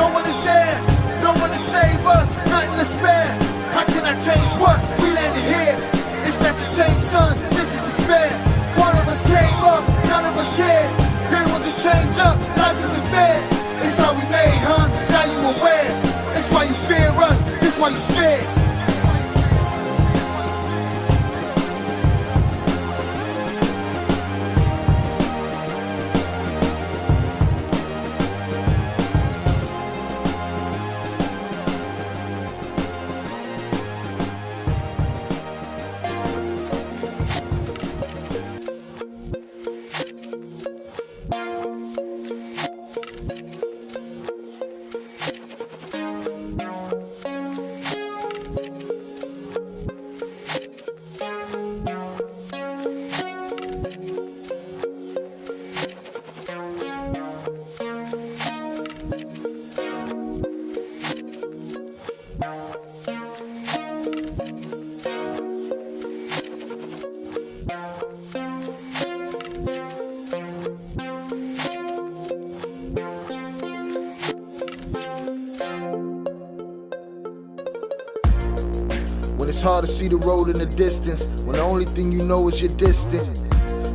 no one is there. No one to save us, nothing to spare. How can I change what? We landed here. It's not the same sun, this is despair. One of us came up, none of us cared. They want to change up, life isn't fair. It's how we made, huh? Now you aware. It's why you fear us, this why you scared. When it's hard to see the road in the distance, when the only thing you know is you're distant.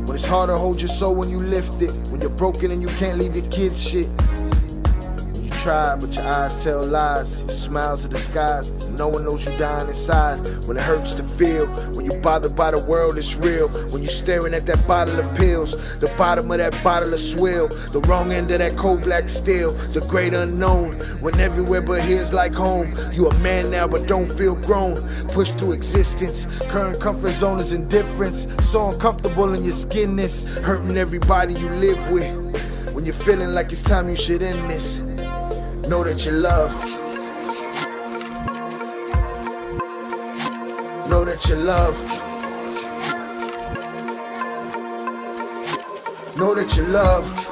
When it's hard to hold your soul when you lift it, when you're broken and you can't leave your kids shit. When you try but your eyes tell lies, your smiles are disguised, no one knows you dying inside. When it hurts to feel, when you're bothered by the world it's real. When you're staring at that bottle of pills, the bottom of that bottle of swill, the wrong end of that cold black steel, the great unknown. When everywhere but here's like home. You a man now but don't feel grown. Pushed through existence, current comfort zone is indifference. So uncomfortable in your skinness, hurting everybody you live with. When you're feeling like it's time you should end this, know that you're loved. Know that you're loved. Know that you're loved.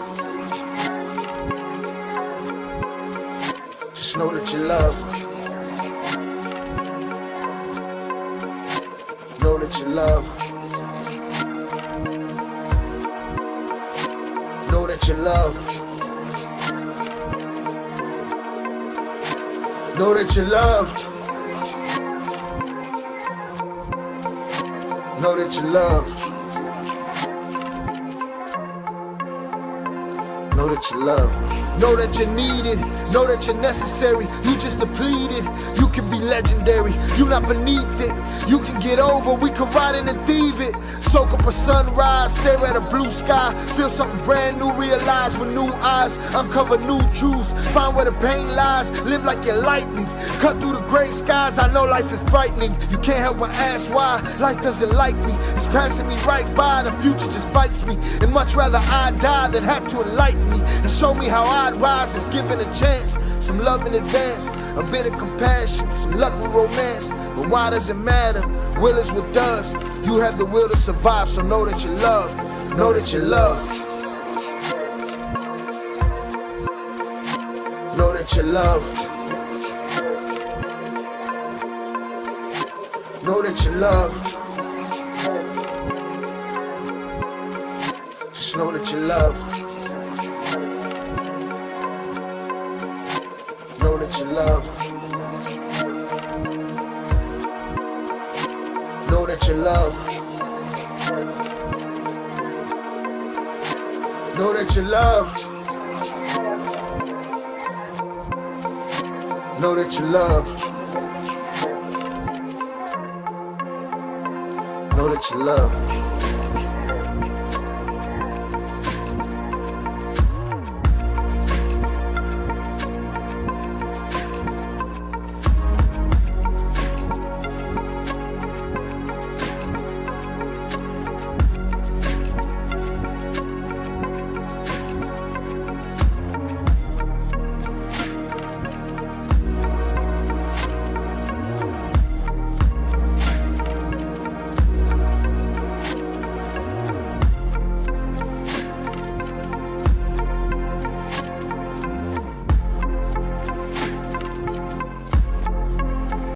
Just know that you're loved. Know that you're loved. Know that you're loved. Know that you're loved. Know that you're loved. Know that you're loved. Know that you're needed. Know that you're necessary. You just depleted. You can be legendary. You not beneath it. You can get over. We can ride in and thieve it. Soak up a sunrise. Stare at a blue sky. Feel something brand new. Realize with new eyes. Uncover new truths. Find where the pain lies. Live like you're lightning. Cut through the gray skies. I know life is frightening. You can't help but ask why. Life doesn't like me. It's passing me right by. The future just fights me. And much rather I die than have to enlighten me and show me how I'd rise if given a chance. Some love in advance, a bit of compassion, some luck with romance. But why does it matter? Will is what does. You have the will to survive, so know that you're loved. Know that you're loved. Know that you're loved. Know that you're loved. Just know that you're loved. Know that you're loved. Know that you're loved. Know that you're loved. Know that you're loved. Know that you're loved.